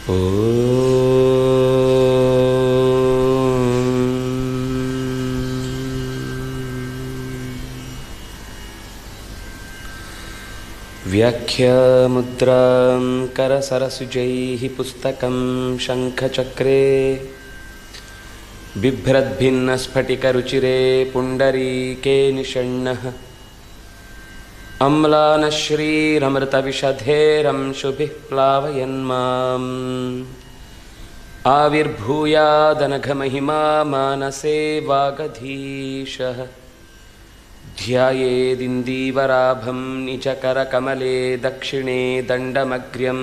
ಓ ವ್ಯಾಖ್ಯಾಮುದ್ರಾಂ ಕರಸರಸುಜೈಃ ಪುಸ್ತಕಂ ಶಂಖಚಕ್ರೆ ಬಿಭ್ರದ್ಭಿನ್ನಸ್ಫಟಿಕರುಚಿರೆ ಪುಂಡರೀಕೆ ನಿಷಣ್ಣಃ ಅಮ್ಲಾನಶ್ರೀರಮೃತವಿಷಧೇರಂಶುಭಿಃ ಪ್ಲಾವಯನ್ಮಾಂ ಆವಿರ್ಭೂಯಾದನಘಮಹಿಮಾ ಮಾನಸೇ ವಾಗಧೀಶಃ ಧ್ಯಾಯೇದಿಂದೀವರಾಭಂ ನಿಜಕರಕಮಲೆ ದಕ್ಷಿಣೇ ದಂಡಮಗ್ರ್ಯಂ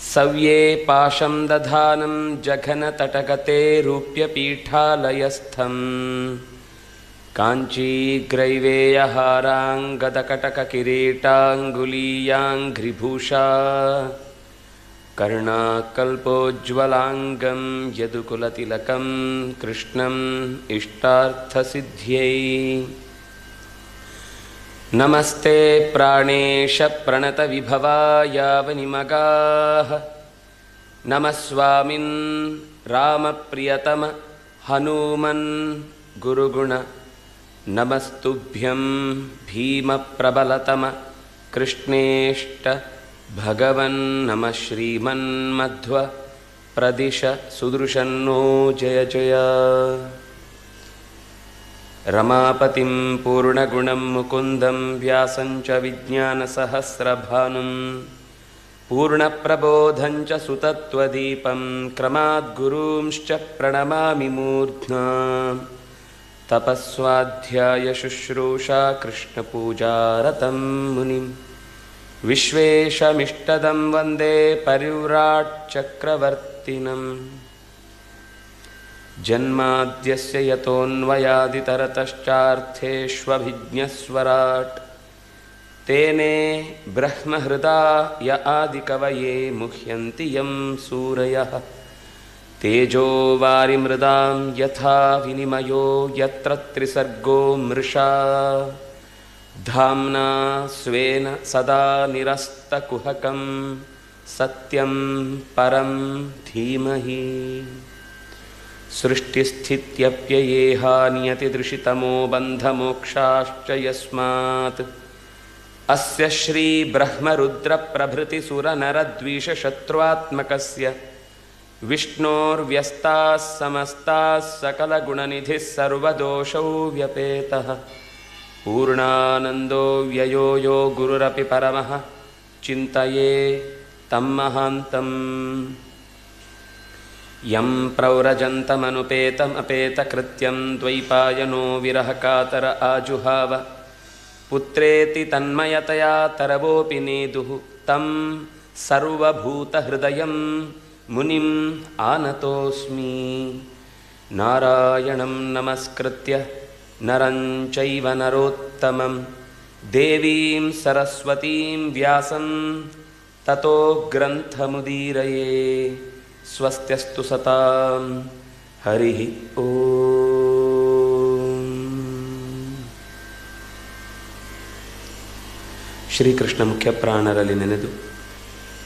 ಸವ್ಯೇ ಪಾಶಂ ದಧಾನಂ ಜಘನತಟಗತೆ ರೂಪ್ಯಪೀಠಾಲಯಸ್ಥಂ ಕಾಂಚೀಗ್ರೈವೇಯಹಾರಾಂಗದಕಟಕಕಿರೀಟಾಂಗುಲೀಯಾಂಘ್ರಿಭೂಷಾ ಕರ್ಣಾಕಲ್ಪೋಜ್ವಲಾಂಗಂ ಯದುಕುಲತಿಲಕಂ ಕೃಷ್ಣಂ ಇಷ್ಟಾರ್ಥಸಿದ್ಧ್ಯೈ ನಮಸ್ತೆ ಪ್ರಾಣೇಶ ಪ್ರಣತವಿಭವಾಯಾವನಿಮಗಾಃ ನಮಃ ಸ್ವಾಮಿನ್ ರಾಮಪ್ರಿಯತಮ ಹನುಮನ್ ಗುರುಗುಣ ನಮಸ್ತುಭ್ಯಂ ಭೀಮಪ್ರಬಲತಮ ಕೃಷ್ಣೇಷ್ಟ ಭಗವನ್ ನಮಃ ಶ್ರೀಮನ್ಮಧ್ವ ಪ್ರದಿಶ ಸುದೃಶನ್ನೋ ಜಯ ಜಯ ರಮಾಪತಿಂ ಪೂರ್ಣಗುಣಂ ಮುಕುಂದಂ ವ್ಯಾಸಂಚ ವಿಜ್ಞಾನಸಹಸ್ರಭಾನುಂ ಪೂರ್ಣಪ್ರಬೋಧಂಚ ಸುತತ್ವದೀಪಂ ಕ್ರಮಾದ್ಗುರೂಂಶ್ಚ ಪ್ರಣಮಾಮಿ ಮೂರ್ಧ್ನಾ ತಪಸ್ವಾಧ್ಯಾಯ ಶುಶ್ರೂಷಾ ಕೃಷ್ಣಪೂಜಾರತಂ ಮುನಿಂ ವಿಶ್ವೇಶಮಿಷ್ಟದಂ ವಂದೇ ಪರಿವ್ರಾಟ್ ಚಕ್ರವರ್ತಿನಂ ಜನ್ಮಾದ್ಯಸ್ಯ ಯತೋನ್ವಯಾದಿತರತಶ್ಚಾರ್ಥೇಷ್ವಭಿಜ್ಞಸ್ವರಾಟ್ ತೇನೇ ಬ್ರಹ್ಮಹೃದಾಯ ಆದಿಕವಯೇ ಮುಹ್ಯಂತಿ ಯಂ ಸೂರಯಃ ತೇಜೋ ವಾರಿಮೃದಾಂ ಯಥಾ ವಿನಿಮಯೋ ಯತ್ರ ತ್ರಿಸರ್ಗೋ ಮೃಷಾ ಧಾಮ್ನಾ ಸ್ವೇನ ಸದಾ ನಿರಸ್ತಕುಹಕಂ ಸತ್ಯಂ ಪರಂ ಧೀಮಹಿ ಸೃಷ್ಟಿಸ್ಥಿತ್ಯಪ್ಯಯೇಹಾ ನಿಯತಿದೃಶಿತಮೋ ಬಂಧಮೋಕ್ಷಾಶ್ಚ ಯಸ್ಮಾತ್ ಅಸ್ಯ ಶ್ರೀ ಬ್ರಹ್ಮರುದ್ರಪ್ರಭೃತಿ ಸುರನರದ್ವೀಷಶತ್ರುತ್ಮಕಸ್ಯ ವಿಷ್ಣೋರ್ವ್ಯಸ್ತಾಃ ಸಮಸ್ತಾಃ ಸಕಲಗುಣನಿಧಿಃ ಸರ್ವದೋಷೌ ವ್ಯಪೇತಃ ಪೂರ್ಣಾನಂದೋ ವ್ಯಯೋ ಯೋ ಗುರುರಪಿ ಪರಮಃ ಚಿಂತಯೇ ತಂ ಮಹಾಂತಂ ಯಂ ಪ್ರವ್ರಜಂತಮನುಪೇತಮಪೇತಕೃತ್ಯಂ ದ್ವೈಪಾಯನೋ ವಿರಹಕಾತರ ಆಜುಹಾವ ಪುತ್ರೇತಿ ತನ್ಮಯತಯಾ ತರವೋಪಿ ನೇದುಃ ತಂ ಸರ್ವಭೂತಹೃದಯಂ ಮುನಿಂ ಆನತೋಸ್ಮಿ ನಾರಾಯಣಂ ನಮಸ್ಕೃತ್ಯ ನರಂ ಚೈವ ನರೋತ್ತಮಂ ದೇವೀಂ ಸರಸ್ವತೀಂ ವ್ಯಾಸಂ ತತೋ ಗ್ರಂಥಮುದೀರಯೇ ಸ್ವಸ್ತ್ಯಸ್ತು ಸತಾಂ ಹರಿ ಓಂ. ಶ್ರೀಕೃಷ್ಣ ಮುಖ್ಯ ಪ್ರಾಣರಲ್ಲಿ ನೆನೆದು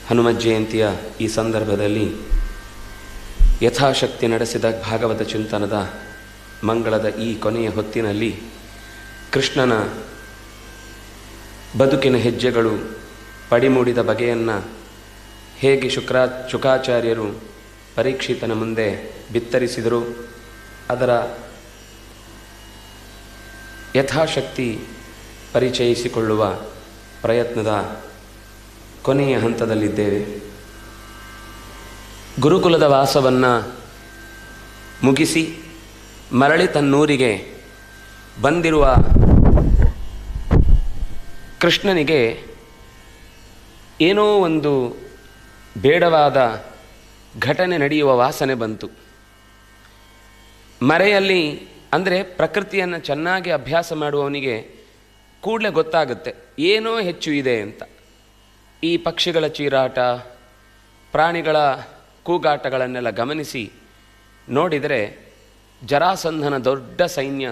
ಹನುಮತ್ ಜಯಂತಿಯ ಈ ಸಂದರ್ಭದಲ್ಲಿ ಯಥಾಶಕ್ತಿ ನಡೆಸಿದ ಭಾಗವತ ಚಿಂತನದ ಮಂಗಳದ ಈ ಕೊನೆಯ ಹೊತ್ತಿನಲ್ಲಿ ಕೃಷ್ಣನ ಬದುಕಿನ ಹೆಜ್ಜೆಗಳು ಪಡಿಮೂಡಿದ ಬಗೆಯನ್ನು ಹೇಗೆ ಶುಕಾಚಾರ್ಯರು ಪರೀಕ್ಷಿತನ ಮುಂದೆ ಬಿತ್ತರಿಸಿದರು, ಅದರ ಯಥಾಶಕ್ತಿ ಪರಿಚಯಿಸಿಕೊಳ್ಳುವ ಪ್ರಯತ್ನದ ಕೊನೆಯ ಹಂತದಲ್ಲಿದ್ದೇವೆ. ಗುರುಕುಲದ ವಾಸವನ್ನು ಮುಗಿಸಿ ಮರಳಿ ತನ್ನೂರಿಗೆ ಬಂದಿರುವ ಕೃಷ್ಣನಿಗೆ ಏನೋ ಒಂದು ಬೇಡವಾದ ಘಟನೆ ನಡೆಯುವ ವಾಸನೆ ಬಂತು. ಮರೆಯಲ್ಲಿ ಅಂದರೆ ಪ್ರಕೃತಿಯನ್ನು ಚೆನ್ನಾಗಿ ಅಭ್ಯಾಸ ಮಾಡುವವನಿಗೆ ಕೂಡಲೇ ಗೊತ್ತಾಗುತ್ತೆ ಏನೋ ಹೆಚ್ಚು ಇದೆ ಅಂತ. ಈ ಪಕ್ಷಿಗಳ ಚೀರಾಟ, ಪ್ರಾಣಿಗಳ ಕೂಗಾಟಗಳನ್ನೆಲ್ಲ ಗಮನಿಸಿ ನೋಡಿದರೆ ಜರಾಸಂಧನ ದೊಡ್ಡ ಸೈನ್ಯ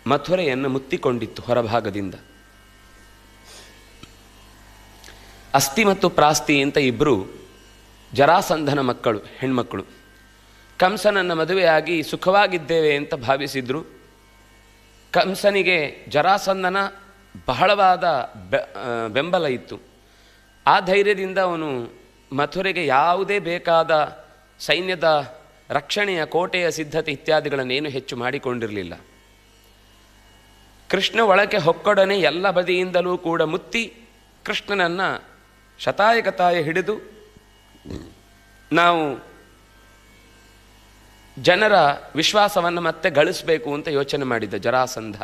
ಮಥುರೆಯನ್ನು ಮುತ್ತಿಕೊಂಡಿತ್ತು ಹೊರಭಾಗದಿಂದ. ಅಸ್ಥಿ ಮತ್ತು ಪ್ರಾಸ್ತಿ ಅಂತ ಇಬ್ಬರು ಜರಾಸಂಧನ ಮಕ್ಕಳು, ಹೆಣ್ಮಕ್ಕಳು. ಕಂಸನನ್ನು ಮದುವೆಯಾಗಿ ಸುಖವಾಗಿದ್ದೇವೆ ಅಂತ ಭಾವಿಸಿದ್ರು. ಕಂಸನಿಗೆ ಜರಾಸಂಧನ ಬಹಳವಾದ ಬೆಂಬಲ ಇತ್ತು. ಆ ಧೈರ್ಯದಿಂದ ಅವನು ಮಥುರೆಗೆ ಯಾವುದೇ ಬೇಕಾದ ಸೈನ್ಯದ ರಕ್ಷಣೆಯ ಕೋಟೆಯ ಸಿದ್ಧತೆ ಇತ್ಯಾದಿಗಳನ್ನೇನು ಹೆಚ್ಚು ಮಾಡಿಕೊಂಡಿರಲಿಲ್ಲ. ಕೃಷ್ಣ ಒಳಗೆ ಹೊಕ್ಕೊಡನೆ ಎಲ್ಲ ಬದಿಯಿಂದಲೂ ಕೂಡ ಮುತ್ತಿ ಕೃಷ್ಣನನ್ನು ಶತಾಯಗತಾಯ ಹಿಡಿದು ನಾವು ಜನರ ವಿಶ್ವಾಸವನ್ನು ಮತ್ತೆ ಗಳಿಸಬೇಕು ಅಂತ ಯೋಚನೆ ಮಾಡಿದ್ದ ಜರಾಸಂಧ.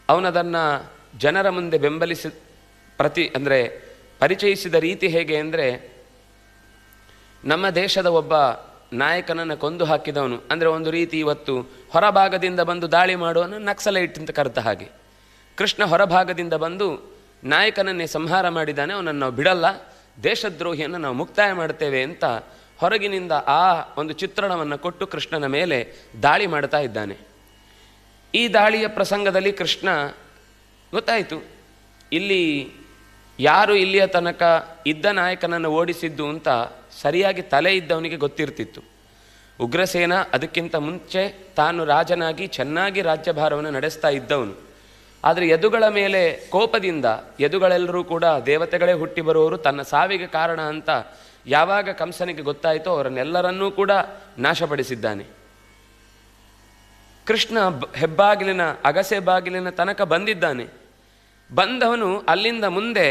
ಅವನದನ್ನು ಜನರ ಮುಂದೆ ಬೆಂಬಲಿಸಿ ಪರಿಚಯಿಸಿದ ರೀತಿ ಹೇಗೆ ಅಂದರೆ, ನಮ್ಮ ದೇಶದ ಒಬ್ಬ ನಾಯಕನನ್ನು ಕೊಂದು ಹಾಕಿದವನು, ಅಂದರೆ ಒಂದು ರೀತಿ ಇವತ್ತು ಹೊರಭಾಗದಿಂದ ಬಂದು ದಾಳಿ ಮಾಡುವನು ನಕ್ಸಲೈಟ್ ಅಂತ ಕರೆದ ಹಾಗೆ, ಕೃಷ್ಣ ಹೊರಭಾಗದಿಂದ ಬಂದು ನಾಯಕನನ್ನೇ ಸಂಹಾರ ಮಾಡಿದ್ದಾನೆ, ಅವನನ್ನು ನಾವು ಬಿಡಲ್ಲ, ದೇಶದ್ರೋಹಿಯನ್ನು ನಾವು ಮುಕ್ತಾಯ ಮಾಡ್ತೇವೆ ಅಂತ ಹೊರಗಿನಿಂದ ಆ ಒಂದು ಚಿತ್ರಣವನ್ನು ಕೊಟ್ಟು ಕೃಷ್ಣನ ಮೇಲೆ ದಾಳಿ ಮಾಡ್ತಾ ಇದ್ದಾನೆ. ಈ ದಾಳಿಯ ಪ್ರಸಂಗದಲ್ಲಿ ಕೃಷ್ಣ ಗೊತ್ತಾಯಿತು, ಇಲ್ಲಿ ಯಾರು ಇಲ್ಲಿಯ ತನಕ ಇದ್ದ ನಾಯಕನನ್ನು ಓಡಿಸಿದ್ದು ಅಂತ ಸರಿಯಾಗಿ ತಲೆ ಇದ್ದವನಿಗೆ ಗೊತ್ತಿರ್ತಿತ್ತು. ಉಗ್ರಸೇನ ಅದಕ್ಕಿಂತ ಮುಂಚೆ ತಾನು ರಾಜನಾಗಿ ಚೆನ್ನಾಗಿ ರಾಜ್ಯಭಾರವನ್ನು ನಡೆಸ್ತಾ ಇದ್ದವನು. ಆದರೆ ಯದುಗಳ ಮೇಲೆ ಕೋಪದಿಂದ, ಯದುಗಳೆಲ್ಲರೂ ಕೂಡ ದೇವತೆಗಳೇ ಹುಟ್ಟಿ ಬರುವವರು, ತನ್ನ ಸಾವಿಗೆ ಕಾರಣ ಅಂತ ಯಾವಾಗ ಕಂಸನಿಗೆ ಗೊತ್ತಾಯಿತೋ ಅವರನ್ನೆಲ್ಲರನ್ನೂ ಕೂಡ ನಾಶಪಡಿಸಿದ್ದಾನೆ. ಕೃಷ್ಣ ಹೆಬ್ಬಾಗಿಲಿನ ಅಗಸೆ ಬಾಗಿಲಿನ ತನಕ ಬಂದಿದ್ದಾನೆ. ಬಂದವನು ಅಲ್ಲಿಂದ ಮುಂದೆ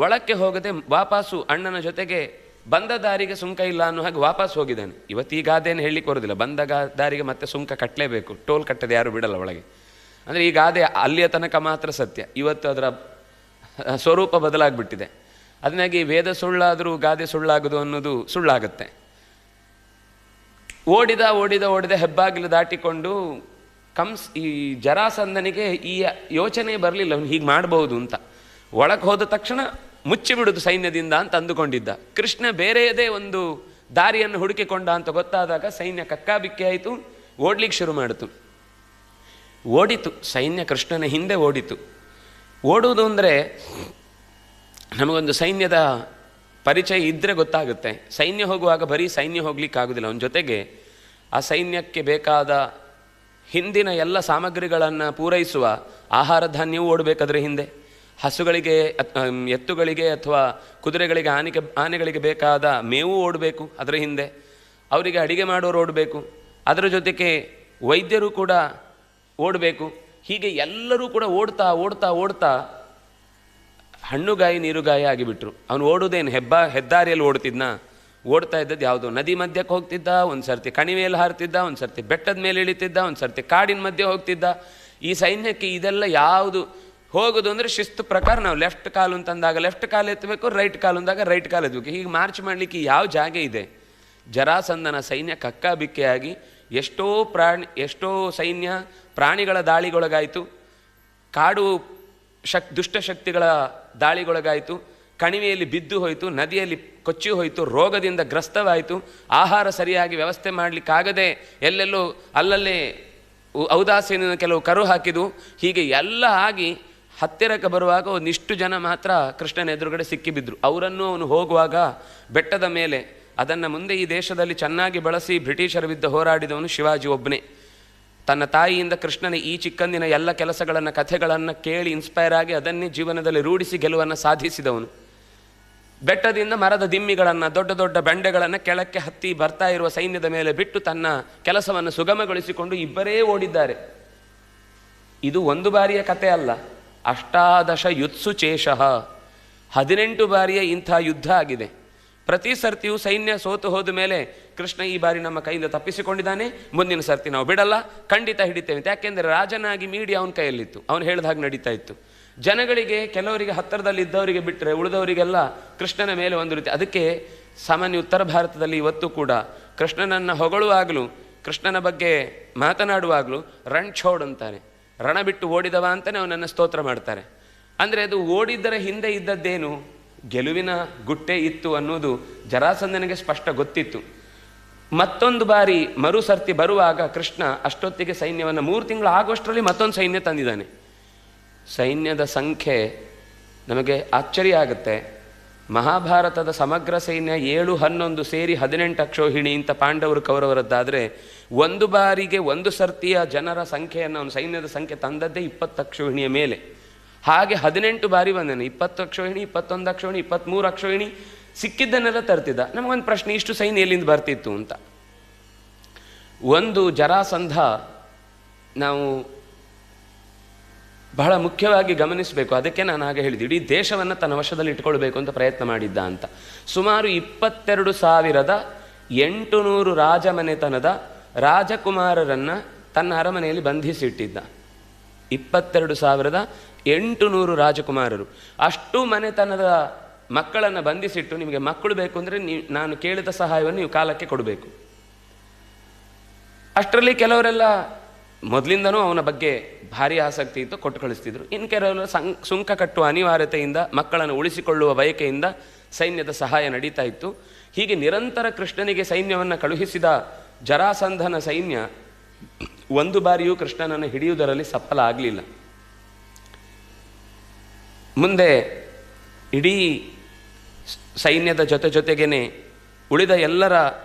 ಒಳಕ್ಕೆ ಹೋಗದೆ ವಾಪಸ್ಸು ಅಣ್ಣನ ಜೊತೆಗೆ ಬಂದ ದಾರಿಗೆ ಸುಂಕ ಇಲ್ಲ ಅನ್ನೋ ಹಾಗೆ ವಾಪಸ್ ಹೋಗಿದ್ದಾನೆ. ಇವತ್ತು ಈ ಗಾದೆಯನ್ನು ಹೇಳಲಿಕ್ಕೆ ಬರೋದಿಲ್ಲ, ಬಂದ ದಾರಿಗೆ ಮತ್ತೆ ಸುಂಕ ಕಟ್ಟಲೇಬೇಕು, ಟೋಲ್ ಕಟ್ಟದೆ ಯಾರು ಬಿಡಲ್ಲ ಒಳಗೆ. ಅಂದರೆ ಈ ಗಾದೆ ಅಲ್ಲಿಯ ತನಕ ಮಾತ್ರ ಸತ್ಯ, ಇವತ್ತು ಅದರ ಸ್ವರೂಪ ಬದಲಾಗಿಬಿಟ್ಟಿದೆ. ಅದನ್ನಾಗಿ ವೇದ ಸುಳ್ಳಾದರೂ ಗಾದೆ ಸುಳ್ಳಾಗೋದು ಅನ್ನೋದು ಸುಳ್ಳಾಗುತ್ತೆ. ಓಡಿದ ಹೆಬ್ಬಾಗಿಲು ದಾಟಿಕೊಂಡು ಈ ಜರಾಸಂಧನಿಗೆ ಈ ಯೋಚನೆ ಬರಲಿಲ್ಲ, ಅವನು ಹೀಗೆ ಮಾಡ್ಬೋದು ಅಂತ. ಒಳಗೆ ಹೋದ ತಕ್ಷಣ ಮುಚ್ಚಿಬಿಡುದು ಸೈನ್ಯದಿಂದ ಅಂತ ಅಂದುಕೊಂಡಿದ್ದ. ಕೃಷ್ಣ ಬೇರೆಯದೇ ಒಂದು ದಾರಿಯನ್ನು ಹುಡುಕಿಕೊಂಡ ಅಂತ ಗೊತ್ತಾದಾಗ ಸೈನ್ಯ ಕಕ್ಕಾಬಿಕ್ಕಿ ಆಯಿತು, ಓಡ್ಲಿಕ್ಕೆ ಶುರು ಮಾಡಿತು. ಓಡಿತು ಸೈನ್ಯ, ಕೃಷ್ಣನ ಹಿಂದೆ ಓಡಿತು. ಓಡುವುದು ಅಂದರೆ ನಮಗೊಂದು ಸೈನ್ಯದ ಪರಿಚಯ ಇದ್ದರೆ ಗೊತ್ತಾಗುತ್ತೆ. ಸೈನ್ಯ ಹೋಗುವಾಗ ಬರೀ ಸೈನ್ಯ ಹೋಗ್ಲಿಕ್ಕಾಗೋದಿಲ್ಲ, ಅವನ ಜೊತೆಗೆ ಆ ಸೈನ್ಯಕ್ಕೆ ಬೇಕಾದ ಹಿಂದಿನ ಎಲ್ಲ ಸಾಮಗ್ರಿಗಳನ್ನು ಪೂರೈಸುವ ಆಹಾರ ಧಾನ್ಯವೂ ಓಡಬೇಕಾದ್ರೆ ಹಿಂದೆ, ಹಸುಗಳಿಗೆ ಎತ್ತುಗಳಿಗೆ ಅಥವಾ ಕುದುರೆಗಳಿಗೆ ಆನೆಗಳಿಗೆ ಬೇಕಾದ ಮೇವು ಓಡಬೇಕು ಅದರ ಹಿಂದೆ, ಅವರಿಗೆ ಅಡಿಗೆ ಮಾಡೋರು ಓಡಬೇಕು, ಅದರ ಜೊತೆಗೆ ವೈದ್ಯರು ಕೂಡ ಓಡಬೇಕು. ಹೀಗೆ ಎಲ್ಲರೂ ಕೂಡ ಓಡ್ತಾ ಹಣ್ಣುಗಾಯಿ ನೀರುಗಾಯಿ ಆಗಿಬಿಟ್ರು. ಅವನು ಓಡುವುದೇನು ಹೆದ್ದಾರಿಯಲ್ಲಿ ಓಡ್ತಾ ಇದ್ದದ್ದು ಯಾವುದೋ ನದಿ ಮಧ್ಯಕ್ಕೆ ಹೋಗ್ತಿದ್ದ, ಒಂದು ಸರ್ತಿ ಕಣಿವೆಯಲ್ಲಿ ಹಾರ್ತಿದ್ದ, ಒಂದು ಸರ್ತಿ ಬೆಟ್ಟದ ಮೇಲೆ ಇಳಿತಿದ್ದ, ಒಂದು ಸರ್ತಿ ಕಾಡಿನ ಮಧ್ಯೆ ಹೋಗ್ತಿದ್ದ. ಈ ಸೈನ್ಯಕ್ಕೆ ಇದೆಲ್ಲ ಯಾವುದು ಹೋಗೋದು ಅಂದರೆ ಶಿಸ್ತು ಪ್ರಕಾರ, ನಾವು ಲೆಫ್ಟ್ ಕಾಲು ಅಂತಂದಾಗ ಲೆಫ್ಟ್ ಕಾಲು ಎತ್ತಬೇಕು, ರೈಟ್ ಕಾಲು ಅಂದಾಗ ರೈಟ್ ಕಾಲು ಎತ್ತಬೇಕು. ಹೀಗೆ ಮಾರ್ಚ್ ಮಾಡಲಿಕ್ಕೆ ಯಾವ ಜಾಗ ಇದೆ? ಜರಾಸಂಧನ ಸೈನ್ಯ ಕಕ್ಕಾಬಿಕ್ಕೆಯಾಗಿ ಎಷ್ಟೋ ಸೈನ್ಯ ಪ್ರಾಣಿಗಳ ದಾಳಿಗೊಳಗಾಯಿತು, ಕಾಡು ದುಷ್ಟಶಕ್ತಿಗಳ ದಾಳಿಗೊಳಗಾಯಿತು, ಕಣಿವೆಯಲ್ಲಿ ಬಿದ್ದು ಹೋಯಿತು, ನದಿಯಲ್ಲಿ ಕೊಚ್ಚಿ ಹೋಯಿತು, ರೋಗದಿಂದ ಗ್ರಸ್ತವಾಯಿತು, ಆಹಾರ ಸರಿಯಾಗಿ ವ್ಯವಸ್ಥೆ ಮಾಡಲಿಕ್ಕಾಗದೆ ಎಲ್ಲೆಲ್ಲೋ ಅಲ್ಲಲ್ಲೇ ಔದಾಸೀನ ಕೆಲವು ಕರು ಹಾಕಿದು. ಹೀಗೆ ಎಲ್ಲ ಆಗಿ ಹತ್ತಿರಕ್ಕೆ ಬರುವಾಗ ಒಂದಿಷ್ಟು ಜನ ಮಾತ್ರ ಕೃಷ್ಣನ ಎದುರುಗಡೆ ಸಿಕ್ಕಿಬಿದ್ರು. ಅವರನ್ನು ಅವನು ಹೋಗುವಾಗ ಬೆಟ್ಟದ ಮೇಲೆ, ಅದನ್ನು ಮುಂದೆ ಈ ದೇಶದಲ್ಲಿ ಚೆನ್ನಾಗಿ ಬಳಸಿ ಬ್ರಿಟಿಷರ ವಿರುದ್ಧ ಹೋರಾಡಿದವನು ಶಿವಾಜಿ ಒಬ್ಬನೇ. ತನ್ನ ತಾಯಿಯಿಂದ ಕೃಷ್ಣನ ಈ ಚಿಕ್ಕಂದಿನ ಎಲ್ಲ ಕೆಲಸಗಳನ್ನು, ಕಥೆಗಳನ್ನು ಕೇಳಿ ಇನ್ಸ್ಪೈರ್ ಆಗಿ ಅದನ್ನೇ ಜೀವನದಲ್ಲಿ ರೂಢಿಸಿ ಗೆಲುವನ್ನು ಸಾಧಿಸಿದವನು. ಬೆಟ್ಟದಿಂದ ಮರದ ದಿಮ್ಮಿಗಳನ್ನು, ದೊಡ್ಡ ದೊಡ್ಡ ಬಂಡೆಗಳನ್ನು ಕೆಳಕ್ಕೆ ಹತ್ತಿ ಬರ್ತಾ ಇರುವ ಸೈನ್ಯದ ಮೇಲೆ ಬಿಟ್ಟು ತನ್ನ ಕೆಲಸವನ್ನು ಸುಗಮಗೊಳಿಸಿಕೊಂಡು ಇಬ್ಬರೇ ಓಡಿದ್ದಾರೆ. ಇದು ಒಂದು ಬಾರಿಯ ಕತೆ ಅಲ್ಲ, 18 ಯುತ್ಸು ಚೇಷಃ, 18 ಬಾರಿಯ ಇಂಥ ಯುದ್ಧ ಆಗಿದೆ. ಪ್ರತಿ ಸರ್ತಿಯೂ ಸೈನ್ಯ ಸೋತು ಹೋದ ಮೇಲೆ ಕೃಷ್ಣ ಈ ಬಾರಿ ನಮ್ಮ ಕೈಯಿಂದ ತಪ್ಪಿಸಿಕೊಂಡಿದ್ದಾನೆ, ಮುಂದಿನ ಸರ್ತಿ ನಾವು ಬಿಡಲ್ಲ, ಖಂಡಿತ ಹಿಡಿತೇವೆ ಅಂತ. ಯಾಕೆಂದರೆ ರಾಜನಾಗಿ ಮೀಡಿಯಾ ಅವನ ಕೈಯಲ್ಲಿತ್ತು, ಅವನು ಹೇಳಿದ ಹಾಗೆ ನಡೀತಾ ಇತ್ತು. ಜನಗಳಿಗೆ, ಕೆಲವರಿಗೆ ಹತ್ತಿರದಲ್ಲಿ ಇದ್ದವರಿಗೆ ಬಿಟ್ಟರೆ ಉಳಿದವರಿಗೆಲ್ಲ ಕೃಷ್ಣನ ಮೇಲೆ ಒಂದು ರೀತಿ. ಅದಕ್ಕೆ ಸಾಮಾನ್ಯ ಉತ್ತರ ಭಾರತದಲ್ಲಿ ಇವತ್ತು ಕೂಡ ಕೃಷ್ಣನನ್ನು ಹೊಗಳುವಾಗಲೂ, ಕೃಷ್ಣನ ಬಗ್ಗೆ ಮಾತನಾಡುವಾಗಲೂ ರಣ್ ಛೋಡ್ ಅಂತಾರೆ, ರಣ ಬಿಟ್ಟು ಓಡಿದವ ಅಂತಲೇ ಅವನನ್ನು ಸ್ತೋತ್ರ ಮಾಡ್ತಾರೆ. ಅಂದರೆ ಅದು ಓಡಿದ್ದರ ಹಿಂದೆ ಇದ್ದದ್ದೇನು? ಗೆಲುವಿನ ಗುಟ್ಟೆ ಇತ್ತು ಅನ್ನೋದು ಜರಾಸಂಧನಿಗೆ ಸ್ಪಷ್ಟ ಗೊತ್ತಿತ್ತು. ಮತ್ತೊಂದು ಬಾರಿ ಮರುಸರ್ತಿ ಬರುವಾಗ ಕೃಷ್ಣ ಅಷ್ಟೊತ್ತಿಗೆ ಸೈನ್ಯವನ್ನು 3 ತಿಂಗಳು ಆಗುವಷ್ಟರಲ್ಲಿ ಮತ್ತೊಂದು ಸೈನ್ಯ ತಂದಿದ್ದಾನೆ. ಸೈನ್ಯದ ಸಂಖ್ಯೆ ನಮಗೆ ಆಶ್ಚರ್ಯ ಆಗುತ್ತೆ. ಮಹಾಭಾರತದ ಸಮಗ್ರ ಸೈನ್ಯ 7, 11 ಸೇರಿ 18 ಅಕ್ಷೋಹಿಣಿ ಅಂತ ಪಾಂಡವರು ಕೌರವರದ್ದಾದರೆ, ಒಂದು ಬಾರಿಗೆ ಒಂದು ಸರ್ತಿಯ ಜನರ ಸಂಖ್ಯೆಯನ್ನು ಅವನು ಸೈನ್ಯದ ಸಂಖ್ಯೆ ತಂದದ್ದೇ 20 ಅಕ್ಷೋಹಿಣಿಯ ಮೇಲೆ. ಹಾಗೆ 18 ಬಾರಿ ಬಂದೇನೆ, 20 ಅಕ್ಷೋಹಿಣಿ, 21 ಅಕ್ಷೋಹಿಣಿ, 23 ಅಕ್ಷೋಹಿಣಿ, ಸಿಕ್ಕಿದ್ದನ್ನೆಲ್ಲ ತರ್ತಿದ್ದ. ನಮಗೊಂದು ಪ್ರಶ್ನೆ, ಇಷ್ಟು ಸೈನ್ಯ ಎಲ್ಲಿಂದ ಬರ್ತಿತ್ತು ಅಂತ. ಒಂದು ಜರಾಸಂಧ ನಾವು ಬಹಳ ಮುಖ್ಯವಾಗಿ ಗಮನಿಸಬೇಕು. ಅದಕ್ಕೆ ನಾನು ಹಾಗೆ ಹೇಳಿದೆ, ಇಡೀ ದೇಶವನ್ನು ತನ್ನ ವಶದಲ್ಲಿ ಇಟ್ಕೊಳ್ಬೇಕು ಅಂತ ಪ್ರಯತ್ನ ಮಾಡಿದ್ದ ಅಂತ. ಸುಮಾರು 22,800 ರಾಜಮನೆತನದ ರಾಜಕುಮಾರರನ್ನು ತನ್ನ ಅರಮನೆಯಲ್ಲಿ ಬಂಧಿಸಿಟ್ಟಿದ್ದ. 22,800 ರಾಜಕುಮಾರರು. ಅಷ್ಟು ಮನೆತನದ ಮಕ್ಕಳನ್ನು ಬಂಧಿಸಿಟ್ಟು, ನಿಮಗೆ ಮಕ್ಕಳು ಬೇಕು ಅಂದರೆ ನಾನು ಕೇಳಿದ ಸಹಾಯವನ್ನು ನೀವು ಕಾಲಕ್ಕೆ ಕೊಡಬೇಕು. ಅಷ್ಟರಲ್ಲಿ ಕೆಲವರೆಲ್ಲ ಮೊದಲಿಂದನೂ ಅವನ ಬಗ್ಗೆ ಭಾರಿ ಆಸಕ್ತಿ ಇತ್ತು, ಕೊಟ್ಟು ಕಳಿಸ್ತಿದ್ರು. ಇನ್ನು ಕೆಲವರು ಸುಂಕ ಕಟ್ಟುವ ಅನಿವಾರ್ಯತೆಯಿಂದ, ಮಕ್ಕಳನ್ನು ಉಳಿಸಿಕೊಳ್ಳುವ ಬಯಕೆಯಿಂದ ಸೈನ್ಯದ ಸಹಾಯ ನಡೀತಾ ಇತ್ತು. ಹೀಗೆ ನಿರಂತರ ಕೃಷ್ಣನಿಗೆ ಸೈನ್ಯವನ್ನು ಕಳುಹಿಸಿದ ಜರಾಸಂಧನ ಸೈನ್ಯ ಒಂದು ಬಾರಿಯೂ ಕೃಷ್ಣನನ್ನು ಹಿಡಿಯುವುದರಲ್ಲಿ ಸಫಲ ಆಗಲಿಲ್ಲ. ಮುಂದೆ ಇಡೀ ಸೈನ್ಯದ ಜೊತೆಗೇನೆ ಉಳಿದ ಎಲ್ಲರ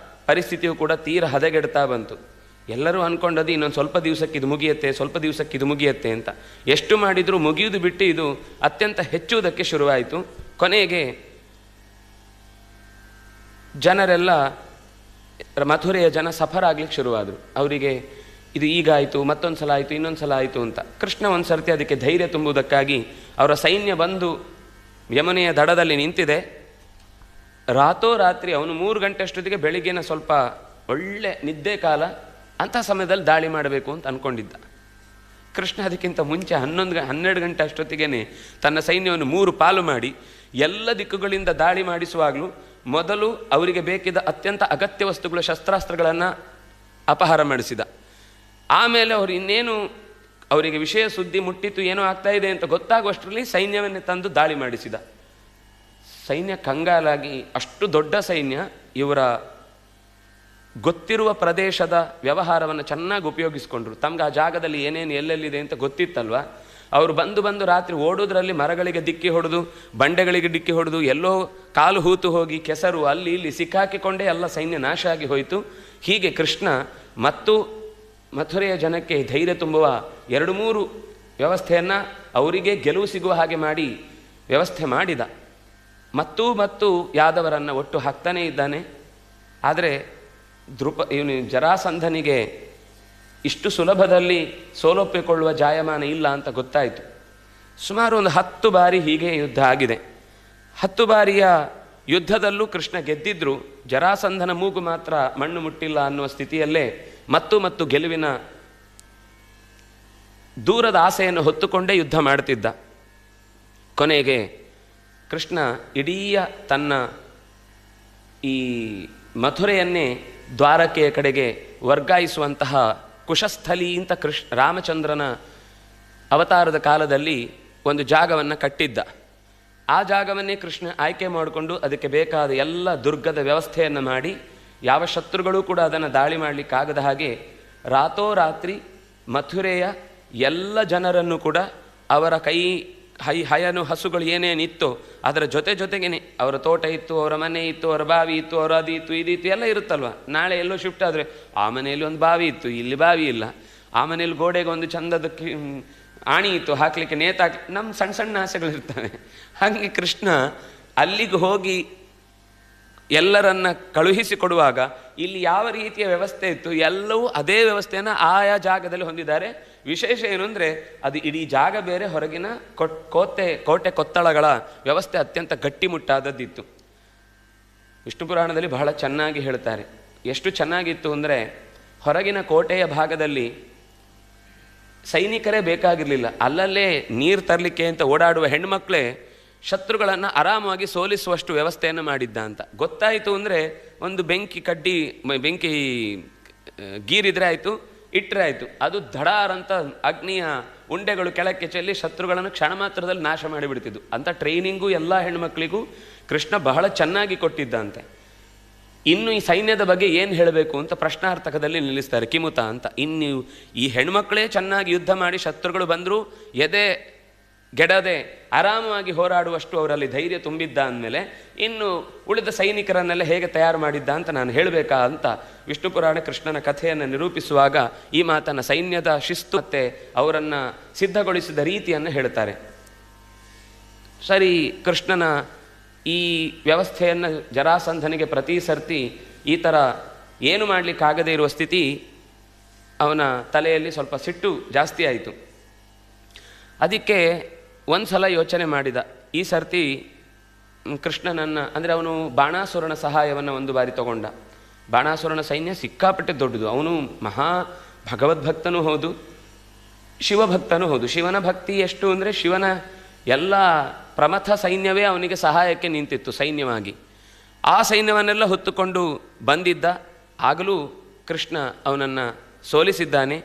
ಪರಿಸ್ಥಿತಿಯು ಕೂಡ ತೀರ ಹದಗೆಡ್ತಾ ಬಂತು. ಎಲ್ಲರೂ ಅಂದ್ಕೊಂಡದ್ದು ಇನ್ನೊಂದು ಸ್ವಲ್ಪ ದಿವಸಕ್ಕೆ ಇದು ಮುಗಿಯುತ್ತೆ ಅಂತ. ಎಷ್ಟು ಮಾಡಿದರೂ ಮುಗಿಯುವುದು ಬಿಟ್ಟು ಇದು ಅತ್ಯಂತ ಹೆಚ್ಚುವುದಕ್ಕೆ ಶುರುವಾಯಿತು. ಕೊನೆಗೆ ಜನರೆಲ್ಲ, ಮಥುರೆಯ ಜನ ಸಫರ್ ಆಗ್ಲಿಕ್ಕೆ ಶುರುವಾದರು. ಅವರಿಗೆ ಇದು ಈಗ ಆಯಿತು, ಮತ್ತೊಂದು ಸಲ ಆಯಿತು, ಇನ್ನೊಂದು ಸಲ ಆಯಿತು ಅಂತ. ಕೃಷ್ಣ ಒಂದು ಸರ್ತಿ ಅದಕ್ಕೆ ಧೈರ್ಯ ತುಂಬುವುದಕ್ಕಾಗಿ ಅವರ ಸೈನ್ಯ ಬಂದು ಯಮುನೆಯ ದಡದಲ್ಲಿ ನಿಂತಿದೆ. ರಾತ್ರೋರಾತ್ರಿ ಅವನು 3 ಗಂಟೆ ಅಷ್ಟೊತ್ತಿಗೆ, ಬೆಳಿಗ್ಗೆನ ಸ್ವಲ್ಪ ಒಳ್ಳೆ ನಿದ್ದೆ ಕಾಲ, ಅಂಥ ಸಮಯದಲ್ಲಿ ದಾಳಿ ಮಾಡಬೇಕು ಅಂತ ಅಂದ್ಕೊಂಡಿದ್ದ. ಕೃಷ್ಣ ಅದಕ್ಕಿಂತ ಮುಂಚೆ 12 ಗಂಟೆ ಅಷ್ಟೊತ್ತಿಗೆ ತನ್ನ ಸೈನ್ಯವನ್ನು 3 ಪಾಲು ಮಾಡಿ ಎಲ್ಲ ದಿಕ್ಕುಗಳಿಂದ ದಾಳಿ ಮಾಡಿಸುವಾಗಲೂ ಮೊದಲು ಅವರಿಗೆ ಬೇಕಿದ್ದ ಅತ್ಯಂತ ಅಗತ್ಯ ವಸ್ತುಗಳು, ಶಸ್ತ್ರಾಸ್ತ್ರಗಳನ್ನು ಅಪಹಾರ ಮಾಡಿಸಿದ. ಆಮೇಲೆ ಅವರು ಇನ್ನೇನು ಅವರಿಗೆ ವಿಷಯ ಸುದ್ದಿ ಮುಟ್ಟಿತು, ಏನೋ ಆಗ್ತಾ ಇದೆ ಅಂತ ಗೊತ್ತಾಗುವಷ್ಟರಲ್ಲಿ ಸೈನ್ಯವನ್ನೇ ತಂದು ದಾಳಿ ಮಾಡಿಸಿದ. ಸೈನ್ಯ ಕಂಗಾಲಾಗಿ, ಅಷ್ಟು ದೊಡ್ಡ ಸೈನ್ಯ, ಇವರ ಗೊತ್ತಿರುವ ಪ್ರದೇಶದ ವ್ಯವಹಾರವನ್ನು ಚೆನ್ನಾಗಿ ಉಪಯೋಗಿಸ್ಕೊಂಡ್ರು. ತಮ್ಗೆ ಆ ಜಾಗದಲ್ಲಿ ಏನೇನು ಎಲ್ಲೆಲ್ಲಿದೆ ಅಂತ ಗೊತ್ತಿತ್ತಲ್ವ. ಅವರು ಬಂದು ರಾತ್ರಿ ಓಡೋದ್ರಲ್ಲಿ ಮರಗಳಿಗೆ ಡಿಕ್ಕಿ ಹೊಡೆದು, ಬಂಡೆಗಳಿಗೆ ಡಿಕ್ಕಿ ಹೊಡೆದು, ಎಲ್ಲೋ ಕಾಲು ಹೂತು ಹೋಗಿ ಕೆಸರು ಅಲ್ಲಿ ಇಲ್ಲಿ ಸಿಕ್ಕಾಕಿಕೊಂಡೇ ಎಲ್ಲ ಸೈನ್ಯ ನಾಶ ಆಗಿ ಹೋಯಿತು. ಹೀಗೆ ಕೃಷ್ಣ ಮತ್ತು ಮಥುರೆಯ ಜನಕ್ಕೆ ಧೈರ್ಯ ತುಂಬುವ 2-3 ವ್ಯವಸ್ಥೆಯನ್ನು ಅವರಿಗೆ ಗೆಲುವು ಸಿಗುವ ಹಾಗೆ ಮಾಡಿ ವ್ಯವಸ್ಥೆ ಮಾಡಿದ. ಮತ್ತು ಯಾದವರನ್ನು ಒಟ್ಟು ಹಾಕ್ತಾನೇ ಇದ್ದಾನೆ. ಆದರೆ ಇವನು ಜರಾಸಂಧನಿಗೆ ಇಷ್ಟು ಸುಲಭದಲ್ಲಿ ಸೋಲೊಪ್ಪಿಕೊಳ್ಳುವ ಜಾಯಮಾನ ಇಲ್ಲ ಅಂತ ಗೊತ್ತಾಯಿತು. ಸುಮಾರು ಒಂದು 10 ಬಾರಿ ಹೀಗೆ ಯುದ್ಧ ಆಗಿದೆ. 10 ಬಾರಿಯ ಯುದ್ಧದಲ್ಲೂ ಕೃಷ್ಣ ಗೆದ್ದಿದ್ರು. ಜರಾಸಂಧನ ಮೂಗು ಮಾತ್ರ ಮಣ್ಣು ಮುಟ್ಟಿಲ್ಲ ಅನ್ನುವ ಸ್ಥಿತಿಯಲ್ಲೇ ಮತ್ತು ಗೆಲುವಿನ ದೂರದ ಆಸೆಯನ್ನು ಹೊತ್ತುಕೊಂಡೇ ಯುದ್ಧ ಮಾಡುತ್ತಿದ್ದ. ಕೊನೆಗೆ ಕೃಷ್ಣ ಇಡೀ ತನ್ನ ಈ ಮಥುರೆಯನ್ನೇ ದ್ವಾರಕೆಯ ಕಡೆಗೆ ವರ್ಗಾಯಿಸುವಂತಹ ಕುಶಸ್ಥಲಿ ಅಂತ ರಾಮಚಂದ್ರನ ಅವತಾರದ ಕಾಲದಲ್ಲಿ ಒಂದು ಜಾಗವನ್ನು ಕಟ್ಟಿದ್ದ. ಆ ಜಾಗವನ್ನೇ ಕೃಷ್ಣ ಆಯ್ಕೆ ಮಾಡಿಕೊಂಡು ಅದಕ್ಕೆ ಬೇಕಾದ ಎಲ್ಲ ದುರ್ಗದ ವ್ಯವಸ್ಥೆಯನ್ನು ಮಾಡಿ, ಯಾವ ಶತ್ರುಗಳೂ ಕೂಡ ಅದನ್ನು ದಾಳಿ ಮಾಡಲಿಕ್ಕಾಗದ ಹಾಗೆ ರಾತ್ರೋರಾತ್ರಿ ಮಥುರೆಯ ಎಲ್ಲ ಜನರನ್ನು ಕೂಡ ಅವರ ಹಯನು ಹಸುಗಳು ಏನೇನಿತ್ತು ಅದರ ಜೊತೆಗೇನೆ, ಅವರ ತೋಟ ಇತ್ತು, ಅವರ ಮನೆ ಇತ್ತು, ಅವರ ಬಾವಿ ಇತ್ತು, ಅವರ ಅದು ಇತ್ತು, ಇದಿತ್ತು, ಎಲ್ಲ ಇರುತ್ತಲ್ವ. ನಾಳೆ ಎಲ್ಲೋ ಶಿಫ್ಟ್ ಆದರೆ ಆ ಮನೆಯಲ್ಲಿ ಒಂದು ಬಾವಿ ಇತ್ತು, ಇಲ್ಲಿ ಬಾವಿ ಇಲ್ಲ, ಆ ಮನೇಲಿ ಗೋಡೆಗೆ ಒಂದು ಚಂದದ ಆಣಿ ಇತ್ತು, ಹಾಕಲಿಕ್ಕೆ ನೇತಾಕಿ, ನಮ್ಮ ಸಣ್ಣ ಆಸೆಗಳಿರ್ತವೆ. ಹಾಗೆ ಕೃಷ್ಣ ಅಲ್ಲಿಗೆ ಹೋಗಿ ಎಲ್ಲರನ್ನ ಕಳುಹಿಸಿಕೊಡುವಾಗ ಇಲ್ಲಿ ಯಾವ ರೀತಿಯ ವ್ಯವಸ್ಥೆ ಇತ್ತು ಎಲ್ಲವೂ ಅದೇ ವ್ಯವಸ್ಥೆಯನ್ನು ಆಯಾ ಜಾಗದಲ್ಲಿ ಹೊಂದಿದ್ದಾರೆ. ವಿಶೇಷ ಏನು ಅಂದರೆ ಅದು ಇಡೀ ಜಾಗ ಬೇರೆ, ಹೊರಗಿನ ಕೋಟೆ ಕೊತ್ತಳಗಳ ವ್ಯವಸ್ಥೆ ಅತ್ಯಂತ ಗಟ್ಟಿಮುಟ್ಟಾದದ್ದಿತ್ತು. ವಿಷ್ಣು ಪುರಾಣದಲ್ಲಿ ಬಹಳ ಚೆನ್ನಾಗಿ ಹೇಳ್ತಾರೆ. ಎಷ್ಟು ಚೆನ್ನಾಗಿತ್ತು ಅಂದರೆ, ಹೊರಗಿನ ಕೋಟೆಯ ಭಾಗದಲ್ಲಿ ಸೈನಿಕರೇ ಬೇಕಾಗಿರಲಿಲ್ಲ. ಅಲ್ಲಲ್ಲೇ ನೀರು ತರಲಿಕ್ಕೆ ಅಂತ ಓಡಾಡುವ ಹೆಣ್ಮಕ್ಳೇ ಶತ್ರುಗಳನ್ನು ಆರಾಮಾಗಿ ಸೋಲಿಸುವಷ್ಟು ವ್ಯವಸ್ಥೆಯನ್ನು ಮಾಡಿದ್ದ ಅಂತ ಗೊತ್ತಾಯಿತು. ಅಂದರೆ ಒಂದು ಬೆಂಕಿ ಗೀರಿದ್ರೆ ಆಯಿತು, ಇಟ್ಟರೆ ಆಯಿತು, ಅದು ಧಡಾರಂತ ಅಗ್ನಿಯ ಉಂಡೆಗಳು ಕೆಳಕ್ಕೆ ಚೆಲ್ಲಿ ಶತ್ರುಗಳನ್ನು ಕ್ಷಣ ಮಾತ್ರದಲ್ಲಿ ನಾಶ ಮಾಡಿಬಿಡ್ತಿದ್ದು. ಅಂಥ ಟ್ರೈನಿಂಗು ಎಲ್ಲ ಹೆಣ್ಮಕ್ಳಿಗೂ ಕೃಷ್ಣ ಬಹಳ ಚೆನ್ನಾಗಿ ಕೊಟ್ಟಿದ್ದಂತೆ. ಇನ್ನು ಈ ಸೈನ್ಯದ ಬಗ್ಗೆ ಏನು ಹೇಳಬೇಕು ಅಂತ ಪ್ರಶ್ನಾರ್ಥಕದಲ್ಲಿ ನಿಲ್ಲಿಸ್ತಾರೆ, ಕಿಮುತ ಅಂತ. ಇನ್ನು ಈ ಹೆಣ್ಮಕ್ಳೇ ಚೆನ್ನಾಗಿ ಯುದ್ಧ ಮಾಡಿ ಶತ್ರುಗಳು ಬಂದರೂ ಎದೆ ಗೆಡದೆ ಆರಾಮವಾಗಿ ಹೋರಾಡುವಷ್ಟು ಅವರಲ್ಲಿ ಧೈರ್ಯ ತುಂಬಿದ್ದ ಅಂದಮೇಲೆ ಇನ್ನು ಉಳಿದ ಸೈನಿಕರನ್ನೆಲ್ಲ ಹೇಗೆ ತಯಾರು ಮಾಡಿದ್ದ ಅಂತ ನಾನು ಹೇಳಬೇಕಾ ಅಂತ ವಿಷ್ಣು ಪುರಾಣ ಕೃಷ್ಣನ ಕಥೆಯನ್ನು ನಿರೂಪಿಸುವಾಗ ಈ ಮಾತನ್ನು ಸೈನ್ಯದ ಶಿಸ್ತು ಮತ್ತು ಅವರನ್ನು ಸಿದ್ಧಗೊಳಿಸಿದ ರೀತಿಯನ್ನು ಹೇಳ್ತಾರೆ. ಸರಿ, ಕೃಷ್ಣನ ಈ ವ್ಯವಸ್ಥೆಯನ್ನು ಜರಾಸಂಧನಿಗೆ ಪ್ರತಿ ಸರ್ತಿ ಈ ಥರ ಏನು ಮಾಡಲಿಕ್ಕಾಗದೇ ಇರುವ ಸ್ಥಿತಿ, ಅವನ ತಲೆಯಲ್ಲಿ ಸ್ವಲ್ಪ ಸಿಟ್ಟು ಜಾಸ್ತಿ ಆಯಿತು. ಅದಕ್ಕೆ ಒಂದು ಸಲ ಯೋಚನೆ ಮಾಡಿದ, ಈ ಸರ್ತಿ ಕೃಷ್ಣನನ್ನು, ಅಂದರೆ ಅವನು ಬಾಣಾಸುರನ ಸಹಾಯವನ್ನು ಒಂದು ಬಾರಿ ತಗೊಂಡ. ಬಾಣಾಸುರನ ಸೈನ್ಯ ಸಿಕ್ಕಾಪಟ್ಟೆ ದೊಡ್ಡದು. ಅವನು ಮಹಾ ಭಗವದ್ಭಕ್ತನೂ ಹೌದು, ಶಿವಭಕ್ತನೂ ಹೌದು. ಶಿವನ ಭಕ್ತಿ ಎಷ್ಟು ಅಂದರೆ ಶಿವನ ಎಲ್ಲ ಪ್ರಮಥ ಸೈನ್ಯವೇ ಅವನಿಗೆ ಸಹಾಯಕ್ಕೆ ನಿಂತಿತ್ತು ಸೈನ್ಯವಾಗಿ. ಆ ಸೈನ್ಯವನ್ನೆಲ್ಲ ಹೊತ್ತುಕೊಂಡು ಬಂದಿದ್ದ. ಆಗಲೂ ಕೃಷ್ಣ ಅವನನ್ನು ಸೋಲಿಸಿದ್ದಾನೆ.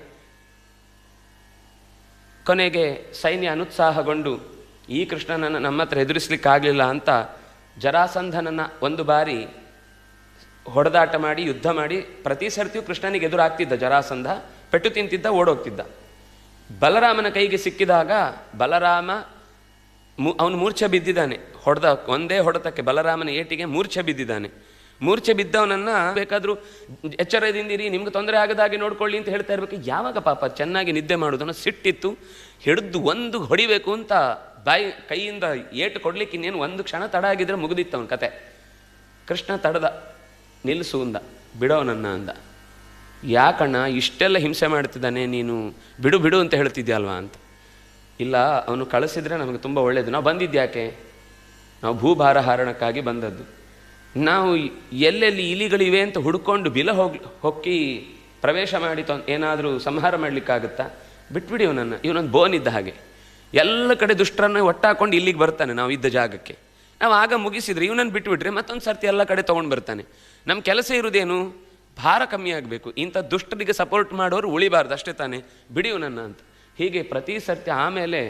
ಕೊನೆಗೆ ಸೈನ್ಯ ಅನುತ್ಸಾಹಗೊಂಡು ಈ ಕೃಷ್ಣನನ್ನು ನಮ್ಮ ಹತ್ರ ಎದುರಿಸಲಿಕ್ಕಾಗಲಿಲ್ಲ ಅಂತ ಜರಾಸಂಧನನ್ನು ಒಂದು ಬಾರಿ ಹೊಡೆದಾಟ ಮಾಡಿ ಯುದ್ಧ ಮಾಡಿ ಪ್ರತಿ ಸರ್ತಿಯೂ ಕೃಷ್ಣನಿಗೆ ಎದುರಾಗ್ತಿದ್ದ ಜರಾಸಂಧ. ಪೆಟ್ಟು ತಿಂತಿದ್ದ, ಓಡೋಗ್ತಿದ್ದ. ಬಲರಾಮನ ಕೈಗೆ ಸಿಕ್ಕಿದಾಗ ಬಲರಾಮ ಅವನು ಮೂರ್ಛೆ ಬಿದ್ದಿದ್ದಾನೆ. ಒಂದೇ ಹೊಡೆತಕ್ಕೆ ಬಲರಾಮನ ಏಟಿಗೆ ಮೂರ್ಛೆ ಬಿದ್ದಿದ್ದಾನೆ. ಮೂರ್ಛೆ ಬಿದ್ದವನನ್ನು ಬೇಕಾದರೂ ಎಚ್ಚರದಿಂದಿರಿ, ನಿಮ್ಗೆ ತೊಂದರೆ ಆಗದಾಗೆ ನೋಡ್ಕೊಳ್ಳಿ ಅಂತ ಹೇಳ್ತಾ ಇರಬೇಕು. ಯಾವಾಗ ಪಾಪ ಚೆನ್ನಾಗಿ ನಿದ್ದೆ ಮಾಡೋದನ್ನು ಸಿಟ್ಟಿತ್ತು, ಹಿಡಿದು ಒಂದು ಹೊಡಿಬೇಕು ಅಂತ ಕೈಯಿಂದ ಏಟು ಕೊಡ್ಲಿಕ್ಕೆ ಇನ್ನೇನು ಒಂದು ಕ್ಷಣ ತಡ ಆಗಿದ್ರೆ ಮುಗಿದಿತ್ತು ಅವನ ಕತೆ. ಕೃಷ್ಣ ತಡೆದ, ನಿಲ್ಲಿಸು ಅಂದ, ಬಿಡೋನನ್ನ ಅಂದ. ಯಾಕಣ್ಣ ಇಷ್ಟೆಲ್ಲ ಹಿಂಸೆ ಮಾಡ್ತಿದ್ದಾನೆ, ನೀನು ಬಿಡು ಬಿಡು ಅಂತ ಹೇಳ್ತಿದ್ಯಲ್ವಾ ಅಂತ. ಇಲ್ಲ, ಅವನು ಕಳಿಸಿದ್ರೆ ನಮಗೆ ತುಂಬ ಒಳ್ಳೆಯದು. ನಾವು ಬಂದಿದ್ಯಾಕೆ? ನಾವು ಭೂಭಾರ ಹಾರಣಕ್ಕಾಗಿ ಬಂದದ್ದು. ನಾವು ಎಲ್ಲೆಲ್ಲಿ ಇಲಿಗಳಿವೆ ಅಂತ ಹುಡ್ಕೊಂಡು ಹೊಕ್ಕಿ ಪ್ರವೇಶ ಮಾಡಿ ಏನಾದರೂ ಸಂಹಾರ ಮಾಡಲಿಕ್ಕಾಗುತ್ತಾ? ಬಿಟ್ಬಿಡಿ ಇವನನ್ನು. ಇವನೊಂದು ಬೋನ್ ಇದ್ದ ಹಾಗೆ, ಎಲ್ಲ ಕಡೆ ದುಷ್ಟರನ್ನು ಒಟ್ಟಾಕೊಂಡು ಇಲ್ಲಿಗೆ ಬರ್ತಾನೆ ನಾವು ಇದ್ದ ಜಾಗಕ್ಕೆ. ನಾವು ಆಗ ಮುಗಿಸಿದ್ರೆ ಇವನನ್ನು ಬಿಟ್ಬಿಟ್ರೆ ಮತ್ತೊಂದು ಸರ್ತಿ ಎಲ್ಲ ಕಡೆ ತೊಗೊಂಡು ಬರ್ತಾನೆ. ನಮ್ಮ ಕೆಲಸ ಇರೋದೇನು? ಭಾರ ಕಮ್ಮಿ ಆಗಬೇಕು. ಇಂಥ ದುಷ್ಟರಿಗೆ ಸಪೋರ್ಟ್ ಮಾಡೋರು ಉಳಿಬಾರ್ದು, ಅಷ್ಟೇ ತಾನೆ. ಬಿಡಿ ಇವನನ್ನು ಅಂತ. ಹೀಗೆ ಪ್ರತಿ ಸರ್ತಿ, ಆಮೇಲೆ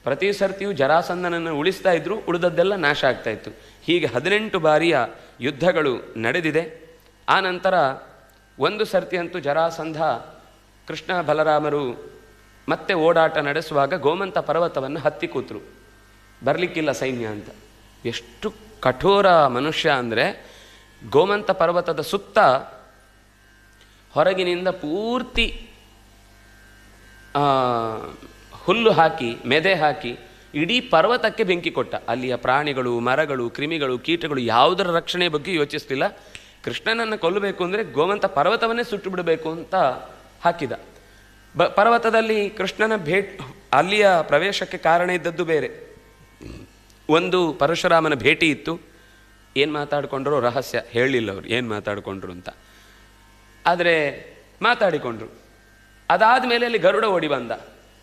ಪ್ರತಿ ಸರ್ತಿಯೂ ಜರಾಸಂಧನನ್ನು ಉಳಿಸ್ತಾ ಇದ್ರು, ಉಳಿದದ್ದೆಲ್ಲ ನಾಶ ಆಗ್ತಾಯಿತ್ತು. ಹೀಗೆ 18 ಬಾರಿಯ ಯುದ್ಧಗಳು ನಡೆದಿದೆ. ಆ ನಂತರ ಒಂದು ಸರ್ತಿ ಅಂತೂ ಜರಾಸಂಧ ಕೃಷ್ಣ ಬಲರಾಮರು ಮತ್ತೆ ಓಡಾಟ ನಡೆಸುವಾಗ ಗೋಮಂತ ಪರ್ವತವನ್ನು ಹತ್ತಿ ಕೂತರು. ಬರಲಿಕ್ಕಿಲ್ಲ ಸೈನ್ಯ ಅಂತ. ಎಷ್ಟು ಕಠೋರ ಮನುಷ್ಯ ಅಂದರೆ, ಗೋಮಂತ ಪರ್ವತದ ಸುತ್ತ ಹೊರಗಿನಿಂದ ಪೂರ್ತಿ ಹುಲ್ಲು ಹಾಕಿ ಮೆದೆ ಹಾಕಿ ಇಡೀ ಪರ್ವತಕ್ಕೆ ಬೆಂಕಿ ಕೊಟ್ಟ. ಅಲ್ಲಿಯ ಪ್ರಾಣಿಗಳು, ಮರಗಳು, ಕ್ರಿಮಿಗಳು, ಕೀಟಗಳು ಯಾವುದರ ರಕ್ಷಣೆ ಬಗ್ಗೆ ಯೋಚಿಸಲಿಲ್ಲ. ಕೃಷ್ಣನನ್ನು ಕೊಲ್ಲಬೇಕು ಅಂದರೆ ಗೋಮಂತ ಪರ್ವತವನ್ನೇ ಸುಟ್ಟು ಬಿಡಬೇಕು ಅಂತ ಹಾಕಿದ. ಪರ್ವತದಲ್ಲಿ ಕೃಷ್ಣನ ಅಲ್ಲಿಯ ಪ್ರವೇಶಕ್ಕೆ ಕಾರಣ ಇದ್ದದ್ದು ಬೇರೆ. ಒಂದು ಪರಶುರಾಮನ ಭೇಟಿ ಇತ್ತು. ಏನು ಮಾತಾಡಿಕೊಂಡ್ರು ರಹಸ್ಯ, ಹೇಳಿಲ್ಲ ಅವರು ಏನು ಮಾತಾಡಿಕೊಂಡ್ರು ಅಂತ. ಆದರೆ ಮಾತಾಡಿಕೊಂಡ್ರು. ಅದಾದ ಮೇಲೆ ಅಲ್ಲಿ ಗರುಡ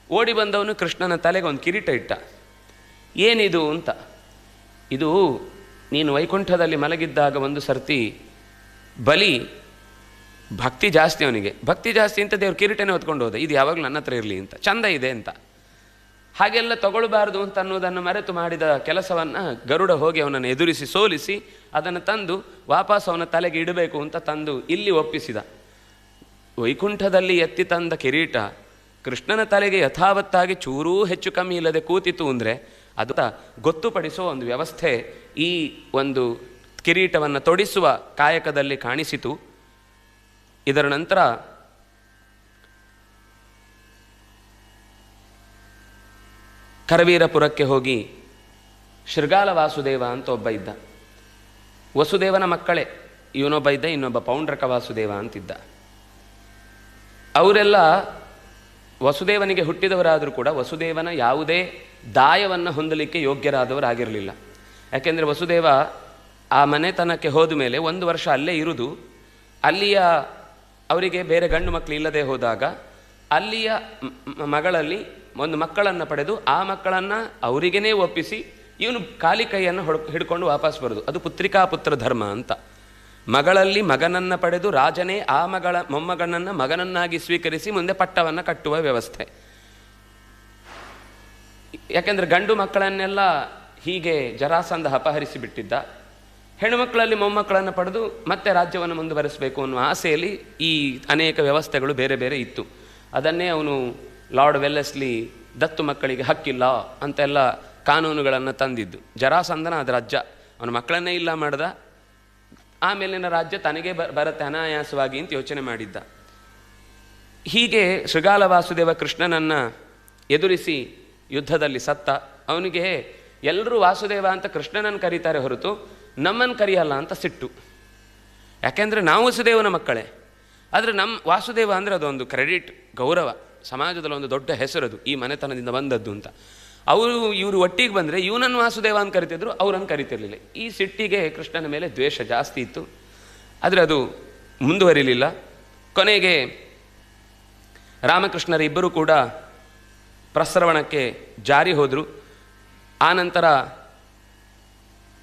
ಓಡಿ ಬಂದವನು ಕೃಷ್ಣನ ತಲೆಗೆ ಒಂದು ಕಿರೀಟ ಇಟ್ಟ. ಏನಿದು ಅಂತ. ಇದು ನೀನು ವೈಕುಂಠದಲ್ಲಿ ಮಲಗಿದ್ದಾಗ ಒಂದು ಸರ್ತಿ ಬಲಿ ಭಕ್ತಿ ಜಾಸ್ತಿ, ಅವನಿಗೆ ಭಕ್ತಿ ಜಾಸ್ತಿ ಅಂತ ದೇವ್ರ ಕಿರೀಟನೇ ಹೊತ್ಕೊಂಡು ಹೋದ. ಇದು ಯಾವಾಗಲೂ ನನ್ನ ಹತ್ರ ಇರಲಿ ಅಂತ, ಚಂದ ಇದೆ ಅಂತ. ಹಾಗೆಲ್ಲ ತಗೊಳ್ಬಾರ್ದು ಅಂತ ಅನ್ನೋದನ್ನು ಮರೆತು ಮಾಡಿದ ಕೆಲಸವನ್ನು ಗರುಡ ಹೋಗಿ ಅವನನ್ನು ಎದುರಿಸಿ ಸೋಲಿಸಿ ಅದನ್ನು ತಂದು ವಾಪಸ್ ಅವನ ತಲೆಗೆ ಇಡಬೇಕು ಅಂತ ತಂದು ಇಲ್ಲಿ ಒಪ್ಪಿಸಿದ. ವೈಕುಂಠದಲ್ಲಿ ಎತ್ತಿ ತಂದ ಕಿರೀಟ ಕೃಷ್ಣನ ತಲೆಗೆ ಯಥಾವತ್ತಾಗಿ ಚೂರೂ ಹೆಚ್ಚು ಕಮ್ಮಿ ಇಲ್ಲದೆ ಕೂತಿತು ಅಂದರೆ ಅದು ಗೊತ್ತುಪಡಿಸುವ ಒಂದು ವ್ಯವಸ್ಥೆ ಈ ಒಂದು ಕಿರೀಟವನ್ನು ತೊಡಿಸುವ ಕಾಯಕದಲ್ಲಿ ಕಾಣಿಸಿತು. ಇದರ ನಂತರ ಕರವೀರಪುರಕ್ಕೆ ಹೋಗಿ ಶೃಗಾಲ ವಾಸುದೇವ ಅಂತ ಒಬ್ಬ ಇದ್ದ. ವಸುದೇವನ ಮಕ್ಕಳೇ, ಇವನೊಬ್ಬ ಇದ್ದ, ಇನ್ನೊಬ್ಬ ಪೌಂಡ್ರಕ ವಾಸುದೇವ ಅಂತಿದ್ದ. ಅವರೆಲ್ಲ ವಸುದೇವನಿಗೆ ಹುಟ್ಟಿದವರಾದರೂ ಕೂಡ ವಸುದೇವನ ಯಾವುದೇ ದಾಯವನ್ನು ಹೊಂದಲಿಕ್ಕೆ ಯೋಗ್ಯರಾದವರಾಗಿರಲಿಲ್ಲ. ಯಾಕೆಂದರೆ ವಸುದೇವ ಆ ಮನೆತನಕ್ಕೆ ಹೋದ ಮೇಲೆ 1 ವರ್ಷ ಅಲ್ಲೇ ಇರುವುದು, ಅಲ್ಲಿಯ ಅವರಿಗೆ ಬೇರೆ ಗಂಡು ಮಕ್ಕಳು ಇಲ್ಲದೆ ಹೋದಾಗ ಅಲ್ಲಿಯ ಮಗಳಲ್ಲಿ ಒಂದು ಮಕ್ಕಳನ್ನು ಪಡೆದು ಆ ಮಕ್ಕಳನ್ನು ಅವರಿಗೇ ಒಪ್ಪಿಸಿ ಇವನು ಖಾಲಿ ಕೈಯನ್ನು ಹಿಡ್ಕೊಂಡು ವಾಪಸ್ ಬರೋದು. ಅದು ಪುತ್ರಿಕಾ ಪುತ್ರ ಧರ್ಮ ಅಂತ. ಮಗಳಲ್ಲಿ ಮಗನನ್ನು ಪಡೆದು ರಾಜನೇ ಆ ಮೊಮ್ಮಗನನ್ನು ಮಗನನ್ನಾಗಿ ಸ್ವೀಕರಿಸಿ ಮುಂದೆ ಪಟ್ಟವನ್ನು ಕಟ್ಟುವ ವ್ಯವಸ್ಥೆ. ಯಾಕೆಂದರೆ ಗಂಡು ಮಕ್ಕಳನ್ನೆಲ್ಲ ಹೀಗೆ ಜರಾಸಂಧ ಅಪಹರಿಸಿ ಬಿಟ್ಟಿದ್ದ. ಹೆಣ್ಣುಮಕ್ಕಳಲ್ಲಿ ಮೊಮ್ಮಕ್ಕಳನ್ನು ಪಡೆದು ಮತ್ತೆ ರಾಜ್ಯವನ್ನು ಮುಂದುವರಿಸಬೇಕು ಅನ್ನುವ ಆಸೆಯಲ್ಲಿ ಈ ಅನೇಕ ವ್ಯವಸ್ಥೆಗಳು ಬೇರೆ ಬೇರೆ ಇತ್ತು. ಅದನ್ನೇ ಅವನು ಲಾರ್ಡ್ ವೆಲ್ಲೆಸ್ಲಿ ದತ್ತು ಮಕ್ಕಳಿಗೆ ಹಕ್ಕಿಲ್ಲ ಅಂತೆಲ್ಲ ಕಾನೂನುಗಳನ್ನು ತಂದಿದ್ದು. ಜರಾಸಂಧನ ಅದರ ಅಜ್ಜ, ಅವನ ಮಕ್ಕಳನ್ನೇ ಇಲ್ಲ ಮಾಡ್ದ. ಆಮೇಲಿನ ರಾಜ್ಯ ತನಗೆ ಬರುತ್ತೆ ಅನಾಯಾಸವಾಗಿ ಅಂತ ಯೋಚನೆ ಮಾಡಿದ್ದ. ಹೀಗೆ ಶೃಗಾಲ ವಾಸುದೇವ ಕೃಷ್ಣನನ್ನು ಎದುರಿಸಿ ಯುದ್ಧದಲ್ಲಿ ಸತ್ತ. ಅವನಿಗೆ ಎಲ್ಲರೂ ವಾಸುದೇವ ಅಂತ ಕೃಷ್ಣನನ್ನು ಕರೀತಾರೆ ಹೊರತು ನಮ್ಮನ್ನು ಕರೆಯಲ್ಲ ಅಂತ ಸಿಟ್ಟು. ಯಾಕೆಂದರೆ ನಾವು ವಸುದೇವನ ಮಕ್ಕಳೇ, ಆದರೆ ನಮ್ಮ ವಾಸುದೇವ ಅಂದರೆ ಅದೊಂದು ಕ್ರೆಡಿಟ್, ಗೌರವ, ಸಮಾಜದಲ್ಲಿ ಒಂದು ದೊಡ್ಡ ಹೆಸರದು, ಈ ಮನೆತನದಿಂದ ಬಂದದ್ದು ಅಂತ. ಇವರು ಒಟ್ಟಿಗೆ ಬಂದರೆ ಇವನನ್ನು ವಾಸುದೇವ ಅಂತ ಕರಿತಿದ್ರು, ಅವರನ್ನು ಕರಿತಿರ್ಲಿಲ್ಲ. ಈ ಸಿಟ್ಟಿಗೆ ಕೃಷ್ಣನ ಮೇಲೆ ದ್ವೇಷ ಜಾಸ್ತಿ ಇತ್ತು. ಆದರೆ ಅದು ಮುಂದುವರಿಲಿಲ್ಲ. ಕೊನೆಗೆ ರಾಮಕೃಷ್ಣರ ಇಬ್ಬರೂ ಕೂಡ ಪ್ರಸ್ರವಣಕ್ಕೆ ಜಾರಿ ಹೋದರು. ಆನಂತರ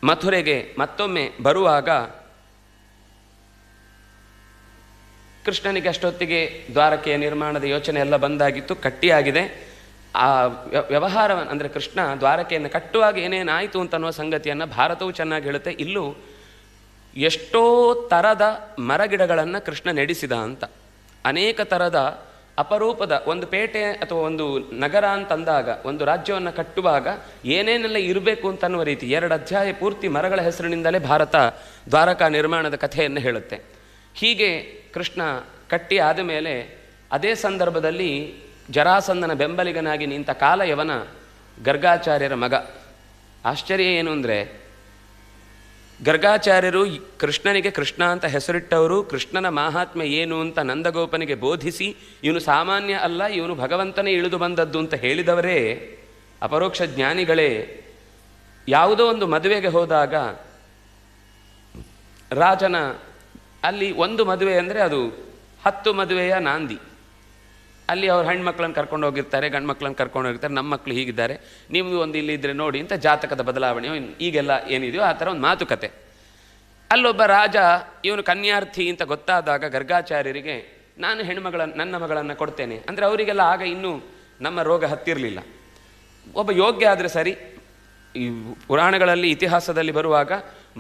ಮಥುರೆಗೆ ಮತ್ತೊಮ್ಮೆ ಬರುವಾಗ ಕೃಷ್ಣನಿಗೆ ಅಷ್ಟೊತ್ತಿಗೆ ದ್ವಾರಕೆಯ ನಿರ್ಮಾಣದ ಯೋಚನೆ ಎಲ್ಲ ಬಂದಾಗಿತ್ತು, ಕಟ್ಟಿಯಾಗಿದೆ. ಆ ವ್ಯವಹಾರವನ್ನು ಅಂದರೆ ಕೃಷ್ಣ ದ್ವಾರಕೆಯನ್ನು ಕಟ್ಟುವಾಗ ಏನೇನಾಯಿತು ಅಂತ ಅನ್ನೋ ಸಂಗತಿಯನ್ನು ಭಾರತವು ಚೆನ್ನಾಗಿ ಹೇಳುತ್ತೆ. ಇಲ್ಲೂ ಎಷ್ಟೋ ಥರದ ಮರಗಿಡಗಳನ್ನು ಕೃಷ್ಣ ನೆಡೆಸಿದ ಅಂತ. ಅನೇಕ ಥರದ ಅಪರೂಪದ ಒಂದು ಪೇಟೆ ಅಥವಾ ಒಂದು ನಗರ ಅಂತಂದಾಗ, ಒಂದು ರಾಜ್ಯವನ್ನು ಕಟ್ಟುವಾಗ ಏನೇನೆಲ್ಲ ಇರಬೇಕು ಅಂತನ್ನುವ ರೀತಿ 2 ಅಧ್ಯಾಯ ಪೂರ್ತಿ ಮರಗಳ ಹೆಸರಿನಿಂದಲೇ ಭಾರತ ದ್ವಾರಕಾ ನಿರ್ಮಾಣದ ಕಥೆಯನ್ನು ಹೇಳುತ್ತೆ. ಹೀಗೆ ಕೃಷ್ಣ ಕಟ್ಟಿ ಆದ ಮೇಲೆ ಅದೇ ಸಂದರ್ಭದಲ್ಲಿ ಜರಾಸಂಧನ ಬೆಂಬಲಿಗನಾಗಿ ನಿಂತ ಕಾಲಯವನ ಗರ್ಗಾಚಾರ್ಯರ ಮಗ. ಆಶ್ಚರ್ಯ ಏನು ಅಂದರೆ, ಗರ್ಗಾಚಾರ್ಯರು ಕೃಷ್ಣನಿಗೆ ಕೃಷ್ಣ ಅಂತ ಹೆಸರಿಟ್ಟವರು, ಕೃಷ್ಣನ ಮಾಹಾತ್ಮ್ಯ ಏನು ಅಂತ ನಂದಗೋಪನಿಗೆ ಬೋಧಿಸಿ ಇವನು ಸಾಮಾನ್ಯ ಅಲ್ಲ, ಇವನು ಭಗವಂತನೇ ಇಳಿದು ಬಂದದ್ದು ಅಂತ ಹೇಳಿದವರೇ ಅಪರೋಕ್ಷ ಜ್ಞಾನಿಗಳೇ. ಯಾವುದೋ ಒಂದು ಮದುವೆಗೆ ಹೋದಾಗ ರಾಜನ ಅಲ್ಲಿ ಒಂದು ಮದುವೆ ಅಂದರೆ ಅದು 10 ಮದುವೆಯ ನಾಂದಿ. ಅಲ್ಲಿ ಅವ್ರು ಹೆಣ್ಮಕ್ಳನ್ನು ಕರ್ಕೊಂಡು ಹೋಗಿರ್ತಾರೆ, ಗಂಡು ಮಕ್ಕಳನ್ನು ಕರ್ಕೊಂಡು ಹೋಗಿರ್ತಾರೆ. ನಮ್ಮ ಮಕ್ಕಳು ಹೀಗಿದ್ದಾರೆ, ನಿಮ್ಮದು ಒಂದು ಇಲ್ಲಿದ್ದರೆ ನೋಡಿ ಅಂತ ಜಾತಕದ ಬದಲಾವಣೆಯೋ ಈಗೆಲ್ಲ ಏನಿದೆಯೋ ಆ ಥರ ಒಂದು ಮಾತುಕತೆ. ಅಲ್ಲೊಬ್ಬ ರಾಜ ಇವನು ಕನ್ಯಾರ್ಥಿ ಅಂತ ಗೊತ್ತಾದಾಗ ಗರ್ಗಾಚಾರ್ಯರಿಗೆ ನಾನು ನನ್ನ ಮಗಳನ್ನು ಕೊಡ್ತೇನೆ ಅಂದರೆ ಅವರಿಗೆಲ್ಲ ಆಗ ಇನ್ನೂ ನಮ್ಮ ರೋಗ ಹತ್ತಿರಲಿಲ್ಲ. ಒಬ್ಬ ಯೋಗ್ಯ ಆದರೆ ಸರಿ. ಈ ಪುರಾಣಗಳಲ್ಲಿ ಇತಿಹಾಸದಲ್ಲಿ ಬರುವಾಗ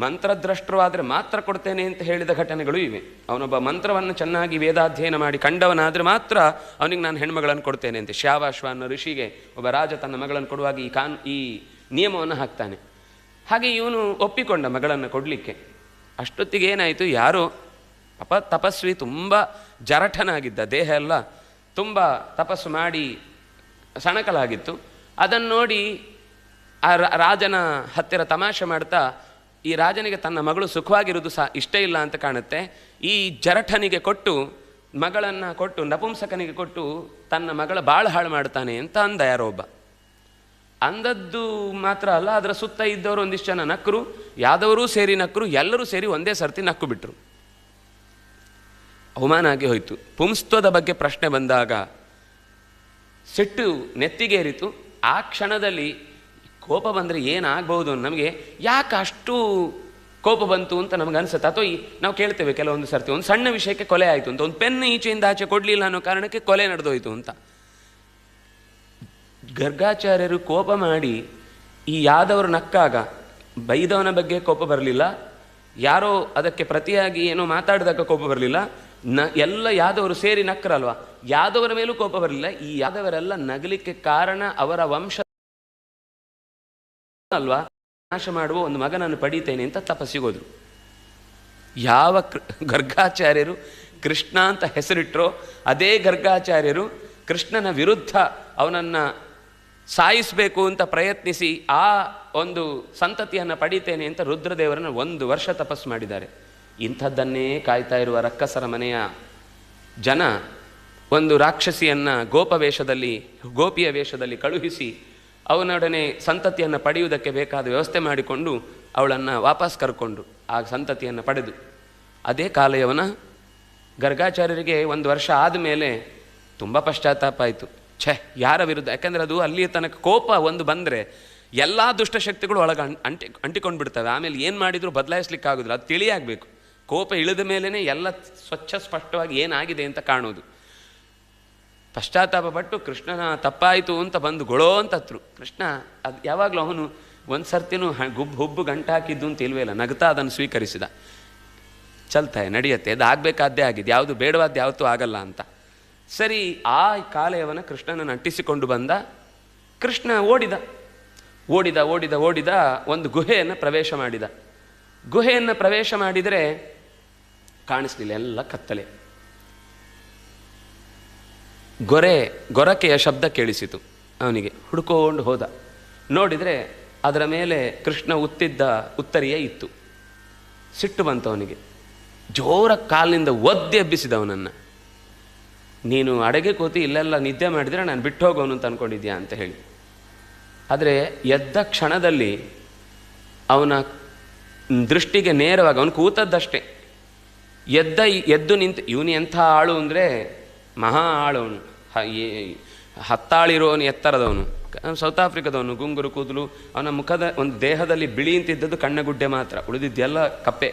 ಮಂತ್ರದ್ರಷ್ಟರು ಆದರೆ ಮಾತ್ರ ಕೊಡ್ತೇನೆ ಅಂತ ಹೇಳಿದ ಘಟನೆಗಳು ಇವೆ. ಅವನೊಬ್ಬ ಮಂತ್ರವನ್ನು ಚೆನ್ನಾಗಿ ವೇದಾಧ್ಯಯನ ಮಾಡಿ ಕಂಡವನಾದರೆ ಮಾತ್ರ ಅವನಿಗೆ ನಾನು ಹೆಣ್ಮಗಳನ್ನು ಕೊಡ್ತೇನೆ ಅಂತ. ಶ್ಯಾವಾಶ್ವ ಅನ್ನೋ ಋಷಿಗೆ ಒಬ್ಬ ರಾಜ ತನ್ನ ಮಗಳನ್ನು ಕೊಡುವಾಗ ಈ ನಿಯಮವನ್ನು ಹಾಕ್ತಾನೆ. ಹಾಗೆ ಇವನು ಒಪ್ಪಿಕೊಂಡ ಮಗಳನ್ನು ಕೊಡಲಿಕ್ಕೆ. ಅಷ್ಟೊತ್ತಿಗೆ ಏನಾಯಿತು, ಯಾರೋ ತಪಸ್ವಿ, ತುಂಬ ಜರಠನಾಗಿದ್ದ, ದೇಹ ಎಲ್ಲ ತುಂಬ ತಪಸ್ಸು ಮಾಡಿ ಸಣಕಲಾಗಿತ್ತು. ಅದನ್ನು ನೋಡಿ ಆ ರಾಜನ ಹತ್ತಿರ ತಮಾಷೆ ಮಾಡ್ತಾ, ಈ ರಾಜನಿಗೆ ತನ್ನ ಮಗಳು ಸುಖವಾಗಿರೋದು ಇಷ್ಟ ಇಲ್ಲ ಅಂತ ಕಾಣುತ್ತೆ, ಈ ಜರಠನಿಗೆ ಕೊಟ್ಟು ಮಗಳನ್ನು ಕೊಟ್ಟು ನಪುಂಸಕನಿಗೆ ಕೊಟ್ಟು ತನ್ನ ಮಗಳ ಬಾಳು ಹಾಳು ಮಾಡ್ತಾನೆ ಅಂತ ಅಂದ ಯಾರೋ ಒಬ್ಬ. ಅಂದದ್ದು ಮಾತ್ರ ಅಲ್ಲ, ಅದರ ಸುತ್ತ ಇದ್ದವರು ಒಂದಿಷ್ಟು ಜನ ನಕ್ಕರು, ಯಾದವರೂ ಸೇರಿ ನಕ್ಕರು, ಎಲ್ಲರೂ ಸೇರಿ ಒಂದೇ ಸರ್ತಿ ನಕ್ಕು ಬಿಟ್ರು. ಅವಮಾನ ಆಗಿ ಹೋಯಿತು. ಪುಂಸ್ತ್ವದ ಬಗ್ಗೆ ಪ್ರಶ್ನೆ ಬಂದಾಗ ಸಿಟ್ಟು ನೆತ್ತಿಗೇರಿತು. ಆ ಕ್ಷಣದಲ್ಲಿ ಕೋಪ ಬಂದರೆ ಏನಾಗ್ಬೋದು, ನಮಗೆ ಯಾಕೆ ಅಷ್ಟು ಕೋಪ ಬಂತು ಅಂತ ನಮಗೆ ಅನಿಸುತ್ತೆ. ಅಥವಾ ನಾವು ಕೇಳ್ತೇವೆ ಕೆಲವೊಂದು ಸರ್ತಿ, ಒಂದು ಸಣ್ಣ ವಿಷಯಕ್ಕೆ ಕೊಲೆ ಆಯಿತು ಅಂತ, ಒಂದು ಪೆನ್ ಈಚೆಯಿಂದ ಆಚೆ ಕೊಡಲಿಲ್ಲ ಅನ್ನೋ ಕಾರಣಕ್ಕೆ ಕೊಲೆ ನಡೆದೋಯ್ತು ಅಂತ. ಗರ್ಗಾಚಾರ್ಯರು ಕೋಪ ಮಾಡಿ ಈ ಯಾದವರು ನಕ್ಕಾಗ ಬೈದವನ ಬಗ್ಗೆ ಕೋಪ ಬರಲಿಲ್ಲ, ಯಾರೋ ಅದಕ್ಕೆ ಪ್ರತಿಯಾಗಿ ಏನೋ ಮಾತಾಡಿದಾಗ ಕೋಪ ಬರಲಿಲ್ಲ, ಎಲ್ಲ ಯಾದವರು ಸೇರಿ ನಕ್ಕರಲ್ವ, ಯಾದವರ ಮೇಲೂ ಕೋಪ ಬರಲಿಲ್ಲ. ಈ ಯಾದವರೆಲ್ಲ ನಗಲಿಕ್ಕೆ ಕಾರಣ ಅವರ ವಂಶ ಅಲ್ವಾ, ನಾಶ ಮಾಡುವ ಒಂದು ಮಗನನ್ನು ಪಡೀತೇನೆ ಅಂತ ತಪಸ್ಸಿಗೋದ್ರು. ಯಾವ ಗರ್ಗಾಚಾರ್ಯರು ಕೃಷ್ಣ ಅಂತ ಹೆಸರಿಟ್ಟರೋ ಅದೇ ಗರ್ಗಾಚಾರ್ಯರು ಕೃಷ್ಣನ ವಿರುದ್ಧ ಅವನನ್ನು ಸಾಯಿಸಬೇಕು ಅಂತ ಪ್ರಯತ್ನಿಸಿ ಆ ಒಂದು ಸಂತತಿಯನ್ನು ಪಡೀತೇನೆ ಅಂತ ರುದ್ರದೇವರನ್ನು 1 ವರ್ಷ ತಪಸ್ಸು ಮಾಡಿದ್ದಾರೆ. ಇಂಥದ್ದನ್ನೇ ಕಾಯ್ತಾ ಇರುವ ರಕ್ಕಸರ ಮನೆಯ ಜನ ಒಂದು ರಾಕ್ಷಸಿಯನ್ನು ಗೋಪಿಯ ವೇಷದಲ್ಲಿ ಕಳುಹಿಸಿ ಅವನೊಡನೆ ಸಂತತಿಯನ್ನು ಪಡೆಯುವುದಕ್ಕೆ ಬೇಕಾದ ವ್ಯವಸ್ಥೆ ಮಾಡಿಕೊಂಡು ಅವಳನ್ನು ವಾಪಸ್ ಕರ್ಕೊಂಡ್ರು. ಆ ಸಂತತಿಯನ್ನು ಪಡೆದು ಅದೇ ಕಾಲಯವನ ಗರ್ಗಾಚಾರ್ಯರಿಗೆ 1 ವರ್ಷ ಆದಮೇಲೆ ತುಂಬ ಪಶ್ಚಾತ್ತಾಪ ಆಯಿತು. ಯಾರ ವಿರುದ್ಧ, ಯಾಕೆಂದರೆ ಅದು ಅಲ್ಲಿಯ ತನಕ ಕೋಪ ಒಂದು ಬಂದರೆ ಎಲ್ಲ ದುಷ್ಟಶಕ್ತಿಗಳು ಒಳಗೆ ಅಂಟಿಕೊಂಡು ಬಿಡ್ತವೆ. ಆಮೇಲೆ ಏನು ಮಾಡಿದರೂ ಬದಲಾಯಿಸ್ಲಿಕ್ಕಾಗೋದಿಲ್ಲ, ಅದು ತಿಳಿಯಾಗಬೇಕು. ಕೋಪ ಇಳಿದ ಮೇಲೇ ಎಲ್ಲ ಸ್ವಚ್ಛ ಸ್ಪಷ್ಟವಾಗಿ ಏನಾಗಿದೆ ಅಂತ ಕಾಣೋದು. ಪಶ್ಚಾತ್ತಾಪ ಪಟ್ಟು ಕೃಷ್ಣನ ತಪ್ಪಾಯಿತು ಅಂತ ಬಂದು ಗೊಳೋ ಅಂತತ್ರು. ಕೃಷ್ಣ ಅದು ಯಾವಾಗಲೂ ಅವನು ಒಂದು ಸರ್ತಿನೂ ಹುಬ್ಬು ಗಂಟು ಹಾಕಿದ್ದು ಅಂತ ಇಲ್ವೇ ಇಲ್ಲ, ನಗ್ತಾ ಅದನ್ನು ಸ್ವೀಕರಿಸಿದ. ಚಲ್ತಾಯ ನಡೆಯುತ್ತೆ, ಅದು ಆಗಬೇಕಾದ್ದೇ ಆಗಿದೆ, ಯಾವುದು ಬೇಡವಾದ್ದು ಯಾವತ್ತೂ ಆಗಲ್ಲ ಅಂತ. ಸರಿ, ಆ ಕಾಲೆಯವನ ಕೃಷ್ಣನನ್ನು ಅಂಟಿಸಿಕೊಂಡು ಬಂದ. ಕೃಷ್ಣ ಓಡಿದ ಓಡಿದ ಓಡಿದ ಓಡಿದ ಒಂದು ಗುಹೆಯನ್ನು ಪ್ರವೇಶ ಮಾಡಿದ. ಗುಹೆಯನ್ನು ಪ್ರವೇಶ ಮಾಡಿದರೆ ಕಾಣಿಸ್ಲಿಲ್ಲ, ಎಲ್ಲ ಕತ್ತಲೆ. ಗೊರಕೆಯ ಶಬ್ದ ಕೇಳಿಸಿತು ಅವನಿಗೆ. ಹುಡ್ಕೊಂಡು ಹೋದ. ನೋಡಿದರೆ ಅದರ ಮೇಲೆ ಕೃಷ್ಣ ಉತ್ತಿದ್ದ ಉತ್ತರಿಯ ಇತ್ತು. ಸಿಟ್ಟು ಬಂತು ಅವನಿಗೆ. ಜೋರ ಕಾಲಿನಿಂದ ಒದ್ದೆ ಎಬ್ಬಿಸಿದವನನ್ನು. ನೀನು ಅಡಗೆ ಕೂತಿ ಇಲ್ಲೆಲ್ಲ ನಿದ್ದೆ ಮಾಡಿದರೆ ನಾನು ಬಿಟ್ಟು ಹೋಗೋನು ಅಂತ ಅಂದ್ಕೊಂಡಿದ್ಯಾ ಅಂತ ಹೇಳಿ. ಆದರೆ ಎದ್ದ ಕ್ಷಣದಲ್ಲಿ ಅವನ ದೃಷ್ಟಿಗೆ ನೇರವಾಗಿ ಅವನು ಕೂತದ್ದಷ್ಟೇ. ಎದ್ದು ನಿಂತು ಇವನು ಎಂಥ ಆಳು ಅಂದರೆ ಮಹಾ ಆಳವನು, ಹತ್ತಾಳಿರೋನು, ಎತ್ತರದವನು, ಸೌತ್ ಆಫ್ರಿಕಾದವನು, ಗುಂಗುರು ಕೂದಲು, ಅವನ ಮುಖದ ಒಂದು ದೇಹದಲ್ಲಿ ಬಿಳಿ ಅಂತಿದ್ದದ್ದು ಕಣ್ಣಗುಡ್ಡೆ ಮಾತ್ರ, ಉಳಿದಿದ್ದೆಲ್ಲ ಕಪ್ಪೆ.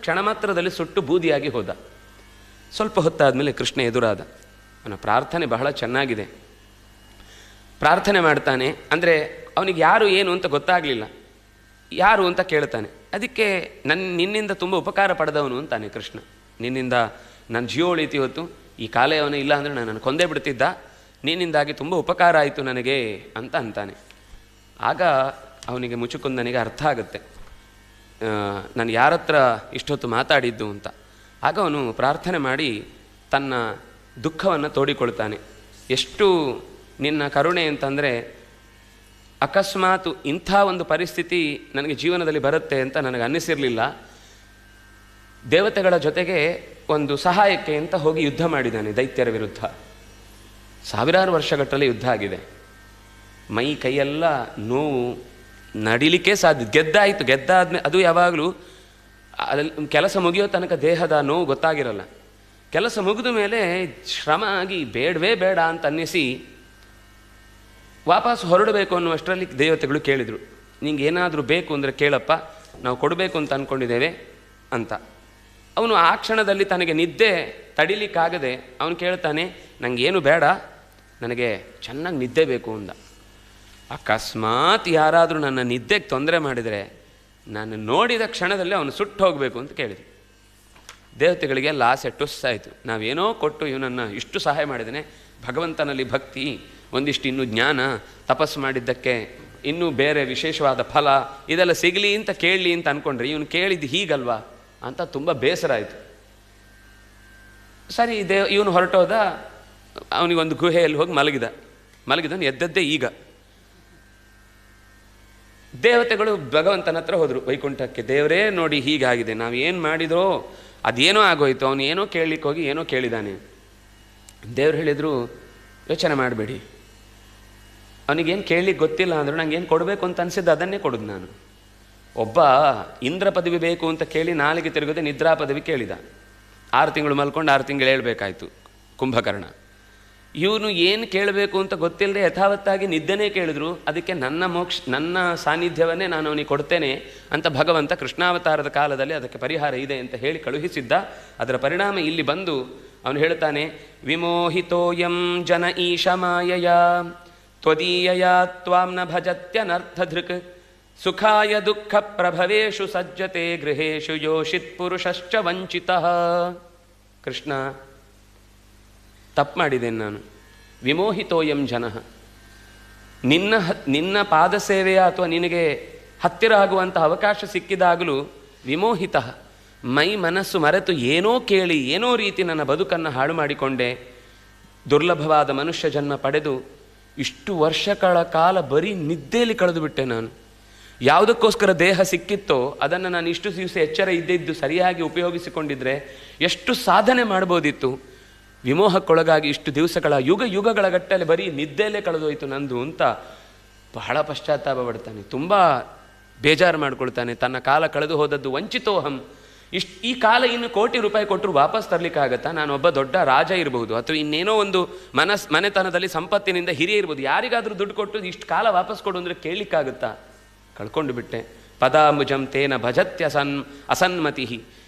ಕ್ಷಣ ಮಾತ್ರದಲ್ಲಿ ಸುಟ್ಟು ಬೂದಿಯಾಗಿ ಹೋದ. ಸ್ವಲ್ಪ ಹೊತ್ತಾದಮೇಲೆ ಕೃಷ್ಣ ಎದುರಾದ. ಅವನ ಪ್ರಾರ್ಥನೆ ಬಹಳ ಚೆನ್ನಾಗಿದೆ. ಪ್ರಾರ್ಥನೆ ಮಾಡ್ತಾನೆ. ಅಂದರೆ ಅವನಿಗೆ ಯಾರು ಏನು ಅಂತ ಗೊತ್ತಾಗಲಿಲ್ಲ. ಯಾರು ಅಂತ ಕೇಳ್ತಾನೆ. ಅದಕ್ಕೆ ನಿನ್ನಿಂದ ತುಂಬ ಉಪಕಾರ ಪಡೆದವನು ಅಂತಾನೆ ಕೃಷ್ಣ. ನಿನ್ನಿಂದ ನನ್ನ ಜೀವ ಉಳಿತು ಇವತ್ತು, ಈ ಕಾಲೆಯವನೇ ಇಲ್ಲ ಅಂದರೆ ನನ್ನನ್ನು ಕೊಂದೇ ಬಿಡ್ತಿದ್ದ, ನಿನ್ನಿಂದಾಗಿ ತುಂಬ ಉಪಕಾರ ಆಯಿತು ನನಗೆ ಅಂತ ಅಂತಾನೆ. ಆಗ ಅವನಿಗೆ ಮುಚುಕುಂದನಿಗೆ ಅರ್ಥ ಆಗುತ್ತೆ, ನಾನು ಯಾರ ಹತ್ರ ಇಷ್ಟೊತ್ತು ಮಾತಾಡಿದ್ದು ಅಂತ. ಆಗ ಅವನು ಪ್ರಾರ್ಥನೆ ಮಾಡಿ ತನ್ನ ದುಃಖವನ್ನು ತೋಡಿಕೊಳ್ತಾನೆ. ಎಷ್ಟು ನಿನ್ನ ಕರುಣೆ ಅಂತಂದರೆ, ಅಕಸ್ಮಾತ್ ಇಂಥ ಒಂದು ಪರಿಸ್ಥಿತಿ ನನಗೆ ಜೀವನದಲ್ಲಿ ಬರುತ್ತೆ ಅಂತ ನನಗೆ ಅನ್ನಿಸಿರಲಿಲ್ಲ. ದೇವತೆಗಳ ಜೊತೆಗೆ ಒಂದು ಸಹಾಯಕ್ಕೆ ಅಂತ ಹೋಗಿ ಯುದ್ಧ ಮಾಡಿದ್ದಾನೆ ದೈತ್ಯರ ವಿರುದ್ಧ. ಸಾವಿರಾರು ವರ್ಷಗಟ್ಟಲೆ ಯುದ್ಧ ಆಗಿದೆ. ಮೈ ಕೈಯೆಲ್ಲ ನೋವು, ನಡಿಲಿಕ್ಕೆ ಸಾಧ್ಯ. ಗೆದ್ದಾದ್ಮೇಲೆ ಅದು ಯಾವಾಗಲೂ ಕೆಲಸ ಮುಗಿಯೋ ತನಕ ದೇಹದ ನೋವು ಗೊತ್ತಾಗಿರಲ್ಲ. ಕೆಲಸ ಮುಗಿದ ಮೇಲೆ ಶ್ರಮ ಆಗಿ ಬೇಡವೇ ಬೇಡ ಅಂತ ಅನ್ನಿಸಿ ವಾಪಸ್ ಹೊರಡಬೇಕು ಅನ್ನುವಷ್ಟರಲ್ಲಿ ದೇವತೆಗಳು ಕೇಳಿದರು, ನಿಂಗೆ ಏನಾದರೂ ಬೇಕು ಅಂದರೆ ಕೇಳಪ್ಪ, ನಾವು ಕೊಡಬೇಕು ಅಂತ ಅಂದ್ಕೊಂಡಿದ್ದೇವೆ ಅಂತ. ಅವನು ಆ ಕ್ಷಣದಲ್ಲಿ ತನಗೆ ನಿದ್ದೆ ತಡಿಲಿಕ್ಕಾಗದೆ ಅವನು ಕೇಳ್ತಾನೆ, ನನಗೇನು ಬೇಡ, ನನಗೆ ಚೆನ್ನಾಗಿ ನಿದ್ದೆ ಬೇಕು ಅಂದ. ಅಕಸ್ಮಾತ್ ಯಾರಾದರೂ ನನ್ನ ನಿದ್ದೆಗೆ ತೊಂದರೆ ಮಾಡಿದರೆ ನಾನು ನೋಡಿದ ಕ್ಷಣದಲ್ಲಿ ಅವನು ಸುಟ್ಟು ಹೋಗಬೇಕು ಅಂತ ಕೇಳಿದೆ. ದೇವತೆಗಳಿಗೆಲ್ಲ ಆಸೆ ಟುಸ್ಸಾಯಿತು. ನಾವೇನೋ ಕೊಟ್ಟು ಇವನನ್ನು ಇಷ್ಟು ಸಹಾಯ ಮಾಡಿದ್ದೇನೆ, ಭಗವಂತನಲ್ಲಿ ಭಕ್ತಿ, ಒಂದಿಷ್ಟು ಇನ್ನೂ ಜ್ಞಾನ, ತಪಸ್ಸು ಮಾಡಿದ್ದಕ್ಕೆ ಇನ್ನೂ ಬೇರೆ ವಿಶೇಷವಾದ ಫಲ ಇದೆಲ್ಲ ಸಿಗಲಿ ಅಂತ ಕೇಳಲಿ ಅಂತ ಅಂದ್ಕೊಂಡ್ರೆ ಇವನು ಕೇಳಿದ್ದು ಹೀಗಲ್ವಾ ಅಂತ ತುಂಬ ಬೇಸರ ಆಯಿತು. ಸರಿ, ಇವನು ಹೊರಟೋದ. ಅವನಿಗೊಂದು ಗುಹೆಯಲ್ಲಿ ಹೋಗಿ ಮಲಗಿದನು. ಎದ್ದದ್ದೇ ಈಗ. ದೇವತೆಗಳು ಭಗವಂತನ ಹತ್ರ ಹೋದರು ವೈಕುಂಠಕ್ಕೆ. ದೇವರೇ ನೋಡಿ ಹೀಗಾಗಿದೆ, ನಾವು ಏನು ಮಾಡಿದ್ರೋ ಅದೇನೋ ಆಗೋಯ್ತು, ಅವನು ಏನೋ ಕೇಳಲಿಕ್ಕೆ ಹೋಗಿ ಏನೋ ಕೇಳಿದಾನೆ. ದೇವ್ರು ಹೇಳಿದರು, ಯೋಚನೆ ಮಾಡಬೇಡಿ, ಅವನಿಗೇನು ಕೇಳಲಿಕ್ಕೆ ಗೊತ್ತಿಲ್ಲ ಅಂದರು ನಂಗೇನು ಕೊಡಬೇಕು ಅಂತ ಅನಿಸಿದ್ದು ಅದನ್ನೇ ಕೊಡೋದು ನಾನು. ಒಬ್ಬ ಇಂದ್ರ ಪದವಿ ಬೇಕು ಅಂತ ಕೇಳಿ ನಾಲಿಗೆ ತಿರುಗದೆ ನಿದ್ರಾ ಪದವಿ ಕೇಳಿದ. 6 ತಿಂಗಳು ಮಲ್ಕೊಂಡು 6 ತಿಂಗಳು ಹೇಳ್ಬೇಕಾಯ್ತು ಕುಂಭಕರ್ಣ. ಇವನು ಏನು ಕೇಳಬೇಕು ಅಂತ ಗೊತ್ತಿಲ್ಲದೆ ಯಥಾವತ್ತಾಗಿ ನಿದ್ದೆನೇ ಕೇಳಿದ್ರು. ಅದಕ್ಕೆ ನನ್ನ ಸಾನ್ನಿಧ್ಯವನ್ನೇ ನಾನು ಅವನಿಗೆ ಕೊಡ್ತೇನೆ ಅಂತ ಭಗವಂತ ಕೃಷ್ಣಾವತಾರದ ಕಾಲದಲ್ಲಿ ಅದಕ್ಕೆ ಪರಿಹಾರ ಇದೆ ಅಂತ ಹೇಳಿ ಕಳುಹಿಸಿದ್ದ. ಅದರ ಪರಿಣಾಮ ಇಲ್ಲಿ ಬಂದು ಅವನು ಹೇಳ್ತಾನೆ, ವಿಮೋಹಿತೋಯಂ ಜನ ಈಶ ಮಾಯಯ ತ್ವದೀಯಯ ತ್ವಾಂ ನ ಭಜತ್ಯನರ್ಥಧೃಕ್ ಸುಖಾಯ ದುಃಖ ಪ್ರಭವೇಶು ಸಜ್ಜತೆ ಗೃಹೇಶು ಯೋಷಿತ್ ಪುರುಷಶ್ಚ ವಂಚಿತಃ. ಕೃಷ್ಣ, ತಪ್ಪು ಮಾಡಿದ್ದೇನೆ ನಾನು. ವಿಮೋಹಿತೋಯಂ ಜನಃ, ನಿನ್ನ ಪಾದ ಸೇವೆಯ ಅಥವಾ ನಿನಗೆ ಹತ್ತಿರ ಆಗುವಂಥ ಅವಕಾಶ ಸಿಕ್ಕಿದಾಗಲೂ ವಿಮೋಹಿತ, ಮೈ ಮನಸ್ಸು ಮರೆತು ಏನೋ ಕೇಳಿ ಏನೋ ರೀತಿ ನನ್ನ ಬದುಕನ್ನು ಹಾಳು ಮಾಡಿಕೊಂಡೆ. ದುರ್ಲಭವಾದ ಮನುಷ್ಯ ಜನ್ಮ ಪಡೆದು ಇಷ್ಟು ವರ್ಷಗಳ ಕಾಲ ಬರೀ ನಿದ್ದೆಯಲ್ಲಿ ಕಳೆದು ಬಿಟ್ಟೆ ನಾನು. ಯಾವುದಕ್ಕೋಸ್ಕರ ದೇಹ ಸಿಕ್ಕಿತ್ತೋ ಅದನ್ನು ನಾನು ಇಷ್ಟು ದಿವಸ ಎಚ್ಚರ ಇದ್ದಿದ್ದು ಸರಿಯಾಗಿ ಉಪಯೋಗಿಸಿಕೊಂಡಿದ್ರೆ ಎಷ್ಟು ಸಾಧನೆ ಮಾಡ್ಬೋದಿತ್ತು. ವಿಮೋಹಕ್ಕೊಳಗಾಗಿ ಇಷ್ಟು ದಿವಸಗಳ ಯುಗಗಳ ಗಟ್ಟಲೆ ಬರೀ ನಿದ್ದೆಯಲ್ಲೇ ಕಳೆದೋಯ್ತು ನಂದು ಅಂತ ಬಹಳ ಪಶ್ಚಾತ್ತಾಪ ಪಡ್ತಾನೆ. ತುಂಬ ಬೇಜಾರು ಮಾಡ್ಕೊಳ್ತಾನೆ. ತನ್ನ ಕಾಲ ಕಳೆದು ಹೋದದ್ದು ವಂಚಿತೋಹಂ. ಈ ಕಾಲ ಇನ್ನು ಕೋಟಿ ರೂಪಾಯಿ ಕೊಟ್ಟರು ವಾಪಸ್ ತರಲಿಕ್ಕಾಗತ್ತಾ? ನಾನೊಬ್ಬ ದೊಡ್ಡ ರಾಜ ಇರಬಹುದು ಅಥವಾ ಇನ್ನೇನೋ ಒಂದು ಮನೆತನದಲ್ಲಿ ಸಂಪತ್ತಿನಿಂದ ಹಿರಿಯ ಇರ್ಬೋದು. ಯಾರಿಗಾದರೂ ದುಡ್ಡು ಕೊಟ್ಟು ಇಷ್ಟು ಕಾಲ ವಾಪಸ್ ಕೊಡು ಅಂದರೆ ಕೇಳಲಿಕ್ಕಾಗುತ್ತಾ? ಕಳ್ಕೊಂಡು ಬಿಟ್ಟೆ. ಪದಾಂಬುಜಂ ತೇನ ಭಜತ್ಯ ಅಸನ್ಮತಿ.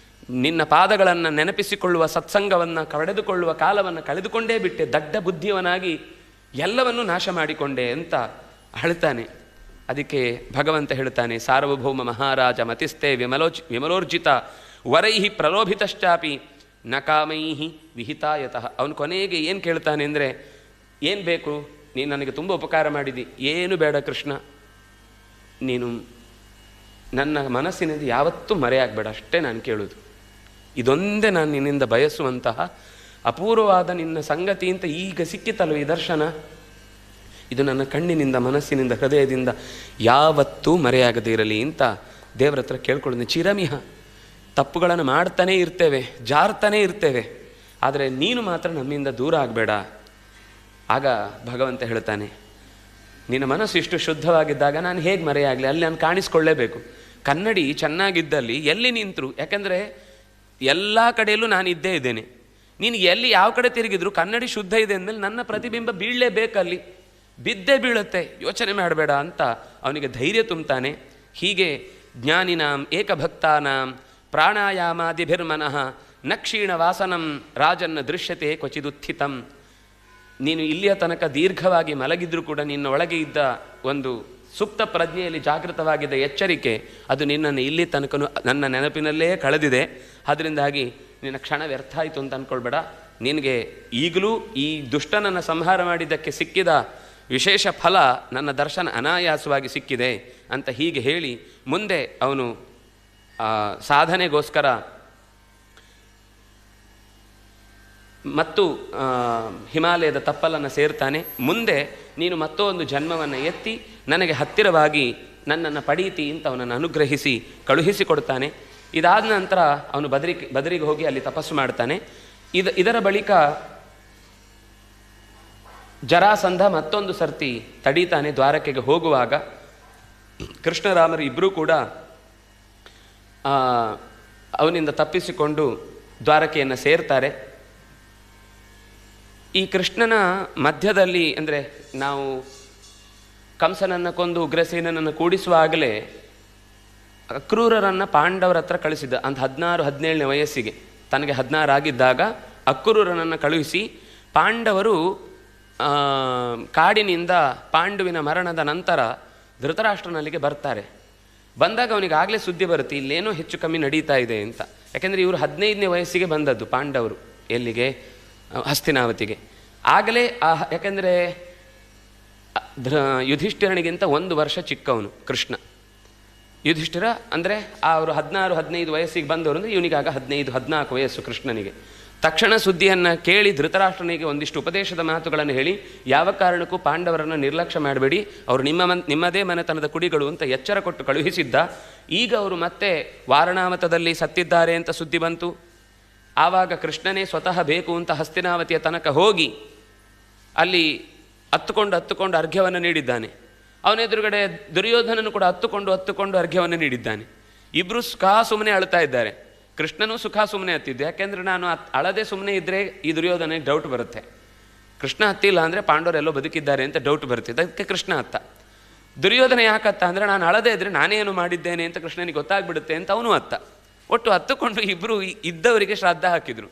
ನಿನ್ನ ಪಾದಗಳನ್ನು ನೆನಪಿಸಿಕೊಳ್ಳುವ ಸತ್ಸಂಗವನ್ನು ಕಳೆದುಕೊಳ್ಳುವ ಕಾಲವನ್ನು ಕಳೆದುಕೊಂಡೇ ಬಿಟ್ಟೆ. ದಡ್ಡ ಬುದ್ಧಿಯವನಾಗಿ ಎಲ್ಲವನ್ನೂ ನಾಶ ಮಾಡಿಕೊಂಡೆ ಅಂತ ಹೇಳ್ತಾನೆ. ಅದಕ್ಕೆ ಭಗವಂತ ಹೇಳ್ತಾನೆ, ಸಾರ್ವಭೌಮ ಮಹಾರಾಜ ಮತಿಸ್ತೆ ವಿಮಲೋರ್ಜಿತ ವರೈಹಿ ಪ್ರಲೋಭಿತಶ್ಚಾಪಿ ನ ಕಾಮೈಹಿ ವಿಹಿತಾಯತಃ. ಅವನು ಕೊನೆಗೆ ಏನು ಕೇಳ್ತಾನೆ ಅಂದರೆ, ಏನು ಬೇಕು? ನೀನು ನನಗೆ ತುಂಬ ಉಪಕಾರ ಮಾಡಿದಿ, ಏನು ಬೇಡ ಕೃಷ್ಣ, ನೀನು ನನ್ನ ಮನಸ್ಸಿನಿಂದ ಯಾವತ್ತೂ ಮರೆಯಾಗಬೇಡ, ಅಷ್ಟೇ ನಾನು ಕೇಳೋದು. ಇದೊಂದೇ ನಾನು ನಿನ್ನಿಂದ ಬಯಸುವಂತಹ ಅಪೂರ್ವವಾದ ನಿನ್ನ ಸಂಗತಿ ಅಂತ ಈಗ ಸಿಕ್ಕಿತಲ್ವ ಈ ದರ್ಶನ, ಇದು ನನ್ನ ಕಣ್ಣಿನಿಂದ, ಮನಸ್ಸಿನಿಂದ, ಹೃದಯದಿಂದ ಯಾವತ್ತೂ ಮರೆಯಾಗದೇ ಇರಲಿ ಅಂತ ದೇವರ ಹತ್ರ ಕೇಳ್ಕೊಳ್ಳೋದು. ಚಿರಮಿಹ ತಪ್ಪುಗಳನ್ನು ಮಾಡ್ತಾನೇ ಇರ್ತೇವೆ, ಜಾರ್ತಾನೇ ಇರ್ತೇವೆ, ಆದರೆ ನೀನು ಮಾತ್ರ ನಮ್ಮಿಂದ ದೂರ ಆಗಬೇಡ. ಆಗ ಭಗವಂತ ಹೇಳ್ತಾನೆ, ನಿನ್ನ ಮನಸ್ಸು ಇಷ್ಟು ಶುದ್ಧವಾಗಿದ್ದಾಗ ನಾನು ಹೇಗೆ ಮರೆಯಾಗಲಿ, ಅಲ್ಲಿ ನಾನು ಕಾಣಿಸ್ಕೊಳ್ಳೇಬೇಕು. ಕನ್ನಡಿ ಚೆನ್ನಾಗಿದ್ದಲ್ಲಿ ಎಲ್ಲಿ ನಿಂತರು, ಯಾಕೆಂದರೆ ಎಲ್ಲ ಕಡೆಯಲ್ಲೂ ನಾನು ಇದ್ದೇ ಇದ್ದೇನೆ, ನೀನು ಎಲ್ಲಿ ಯಾವ ಕಡೆ ತಿರುಗಿದ್ರು ಕನ್ನಡಿ ಶುದ್ಧ ಇದೆ ಅಂದಮೇಲೆ ನನ್ನ ಪ್ರತಿಬಿಂಬ ಬೀಳಲೇಬೇಕಲ್ಲಿ, ಬಿದ್ದೇ ಬೀಳುತ್ತೆ, ಯೋಚನೆ ಮಾಡಬೇಡ ಅಂತ ಅವನಿಗೆ ಧೈರ್ಯ ತುಂಬ್ತಾನೆ. ಹೀಗೆ ಜ್ಞಾನಿನಾಂ ಏಕಭಕ್ತಾನಾಂ ಪ್ರಾಣಾಯಾಮಾದಿಭಿರ್ಮನಃ ನ ಕ್ಷೀಣ ವಾಸನಂ ರಾಜನ್ನ ದೃಶ್ಯತೆ ಕ್ವಚಿದುತ್ಥಿತಂ. ನೀನು ಇಲ್ಲಿಯ ತನಕ ದೀರ್ಘವಾಗಿ ಮಲಗಿದ್ರೂ ಕೂಡ ನಿನ್ನ ಒಳಗೆ ಇದ್ದ ಒಂದು ಸುಪ್ತ ಪ್ರಜ್ಞೆಯಲ್ಲಿ ಜಾಗೃತವಾಗಿದ್ದ ಎಚ್ಚರಿಕೆ ಅದು ನಿನ್ನನ್ನು ಇಲ್ಲಿ ತನಕ ನನ್ನ ನೆನಪಿನಲ್ಲೇ ಕಳೆದಿದೆ. ಅದರಿಂದಾಗಿ ನಿನ್ನ ಕ್ಷಣ ವ್ಯರ್ಥ ಆಯಿತು ಅಂತ ಅಂದ್ಕೊಳ್ಬೇಡ. ನಿನಗೆ ಈಗಲೂ ಈ ದುಷ್ಟನನ್ನು ಸಂಹಾರ ಮಾಡಿದ್ದಕ್ಕೆ ಸಿಕ್ಕಿದ ವಿಶೇಷ ಫಲ ನನ್ನ ದರ್ಶನ ಅನಾಯಾಸವಾಗಿ ಸಿಕ್ಕಿದೆ ಅಂತ ಹೀಗೆ ಹೇಳಿ ಮುಂದೆ ಅವನು ಸಾಧನೆಗೋಸ್ಕರ ಮತ್ತು ಹಿಮಾಲಯದ ತಪ್ಪಲನ್ನು ಸೇರ್ತಾನೆ. ಮುಂದೆ ನೀನು ಮತ್ತೊಂದು ಜನ್ಮವನ್ನು ಎತ್ತಿ ನನಗೆ ಹತ್ತಿರವಾಗಿ ನನ್ನನ್ನು ಪಡೀತಿ ಅಂತ ಅವನನ್ನು ಅನುಗ್ರಹಿಸಿ ಕಳುಹಿಸಿಕೊಡ್ತಾನೆ. ಇದಾದ ನಂತರ ಅವನು ಬದರಿಗೆ ಹೋಗಿ ಅಲ್ಲಿ ತಪಸ್ಸು ಮಾಡ್ತಾನೆ. ಇದರ ಬಳಿಕ ಜರಾಸಂಧ ಮತ್ತೊಂದು ಸರ್ತಿ ತಡೀತಾನೆ. ದ್ವಾರಕೆಗೆ ಹೋಗುವಾಗ ಕೃಷ್ಣರಾಮರು ಇಬ್ಬರೂ ಕೂಡ ಅವನಿಂದ ತಪ್ಪಿಸಿಕೊಂಡು ದ್ವಾರಕೆಯನ್ನು ಸೇರ್ತಾರೆ. ಈ ಕೃಷ್ಣನ ಮಧ್ಯದಲ್ಲಿ ಅಂದರೆ ನಾವು ಕಂಸನನ್ನು ಕೊಂದು ಉಗ್ರಸೇನನ್ನು ಕೂಡಿಸುವಾಗಲೇ ಅಕ್ರೂರರನ್ನು ಪಾಂಡವರ ಹತ್ರ ಕಳಿಸಿದ್ದ. ಅಂತ 16-17ನೇ ವಯಸ್ಸಿಗೆ, ತನಗೆ 16 ಆಗಿದ್ದಾಗ ಅಕ್ರೂರರನ್ನು ಕಳುಹಿಸಿ ಪಾಂಡವರು ಕಾಡಿನಿಂದ ಪಾಂಡುವಿನ ಮರಣದ ನಂತರ ಧೃತರಾಷ್ಟ್ರನಲ್ಲಿಗೆ ಬರ್ತಾರೆ. ಬಂದಾಗ ಅವನಿಗೆ ಆಗಲೇ ಸುದ್ದಿ ಬರುತ್ತೆ ಇಲ್ಲೇನೋ ಹೆಚ್ಚು ಕಮ್ಮಿ ನಡೀತಾ ಇದೆ ಅಂತ. ಯಾಕೆಂದರೆ ಇವರು 15ನೇ ವಯಸ್ಸಿಗೆ ಬಂದದ್ದು ಪಾಂಡವರು ಎಲ್ಲಿಗೆ, ಹಸ್ತಿನಾವತಿಗೆ. ಆಗಲೇ ಯಾಕೆಂದರೆ ಯುಧಿಷ್ಠಿರನಿಗಿಂತ 1 ವರ್ಷ ಚಿಕ್ಕವನು ಕೃಷ್ಣ. ಯುಧಿಷ್ಠಿರ ಅಂದರೆ ಅವರು 16-15 ವಯಸ್ಸಿಗೆ ಬಂದವರು ಅಂದರೆ ಇವನಿಗಾಗ 15-14 ವಯಸ್ಸು ಕೃಷ್ಣನಿಗೆ. ತಕ್ಷಣ ಸುದ್ದಿಯನ್ನು ಕೇಳಿ ಧೃತರಾಷ್ಟ್ರನಿಗೆ ಒಂದಿಷ್ಟು ಉಪದೇಶದ ಮಾತುಗಳನ್ನು ಹೇಳಿ ಯಾವ ಕಾರಣಕ್ಕೂ ಪಾಂಡವರನ್ನು ನಿರ್ಲಕ್ಷ್ಯ ಮಾಡಬೇಡಿ, ಅವರು ನಿಮ್ಮದೇ ಮನೆತನದ ಕುಡಿಗಳು ಅಂತ ಎಚ್ಚರ ಕೊಟ್ಟು ಕಳುಹಿಸಿದ್ದ. ಈಗ ಅವರು ಮತ್ತೆ ವಾರಣಾವತದಲ್ಲಿ ಸತ್ತಿದ್ದಾರೆ ಅಂತ ಸುದ್ದಿ ಬಂತು. ಆವಾಗ ಕೃಷ್ಣನೇ ಸ್ವತಃ ಬೇಕು ಅಂತ ಹಸ್ತಿನಾವತಿಯ ತನಕ ಹೋಗಿ ಅಲ್ಲಿ ಹತ್ತುಕೊಂಡು ಅರ್ಘ್ಯವನ್ನು ನೀಡಿದ್ದಾನೆ. ಅವನೆದುರುಗಡೆ ದುರ್ಯೋಧನನು ಕೂಡ ಹತ್ತುಕೊಂಡು ಅರ್ಘ್ಯವನ್ನು ನೀಡಿದ್ದಾನೆ. ಇಬ್ಬರು ಸುಮ್ಮನೆ ಅಳ್ತಾ ಇದ್ದಾರೆ. ಕೃಷ್ಣನೂ ಸುಮ್ಮನೆ ಹತ್ತಿದ್ದು. ಯಾಕೆಂದರೆ ನಾನು ಅಳದೆ ಸುಮ್ಮನೆ ಇದ್ದರೆ ಈ ದುರ್ಯೋಧನಿಗೆ ಡೌಟ್ ಬರುತ್ತೆ, ಕೃಷ್ಣ ಹತ್ತಿಲ್ಲ ಅಂದರೆ ಪಾಂಡವರೆಲ್ಲೋ ಬದುಕಿದ್ದಾರೆ ಅಂತ ಡೌಟ್ ಬರುತ್ತೆ. ಅದಕ್ಕೆ ಕೃಷ್ಣ ಹತ್ತ. ದುರ್ಯೋಧನ ಯಾಕತ್ತ ಅಂದರೆ ನಾನು ಅಳದೆ ಇದ್ದರೆ ನಾನೇನು ಮಾಡಿದ್ದೇನೆ ಅಂತ ಕೃಷ್ಣನಿಗೆ ಗೊತ್ತಾಗ್ಬಿಡುತ್ತೆ ಅಂತ ಅವನು ಹತ್ತ. ಒಟ್ಟು ಹತ್ತುಕೊಂಡು ಇಬ್ಬರು ಇದ್ದವರಿಗೆ ಶ್ರಾದ್ದ ಹಾಕಿದರು.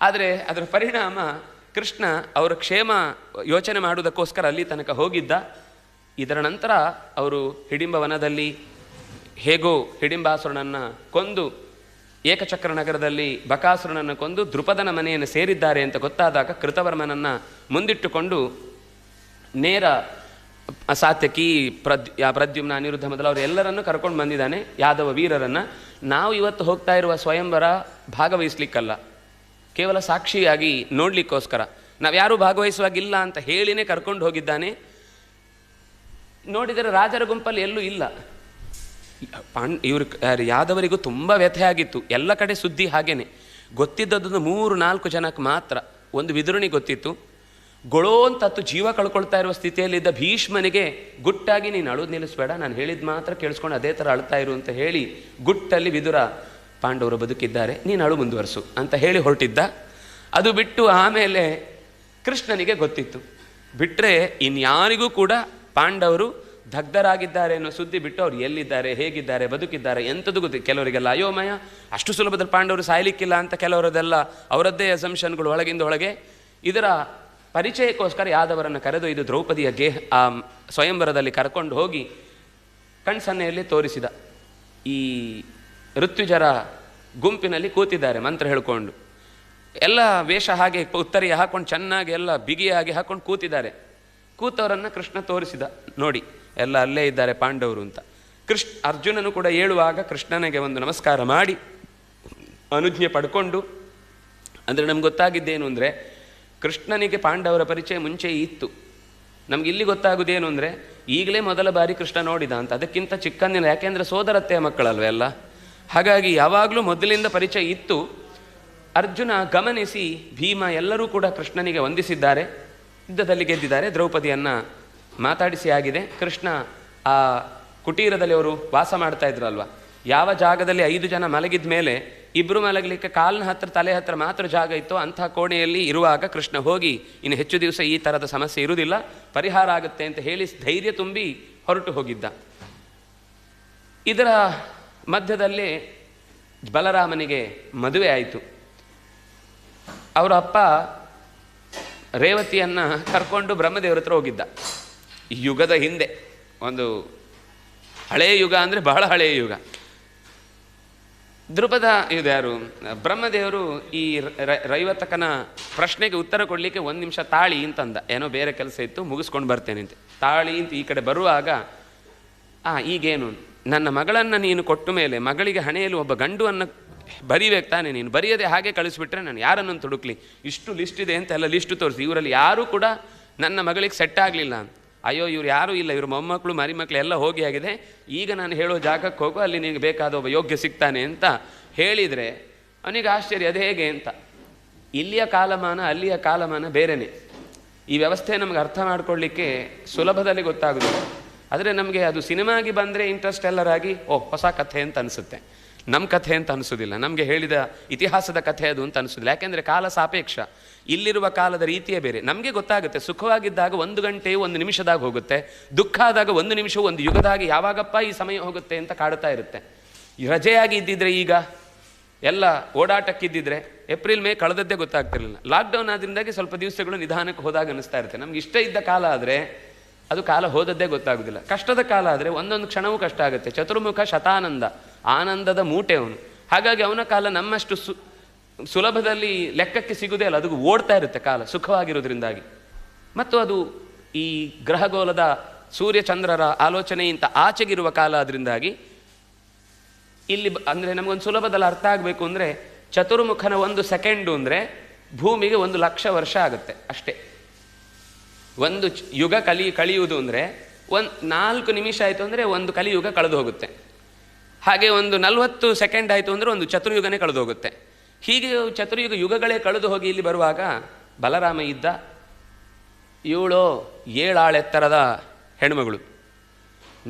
ಆದರೆ ಅದರ ಪರಿಣಾಮ ಕೃಷ್ಣ ಅವರ ಕ್ಷೇಮ ಯೋಚನೆ ಮಾಡುವುದಕ್ಕೋಸ್ಕರ ಅಲ್ಲಿ ತನಕ ಹೋಗಿದ್ದ. ಇದರ ನಂತರ ಅವರು ಹಿಡಿಂಬವನದಲ್ಲಿ ಹೇಗೋ ಹಿಡಿಂಬಾಸುರನನ್ನು ಕೊಂದು ಏಕಚಕ್ರ ನಗರದಲ್ಲಿ ಬಕಾಸುರನನ್ನು ಕೊಂದು ದೃಪದನ ಮನೆಯನ್ನು ಸೇರಿದ್ದಾರೆ ಅಂತ ಗೊತ್ತಾದಾಗ ಕೃತವರ್ಮನನ್ನು ಮುಂದಿಟ್ಟುಕೊಂಡು ನೇರ ಸಾತ್ಯಕಿ ಪ್ರದ್ಯುಮ್ನ ಅನಿರುದ್ಧ ಮೊದಲವರು ಎಲ್ಲರನ್ನೂ ಕರ್ಕೊಂಡು ಬಂದಿದ್ದಾನೆ, ಯಾದವ ವೀರರನ್ನು. ನಾವು ಇವತ್ತು ಹೋಗ್ತಾ ಇರುವ ಸ್ವಯಂವರ ಭಾಗವಹಿಸ್ಲಿಕ್ಕಲ್ಲ, ಕೇವಲ ಸಾಕ್ಷಿಯಾಗಿ ನೋಡಲಿಕ್ಕೋಸ್ಕರ. ನಾವು ಯಾರೂ ಭಾಗವಹಿಸುವಾಗಿಲ್ಲ ಅಂತ ಹೇಳಿನೇ ಕರ್ಕೊಂಡು ಹೋಗಿದ್ದಾನೆ. ನೋಡಿದರೆ ರಾಜರ ಗುಂಪಲ್ಲಿ ಎಲ್ಲೂ ಇಲ್ಲ. ಯಾದವರಿಗೂ ತುಂಬ ವ್ಯಥೆ ಆಗಿತ್ತು. ಎಲ್ಲ ಕಡೆ ಸುದ್ದಿ ಹಾಗೇನೆ. ಗೊತ್ತಿದ್ದದ್ದು 3-4 ಜನಕ್ಕೆ ಮಾತ್ರ. ಒಂದು ವಿದುರನಿಗೆ ಗೊತ್ತಿತ್ತು. ಗೊಳೋ ಅಂತತ್ತು ಜೀವ ಕಳ್ಕೊಳ್ತಾ ಇರುವ ಸ್ಥಿತಿಯಲ್ಲಿದ್ದ ಭೀಷ್ಮನಿಗೆ ಗುಟ್ಟಾಗಿ ನೀನು ಅಳೋದು ನಿಲ್ಲಿಸಬೇಡ, ನಾನು ಹೇಳಿದ ಮಾತ್ರ ಕೇಳಿಸ್ಕೊಂಡು ಅದೇ ಥರ ಅಳ್ತಾ ಇರು ಅಂತ ಹೇಳಿ ಗುಟ್ಟಲ್ಲಿ ವಿದುರ ಪಾಂಡವರು ಬದುಕಿದ್ದಾರೆ, ನೀನು ಅಳು ಮುಂದುವರಿಸು ಅಂತ ಹೇಳಿ ಹೊರಟಿದ್ದ. ಅದು ಬಿಟ್ಟು ಆಮೇಲೆ ಕೃಷ್ಣನಿಗೆ ಗೊತ್ತಿತ್ತು. ಬಿಟ್ಟರೆ ಇನ್ಯಾರಿಗೂ ಕೂಡ ಪಾಂಡವರು ದಗ್ಧರಾಗಿದ್ದಾರೆ ಅನ್ನೋ ಸುದ್ದಿ ಬಿಟ್ಟು ಅವ್ರು ಎಲ್ಲಿದ್ದಾರೆ, ಹೇಗಿದ್ದಾರೆ, ಬದುಕಿದ್ದಾರೆ ಎಂಥದ್ದು ಗೊತ್ತಿತ್ತು. ಕೆಲವರಿಗೆಲ್ಲ ಅಯೋಮಯ, ಅಷ್ಟು ಸುಲಭದಲ್ಲಿ ಪಾಂಡವರು ಸಾಯಲಿಕ್ಕಿಲ್ಲ ಅಂತ ಕೆಲವರದೆಲ್ಲ ಅವರದ್ದೇ ಅಸಂಪ್ಷನ್ಗಳು ಒಳಗಿಂದ ಒಳಗೆ. ಇದರ ಪರಿಚಯಕ್ಕೋಸ್ಕರ ಯಾದವರನ್ನು ಕರೆದೊಯ್ದು ದ್ರೌಪದಿಯ ಸ್ವಯಂವರದಲ್ಲಿ ಕರ್ಕೊಂಡು ಹೋಗಿ ಕಣ್ಸನ್ನೆಯಲ್ಲಿ ತೋರಿಸಿದ. ಈ ಋತ್ವಿಜರ ಗುಂಪಿನಲ್ಲಿ ಕೂತಿದ್ದಾರೆ ಮಂತ್ರ ಹೇಳ್ಕೊಂಡು, ಎಲ್ಲ ವೇಷ ಹಾಗೆ ಉತ್ತರಿಯ ಹಾಕೊಂಡು ಚೆನ್ನಾಗಿ ಎಲ್ಲ ಬಿಗಿಯಾಗಿ ಹಾಕೊಂಡು ಕೂತಿದ್ದಾರೆ. ಕೂತವರನ್ನು ಕೃಷ್ಣ ತೋರಿಸಿದ, ನೋಡಿ ಎಲ್ಲ ಅಲ್ಲೇ ಇದ್ದಾರೆ ಪಾಂಡವರು ಅಂತ. ಅರ್ಜುನನು ಕೂಡ ಹೇಳುವಾಗ ಕೃಷ್ಣನಿಗೆ ಒಂದು ನಮಸ್ಕಾರ ಮಾಡಿ ಅನುಜ್ಞೆ ಪಡ್ಕೊಂಡು, ಅಂದರೆ ನಮ್ಗೆ ಗೊತ್ತಾಗಿದ್ದೇನು ಅಂದರೆ ಕೃಷ್ಣನಿಗೆ ಪಾಂಡವರ ಪರಿಚಯ ಮುಂಚೆ ಇತ್ತು. ನಮ್ಗೆ ಇಲ್ಲಿ ಗೊತ್ತಾಗೋದೇನು ಅಂದರೆ ಈಗಲೇ ಮೊದಲ ಬಾರಿ ಕೃಷ್ಣ ನೋಡಿದ ಅಂತ, ಅದಕ್ಕಿಂತ ಚಿಕ್ಕಂದಿನ, ಯಾಕೆಂದರೆ ಸೋದರತ್ತೆಯ ಮಕ್ಕಳಲ್ವ ಎಲ್ಲ, ಹಾಗಾಗಿ ಯಾವಾಗಲೂ ಮೊದಲಿಂದ ಪರಿಚಯ ಇತ್ತು. ಅರ್ಜುನ ಗಮನಿಸಿ ಭೀಮ ಎಲ್ಲರೂ ಕೂಡ ಕೃಷ್ಣನಿಗೆ ವಂದಿಸಿದ್ದಾರೆ, ಯುದ್ಧದಲ್ಲಿ ಗೆದ್ದಿದ್ದಾರೆ, ದ್ರೌಪದಿಯನ್ನು ಮಾತಾಡಿಸಿ ಆಗಿದೆ. ಕೃಷ್ಣ ಆ ಕುಟೀರದಲ್ಲಿ ಅವರು ವಾಸ ಮಾಡ್ತಾ ಇದ್ರಲ್ವ, ಯಾವ ಜಾಗದಲ್ಲಿ 5 ಜನ ಮಲಗಿದ ಮೇಲೆ ಇಬ್ಬರು ಮಲಗಲಿಕ್ಕೆ ಕಾಲಿನ ಹತ್ರ ತಲೆ ಹತ್ರ ಮಾತ್ರ ಜಾಗ ಇತ್ತು, ಅಂಥ ಕೋಣೆಯಲ್ಲಿ ಇರುವಾಗ ಕೃಷ್ಣ ಹೋಗಿ ಇನ್ನು ಹೆಚ್ಚು ದಿವಸ ಈ ಥರದ ಸಮಸ್ಯೆ ಇರುವುದಿಲ್ಲ, ಪರಿಹಾರ ಆಗುತ್ತೆ ಅಂತ ಹೇಳಿ ಧೈರ್ಯ ತುಂಬಿ ಹೊರಟು ಹೋಗಿದ್ದ. ಇದರ ಮಧ್ಯದಲ್ಲೇ ಬಲರಾಮನಿಗೆ ಮದುವೆ ಆಯಿತು. ಅವರ ಅಪ್ಪ ರೇವತಿಯನ್ನು ಕರ್ಕೊಂಡು ಬ್ರಹ್ಮದೇವರ ಹತ್ರ ಹೋಗಿದ್ದ. ಈ ಯುಗದ ಹಿಂದೆ, ಒಂದು ಹಳೆಯ ಯುಗ ಅಂದರೆ ಬಹಳ ಹಳೆಯ ಯುಗ. ದ್ರುಪದ ಇದು ಯಾರು, ಬ್ರಹ್ಮದೇವರು ಈ ರೈವತಕನ ಪ್ರಶ್ನೆಗೆ ಉತ್ತರ ಕೊಡಲಿಕ್ಕೆ 1 ನಿಮಿಷ ತಾಳಿ ಅಂತಂದ. ಏನೋ ಬೇರೆ ಕೆಲಸ ಇತ್ತು, ಮುಗಿಸ್ಕೊಂಡು ಬರ್ತೇನೆ ಅಂತ ತಾಳಿ ಅಂತ ಈ ಕಡೆ ಬರುವಾಗ, ಈಗೇನು, ನನ್ನ ಮಗಳನ್ನು ನೀನು ಕೊಟ್ಟ ಮೇಲೆ ಮಗಳಿಗೆ ಹಣೆಯಲ್ಲಿ ಒಬ್ಬ ಗಂಡುವನ್ನು ಬರೀಬೇಕು ತಾನೆ, ನೀನು ಬರೆಯದೆ ಹಾಗೆ ಕಳಿಸ್ಬಿಟ್ರೆ ನಾನು ಯಾರನ್ನು ತುಡುಕ್ಲಿ, ಇಷ್ಟು ಲಿಸ್ಟ್ ಇದೆ ಅಂತ ಎಲ್ಲ ಲಿಸ್ಟು ತೋರಿಸಿ, ಇವರಲ್ಲಿ ಯಾರೂ ಕೂಡ ನನ್ನ ಮಗಳಿಗೆ ಸೆಟ್ ಆಗಲಿಲ್ಲ. ಅಯ್ಯೋ ಇವ್ರು ಯಾರೂ ಇಲ್ಲ, ಇವ್ರ ಮೊಮ್ಮಕ್ಕಳು ಮರಿಮಕ್ಕಳು ಎಲ್ಲ ಹೋಗಿ ಆಗಿದೆ, ಈಗ ನಾನು ಹೇಳೋ ಜಾಗಕ್ಕೆ ಹೋಗು, ಅಲ್ಲಿ ನಿನಗೆ ಬೇಕಾದ ಒಬ್ಬ ಯೋಗ್ಯ ಸಿಗ್ತಾನೆ ಅಂತ ಹೇಳಿದರೆ ಅವನಿಗೆ ಆಶ್ಚರ್ಯ, ಅದು ಹೇಗೆ ಅಂತ. ಇಲ್ಲಿಯ ಕಾಲಮಾನ ಅಲ್ಲಿಯ ಕಾಲಮಾನ ಬೇರೆಯೇ. ಈ ವ್ಯವಸ್ಥೆ ನಮಗೆ ಅರ್ಥ ಮಾಡ್ಕೊಳ್ಳಿಕ್ಕೆ ಸುಲಭದಲ್ಲಿ ಗೊತ್ತಾಗೋದಿಲ್ಲ. ಆದರೆ ನಮಗೆ ಅದು ಸಿನಿಮಾಗಿ ಬಂದರೆ ಇಂಟ್ರೆಸ್ಟ್ ಎಲ್ಲರಾಗಿ ಹೊಸ ಕಥೆ ಅಂತ ಅನಿಸುತ್ತೆ, ನಮ್ಮ ಕಥೆ ಅಂತ ಅನಿಸೋದಿಲ್ಲ, ನಮಗೆ ಹೇಳಿದ ಇತಿಹಾಸದ ಕಥೆ ಅದು ಅಂತ ಅನಿಸೋದಿಲ್ಲ. ಯಾಕೆಂದರೆ ಕಾಲ ಸಾಪೇಕ್ಷ, ಇಲ್ಲಿರುವ ಕಾಲದ ರೀತಿಯೇ ಬೇರೆ. ನಮಗೆ ಗೊತ್ತಾಗುತ್ತೆ, ಸುಖವಾಗಿದ್ದಾಗ 1 ಗಂಟೆಯು 1 ನಿಮಿಷದಾಗ ಹೋಗುತ್ತೆ, ದುಃಖ ಆದಾಗ 1 ನಿಮಿಷವು 1 ಯುಗದಾಗಿ ಯಾವಾಗಪ್ಪ ಈ ಸಮಯ ಹೋಗುತ್ತೆ ಅಂತ ಕಾಡ್ತಾ ಇರುತ್ತೆ. ರಜೆಯಾಗಿ ಇದ್ದಿದ್ರೆ, ಈಗ ಎಲ್ಲ ಓಡಾಟಕ್ಕಿದ್ದಿದ್ರೆ ಏಪ್ರಿಲ್ ಮೇ ಕಳೆದದ್ದೇ ಗೊತ್ತಾಗ್ತಿರಲಿಲ್ಲ. ಲಾಕ್ಡೌನ್ ಆದ್ರಿಂದಾಗಿ ಸ್ವಲ್ಪ ದಿವಸಗಳು ನಿಧಾನಕ್ಕೆ ಹೋದಾಗ ಅನಿಸ್ತಾ ಇರುತ್ತೆ. ನಮ್ಗೆ ಇಷ್ಟ ಇದ್ದ ಕಾಲ ಆದರೆ ಅದು ಕಾಲ ಹೋದದ್ದೇ ಗೊತ್ತಾಗೋದಿಲ್ಲ. ಕಷ್ಟದ ಕಾಲ ಆದರೆ ಒಂದೊಂದು ಕ್ಷಣವೂ ಕಷ್ಟ ಆಗುತ್ತೆ. ಚತುರ್ಮುಖ ಶತಾನಂದ, ಆನಂದದ ಮೂಟೆ ಅವನು. ಹಾಗಾಗಿ ಅವನ ಕಾಲ ನಮ್ಮಷ್ಟು ಸುಲಭದಲ್ಲಿ ಲೆಕ್ಕಕ್ಕೆ ಸಿಗುವುದೇ ಅಲ್ಲ, ಅದು ಓಡ್ತಾ ಇರುತ್ತೆ ಕಾಲ ಸುಖವಾಗಿರೋದ್ರಿಂದಾಗಿ. ಮತ್ತು ಅದು ಈ ಗ್ರಹಗೋಲದ ಸೂರ್ಯಚಂದ್ರರ ಆಲೋಚನೆಯಿಂದ ಆಚೆಗಿರುವ ಕಾಲ ಅದರಿಂದಾಗಿ ಇಲ್ಲಿ ಅಂದರೆ ನಮಗೊಂದು ಸುಲಭದಲ್ಲಿ ಅರ್ಥ ಆಗಬೇಕು ಅಂದರೆ, ಚತುರ್ಮುಖನ 1 ಸೆಕೆಂಡು ಅಂದರೆ ಭೂಮಿಗೆ 1,00,000 ವರ್ಷ ಆಗುತ್ತೆ ಅಷ್ಟೇ. ಒಂದು ಯುಗ ಕಳಿಯುವುದು ಅಂದರೆ 4 ನಿಮಿಷ ಆಯಿತು ಅಂದರೆ ಒಂದು ಕಲಿಯುಗ ಕಳೆದು ಹೋಗುತ್ತೆ. ಹಾಗೆ ಒಂದು 40 ಸೆಕೆಂಡ್ ಆಯಿತು ಅಂದರೆ ಒಂದು ಚತುರ್ಯುಗನೇ ಕಳೆದು ಹೋಗುತ್ತೆ. ಹೀಗೆ ಚತುರ್ಯುಗ ಯುಗಗಳೇ ಕಳೆದು ಹೋಗಿ ಇಲ್ಲಿ ಬರುವಾಗ ಬಲರಾಮ ಇದ್ದ. ಇವಳು 7 ಆಳು ಎತ್ತರದ ಹೆಣ್ಮಗಳು,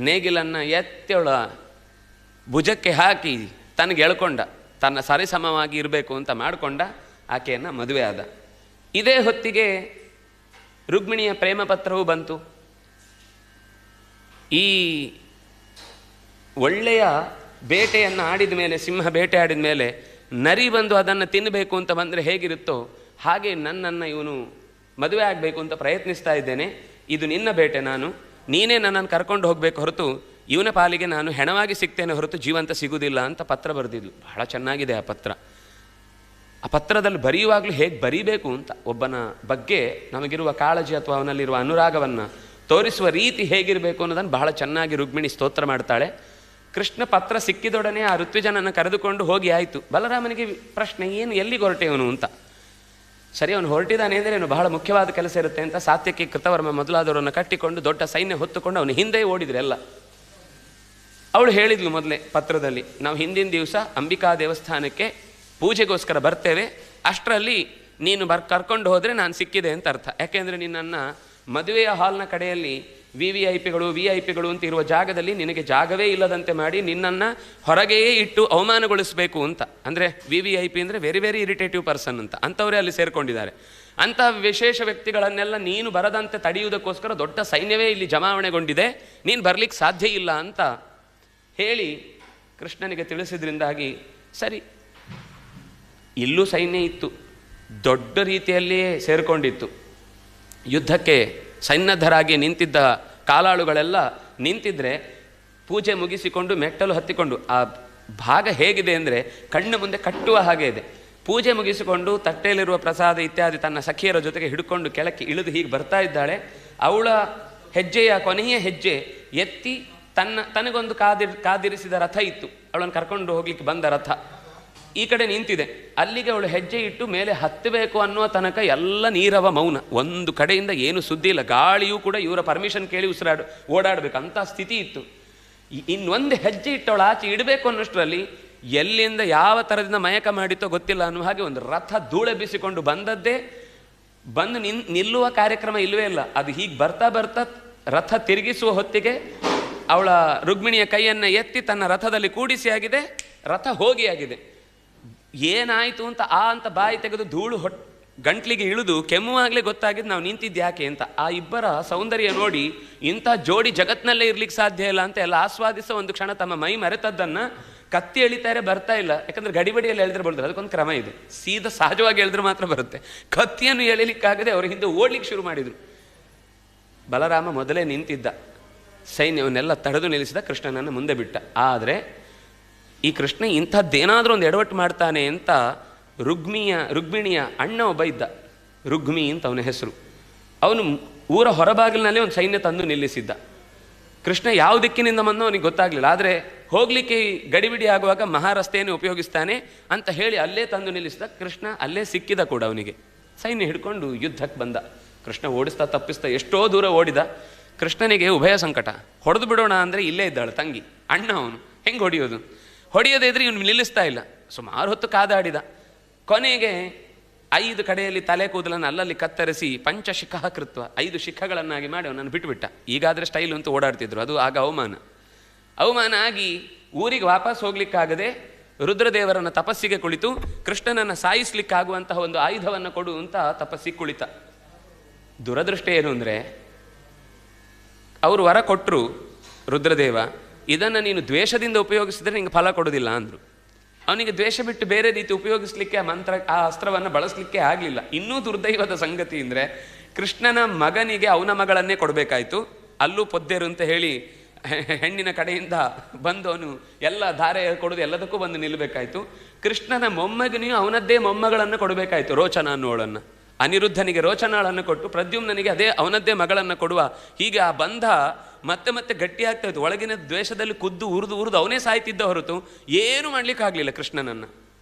ನೇಗಿಲನ್ನು ಎತ್ತೇಳ ಭುಜಕ್ಕೆ ಹಾಕಿ ತನಗೆ ಎಳ್ಕೊಂಡ, ತನ್ನ ಸರಿಸಮವಾಗಿ ಇರಬೇಕು ಅಂತ ಮಾಡಿಕೊಂಡ, ಆಕೆಯನ್ನು ಮದುವೆ ಆದ. ಇದೇ ಹೊತ್ತಿಗೆ ರುಕ್ಮಿಣಿಯ ಪ್ರೇಮ ಪತ್ರವೂ ಬಂತು. ಈ ಒಳ್ಳೆಯ ಬೇಟೆಯನ್ನು ಆಡಿದ ಮೇಲೆ, ಸಿಂಹ ಬೇಟೆ ಆಡಿದ ಮೇಲೆ ನರಿ ಬಂದು ಅದನ್ನು ತಿನ್ನಬೇಕು ಅಂತ ಬಂದರೆ ಹೇಗಿರುತ್ತೋ ಹಾಗೆ ನನ್ನನ್ನು ಇವನು ಮದುವೆ ಆಗಬೇಕು ಅಂತ ಪ್ರಯತ್ನಿಸ್ತಾ ಇದ್ದೇನೆ, ಇದು ನಿನ್ನ ಬೇಟೆ, ನೀನೇ ನನ್ನನ್ನು ಕರ್ಕೊಂಡು ಹೋಗಬೇಕು ಹೊರತು ಇವನ ಪಾಲಿಗೆ ನಾನು ಹೆಣವಾಗಿ ಸಿಗ್ತೇನೆ ಹೊರತು ಜೀವಂತ ಸಿಗುವುದಿಲ್ಲ ಅಂತ ಪತ್ರ ಬರೆದಿದ್ಲು. ಬಹಳ ಚೆನ್ನಾಗಿದೆ ಆ ಪತ್ರ. ಆ ಪತ್ರದಲ್ಲಿ ಬರೆಯುವಾಗಲೂ ಹೇಗೆ ಬರೀಬೇಕು ಅಂತ, ಒಬ್ಬನ ಬಗ್ಗೆ ನಮಗಿರುವ ಕಾಳಜಿ ಅಥವಾ ಅವನಲ್ಲಿರುವ ಅನುರಾಗವನ್ನು ತೋರಿಸುವ ರೀತಿ ಹೇಗಿರಬೇಕು ಅನ್ನೋದನ್ನು ಬಹಳ ಚೆನ್ನಾಗಿ ರುಕ್ಮಿಣಿ ಸ್ತೋತ್ರ ಮಾಡ್ತಾಳೆ. ಕೃಷ್ಣ ಪತ್ರ ಸಿಕ್ಕಿದೊಡನೆ ಆ ಋತ್ವಿಜನನ್ನು ಕರೆದುಕೊಂಡು ಹೋಗಿ ಆಯಿತು. ಬಲರಾಮನಿಗೆ ಪ್ರಶ್ನೆ, ಏನು ಎಲ್ಲಿಗೆ ಹೊರಟೆಯವನು ಅಂತ. ಸರಿ, ಅವನು ಹೊರಟಿದ್ದಾನೆ ಅಂದರೆ ಅವನು ಬಹಳ ಮುಖ್ಯವಾದ ಕೆಲಸ ಇರುತ್ತೆ ಅಂತ ಸಾತ್ಯಕಿ, ಕೃತವರ್ಮ ಮೊದಲಾದವರನ್ನು ಕಟ್ಟಿಕೊಂಡು ದೊಡ್ಡ ಸೈನ್ಯ ಹೊತ್ತುಕೊಂಡು ಅವನು ಹಿಂದೆ ಓಡಿದ್ರೆ ಎಲ್ಲ. ಅವಳು ಹೇಳಿದ್ಲು ಮೊದಲೇ ಪತ್ರದಲ್ಲಿ, ನಾವು ಹಿಂದಿನ ದಿವಸ ಅಂಬಿಕಾ ದೇವಸ್ಥಾನಕ್ಕೆ ಪೂಜೆಗೋಸ್ಕರ ಬರ್ತೇವೆ, ಅಷ್ಟರಲ್ಲಿ ನೀನು ಕರ್ಕೊಂಡು ಹೋದರೆ ನಾನು ಸಿಕ್ಕಿದೆ ಅಂತ ಅರ್ಥ. ಯಾಕೆಂದರೆ ನಿನ್ನನ್ನು ಮದುವೆಯ ಹಾಲ್ನ ಕಡೆಯಲ್ಲಿ VIP ಗಳು ಅಂತ ಇರುವ ಜಾಗದಲ್ಲಿ ನಿನಗೆ ಜಾಗವೇ ಇಲ್ಲದಂತೆ ಮಾಡಿ ನಿನ್ನನ್ನು ಹೊರಗೆಯೇ ಇಟ್ಟು ಅವಮಾನಗೊಳಿಸಬೇಕು ಅಂತ. ಅಂದರೆ VIP ಅಂದರೆ ವೆರಿ ವೆರಿ ಇರಿಟೇಟಿವ್ ಪರ್ಸನ್ ಅಂತ, ಅಂಥವರೇ ಅಲ್ಲಿ ಸೇರಿಕೊಂಡಿದ್ದಾರೆ. ಅಂತಹ ವಿಶೇಷ ವ್ಯಕ್ತಿಗಳನ್ನೆಲ್ಲ ನೀನು ಬರದಂತೆ ತಡೆಯುವುದಕ್ಕೋಸ್ಕರ ದೊಡ್ಡ ಸೈನ್ಯವೇ ಇಲ್ಲಿ ಜಮಾವಣೆಗೊಂಡಿದೆ, ನೀನು ಬರಲಿಕ್ಕೆ ಸಾಧ್ಯ ಇಲ್ಲ ಅಂತ ಹೇಳಿ ಕೃಷ್ಣನಿಗೆ ತಿಳಿಸಿದ್ರಿಂದಾಗಿ ಸರಿ, ಇಲ್ಲೂ ಸೈನ್ಯ ಇತ್ತು, ದೊಡ್ಡ ರೀತಿಯಲ್ಲಿಯೇ ಸೇರಿಕೊಂಡಿತ್ತು. ಯುದ್ಧಕ್ಕೆ ಸನ್ನದ್ಧರಾಗಿ ನಿಂತಿದ್ದ ಕಾಲಾಳುಗಳೆಲ್ಲ ನಿಂತಿದ್ರೆ ಪೂಜೆ ಮುಗಿಸಿಕೊಂಡು ಮೆಟ್ಟಲು ಹತ್ತಿಕೊಂಡು, ಆ ಭಾಗ ಹೇಗಿದೆ ಅಂದರೆ ಕಣ್ಣು ಮುಂದೆ ಕಟ್ಟುವ ಹಾಗೆ ಇದೆ. ಪೂಜೆ ಮುಗಿಸಿಕೊಂಡು ತಟ್ಟೆಯಲ್ಲಿರುವ ಪ್ರಸಾದ ಇತ್ಯಾದಿ ತನ್ನ ಸಖಿಯರ ಜೊತೆಗೆ ಹಿಡ್ಕೊಂಡು ಕೆಳಕ್ಕೆ ಇಳಿದು ಹೀಗೆ ಬರ್ತಾ ಇದ್ದಾಳೆ. ಅವಳ ಹೆಜ್ಜೆಯ ಕೊನೆಯ ಹೆಜ್ಜೆ ಎತ್ತಿ ತನಗೊಂದು ಕಾದಿರಿಸಿದ ರಥ ಇತ್ತು, ಅವಳನ್ನು ಕರ್ಕೊಂಡು ಹೋಗ್ಲಿಕ್ಕೆ ಬಂದ ರಥ ಈ ಕಡೆ ನಿಂತಿದೆ. ಅಲ್ಲಿಗೆ ಅವಳು ಹೆಜ್ಜೆ ಇಟ್ಟು ಮೇಲೆ ಹತ್ತಬೇಕು ಅನ್ನುವ ತನಕ ಎಲ್ಲ ನೀರವ ಮೌನ, ಒಂದು ಕಡೆಯಿಂದ ಏನು ಸುದ್ದಿ ಇಲ್ಲ. ಗಾಳಿಯೂ ಕೂಡ ಇವರ ಪರ್ಮಿಷನ್ ಕೇಳಿ ಓಡಾಡಬೇಕು ಅಂತ ಸ್ಥಿತಿ ಇತ್ತು. ಇನ್ನೊಂದು ಹೆಜ್ಜೆ ಇಟ್ಟವಳು ಆಚೆ ಇಡಬೇಕು ಅನ್ನೋಷ್ಟರಲ್ಲಿ ಎಲ್ಲಿಂದ ಯಾವ ಥರದಿಂದ ಮಯಕ ಮಾಡಿತ್ತೋ ಗೊತ್ತಿಲ್ಲ ಅನ್ನೋ ಹಾಗೆ ಒಂದು ರಥ ಧೂಳೆಬ್ಬಿಸಿಕೊಂಡು ಬಂದು ನಿಲ್ಲುವ ಕಾರ್ಯಕ್ರಮ ಇಲ್ಲವೇ ಇಲ್ಲ. ಅದು ಹೀಗೆ ಬರ್ತಾ ಬರ್ತಾ ರಥ ತಿರುಗಿಸುವ ಹೊತ್ತಿಗೆ ಅವಳ ರುಕ್ಮಿಣಿಯ ಕೈಯನ್ನು ಎತ್ತಿ ತನ್ನ ರಥದಲ್ಲಿ ಕೂಡಿಸಿ ಆಗಿದೆ, ರಥ ಹೋಗಿ ಆಗಿದೆ. ಏನಾಯಿತು ಅಂತ ಬಾಯಿ ತೆಗೆದು ಧೂಳು ಗಂಟ್ಲಿಗೆ ಇಳಿದು ಕೆಮ್ಮುವಾಗಲೇ ಗೊತ್ತಾಗಿದ್ದು ನಾವು ನಿಂತಿದ್ದು ಯಾಕೆ ಅಂತ. ಆ ಇಬ್ಬರ ಸೌಂದರ್ಯ ನೋಡಿ ಇಂಥ ಜೋಡಿ ಜಗತ್ತಿನಲ್ಲೇ ಇರ್ಲಿಕ್ಕೆ ಸಾಧ್ಯ ಇಲ್ಲ ಅಂತ ಎಲ್ಲ ಆಸ್ವಾದಿಸೋ ಒಂದು ಕ್ಷಣ ತಮ್ಮ ಮೈ ಮರೆತದ್ದನ್ನು ಕತ್ತಿ ಎಳಿತಾರೆ, ಬರ್ತಾ ಇಲ್ಲ. ಯಾಕಂದ್ರೆ ಗಡಿಬಡಿಯಲ್ಲಿ ಎಳೆದ್ರೆ ಬರ್ತದೆ, ಅದಕ್ಕೊಂದು ಕ್ರಮ ಇದೆ. ಸೀದಾ ಸಹಜವಾಗಿ ಎಳೆದ್ರೆ ಮಾತ್ರ ಬರುತ್ತೆ. ಕತ್ತಿಯನ್ನು ಎಳಿಲಿಕ್ಕಾಗದೆ ಅವ್ರ ಹಿಂದೆ ಓಡ್ಲಿಕ್ಕೆ ಶುರು ಮಾಡಿದರು. ಬಲರಾಮ ಮೊದಲೇ ನಿಂತಿದ್ದ, ಸೈನ್ಯವನ್ನೆಲ್ಲ ತಡೆದು ನಿಲ್ಲಿಸಿದ, ಕೃಷ್ಣನನ್ನು ಮುಂದೆ ಬಿಟ್ಟ. ಆದರೆ ಈ ಕೃಷ್ಣ ಇಂಥದ್ದೇನಾದರೂ ಒಂದು ಎಡವಟ್ಟು ಮಾಡ್ತಾನೆ ಅಂತ ರುಕ್ಮಿಣಿಯ ಅಣ್ಣ ಒಬ್ಬ ಇದ್ದ, ರುಗ್ಮಿ ಅಂತ ಅವನ ಹೆಸರು. ಅವನು ಊರ ಹೊರಬಾಗಿಲಿನಲ್ಲೇ ಒಂದು ಸೈನ್ಯ ತಂದು ನಿಲ್ಲಿಸಿದ್ದ. ಕೃಷ್ಣ ಯಾವ ದಿಕ್ಕಿನಿಂದ ಬಂದೋ ಅವನಿಗೆ ಗೊತ್ತಾಗಲಿಲ್ಲ. ಆದರೆ ಹೋಗಲಿಕ್ಕೆ ಗಡಿಬಿಡಿ ಆಗುವಾಗ ಮಹಾರಸ್ತೆಯನ್ನು ಉಪಯೋಗಿಸ್ತಾನೆ ಅಂತ ಹೇಳಿ ಅಲ್ಲೇ ತಂದು ನಿಲ್ಲಿಸಿದ. ಕೃಷ್ಣ ಅಲ್ಲೇ ಸಿಕ್ಕಿದ ಕೂಡ ಅವನಿಗೆ. ಸೈನ್ಯ ಹಿಡ್ಕೊಂಡು ಯುದ್ಧಕ್ಕೆ ಬಂದ. ಕೃಷ್ಣ ಓಡಿಸ್ತಾ ತಪ್ಪಿಸ್ತಾ ಎಷ್ಟೋ ದೂರ ಓಡಿದ. ಕೃಷ್ಣನಿಗೆ ಉಭಯ ಸಂಕಟ. ಹೊಡೆದು ಬಿಡೋಣ ಅಂದರೆ ಇಲ್ಲೇ ಇದ್ದಾಳೆ ತಂಗಿ, ಅಣ್ಣ ಅವನು, ಹೆಂಗೆ ಹೊಡೆಯೋದೇ ಇದ್ರೆ ಇವನು ನಿಲ್ಲಿಸ್ತಾ ಇಲ್ಲ. ಸುಮಾರು ಹೊತ್ತು ಕಾದಾಡಿದ. ಕೊನೆಗೆ 5 ಕಡೆಯಲ್ಲಿ ತಲೆ ಕೂದಲನ್ನು ಅಲ್ಲಲ್ಲಿ ಕತ್ತರಿಸಿ ಪಂಚಶಿಖ ಕೃತ್ವ 5 ಶಿಖಗಳನ್ನಾಗಿ ಮಾಡಿ ಅವನನ್ನು ಬಿಟ್ಟುಬಿಟ್ಟ. ಈಗಾದರೆ ಸ್ಟೈಲು ಅಂತ ಓಡಾಡ್ತಿದ್ರು, ಅದು ಆಗ ಅವಮಾನ ಆಗಿ ಊರಿಗೆ ವಾಪಸ್ ಹೋಗ್ಲಿಕ್ಕಾಗದೆ ರುದ್ರದೇವರನ್ನ ತಪಸ್ಸಿಗೆ ಕುಳಿತು ಕೃಷ್ಣನನ್ನು ಸಾಯಿಸ್ಲಿಕ್ಕಾಗುವಂತಹ ಒಂದು ಆಯುಧವನ್ನು ಕೊಡು ಅಂತ ತಪಸ್ಸಿಗೆ ಕುಳಿತ. ದುರದೃಷ್ಟ ಏನು ಅಂದರೆ ಅವರು ವರ ಕೊಟ್ಟರು, ರುದ್ರದೇವ ಇದನ್ನು ನೀನು ದ್ವೇಷದಿಂದ ಉಪಯೋಗಿಸಿದ್ರೆ ನಿಂಗೆ ಫಲ ಕೊಡೋದಿಲ್ಲ ಅಂದರು. ಅವನಿಗೆ ದ್ವೇಷ ಬಿಟ್ಟು ಬೇರೆ ರೀತಿ ಉಪಯೋಗಿಸ್ಲಿಕ್ಕೆ ಆ ಅಸ್ತ್ರವನ್ನು ಬಳಸಲಿಕ್ಕೆ ಆಗಲಿಲ್ಲ. ಇನ್ನೂ ದುರ್ದೈವದ ಸಂಗತಿ ಅಂದರೆ ಕೃಷ್ಣನ ಮಗನಿಗೆ ಅವನ ಮಗಳನ್ನೇ ಕೊಡಬೇಕಾಯ್ತು. ಅಲ್ಲೂ ಪೊದ್ದೆರು ಅಂತ ಹೇಳಿ ಹೆಣ್ಣಿನ ಕಡೆಯಿಂದ ಬಂದು ಅವನು ಎಲ್ಲ ಧಾರೆ ಕೊಡೋದು ಎಲ್ಲದಕ್ಕೂ ಬಂದು ನಿಲ್ಲಬೇಕಾಯ್ತು. ಕೃಷ್ಣನ ಮೊಮ್ಮಗನಿಯು ಅವನದ್ದೇ ಮೊಮ್ಮಗಳನ್ನು ಕೊಡಬೇಕಾಯ್ತು, ರೋಚನ ಅನ್ನೋಳನ್ನು. ಅನಿರುದ್ಧನಿಗೆ ರೋಚನಾಳನ್ನು ಕೊಟ್ಟು ಪ್ರದ್ಯುಮ್ನನಿಗೆ ಅವನದ್ದೇ ಮಗಳನ್ನು ಕೊಡುವ. ಹೀಗೆ ಆ ಬಂಧ ಮತ್ತೆ ಮತ್ತೆ ಗಟ್ಟಿಯಾಗ್ತಾ ಇತ್ತು. ಒಳಗಿನ ದ್ವೇಷದಲ್ಲಿ ಕುದ್ದು ಉರಿದು ಅವನೇ ಸಾಯ್ತಿದ್ದ ಹೊರತು ಏನು ಮಾಡಲಿಕ್ಕಾಗಲಿಲ್ಲ ಕೃಷ್ಣನನ್ನು.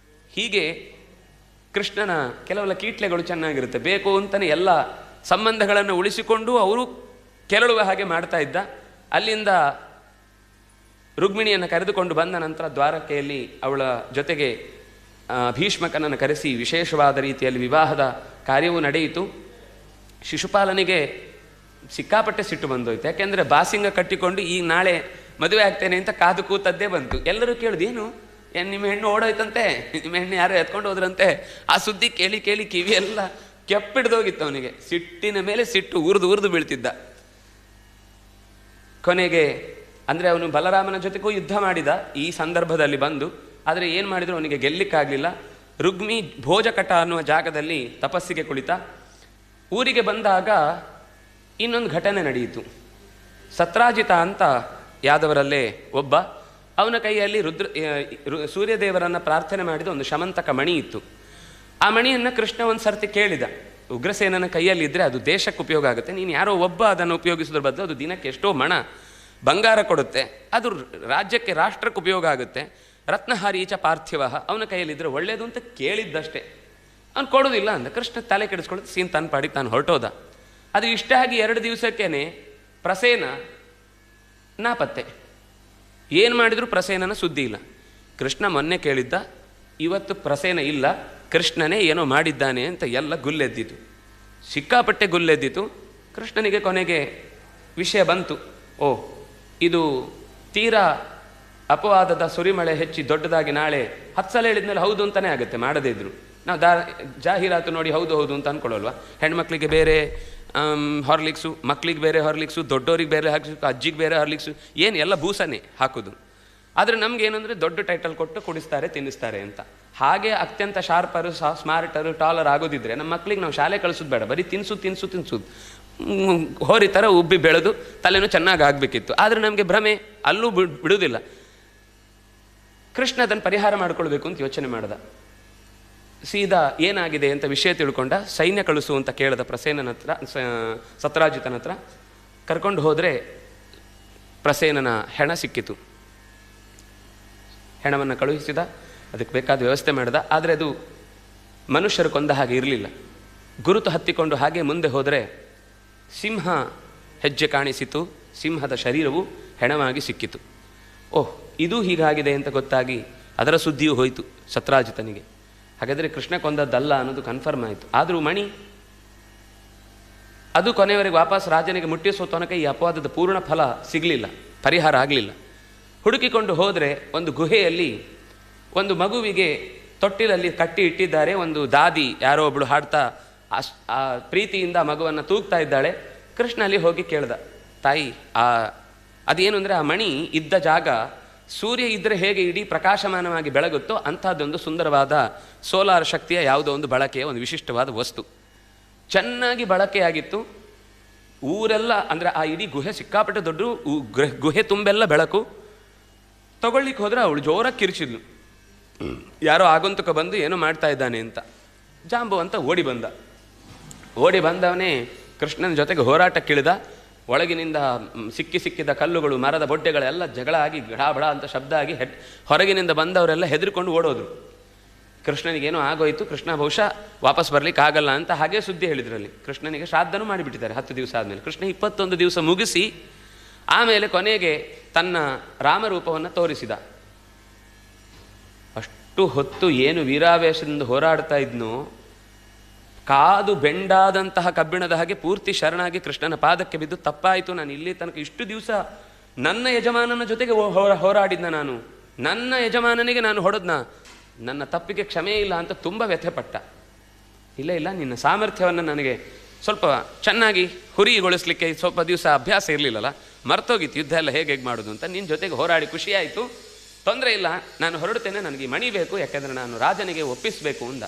ಹೀಗೆ ಕೃಷ್ಣನ ಕೆಲವೆಲ್ಲ ಕೀಟ್ಲೆಗಳು ಚೆನ್ನಾಗಿರುತ್ತೆ, ಬೇಕು ಅಂತಲೇ ಎಲ್ಲ ಸಂಬಂಧಗಳನ್ನು ಉಳಿಸಿಕೊಂಡು ಅವರು ಕೆರಳುವ ಹಾಗೆ ಮಾಡ್ತಾ ಇದ್ದ. ಅಲ್ಲಿಂದ ರುಕ್ಮಿಣಿಯನ್ನು ಕರೆದುಕೊಂಡು ಬಂದ ನಂತರ ದ್ವಾರಕೆಯಲ್ಲಿ ಅವಳ ಜೊತೆಗೆ ಭೀಷ್ಮಕನನ್ನು ಕರೆಸಿ ವಿಶೇಷವಾದ ರೀತಿಯಲ್ಲಿ ವಿವಾಹದ ಕಾರ್ಯವೂ ನಡೆಯಿತು. ಶಿಶುಪಾಲನಿಗೆ ಸಿಕ್ಕಾಪಟ್ಟೆ ಸಿಟ್ಟು ಬಂದೋಯ್ತು. ಯಾಕೆಂದರೆ ಬಾಸಿಂಗ ಕಟ್ಟಿಕೊಂಡು ಈಗ ನಾಳೆ ಮದುವೆ ಆಗ್ತೇನೆ ಅಂತ ಕಾದು ಕೂತದ್ದೇ ಬಂತು. ಎಲ್ಲರೂ ಕೇಳಿದು, ಏನು ನಿಮ್ಮ ಹೆಣ್ಣು ಓಡೋಯ್ತಂತೆ, ನಿಮ್ಮ ಹೆಣ್ಣು ಯಾರೋ ಎತ್ಕೊಂಡು ಹೋದ್ರಂತೆ. ಆ ಸುದ್ದಿ ಕೇಳಿ ಕೇಳಿ ಕಿವಿಯೆಲ್ಲ ಕೆಪ್ಪಿಡ್ದೋಗಿತ್ತು ಅವನಿಗೆ. ಸಿಟ್ಟಿನ ಮೇಲೆ ಸಿಟ್ಟು ಉರಿದು ಬೀಳ್ತಿದ್ದ. ಕೊನೆಗೆ ಅಂದರೆ ಅವನು ಬಲರಾಮನ ಜೊತೆಗೂ ಯುದ್ಧ ಮಾಡಿದ ಈ ಸಂದರ್ಭದಲ್ಲಿ ಬಂದು. ಆದರೆ ಏನು ಮಾಡಿದ್ರು ಅವನಿಗೆ ಗೆಲ್ಲಿಕ್ಕಾಗಲಿಲ್ಲ. ರುಗ್ಮಿ ಭೋಜಕಟ ಅನ್ನುವ ಜಾಗದಲ್ಲಿ ತಪಸ್ಸಿಗೆ ಕುಳಿತ. ಊರಿಗೆ ಬಂದಾಗ ಇನ್ನೊಂದು ಘಟನೆ ನಡೆಯಿತು. ಸತ್ರಾಜಿತ ಅಂತ ಯಾದವರಲ್ಲೇ ಒಬ್ಬ, ಅವನ ಕೈಯಲ್ಲಿ ಸೂರ್ಯದೇವರನ್ನು ಪ್ರಾರ್ಥನೆ ಮಾಡಿದ ಒಂದು ಶಮಂತಕ ಮಣಿ ಇತ್ತು. ಆ ಮಣಿಯನ್ನು ಕೃಷ್ಣ ಒಂದು ಸರ್ತಿ ಕೇಳಿದ. ಉಗ್ರಸೇನನ ಕೈಯಲ್ಲಿ ಇದ್ದರೆ ಅದು ದೇಶಕ್ಕೆ ಉಪಯೋಗ ಆಗುತ್ತೆ, ನೀನು ಯಾರೋ ಒಬ್ಬ ಅದನ್ನು ಉಪಯೋಗಿಸೋದ್ರ ಬದಲು ಅದು ದಿನಕ್ಕೆ ಎಷ್ಟೋ ಮಣ ಬಂಗಾರ ಕೊಡುತ್ತೆ, ಅದು ರಾಜ್ಯಕ್ಕೆ ರಾಷ್ಟ್ರಕ್ಕೆ ಉಪಯೋಗ ಆಗುತ್ತೆ. ರತ್ನಹಾರೀಚ ಪಾರ್ಥಿವ ಅವನ ಕೈಯಲ್ಲಿದ್ದರೆ ಒಳ್ಳೆಯದು ಅಂತ ಕೇಳಿದ್ದಷ್ಟೇ. ಅವ್ನು ಕೊಡೋದಿಲ್ಲ ಅಂದ. ಕೃಷ್ಣ ತಲೆ ಕೆಡಿಸ್ಕೊಳ್ಳೋದು ಸೀನ್ ತಾನು ಪಾಡಿಗೆ ತಾನು ಹೊರಟೋದ. ಅದು ಇಷ್ಟ ಆಗಿ 2 ದಿವಸಕ್ಕೇ ಪ್ರಸೇನ ನಾಪತ್ತೆ. ಏನು ಮಾಡಿದರೂ ಪ್ರಸೇನನ ಸುದ್ದಿ ಇಲ್ಲ. ಕೃಷ್ಣ ಮೊನ್ನೆ ಕೇಳಿದ್ದ, ಇವತ್ತು ಪ್ರಸೇನ ಇಲ್ಲ, ಕೃಷ್ಣನೇ ಏನೋ ಮಾಡಿದ್ದಾನೆ ಅಂತ ಎಲ್ಲ ಗುಲ್ಲೆದ್ದಿತು, ಸಿಕ್ಕಾಪಟ್ಟೆ ಗುಲ್ಲೆದ್ದಿತು. ಕೃಷ್ಣನಿಗೆ ಕೊನೆಗೆ ವಿಷಯ ಬಂತು, ಓ ಇದು ತೀರಾ ಅಪವಾದದ ಸುರಿಮಳೆ ಹೆಚ್ಚಿ ದೊಡ್ಡದಾಗಿ ನಾಳೆ 10 ಸಲ ಹೇಳಿದ್ಮೇಲೆ ಹೌದು ಅಂತಲೇ ಆಗುತ್ತೆ. ಮಾಡದೇ ಇದ್ರು ನಾವು ಜಾಹೀರಾತು ನೋಡಿ ಹೌದು ಅಂತ ಅಂದ್ಕೊಳ್ಳಲ್ವ. ಹೆಣ್ಮಕ್ಳಿಗೆ ಬೇರೆ ಹಾರ್ಲಿಕ್ಸು, ಮಕ್ಳಿಗೆ ಬೇರೆ ಹಾರ್ಲಿಕ್ಸು, ದೊಡ್ಡೋರಿಗೆ ಬೇರೆ ಹಾಕ್ಸು, ಅಜ್ಜಿಗೆ ಬೇರೆ ಹಾರ್ಲಿಕ್ಸು, ಏನು ಎಲ್ಲ ಬೂಸನೇ ಹಾಕೋದು. ಆದರೆ ನಮಗೇನಂದರೆ ದೊಡ್ಡ ಟೈಟಲ್ ಕೊಟ್ಟು ಕುಡಿಸ್ತಾರೆ, ತಿನ್ನಿಸ್ತಾರೆ ಅಂತ. ಹಾಗೆ ಅತ್ಯಂತ ಶಾರ್ಪರು, ಸ್ಮಾರ್ಟರು, ಟಾಲರ್ ಆಗೋದಿದ್ರೆ ನಮ್ಮ ಮಕ್ಳಿಗೆ ನಾವು ಶಾಲೆ ಕಳಿಸೋದು ಬೇಡ, ಬರೀ ತಿನ್ಸೋದು ಹೋರಿ ಥರ ಉಬ್ಬಿ ಬೆಳೆದು ತಲೆನೂ ಚೆನ್ನಾಗಿ ಆಗಬೇಕಿತ್ತು. ಆದರೆ ನಮಗೆ ಭ್ರಮೆ, ಅಲ್ಲೂ ಬಿಡುವುದಿಲ್ಲ. ಕೃಷ್ಣ ಅದನ್ನು ಪರಿಹಾರ ಮಾಡಿಕೊಳ್ಬೇಕು ಅಂತ ಯೋಚನೆ ಮಾಡ್ದ. ಸೀದಾ ಏನಾಗಿದೆ ಅಂತ ವಿಷಯ ತಿಳ್ಕೊಂಡ, ಸೈನ್ಯ ಕಳಿಸು ಅಂತ ಕೇಳಿದ ಪ್ರಸೇನನ ಹತ್ರ, ಸತ್ರಾಜಿತನ ಹತ್ರ. ಕರ್ಕೊಂಡು ಹೋದರೆ ಪ್ರಸೇನನ ಹೆಣ ಸಿಕ್ಕಿತು. ಹೆಣವನ್ನು ಕಳುಹಿಸಿದ, ಅದಕ್ಕೆ ಬೇಕಾದ ವ್ಯವಸ್ಥೆ ಮಾಡಿದ. ಆದರೆ ಅದು ಮನುಷ್ಯರು ಕೊಂದ ಹಾಗೆ ಇರಲಿಲ್ಲ. ಗುರುತು ಹತ್ತಿಕೊಂಡು ಹಾಗೆ ಮುಂದೆ ಹೋದರೆ ಸಿಂಹ ಹೆಜ್ಜೆ ಕಾಣಿಸಿತು. ಸಿಂಹದ ಶರೀರವು ಹೆಣವಾಗಿ ಸಿಕ್ಕಿತು. ಓಹ್, ಇದು ಹೀಗಾಗಿದೆ ಅಂತ ಗೊತ್ತಾಗಿ ಅದರ ಸುದ್ದಿಯೂ ಹೋಯಿತು ಸತ್ರಾಜಿತನಿಗೆ. ಹಾಗಾದರೆ ಕೃಷ್ಣ ಕೊಂದದ್ದಲ್ಲ ಅನ್ನೋದು ಕನ್ಫರ್ಮ್ ಆಯಿತು. ಆದರೂ ಮಣಿ ಅದು ಕೊನೆಯವರೆಗೆ ವಾಪಸ್ ರಾಜನಿಗೆ ಮುಟ್ಟಿಸೋ ತನಕ ಈ ಅಪವಾದದ ಪೂರ್ಣ ಫಲ ಸಿಗಲಿಲ್ಲ, ಪರಿಹಾರ ಆಗಲಿಲ್ಲ. ಹುಡುಕಿಕೊಂಡು ಹೋದರೆ ಒಂದು ಗುಹೆಯಲ್ಲಿ ಒಂದು ಮಗುವಿಗೆ ತೊಟ್ಟಿಲಲ್ಲಿ ಕಟ್ಟಿ ಇಟ್ಟಿದ್ದಾರೆ. ಒಂದು ದಾದಿ ಯಾರೋ ಒಬ್ಬಳು ಹಾಡ್ತಾ ಆ ಪ್ರೀತಿಯಿಂದ ಮಗುವನ್ನು ತೂಗ್ತಾ ಇದ್ದಾಳೆ. ಕೃಷ್ಣ ಅಲ್ಲಿ ಹೋಗಿ ಕೇಳ್ದ, ತಾಯಿ ಅದೇನು ಅಂದರೆ ಆ ಮಣಿ ಇದ್ದ ಜಾಗ ಸೂರ್ಯ ಇದ್ದರೆ ಹೇಗೆ ಇಡೀ ಪ್ರಕಾಶಮಾನವಾಗಿ ಬೆಳಗುತ್ತೋ ಅಂಥದ್ದೊಂದು ಸುಂದರವಾದ ಸೋಲಾರ್ ಶಕ್ತಿಯ ಯಾವುದೋ ಒಂದು ಬಳಕೆಯ ಒಂದು ವಿಶಿಷ್ಟವಾದ ವಸ್ತು ಚೆನ್ನಾಗಿ ಬಳಕೆಯಾಗಿತ್ತು. ಊರೆಲ್ಲ ಅಂದರೆ ಆ ಇಡೀ ಗುಹೆ ಸಿಕ್ಕಾಪಟ್ಟೆ ದೊಡ್ಡ ಗುಹೆ ತುಂಬೆಲ್ಲ ಬೆಳಕು. ತಗೊಳ್ಳಿಕ್ಕೆ ಹೋದರೆ ಅವಳು ಜೋರಾಗಿ ಕಿರಿಚಿದ್ಲು. ಯಾರೋ ಆಗಂತುಕ ಬಂದು ಏನೋ ಮಾಡ್ತಾ ಇದ್ದಾನೆ ಅಂತ. ಜಾಂಬವಂತ ಓಡಿ ಬಂದವನೇ ಕೃಷ್ಣನ ಜೊತೆಗೆ ಹೋರಾಟಕ್ಕಿಳಿದ. ಒಳಗಿನಿಂದ ಸಿಕ್ಕಿದ ಕಲ್ಲುಗಳು, ಮರದ ಬೊಡ್ಡೆಗಳೆಲ್ಲ ಜಗಳ ಆಗಿ ಬಡ ಅಂತ ಶಬ್ದ ಆಗಿ ಹೊರಗಿನಿಂದ ಬಂದವರೆಲ್ಲ ಹೆದರ್ಕೊಂಡು ಓಡೋದ್ರು. ಕೃಷ್ಣನಿಗೇನೋ ಆಗೋಯ್ತು. ಕೃಷ್ಣ ಬಹುಶಃ ವಾಪಸ್ ಬರ್ಲಿಕ್ಕೆ ಆಗಲ್ಲ ಅಂತ ಹಾಗೆ ಸುದ್ದಿ ಹೇಳಿದ್ರಲ್ಲಿ. ಕೃಷ್ಣನಿಗೆ ಶ್ರಾದ್ದನೂ ಮಾಡಿಬಿಟ್ಟಿದ್ದಾರೆ 10 ದಿವಸ ಆದಮೇಲೆ. ಕೃಷ್ಣ 21 ದಿವಸ ಮುಗಿಸಿ ಆಮೇಲೆ ಕೊನೆಗೆ ತನ್ನ ರಾಮರೂಪವನ್ನು ತೋರಿಸಿದ. ಅಷ್ಟು ಹೊತ್ತು ಏನು ವೀರಾವೇಶದಿಂದ ಹೋರಾಡ್ತಾ ಇದ್ನೋ, ಕಾದು ಬೆಂಡಾದಂತಹ ಕಬ್ಬಿಣದ ಹಾಗೆ ಪೂರ್ತಿ ಶರಣಾಗಿ ಕೃಷ್ಣನ ಪಾದಕ್ಕೆ ಬಿದ್ದು, ತಪ್ಪಾಯಿತು, ನಾನು ಇಲ್ಲಿ ತನಕ ಇಷ್ಟು ದಿವಸ ನನ್ನ ಯಜಮಾನನ ಜೊತೆಗೆ ಹೋರಾಡಿದ್ನ, ನಾನು ನನ್ನ ಯಜಮಾನನಿಗೆ ನಾನು ಹೊಡೆದ್ನ, ನನ್ನ ತಪ್ಪಿಗೆ ಕ್ಷಮೆ ಇಲ್ಲ ಅಂತ ತುಂಬ ವ್ಯಥೆಪಟ್ಟ. ಇಲ್ಲ ನಿನ್ನ ಸಾಮರ್ಥ್ಯವನ್ನು ನನಗೆ ಸ್ವಲ್ಪ ಚೆನ್ನಾಗಿ ಹುರಿಗೊಳಿಸ್ಲಿಕ್ಕೆ ಸ್ವಲ್ಪ ದಿವಸ ಅಭ್ಯಾಸ ಇರಲಿಲ್ಲಲ್ಲ, ಮರ್ತೋಗಿತ್ತು ಯುದ್ಧ ಎಲ್ಲ ಹೇಗೆ ಮಾಡೋದು ಅಂತ. ನಿನ್ನ ಜೊತೆಗೆ ಹೋರಾಡಿ ಖುಷಿಯಾಯಿತು, ತೊಂದರೆ ಇಲ್ಲ, ನಾನು ಹೊರಡ್ತೇನೆ, ನನಗೆ ಈ ಮಣಿ ಬೇಕು, ಯಾಕೆಂದರೆ ನಾನು ರಾಜನಿಗೆ ಒಪ್ಪಿಸಬೇಕು ಅಂದ.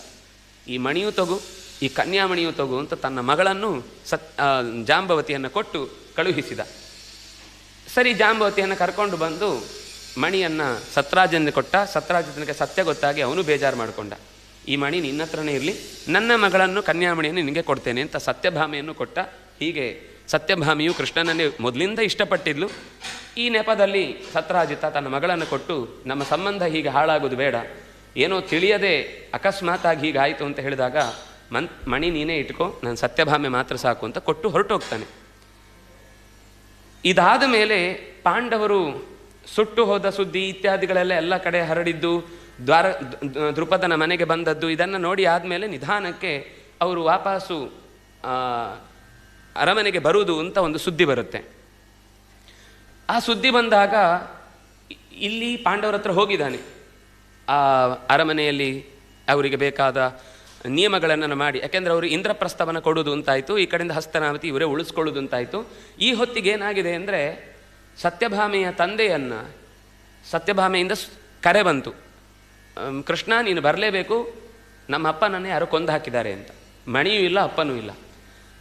ಈ ಮಣಿಯೂ ತಗು, ಈ ಕನ್ಯಾಮಣಿಯೂ ತಗು ಅಂತ ತನ್ನ ಮಗಳನ್ನು ಜಾಂಬವತಿಯನ್ನು ಕೊಟ್ಟು ಕಳುಹಿಸಿದ. ಸರಿ, ಜಾಂಬವತಿಯನ್ನು ಕರ್ಕೊಂಡು ಬಂದು ಮಣಿಯನ್ನು ಸತ್ರಾಜಿತನಿಗೆ ಕೊಟ್ಟ. ಸತ್ರಾಜಿತನಿಗೆ ಸತ್ಯ ಗೊತ್ತಾಗಿ ಅವನು ಬೇಜಾರು ಮಾಡಿಕೊಂಡ. ಈ ಮಣಿ ನಿನ್ನ ಹತ್ರನೇ ಇರಲಿ, ನನ್ನ ಮಗಳನ್ನು ಕನ್ಯಾಮಣಿಯನ್ನು ನಿನಗೆ ಕೊಡ್ತೇನೆ ಅಂತ ಸತ್ಯಭಾಮೆಯನ್ನು ಕೊಟ್ಟ. ಹೀಗೆ ಸತ್ಯಭಾಮಿಯು ಕೃಷ್ಣನನ್ನೇ ಮೊದಲಿಂದ ಇಷ್ಟಪಟ್ಟಿದ್ಲು. ಈ ನೆಪದಲ್ಲಿ ಸತ್ರಾಜಿತ ತನ್ನ ಮಗಳನ್ನು ಕೊಟ್ಟು, ನಮ್ಮ ಸಂಬಂಧ ಹೀಗೆ ಹಾಳಾಗೋದು ಬೇಡ, ಏನೋ ತಿಳಿಯದೆ ಅಕಸ್ಮಾತಾಗಿ ಹೀಗಾಯಿತು ಅಂತ ಹೇಳಿದಾಗ, ಮಣಿ ನೀನೇ ಇಟ್ಕೋ, ನಾನು ಸತ್ಯಭಾಮೆ ಮಾತ್ರ ಸಾಕು ಅಂತ ಕೊಟ್ಟು ಹೊರಟೋಗ್ತಾನೆ. ಇದಾದ ಮೇಲೆ ಪಾಂಡವರು ಸುಟ್ಟು ಹೋದ ಸುದ್ದಿ ಇತ್ಯಾದಿಗಳೆಲ್ಲ ಎಲ್ಲ ಕಡೆ ಹರಡಿದ್ದು, ದೃಪದನ ಮನೆಗೆ ಬಂದದ್ದು, ಇದನ್ನು ನೋಡಿ ಆದಮೇಲೆ ನಿಧಾನಕ್ಕೆ ಅವರು ವಾಪಸ್ಸು ಅರಮನೆಗೆ ಬರುವುದು ಅಂತ ಒಂದು ಸುದ್ದಿ ಬರುತ್ತೆ. ಆ ಸುದ್ದಿ ಬಂದಾಗ ಇಲ್ಲಿ ಪಾಂಡವರ ಹತ್ರ ಹೋಗಿದ್ದಾನೆ. ಆ ಅರಮನೆಯಲ್ಲಿ ಅವರಿಗೆ ಬೇಕಾದ ನಿಯಮಗಳನ್ನು ಮಾಡಿ, ಯಾಕೆಂದರೆ ಅವರು ಇಂದ್ರಪ್ರಸ್ಥವನ್ನು ಕೊಡೋದು ಅಂತಾಯಿತು, ಈ ಕಡೆಯಿಂದ ಹಸ್ತನಾವತಿ ಇವರೇ ಉಳಿಸ್ಕೊಳ್ಳೋದು ಅಂತಾಯಿತು. ಈ ಹೊತ್ತಿಗೆ ಏನಾಗಿದೆ ಅಂದರೆ, ಸತ್ಯಭಾಮೆಯ ತಂದೆಯನ್ನು ಸತ್ಯಭಾಮೆಯಿಂದ ಕರೆ ಬಂತು, ಕೃಷ್ಣ ನೀನು ಬರಲೇಬೇಕು, ನಮ್ಮ ಅಪ್ಪನನ್ನೇ ಯಾರೋ ಕೊಂದು ಹಾಕಿದ್ದಾರೆ ಅಂತ. ಮಣಿಯೂ ಇಲ್ಲ, ಅಪ್ಪನೂ ಇಲ್ಲ.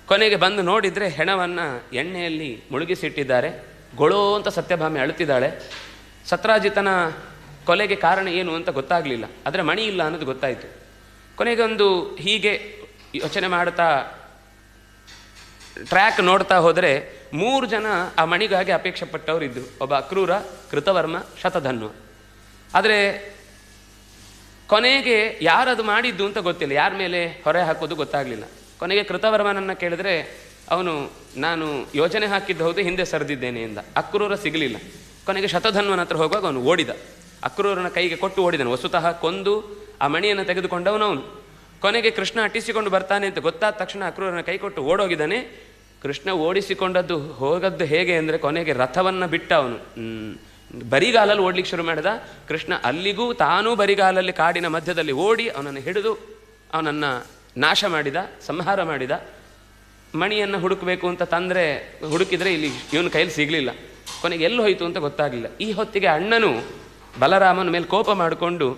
ಕೊನೆಗೆ ಬಂದು ನೋಡಿದರೆ ಹೆಣವನ್ನು ಎಣ್ಣೆಯಲ್ಲಿ ಮುಳುಗಿಸಿಟ್ಟಿದ್ದಾರೆ. ಗೊಳೋ ಅಂತ ಸತ್ಯಭಾಮೆ ಅಳುತ್ತಿದ್ದಾಳೆ. ಸತ್ರಾಜಿತನ ಕೊಲೆಗೆ ಕಾರಣ ಏನು ಅಂತ ಗೊತ್ತಾಗಲಿಲ್ಲ, ಆದರೆ ಮಣಿ ಇಲ್ಲ ಅನ್ನೋದು ಗೊತ್ತಾಯಿತು. ಕೊನೆಗೆ ಒಂದು ಹೀಗೆ ಯೋಚನೆ ಮಾಡ್ತಾ ಟ್ರ್ಯಾಕ್ ನೋಡ್ತಾ ಹೋದರೆ 3 ಜನ ಆ ಮಣಿಗಾಗಿ ಅಪೇಕ್ಷೆ ಪಟ್ಟವರು ಇದ್ದರು. ಒಬ್ಬ ಅಕ್ರೂರ, ಕೃತವರ್ಮ, ಶತಧನ್ವ. ಆದರೆ ಕೊನೆಗೆ ಯಾರದು ಮಾಡಿದ್ದು ಅಂತ ಗೊತ್ತಿಲ್ಲ, ಯಾರ ಮೇಲೆ ಹೊರೆ ಹಾಕೋದು ಗೊತ್ತಾಗಲಿಲ್ಲ. ಕೊನೆಗೆ ಕೃತವರ್ಮನನ್ನು ಕೇಳಿದ್ರೆ ಅವನು ನಾನು ಯೋಜನೆ ಹಾಕಿದ್ದು ಹೌದು, ಹಿಂದೆ ಸರಿದಿದ್ದೇನೆ ಎಂದ. ಅಕ್ರೂರ ಸಿಗಲಿಲ್ಲ. ಕೊನೆಗೆ ಶತಧನ್ವನ ಹತ್ರ ಹೋಗುವಾಗ ಅವನು ಓಡಿದ, ಅಕ್ರೂರನ ಕೈಗೆ ಕೊಟ್ಟು ಓಡಿದನು. ವಸ್ತುತಃ ಕೊಂದು ಆ ಮಣಿಯನ್ನು ತೆಗೆದುಕೊಂಡವನು ಅವನು. ಕೊನೆಗೆ ಕೃಷ್ಣ ಅಟ್ಟಿಸಿಕೊಂಡು ಬರ್ತಾನೆ ಅಂತ ಗೊತ್ತಾದ ತಕ್ಷಣ ಅಕ್ರೂರನ ಕೈ ಕೊಟ್ಟು ಓಡೋಗಿದ್ದಾನೆ. ಕೃಷ್ಣ ಓಡಿಸಿಕೊಂಡದ್ದು ಹೋಗದ್ದು ಹೇಗೆ ಅಂದರೆ, ಕೊನೆಗೆ ರಥವನ್ನು ಬಿಟ್ಟ ಅವನು ಬರಿಗಾಲಲ್ಲಿ ಓಡ್ಲಿಕ್ಕೆ ಶುರು ಮಾಡಿದ. ಕೃಷ್ಣ ಅಲ್ಲಿಗೂ ತಾನೂ ಬರಿಗಾಲಲ್ಲಿ ಕಾಡಿನ ಮಧ್ಯದಲ್ಲಿ ಓಡಿ ಅವನನ್ನು ಹಿಡಿದು ಅವನನ್ನು ನಾಶ ಮಾಡಿದ, ಸಂಹಾರ ಮಾಡಿದ. ಮಣಿಯನ್ನು ಹುಡುಕಬೇಕು ಅಂತ ಹುಡುಕಿದರೆ ಇಲ್ಲಿ ಇವನ ಕೈಲಿ ಸಿಗಲಿಲ್ಲ. ಕೊನೆಗೆ ಎಲ್ಲಿ ಹೋಯಿತು ಅಂತ ಗೊತ್ತಾಗಲಿಲ್ಲ. ಈ ಹೊತ್ತಿಗೆ ಅಣ್ಣನು ಬಲರಾಮನ ಮೇಲೆ ಕೋಪ ಮಾಡಿಕೊಂಡು,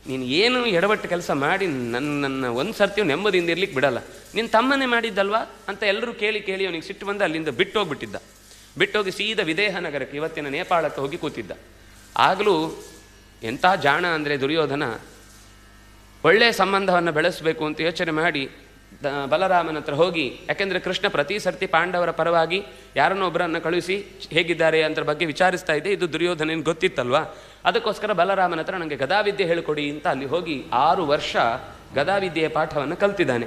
ನೀನು ಏನು ಎಡವಟ್ಟು ಕೆಲಸ ಮಾಡಿ ನನ್ನ ಒಂದು ಸರ್ತಿಯು ನೆಮ್ಮದಿಯಿಂದ ಇರ್ಲಿಕ್ಕೆ ಬಿಡಲ್ಲ, ನಿನ್ನ ತಮ್ಮನೇ ಮಾಡಿದ್ದಲ್ವಾ ಅಂತ ಎಲ್ಲರೂ ಕೇಳಿ ಅವನಿಗೆ ಸಿಟ್ಟು ಬಂದು ಅಲ್ಲಿಂದ ಬಿಟ್ಟೋಗ್ಬಿಟ್ಟಿದ್ದ. ಬಿಟ್ಟೋಗಿ ಸೀದಾ ವಿದೇಹ ನಗರಕ್ಕೆ, ಇವತ್ತಿನ ನೇಪಾಳಕ್ಕೆ ಹೋಗಿ ಕೂತಿದ್ದ. ಆಗಲೂ ಎಂಥ ಜಾಣ ಅಂದರೆ ದುರ್ಯೋಧನ, ಒಳ್ಳೆಯ ಸಂಬಂಧವನ್ನು ಬೆಳೆಸಬೇಕು ಅಂತ ಯೋಚನೆ ಮಾಡಿ ಬಲರಾಮನ ಹತ್ರ ಹೋಗಿ, ಯಾಕೆಂದರೆ ಕೃಷ್ಣ ಪ್ರತಿ ಸರ್ತಿ ಪಾಂಡವರ ಪರವಾಗಿ ಯಾರನ್ನೋ ಒಬ್ಬರನ್ನು ಕಳುಹಿಸಿ ಹೇಗಿದ್ದಾರೆ ಅಂತ ಬಗ್ಗೆ ವಿಚಾರಿಸ್ತಾ ಇದ್ದೆ. ಇದು ದುರ್ಯೋಧನನಿಗೆ ಗೊತ್ತಿತ್ತಲ್ವಾ, ಅದಕ್ಕೋಸ್ಕರ ಬಲರಾಮನ ಹತ್ರ ನನಗೆ ಗದಾವಿದ್ಯೆ ಹೇಳಿಕೊಡಿ ಅಂತ ಅಲ್ಲಿ ಹೋಗಿ 6 ವರ್ಷ ಗದಾವಿದ್ಯೆಯ ಪಾಠವನ್ನು ಕಲ್ತಿದ್ದಾನೆ.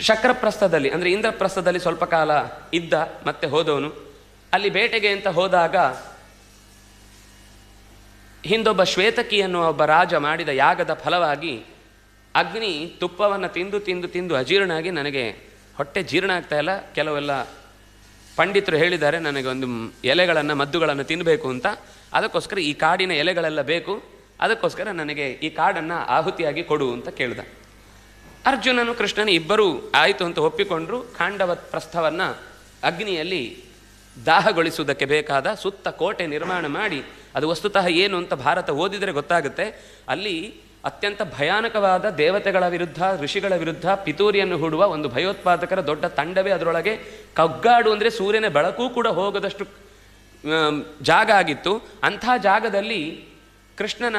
ಶಕ್ರಪ್ರಸ್ಥದಲ್ಲಿ ಅಂದರೆ ಇಂದ್ರಪ್ರಸ್ಥದಲ್ಲಿ ಸ್ವಲ್ಪ ಕಾಲ ಇದ್ದ, ಮತ್ತೆ ಹೋದವನು. ಅಲ್ಲಿ ಬೇಟೆಗೆ ಅಂತ ಹೋದಾಗ ಹಿಂದೊಬ್ಬ ಶ್ವೇತಕಿ ಎನ್ನುವ ಒಬ್ಬ ರಾಜ ಮಾಡಿದ ಯಾಗದ ಫಲವಾಗಿ ಅಗ್ನಿ ತುಪ್ಪವನ್ನು ತಿಂದು ತಿಂದು ತಿಂದು ಅಜೀರ್ಣಾಗಿ ನನಗೆ ಹೊಟ್ಟೆ ಜೀರ್ಣ ಆಗ್ತಾ ಇಲ್ಲ. ಕೆಲವೆಲ್ಲ ಪಂಡಿತರು ಹೇಳಿದ್ದಾರೆ ನನಗೆ ಒಂದು ಎಲೆಗಳನ್ನು ಮದ್ದುಗಳನ್ನು ತಿನ್ನಬೇಕು ಅಂತ. ಅದಕ್ಕೋಸ್ಕರ ಈ ಕಾಡಿನ ಎಲೆಗಳೆಲ್ಲ ಬೇಕು, ಅದಕ್ಕೋಸ್ಕರ ನನಗೆ ಈ ಕಾಡನ್ನು ಆಹುತಿಯಾಗಿ ಕೊಡು ಅಂತ ಕೇಳಿದ. ಅರ್ಜುನನು ಕೃಷ್ಣನು ಇಬ್ಬರೂ ಆಯಿತು ಅಂತ ಒಪ್ಪಿಕೊಂಡ್ರು. ಖಾಂಡವ ಪ್ರಸ್ಥವನ್ನು ಅಗ್ನಿಯಲ್ಲಿ ದಾಹಗೊಳಿಸುವುದಕ್ಕೆ ಬೇಕಾದ ಸುತ್ತ ಕೋಟೆ ನಿರ್ಮಾಣ ಮಾಡಿ, ಅದು ವಸ್ತುತಃ ಏನು ಅಂತ ಭಾರತ ಓದಿದರೆ ಗೊತ್ತಾಗುತ್ತೆ. ಅಲ್ಲಿ ಅತ್ಯಂತ ಭಯಾನಕವಾದ ದೇವತೆಗಳ ವಿರುದ್ಧ, ಋಷಿಗಳ ವಿರುದ್ಧ ಪಿತೂರಿಯನ್ನು ಹೂಡುವ ಒಂದು ಭಯೋತ್ಪಾದಕರ ದೊಡ್ಡ ತಂಡವೇ ಅದರೊಳಗೆ ಕಗ್ಗಾಡು ಅಂದರೆ ಸೂರ್ಯನ ಬೆಳಕು ಕೂಡ ಹೋಗದಷ್ಟು ಜಾಗ ಆಗಿತ್ತು. ಅಂಥ ಜಾಗದಲ್ಲಿ ಕೃಷ್ಣನ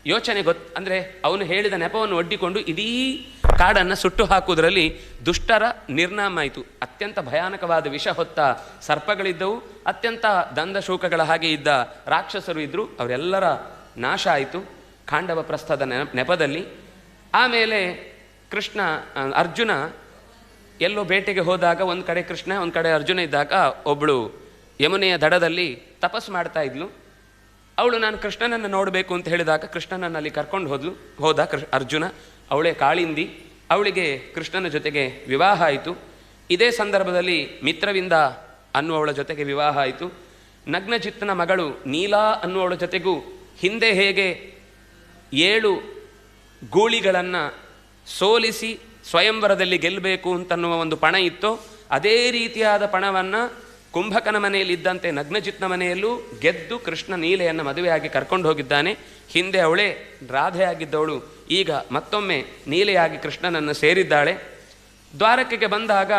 ಯೋಚನೆ ಅಂದರೆ ಅವನು ಹೇಳಿದ ನೆಪವನ್ನು ಒಡ್ಡಿಕೊಂಡು ಇಡೀ ಕಾಡನ್ನು ಸುಟ್ಟು ಹಾಕುವುದರಲ್ಲಿ ದುಷ್ಟರ ನಿರ್ನಾಮ ಆಯಿತು. ಅತ್ಯಂತ ಭಯಾನಕವಾದ ವಿಷ ಹೊತ್ತ ಸರ್ಪಗಳಿದ್ದವು, ಅತ್ಯಂತ ದಂದಶೂಕಗಳ ಹಾಗೆ ಇದ್ದ ರಾಕ್ಷಸರು ಇದ್ದರು. ಅವರೆಲ್ಲರ ನಾಶ ಆಯಿತು ಖಾಂಡವ ಪ್ರಸ್ಥದ ನೆಪದಲ್ಲಿ. ಆಮೇಲೆ ಅರ್ಜುನ ಎಲ್ಲೋ ಬೇಟೆಗೆ ಹೋದಾಗ ಒಂದು ಕಡೆ ಕೃಷ್ಣ, ಒಂದು ಕಡೆ ಅರ್ಜುನ ಇದ್ದಾಗ ಒಬ್ಬಳು ಯಮುನೆಯ ದಡದಲ್ಲಿ ತಪಸ್ಸು ಮಾಡ್ತಾ ಇದ್ಲು. ಅವಳು ನಾನು ಕೃಷ್ಣನನ್ನು ನೋಡಬೇಕು ಅಂತ ಹೇಳಿದಾಗ ಕೃಷ್ಣನನ್ನು ಅಲ್ಲಿ ಕರ್ಕೊಂಡು ಹೋದ ಅರ್ಜುನ. ಅವಳೇ ಕಾಳಿಂದಿ. ಅವಳಿಗೆ ಕೃಷ್ಣನ ಜೊತೆಗೆ ವಿವಾಹ ಆಯಿತು. ಇದೇ ಸಂದರ್ಭದಲ್ಲಿ ಮಿತ್ರವಿಂದ ಅನ್ನುವವಳ ಜೊತೆಗೆ ವಿವಾಹ ಆಯಿತು. ನಗ್ನಜಿತ್ತನ ಮಗಳು ನೀಲಾ ಅನ್ನುವವಳ ಜೊತೆಗೂ ಹಿಂದೆ ಹೇಗೆ 7 ಗೂಳಿಗಳನ್ನು ಸೋಲಿಸಿ ಸ್ವಯಂವರದಲ್ಲಿ ಗೆಲ್ಲಬೇಕು ಅಂತನ್ನುವ ಒಂದು ಪಣ ಇತ್ತೋ, ಅದೇ ರೀತಿಯಾದ ಪಣವನ್ನು ಕುಂಭಕನ ಮನೆಯಲ್ಲಿದ್ದಂತೆ ನಗ್ನಜಿತ್ನ ಮನೆಯಲ್ಲೂ ಗೆದ್ದು ಕೃಷ್ಣ ನೀಲೆಯನ್ನು ಮದುವೆಯಾಗಿ ಕರ್ಕೊಂಡು ಹೋಗಿದ್ದಾನೆ. ಹಿಂದೆ ಅವಳೇ ರಾಧೆಯಾಗಿದ್ದವಳು ಈಗ ಮತ್ತೊಮ್ಮೆ ನೀಲೆಯಾಗಿ ಕೃಷ್ಣನನ್ನು ಸೇರಿದ್ದಾಳೆ. ದ್ವಾರಕೆಗೆ ಬಂದಾಗ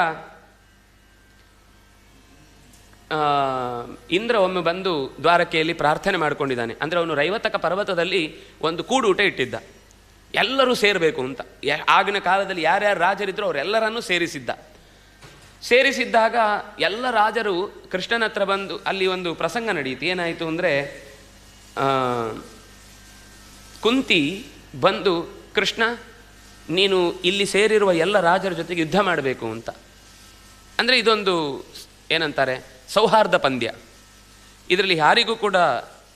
ಇಂದ್ರ ಒಮ್ಮೆ ಬಂದು ದ್ವಾರಕೆಯಲ್ಲಿ ಪ್ರಾರ್ಥನೆ ಮಾಡಿಕೊಂಡಿದ್ದಾನೆ. ಅಂದರೆ ಅವನು ರೈವತಕ ಪರ್ವತದಲ್ಲಿ ಒಂದು ಕೂಡೂಟ ಇಟ್ಟಿದ್ದ, ಎಲ್ಲರೂ ಸೇರಬೇಕು ಅಂತ. ಆಗಿನ ಕಾಲದಲ್ಲಿ ಯಾರ್ಯಾರು ರಾಜರಿದ್ರೋ ಅವರೆಲ್ಲರನ್ನೂ ಸೇರಿಸಿದ್ದಾಗ ಎಲ್ಲ ರಾಜರು ಕೃಷ್ಣನ ಹತ್ರ ಬಂದು, ಅಲ್ಲಿ ಒಂದು ಪ್ರಸಂಗ ನಡೆಯಿತು. ಏನಾಯಿತು ಅಂದರೆ ಕುಂತಿ ಬಂದು, ಕೃಷ್ಣ ನೀನು ಇಲ್ಲಿ ಸೇರಿರುವ ಎಲ್ಲ ರಾಜರ ಜೊತೆಗೆ ಯುದ್ಧ ಮಾಡಬೇಕು ಅಂತ. ಅಂದರೆ ಇದೊಂದು ಏನಂತಾರೆ, ಸೌಹಾರ್ದ ಪಂದ್ಯ. ಇದರಲ್ಲಿ ಯಾರಿಗೂ ಕೂಡ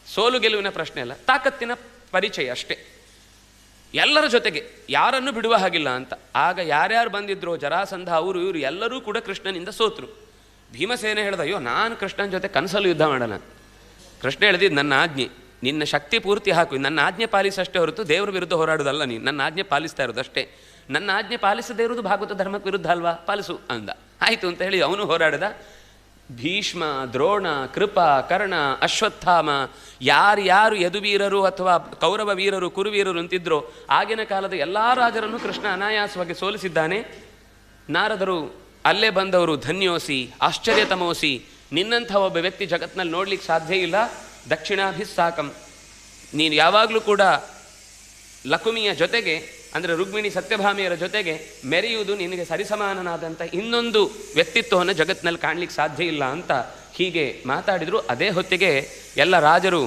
ಸೋಲು ಗೆಲುವಿನ ಪ್ರಶ್ನೆ ಅಲ್ಲ, ತಾಕತ್ತಿನ ಪರಿಚಯ ಅಷ್ಟೇ. ಎಲ್ಲರ ಜೊತೆಗೆ ಯಾರನ್ನು ಬಿಡುವ ಹಾಗಿಲ್ಲ ಅಂತ. ಆಗ ಯಾರ್ಯಾರು ಬಂದಿದ್ರು ಜರಾಸಂಧ ಅವರು ಇವರು ಎಲ್ಲರೂ ಕೂಡ ಕೃಷ್ಣನಿಂದ ಸೋತರು. ಭೀಮಸೇನ ಹೇಳ್ದ, ಅಯ್ಯೋ ನಾನು ಕೃಷ್ಣನ ಜೊತೆ ಕನಸಲು ಯುದ್ಧ ಮಾಡೋಣ. ಕೃಷ್ಣ ಹೇಳಿದ್ದು ನನ್ನ ಆಜ್ಞೆ, ನಿನ್ನ ಶಕ್ತಿ ಪೂರ್ತಿ ಹಾಕು, ನನ್ನ ಆಜ್ಞೆ ಪಾಲಿಸಷ್ಟೇ ಹೊರತು ದೇವರ ವಿರುದ್ಧ ಹೋರಾಡೋದಲ್ಲ, ನೀನು ನನ್ನ ಆಜ್ಞೆ ಪಾಲಿಸ್ತಾ ಇರೋದು ಅಷ್ಟೇ. ನನ್ನ ಆಜ್ಞೆ ಪಾಲಿಸದೇ ಇರೋದು ಭಾಗವತ ಧರ್ಮಕ್ಕೆ ವಿರುದ್ಧ ಅಲ್ವಾ, ಪಾಲಿಸು ಅಂದ. ಆಯಿತು ಅಂತ ಹೇಳಿ ಅವನು ಹೋರಾಡಿದ. ಭೀಷ್ಮ, ದ್ರೋಣ, ಕೃಪ, ಕರ್ಣ, ಅಶ್ವತ್ಥಾಮ, ಯಾರ್ಯಾರು ಯದುವೀರರು ಅಥವಾ ಕೌರವ ವೀರರು, ಕುರುವೀರರು ಅಂತಿದ್ರು ಆಗಿನ ಕಾಲದ ಎಲ್ಲ ರಾಜರನ್ನು ಕೃಷ್ಣ ಅನಾಯಾಸವಾಗಿ ಸೋಲಿಸಿದ್ದಾನೆ. ನಾರದರು ಅಲ್ಲೇ ಬಂದವರು, ಧನ್ಯೋಸಿ, ಆಶ್ಚರ್ಯತಮೋಸಿ, ನಿನ್ನಂಥ ಒಬ್ಬ ವ್ಯಕ್ತಿ ಜಗತ್ನಲ್ಲಿ ನೋಡ್ಲಿಕ್ಕೆ ಸಾಧ್ಯ ಇಲ್ಲ, ದಕ್ಷಿಣಾಭಿಸ್ಸಾಕಂ, ನೀನು ಯಾವಾಗಲೂ ಕೂಡ ಲಕುಮಿಯ ಜೊತೆಗೆ ಅಂದರೆ ರುಕ್ಮಿಣಿ ಸತ್ಯಭಾಮಿಯರ ಜೊತೆಗೆ ಮೆರೆಯುವುದು ನಿನಗೆ ಸರಿಸಮಾನನಾದಂಥ ಇನ್ನೊಂದು ವ್ಯಕ್ತಿತ್ವವನ್ನು ಜಗತ್ತಿನಲ್ಲಿ ಕಾಣಲಿಕ್ಕೆ ಸಾಧ್ಯ ಇಲ್ಲ ಅಂತ ಹೀಗೆ ಮಾತಾಡಿದರು. ಅದೇ ಹೊತ್ತಿಗೆ ಎಲ್ಲ ರಾಜರು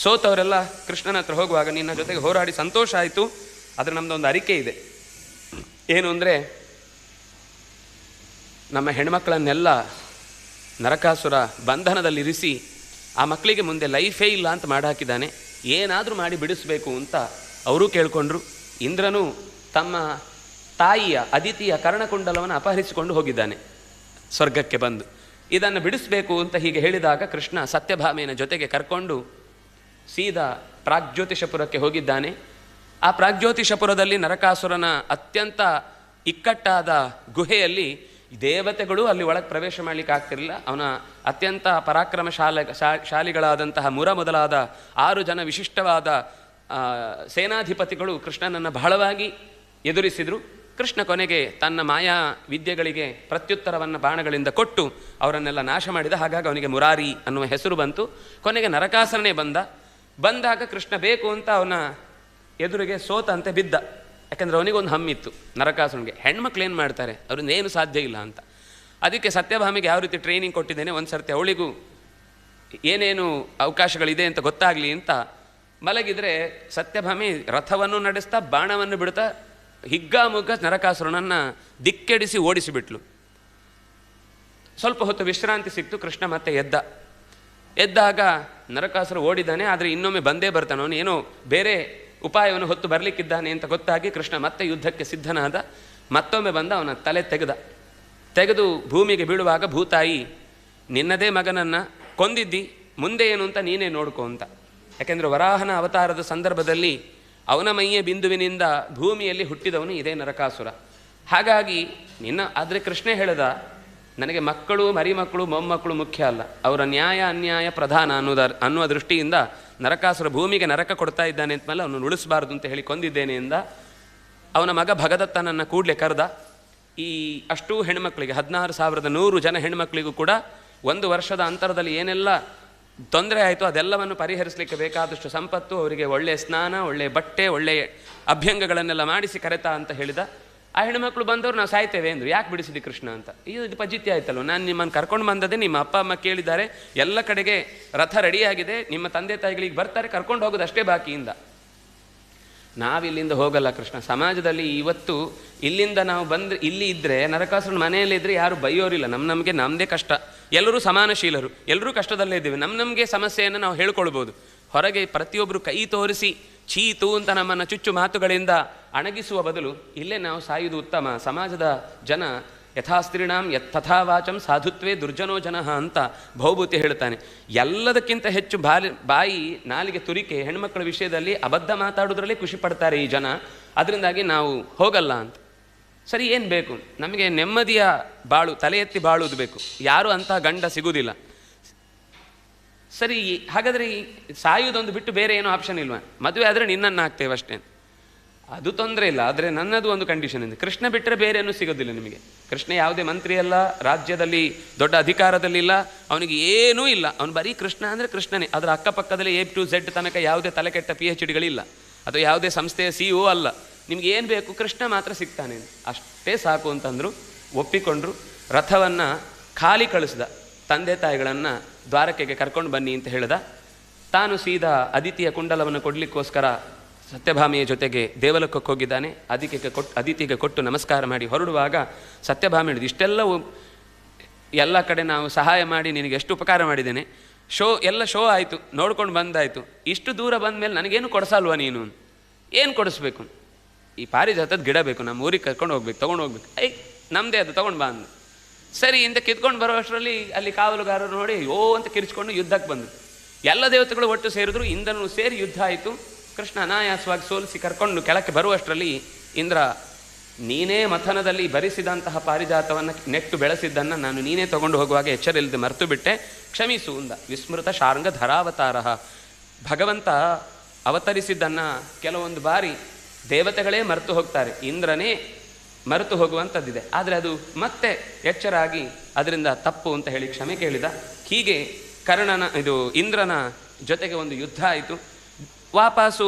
ಸೋತವರೆಲ್ಲ ಕೃಷ್ಣನ ಹತ್ರ ಹೋಗುವಾಗ ನಿನ್ನ ಜೊತೆಗೆ ಹೋರಾಡಿ ಸಂತೋಷ ಆಯಿತು, ಆದರೆ ನಮ್ಮದೊಂದು ಅರಿಕೆ ಇದೆ. ಏನು ಅಂದರೆ, ನಮ್ಮ ಹೆಣ್ಮಕ್ಕಳನ್ನೆಲ್ಲ ನರಕಾಸುರ ಬಂಧನದಲ್ಲಿರಿಸಿ ಆ ಮಕ್ಕಳಿಗೆ ಮುಂದೆ ಲೈಫೇ ಇಲ್ಲ ಅಂತ ಮಾಡಾಕಿದ್ದಾನೆ, ಏನಾದರೂ ಮಾಡಿ ಬಿಡಿಸ್ಬೇಕು ಅಂತ ಅವರೂ ಕೇಳಿಕೊಂಡ್ರು. ಇಂದ್ರನು ತಮ್ಮ ತಾಯಿಯ ಅದಿತಿಯ ಕರ್ಣಕುಂಡಲವನ್ನು ಅಪಹರಿಸಿಕೊಂಡು ಹೋಗಿದ್ದಾನೆ ಸ್ವರ್ಗಕ್ಕೆ ಬಂದು. ಇದನ್ನು ಬಿಡಿಸಬೇಕು ಅಂತ ಹೀಗೆ ಹೇಳಿದಾಗ ಕೃಷ್ಣ ಸತ್ಯಭಾಮೆಯ ಜೊತೆಗೆ ಕರ್ಕೊಂಡು ಸೀದಾ ಪ್ರಾಗ್ಜ್ಯೋತಿಷಪುರಕ್ಕೆ ಹೋಗಿದ್ದಾನೆ. ಆ ಪ್ರಾಗ್ಜ್ಯೋತಿಷಪುರದಲ್ಲಿ ನರಕಾಸುರನ ಅತ್ಯಂತ ಇಕ್ಕಟ್ಟಾದ ಗುಹೆಯಲ್ಲಿ ದೇವತೆಗಳು ಅಲ್ಲಿ ಒಳಗೆ ಪ್ರವೇಶ ಮಾಡಲಿಕ್ಕೆ ಆಗ್ತಿರಲಿಲ್ಲ. ಅವನ ಅತ್ಯಂತ ಪರಾಕ್ರಮ ಶಾಲಿಗಳಾದಂತಹ ಮುರ ಮೊದಲಾದ 6 ಜನ ವಿಶಿಷ್ಟವಾದ ಸೇನಾಧಿಪತಿಗಳು ಕೃಷ್ಣನನ್ನು ಬಹಳವಾಗಿ ಎದುರಿಸಿದರು. ಕೃಷ್ಣ ಕೊನೆಗೆ ತನ್ನ ಮಾಯಾ ವಿದ್ಯೆಗಳಿಗೆ ಪ್ರತ್ಯುತ್ತರವನ್ನು ಬಾಣಗಳಿಂದ ಕೊಟ್ಟು ಅವರನ್ನೆಲ್ಲ ನಾಶ ಮಾಡಿದ. ಹಾಗಾಗಿ ಅವನಿಗೆ ಮುರಾರಿ ಅನ್ನುವ ಹೆಸರು ಬಂತು. ಕೊನೆಗೆ ನರಕಾಸುರನೇ ಬಂದಾಗ ಕೃಷ್ಣ ಬೇಕು ಅಂತ ಅವನ ಎದುರಿಗೆ ಸೋತಂತೆ ಬಿದ್ದ. ಯಾಕಂದರೆ ಅವನಿಗೊಂದು ಹಮ್ಮಿತ್ತು ನರಕಾಸುರನಿಗೆ. ಹೆಣ್ಮಕ್ಳು ಏನು ಮಾಡ್ತಾರೆ, ಅವ್ರಿಂದ ಏನು ಸಾಧ್ಯ ಇಲ್ಲ ಅಂತ. ಅದಕ್ಕೆ ಸತ್ಯಭಾಮಿಗೆ ಯಾವ ರೀತಿ ಟ್ರೈನಿಂಗ್ ಕೊಟ್ಟಿದ್ದೇನೆ, ಒಂದು ಸರ್ತಿ ಅವಳಿಗೂ ಏನೇನು ಅವಕಾಶಗಳಿದೆ ಅಂತ ಗೊತ್ತಾಗಲಿ ಅಂತ ಮಲಗಿದರೆ ಸತ್ಯಭಾಮಿ ರಥವನ್ನು ನಡೆಸ್ತಾ ಬಾಣವನ್ನು ಬಿಡ್ತಾ ಹಿಗ್ಗಾಮುಗ್ಗ ನರಕಾಸುರನನ್ನು ದಿಕ್ಕೆಡಿಸಿ ಓಡಿಸಿಬಿಟ್ಲು. ಸ್ವಲ್ಪ ಹೊತ್ತು ವಿಶ್ರಾಂತಿ ಸಿಕ್ತು. ಕೃಷ್ಣ ಮತ್ತೆ ಎದ್ದಾಗ ನರಕಾಸುರ ಓಡಿದ್ದಾನೆ, ಆದರೆ ಇನ್ನೊಮ್ಮೆ ಬಂದೇ ಬರ್ತಾನೆ. ಅವನು ಏನೋ ಬೇರೆ ಉಪಾಯವನ್ನು ಹೊತ್ತು ಬರಲಿಕ್ಕಿದ್ದಾನೆ ಅಂತ ಗೊತ್ತಾಗಿ ಕೃಷ್ಣ ಮತ್ತೆ ಯುದ್ಧಕ್ಕೆ ಸಿದ್ಧನಾದ. ಮತ್ತೊಮ್ಮೆ ಬಂದ, ಅವನ ತಲೆ ತೆಗೆದು ಭೂಮಿಗೆ ಬೀಳುವಾಗ ಭೂತಾಯಿ, ನಿನ್ನದೇ ಮಗನನ್ನು ಕೊಂದಿದ್ದಿ, ಮುಂದೆ ಏನು ಅಂತ ನೀನೇ ನೋಡ್ಕೊ ಅಂತ. ಯಾಕೆಂದರೆ ವರಾಹನ ಅವತಾರದ ಸಂದರ್ಭದಲ್ಲಿ ಅವನ ಮೈಯ ಬಿಂದುವಿನಿಂದ ಭೂಮಿಯಲ್ಲಿ ಹುಟ್ಟಿದವನು ಇದೇ ನರಕಾಸುರ. ಹಾಗಾಗಿ ಆದರೆ ಕೃಷ್ಣ ಹೇಳಿದ, ನನಗೆ ಮಕ್ಕಳು, ಮರಿಮಕ್ಕಳು, ಮೊಮ್ಮಕ್ಕಳು ಮುಖ್ಯ ಅಲ್ಲ, ಅವರ ನ್ಯಾಯ ಅನ್ಯಾಯ ಪ್ರಧಾನ ಅನ್ನುವ ದೃಷ್ಟಿಯಿಂದ ನರಕಾಸುರ ಭೂಮಿಗೆ ನರಕ ಕೊಡ್ತಾ ಇದ್ದಾನೆ ಅಂತಮೇಲೆ ಅವನು ಉಳಿಸಬಾರ್ದು ಅಂತ ಹೇಳಿ ಕೊಂದಿದ್ದೇನೆ ಎಂದ. ಅವನ ಮಗ ಭಗದತ್ತನನ್ನು ಕೂಡಲೇ ಕರೆದ. ಈ ಅಷ್ಟೂ ಹೆಣ್ಮಕ್ಳಿಗೆ 16,100 ಜನ ಹೆಣ್ಮಕ್ಳಿಗೂ ಕೂಡ 1 ವರ್ಷದ ಅಂತರದಲ್ಲಿ ಏನೆಲ್ಲ ತೊಂದರೆ ಆಯಿತು ಅದೆಲ್ಲವನ್ನು ಪರಿಹರಿಸಲಿಕ್ಕೆ ಬೇಕಾದಷ್ಟು ಸಂಪತ್ತು, ಅವರಿಗೆ ಒಳ್ಳೆಯ ಸ್ನಾನ, ಒಳ್ಳೆಯ ಬಟ್ಟೆ, ಒಳ್ಳೆಯ ಅಭ್ಯಂಗಗಳನ್ನೆಲ್ಲ ಮಾಡಿಸಿ ಕರೆತ ಅಂತ ಹೇಳಿದ. ಆ ಹೆಣ್ಮಕ್ಳು ಬಂದವರು ನಾವು ಸಾಯ್ತೇವೆ ಅಂದರು. ಯಾಕೆ ಬಿಡಿಸಿದಿ ಕೃಷ್ಣ ಅಂತ. ಇದು ಪಜಿತ್ಯ ಆಯ್ತಲ್ವ, ನಾನು ನಿಮ್ಮನ್ನು ಕರ್ಕೊಂಡು ಬಂದದೆ, ನಿಮ್ಮ ಅಪ್ಪ ಅಮ್ಮ ಕೇಳಿದ್ದಾರೆ, ಎಲ್ಲ ಕಡೆಗೆ ರಥ ರೆಡಿಯಾಗಿದೆ, ನಿಮ್ಮ ತಂದೆ ತಾಯಿಗಳಿಗೆ ಬರ್ತಾರೆ, ಕರ್ಕೊಂಡು ಹೋಗೋದು ಅಷ್ಟೇ ಬಾಕಿಯಿಂದ. ನಾವಿಲ್ಲಿಂದ ಹೋಗಲ್ಲ ಕೃಷ್ಣ. ಸಮಾಜದಲ್ಲಿ ಇವತ್ತು ಇಲ್ಲಿಂದ ನಾವು ಬಂದು ಇಲ್ಲಿ ಇದ್ದರೆ, ನರಕಾಸುರನ ಮನೆಯಲ್ಲಿದ್ದರೆ ಯಾರು ಬೈಯೋರಿಲ್ಲ. ನಮಗೆ ನಮ್ಮದೇ ಕಷ್ಟ, ಎಲ್ಲರೂ ಸಮಾನಶೀಲರು, ಎಲ್ಲರೂ ಕಷ್ಟದಲ್ಲೇ ಇದ್ದೀವಿ. ನಮಗೆ ಸಮಸ್ಯೆಯನ್ನು ನಾವು ಹೇಳ್ಕೊಳ್ಬೋದು. ಹೊರಗೆ ಪ್ರತಿಯೊಬ್ಬರು ಕೈ ತೋರಿಸಿ ಚೀತು ಅಂತ ನಮ್ಮನ್ನು ಚುಚ್ಚು ಮಾತುಗಳಿಂದ ಅಣಗಿಸುವ ಬದಲು ಇಲ್ಲೇ ನಾವು ಸಾಯುವುದು ಉತ್ತಮ. ಸಮಾಜದ ಜನ ಯಥಾಸ್ತ್ರೀಣಾಂ ತಥಾ ವಾಚಂ ಸಾಧುತ್ವೇ ದುರ್ಜನೋ ಜನಃ ಅಂತ ಭೌಭೂತಿ ಹೇಳ್ತಾನೆ. ಎಲ್ಲದಕ್ಕಿಂತ ಹೆಚ್ಚು ಬಾಯಿ ನಾಲಿಗೆ ತುರಿಕೆ ಹೆಣ್ಮಕ್ಕಳ ವಿಷಯದಲ್ಲಿ ಅಬದ್ಧ ಮಾತಾಡೋದ್ರಲ್ಲೇ ಖುಷಿ ಪಡ್ತಾರೆ ಈ ಜನ. ಅದರಿಂದಾಗಿ ನಾವು ಹೋಗಲ್ಲ ಅಂತ. ಸರಿ, ಏನು ಬೇಕು ನಮಗೆ? ನೆಮ್ಮದಿಯ ಬಾಳು, ತಲೆ ಎತ್ತಿ ಬಾಳುವುದು ಬೇಕು. ಯಾರೂ ಅಂಥ ಗಂಡ ಸಿಗುವುದಿಲ್ಲ. ಸರಿ, ಹಾಗಾದರೆ ಸಾಯುವುದೊಂದು ಬಿಟ್ಟು ಬೇರೆ ಏನೋ ಆಪ್ಷನ್ ಇಲ್ವಾ? ಮದುವೆ ಆದರೆ ನಿನ್ನನ್ನು ಹಾಕ್ತೇವೆ ಅಷ್ಟೇ, ಅದು ತೊಂದರೆ ಇಲ್ಲ. ಆದರೆ ನನ್ನದು ಒಂದು ಕಂಡೀಷನ್ ಇದೆ, ಕೃಷ್ಣ ಬಿಟ್ಟರೆ ಬೇರೆ ಏನೂ ಸಿಗೋದಿಲ್ಲ ನಿಮಗೆ. ಕೃಷ್ಣ ಯಾವುದೇ ಮಂತ್ರಿ ಅಲ್ಲ, ರಾಜ್ಯದಲ್ಲಿ ದೊಡ್ಡ ಅಧಿಕಾರದಲ್ಲಿಲ್ಲ, ಅವನಿಗೆ ಏನೂ ಇಲ್ಲ. ಅವನು ಬರೀ ಕೃಷ್ಣ ಅಂದರೆ ಕೃಷ್ಣನೇ. ಅದರ ಅಕ್ಕಪಕ್ಕದಲ್ಲಿ A to Z ತನಕ ಯಾವುದೇ ತಲೆಕೆಟ್ಟ PhDಗಳಿಲ್ಲ, ಅಥವಾ ಯಾವುದೇ ಸಂಸ್ಥೆಯ CEO ಅಲ್ಲ. ನಿಮ್ಗೆ ಏನು ಬೇಕು? ಕೃಷ್ಣ ಮಾತ್ರ ಸಿಗ್ತಾನೆ, ಅಷ್ಟೇ ಸಾಕು ಅಂತಂದರು. ಒಪ್ಪಿಕೊಂಡ್ರು. ರಥವನ್ನು ಖಾಲಿ ಕಳಿಸ್ದ. ತಂದೆ ತಾಯಿಗಳನ್ನು ದ್ವಾರಕೆಗೆ ಕರ್ಕೊಂಡು ಬನ್ನಿ ಅಂತ ಹೇಳ್ದ. ತಾನು ಸೀದಾ ಅದಿತಿಯ ಕುಂಡಲವನ್ನು ಕೊಡಲಿಕ್ಕೋಸ್ಕರ ಸತ್ಯಭಾಮಿಯ ಜೊತೆಗೆ ದೇವಲೋಕಕ್ಕೆ ಹೋಗಿದ್ದಾನೆ. ಅದಿತಿಗೆ ಕೊಟ್ಟು ನಮಸ್ಕಾರ ಮಾಡಿ ಹೊರಡುವಾಗ ಸತ್ಯಭಾಮಿ ಹೇಳಿದ, ಇಷ್ಟೆಲ್ಲವೂ ಎಲ್ಲ ಕಡೆ ನಾವು ಸಹಾಯ ಮಾಡಿ ನಿನಗೆ ಎಷ್ಟು ಉಪಕಾರ ಮಾಡಿದ್ದೇನೆ, ಎಲ್ಲ ಶೋ ಆಯಿತು, ನೋಡ್ಕೊಂಡು ಬಂದಾಯಿತು, ಇಷ್ಟು ದೂರ ಬಂದ ಮೇಲೆ ನನಗೇನು ಕೊಡಿಸಲ್ವ ನೀನು? ಏನು ಕೊಡಿಸ್ಬೇಕು? ಈ ಪಾರಿಜಾತದ ಗಿಡ ಬೇಕು, ನಮ್ಮ ಊರಿಗೆ ಕರ್ಕೊಂಡು ಹೋಗ್ಬೇಕು, ತೊಗೊಂಡು ಹೋಗ್ಬೇಕು. ನಮ್ಮದೇ ಅದು ತೊಗೊಂಡು ಬಾ ಅಂದು. ಸರಿ, ಇಂಥ ಕಿತ್ಕೊಂಡು ಬರೋ ಅಷ್ಟರಲ್ಲಿ ಅಲ್ಲಿ ಕಾವಲುಗಾರರು ನೋಡಿ ಅಂತ ಕಿರ್ಚ್ಕೊಂಡು ಯುದ್ಧಕ್ಕೆ ಬಂದರು. ಎಲ್ಲ ದೇವತೆಗಳು ಒಟ್ಟು ಸೇರಿದ್ರು, ಇಂದ್ರನು ಸೇರಿ ಯುದ್ಧ ಆಯಿತು. ಕೃಷ್ಣ ಅನಾಯಾಸವಾಗಿ ಸೋಲಿಸಿ ಕರ್ಕೊಂಡು ಕೆಳಕ್ಕೆ ಬರುವಷ್ಟರಲ್ಲಿ ಇಂದ್ರ, ನೀನೇ ಮಥನದಲ್ಲಿ ಭರಿಸಿದಂತಹ ಪಾರಿಜಾತವನ್ನು ನೆಟ್ಟು ಬೆಳೆಸಿದ್ದನ್ನು ನಾನು ನೀನೇ ತಗೊಂಡು ಹೋಗುವಾಗ ಎಚ್ಚರ ಇಲ್ಲದೆ ಮರೆತು ಬಿಟ್ಟೆ, ಕ್ಷಮಿಸು ಅಂದ. ವಿಸ್ಮೃತ ಶಾರ್ಂಗ ಧರಾವತಾರ. ಭಗವಂತ ಅವತರಿಸಿದ್ದನ್ನು ಕೆಲವೊಂದು ಬಾರಿ ದೇವತೆಗಳೇ ಮರೆತು ಹೋಗ್ತಾರೆ, ಇಂದ್ರನೇ ಮರೆತು ಹೋಗುವಂಥದ್ದಿದೆ. ಆದರೆ ಅದು ಮತ್ತೆ ಎಚ್ಚರಾಗಿ ಅದರಿಂದ ತಪ್ಪು ಅಂತ ಹೇಳಿ ಕ್ಷಮೆ ಕೇಳಿದ. ಹೀಗೆ ಇಂದ್ರನ ಜೊತೆಗೆ ಒಂದು ಯುದ್ಧ ಆಯಿತು. ವಾಪಸ್ಸು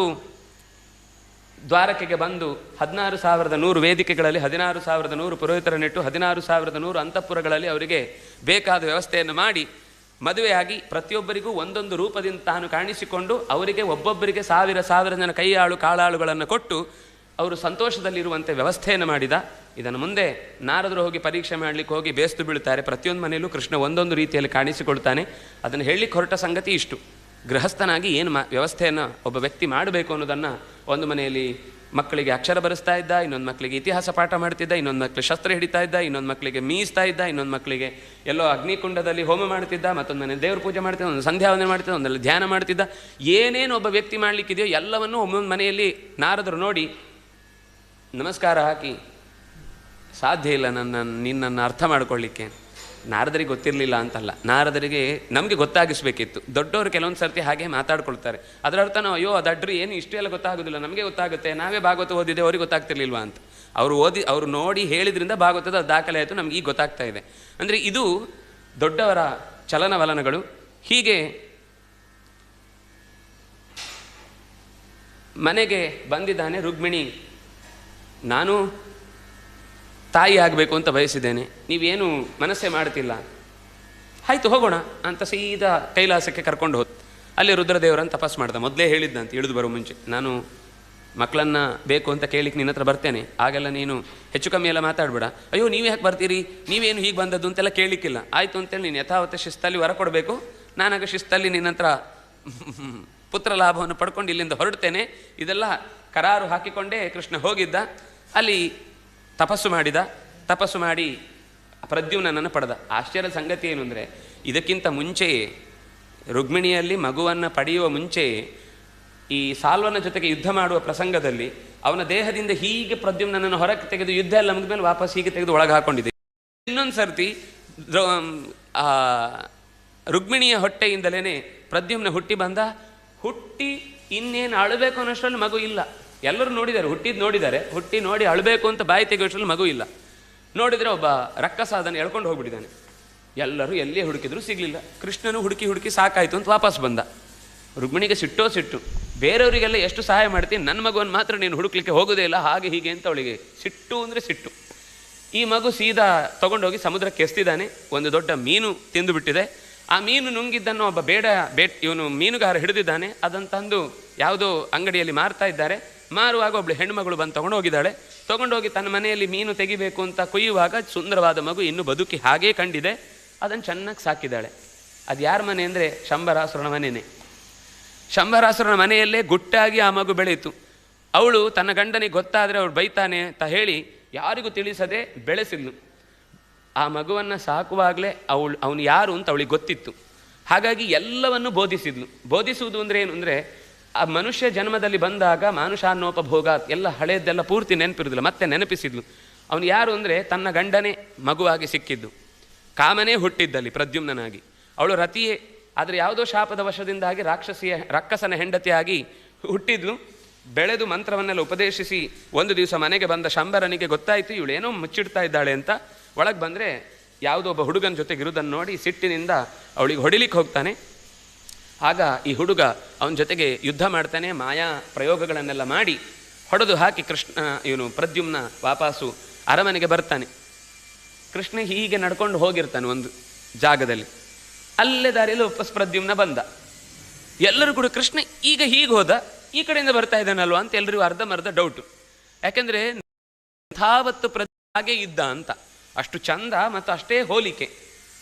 ದ್ವಾರಕೆಗೆ ಬಂದು 16,100 ವೇದಿಕೆಗಳಲ್ಲಿ 16,100 ಪುರೋಹಿತರನ್ನಿಟ್ಟು 16,100 ಅಂತಃಪುರಗಳಲ್ಲಿ ಅವರಿಗೆ ಬೇಕಾದ ವ್ಯವಸ್ಥೆಯನ್ನು ಮಾಡಿ ಮದುವೆಯಾಗಿ ಪ್ರತಿಯೊಬ್ಬರಿಗೂ ಒಂದೊಂದು ರೂಪದಿಂದ ತಾನು ಕಾಣಿಸಿಕೊಂಡು ಅವರಿಗೆ ಒಬ್ಬೊಬ್ಬರಿಗೆ 1,000 ಜನ ಕೈಯಾಳು ಕಾಳಾಳುಗಳನ್ನು ಕೊಟ್ಟು ಅವರು ಸಂತೋಷದಲ್ಲಿರುವಂತೆ ವ್ಯವಸ್ಥೆಯನ್ನು ಮಾಡಿದ. ಇದನ್ನು ಮುಂದೆ ನಾರದರು ಹೋಗಿ ಪರೀಕ್ಷೆ ಮಾಡಲಿಕ್ಕೆ ಹೋಗಿ ಬೇಸ್ತು ಬೀಳ್ತಾರೆ. ಪ್ರತಿಯೊಂದು ಮನೆಯಲ್ಲೂ ಕೃಷ್ಣ ಒಂದೊಂದು ರೀತಿಯಲ್ಲಿ ಕಾಣಿಸಿಕೊಳ್ತಾನೆ. ಅದನ್ನು ಹೇಳಲಿಕ್ಕೆ ಹೊರಟ ಸಂಗತಿ ಇಷ್ಟು. ಗೃಹಸ್ಥನಾಗಿ ಏನು ವ್ಯವಸ್ಥೆಯನ್ನು ಒಬ್ಬ ವ್ಯಕ್ತಿ ಮಾಡಬೇಕು ಅನ್ನೋದನ್ನು, ಒಂದು ಮನೆಯಲ್ಲಿ ಮಕ್ಕಳಿಗೆ ಅಕ್ಷರ ಬರೆಸ್ತಾ ಇದ್ದ, ಇನ್ನೊಂದು ಮಕ್ಕಳಿಗೆ ಇತಿಹಾಸ ಪಾಠ ಮಾಡ್ತಿದ್ದ, ಇನ್ನೊಂದು ಮಕ್ಕಳಿಗೆ ಶಸ್ತ್ರ ಹಿಡಿತಾ ಇದ್ದ, ಇನ್ನೊಂದು ಮಕ್ಕಳಿಗೆ ಮೀಸ್ತಾ ಇದ್ದ, ಇನ್ನೊಂದು ಮಕ್ಕಳಿಗೆ ಎಲ್ಲೋ ಅಗ್ನಿಕುಂಡದಲ್ಲಿ ಹೋಮ ಮಾಡ್ತಿದ್ದ, ಮತ್ತೊಂದು ಮನೆ ದೇವ್ರ ಪೂಜೆ ಮಾಡ್ತಿದ್ದ, ಒಂದು ಸಂಧ್ಯಾವಂದನೆ ಮಾಡ್ತಿದ್ದ, ಒಂದಲ್ಲಿ ಧ್ಯಾನ ಮಾಡ್ತಿದ್ದ. ಏನೇನು ಒಬ್ಬ ವ್ಯಕ್ತಿ ಮಾಡಲಿಕ್ಕಿದೆಯೋ ಎಲ್ಲವನ್ನೂ ಒಮ್ಮೊಂದು ಮನೆಯಲ್ಲಿ ನಾರದರು ನೋಡಿ ನಮಸ್ಕಾರ ಹಾಕಿ, ಸಾಧ್ಯ ಇಲ್ಲ ನಿನ್ನನ್ನು ಅರ್ಥ ಮಾಡ್ಕೊಳ್ಳಿಕ್ಕೆ. ನಾರದರಿಗೆ ಗೊತ್ತಿರಲಿಲ್ಲ ಅಂತಲ್ಲ, ನಾರದರಿಗೆ ನಮಗೆ ಗೊತ್ತಾಗಿಸ್ಬೇಕಿತ್ತು. ದೊಡ್ಡವರು ಕೆಲವೊಂದು ಸರ್ತಿ ಹಾಗೆ ಮಾತಾಡ್ಕೊಳ್ತಾರೆ. ಅದರ ಅರ್ಥ ನಾವು ಅಯ್ಯೋ ಅದಡ್ರಿ ಏನು ಇಷ್ಟೆಲ್ಲ ಗೊತ್ತಾಗೋದಿಲ್ಲ, ನಮಗೆ ಗೊತ್ತಾಗುತ್ತೆ, ನಾವೇ ಭಾಗವತ ಓದಿದೆ, ಅವ್ರಿಗೆ ಗೊತ್ತಾಗ್ತಿರ್ಲಿಲ್ವಾ ಅಂತ. ಅವರು ನೋಡಿ ಹೇಳಿದ್ರಿಂದ ಭಾಗವತದ ದಾಖಲೆ ಆಯಿತು, ನಮ್ಗೆ ಈಗ ಗೊತ್ತಾಗ್ತಾ ಇದೆ. ಅಂದರೆ ಇದು ದೊಡ್ಡವರ ಚಲನವಲನಗಳು. ಹೀಗೆ ಮನೆಗೆ ಬಂದಿದ್ದಾನೆ ರುಕ್ಮಿಣಿ. ನಾನು ತಾಯಿ ಆಗಬೇಕು ಅಂತ ಬಯಸಿದ್ದೇನೆ, ನೀವೇನು ಮನಸ್ಸೇ ಮಾಡ್ತಿಲ್ಲ. ಆಯಿತು ಹೋಗೋಣ ಅಂತ ಸೀದಾ ಕೈಲಾಸಕ್ಕೆ ಕರ್ಕೊಂಡು ಹೋದ್. ಅಲ್ಲಿ ರುದ್ರದೇವರನ್ನು ತಪಸ್ ಮಾಡ್ದ. ಮೊದಲೇ ಹೇಳಿದ್ದಂತ ಇಳಿದು ಬರೋ ಮುಂಚೆ, ನಾನು ಮಕ್ಕಳನ್ನು ಬೇಕು ಅಂತ ಕೇಳಿಕ್ಕೆ ನಿನ್ನ ಹತ್ರ ಬರ್ತೇನೆ, ಆಗೆಲ್ಲ ನೀನು ಹೆಚ್ಚು ಕಮ್ಮಿ ಎಲ್ಲ ಮಾತಾಡಬೇಡ. ಅಯ್ಯೋ ನೀವು ಯಾಕೆ ಬರ್ತೀರಿ, ನೀವೇನು ಹೀಗೆ ಬಂದದ್ದು ಅಂತೆಲ್ಲ ಕೇಳಲಿಕ್ಕಿಲ್ಲ. ಆಯಿತು ಅಂತೇಳಿ ನೀನು ಯಥಾವತ್ತ ಶಿಸ್ತಲ್ಲಿ ವರ ಕೊಡಬೇಕು. ನಾನಾಗ ಶಿಸ್ತಲ್ಲಿ ನಿನ್ನ ಹತ್ರ ಪುತ್ರ ಲಾಭವನ್ನು ಪಡ್ಕೊಂಡು ಇಲ್ಲಿಂದ ಹೊರಡ್ತೇನೆ. ಇದೆಲ್ಲ ಕರಾರು ಹಾಕಿಕೊಂಡೇ ಕೃಷ್ಣ ಹೋಗಿದ್ದ. ಅಲ್ಲಿ ತಪಸ್ಸು ಮಾಡಿದ. ತಪಸ್ಸು ಮಾಡಿ ಪ್ರದ್ಯುಮ್ನನ್ನು ಪಡೆದ. ಆಶ್ಚರ್ಯದ ಸಂಗತಿ ಏನು ಅಂದರೆ, ಇದಕ್ಕಿಂತ ಮುಂಚೆಯೇ ರುಕ್ಮಿಣಿಯಲ್ಲಿ ಮಗುವನ್ನು ಪಡೆಯುವ ಮುಂಚೆಯೇ ಈ ಸಾಲ್ವನ ಜೊತೆಗೆ ಯುದ್ಧ ಮಾಡುವ ಪ್ರಸಂಗದಲ್ಲಿ ಅವನ ದೇಹದಿಂದ ಹೀಗೆ ಪ್ರದ್ಯುಮ್ನನ್ನು ಹೊರಗೆ ತೆಗೆದು ಯುದ್ಧ ಎಲ್ಲ ಮುಗಿದ್ಮೇಲೆ ವಾಪಸ್ ಹೀಗೆ ತೆಗೆದು ಒಳಗೆ ಹಾಕೊಂಡಿದೆ. ಇನ್ನೊಂದು ಸರ್ತಿ ರುಕ್ಮಿಣಿಯ ಹೊಟ್ಟೆಯಿಂದಲೇ ಪ್ರದ್ಯುಮ್ನ ಹುಟ್ಟಿ ಬಂದ. ಹುಟ್ಟಿ ಇನ್ನೇನು ಅಳಬೇಕು ಅನ್ನೋಷ್ಟರಲ್ಲಿ ಮಗು ಇಲ್ಲ. ಎಲ್ಲರೂ ನೋಡಿದ್ದಾರೆ, ಹುಟ್ಟಿದ್ದು ನೋಡಿದ್ದಾರೆ. ಹುಟ್ಟಿ ನೋಡಿ ಅಳಬೇಕು ಅಂತ ಬಾಯಿ ತೆಗೆಯೋಷ್ಟರಲ್ಲಿ ಮಗು ಇಲ್ಲ. ನೋಡಿದರೆ ಒಬ್ಬ ರಕ್ಕಸ ಅದನ್ನು ಎಳ್ಕೊಂಡು ಹೋಗ್ಬಿಟ್ಟಿದ್ದಾನೆ. ಎಲ್ಲರೂ ಎಲ್ಲಿಯೇ ಹುಡುಕಿದ್ರು ಸಿಗಲಿಲ್ಲ. ಕೃಷ್ಣನು ಹುಡುಕಿ ಸಾಕಾಯಿತು ಅಂತ ವಾಪಸ್ ಬಂದ. ರುಕ್ಮಿಣಿಗೆ ಸಿಟ್ಟು. ಬೇರೆಯವರಿಗೆಲ್ಲ ಎಷ್ಟು ಸಹಾಯ ಮಾಡ್ತೀನಿ, ನನ್ನ ಮಗುವನ್ನು ಮಾತ್ರ ನೀನು ಹುಡುಕ್ಲಿಕ್ಕೆ ಹೋಗೋದೇ ಇಲ್ಲ, ಹಾಗೆ ಹೀಗೆ ಅಂತ ಅವಳಿಗೆ ಸಿಟ್ಟು ಅಂದರೆ ಸಿಟ್ಟು. ಈ ಮಗು ಸೀದಾ ತೊಗೊಂಡೋಗಿ ಸಮುದ್ರಕ್ಕೆ ಎಸ್ತಿದ್ದಾನೆ. ಒಂದು ದೊಡ್ಡ ಮೀನು ತಿಂದು ಬಿಟ್ಟಿದೆ. ಆ ಮೀನು ನುಂಗಿದ್ದನ್ನು ಒಬ್ಬ ಇವನು ಮೀನುಗಾರ ಹಿಡಿದಿದ್ದಾನೆ. ಅದನ್ನು ತಂದು ಯಾವುದೋ ಅಂಗಡಿಯಲ್ಲಿ ಮಾರ್ತಾ ಇದ್ದಾರೆ. ಮಾರುವಾಗ ಒಬ್ಬಳು ಹೆಣ್ಣುಮಗಳು ಬಂದು ತೊಗೊಂಡೋಗಿದ್ದಾಳೆ. ತೊಗೊಂಡೋಗಿ ತನ್ನ ಮನೆಯಲ್ಲಿ ಮೀನು ತೆಗಿಬೇಕು ಅಂತ ಕೊಯ್ಯುವಾಗ ಸುಂದರವಾದ ಮಗು ಇನ್ನೂ ಬದುಕಿ ಹಾಗೇ ಕಂಡಿದೆ. ಅದನ್ನು ಚೆನ್ನಾಗಿ ಸಾಕಿದ್ದಾಳೆ. ಅದು ಯಾರ ಮನೆ ಅಂದರೆ ಶಂಬರಾಸುರನ ಮನೆಯೇ. ಶಂಬರಾಸುರನ ಮನೆಯಲ್ಲೇ ಗುಟ್ಟಾಗಿ ಆ ಮಗು ಬೆಳೆಯಿತು. ಅವಳು ತನ್ನ ಗಂಡನಿಗೆ ಗೊತ್ತಾದರೆ ಅವಳು ಬೈತಾನೆ ಅಂತ ಹೇಳಿ ಯಾರಿಗೂ ತಿಳಿಸದೆ ಬೆಳೆಸಿದ್ಲು. ಆ ಮಗುವನ್ನು ಸಾಕುವಾಗಲೇ ಅವನು ಯಾರು ಅಂತ ಅವಳಿಗೆ ಗೊತ್ತಿತ್ತು. ಹಾಗಾಗಿ ಎಲ್ಲವನ್ನು ಬೋಧಿಸಿದ್ಲು. ಬೋಧಿಸುವುದು ಅಂದರೆ ಏನು ಅಂದರೆ, ಆ ಮನುಷ್ಯ ಜನ್ಮದಲ್ಲಿ ಬಂದಾಗ ಮಾನುಷಾನ್ನೋಪಭೋಗ ಎಲ್ಲ ಹಳೆಯದೆಲ್ಲ ಪೂರ್ತಿ ನೆನಪಿರುವುದಿಲ್ಲ, ಮತ್ತೆ ನೆನಪಿಸಿದ್ಲು. ಅವನು ಯಾರು ಅಂದರೆ ತನ್ನ ಗಂಡನೇ ಮಗುವಾಗಿ ಸಿಕ್ಕಿದ್ದು, ಕಾಮನೇ ಹುಟ್ಟಿದ್ದಲ್ಲಿ ಪ್ರದ್ಯುಮ್ನಾಗಿ. ಅವಳು ರತಿಯೇ, ಆದರೆ ಯಾವುದೋ ಶಾಪದ ವಶದಿಂದಾಗಿ ರಕ್ಕಸನ ಹೆಂಡತಿಯಾಗಿ ಹುಟ್ಟಿದ್ಲು. ಬೆಳೆದು ಮಂತ್ರವನ್ನೆಲ್ಲ ಉಪದೇಶಿಸಿ ಒಂದು ದಿವಸ ಮನೆಗೆ ಬಂದ ಶಂಬರನಿಗೆ ಗೊತ್ತಾಯಿತು ಇವಳೇನೋ ಮುಚ್ಚಿಡ್ತಾ ಇದ್ದಾಳೆ ಅಂತ. ಒಳಗೆ ಬಂದರೆ ಯಾವುದೋ ಒಬ್ಬ ಹುಡುಗನ ಜೊತೆಗಿರುವುದನ್ನು ನೋಡಿ ಸಿಟ್ಟಿನಿಂದ ಅವಳಿಗೆ ಹೊಡಿಲಿಕ್ಕೆ ಹೋಗ್ತಾನೆ. ಆಗ ಈ ಹುಡುಗ ಅವನ ಜೊತೆಗೆ ಯುದ್ಧ ಮಾಡ್ತಾನೆ. ಮಾಯಾ ಪ್ರಯೋಗಗಳನ್ನೆಲ್ಲ ಮಾಡಿ ಹೊಡೆದು ಹಾಕಿ ಇವನು ಪ್ರದ್ಯುಮ್ನ ವಾಪಸ್ಸು ಅರಮನೆಗೆ ಬರ್ತಾನೆ. ಕೃಷ್ಣ ಹೀಗೆ ನಡ್ಕೊಂಡು ಹೋಗಿರ್ತಾನೆ ಒಂದು ಜಾಗದಲ್ಲಿ. ಅಲ್ಲೇ ದಾರಿಯಲ್ಲಿ ವಾಪಸ್ ಪ್ರದ್ಯುಮ್ನ ಬಂದ. ಎಲ್ಲರೂ ಕೂಡ ಕೃಷ್ಣ ಈಗ ಹೀಗೆ ಹೋದ, ಈ ಕಡೆಯಿಂದ ಬರ್ತಾ ಇದ್ದಾನಲ್ವ ಅಂತ ಎಲ್ಲರಿಗೂ ಅರ್ಧಮರ್ಧ ಡೌಟು. ಯಾಕೆಂದರೆ ಯಥಾವತ್ತು ಹಾಗೆ ಇದ್ದ ಅಂತ, ಅಷ್ಟು ಚಂದ ಮತ್ತು ಅಷ್ಟೇ ಹೋಲಿಕೆ.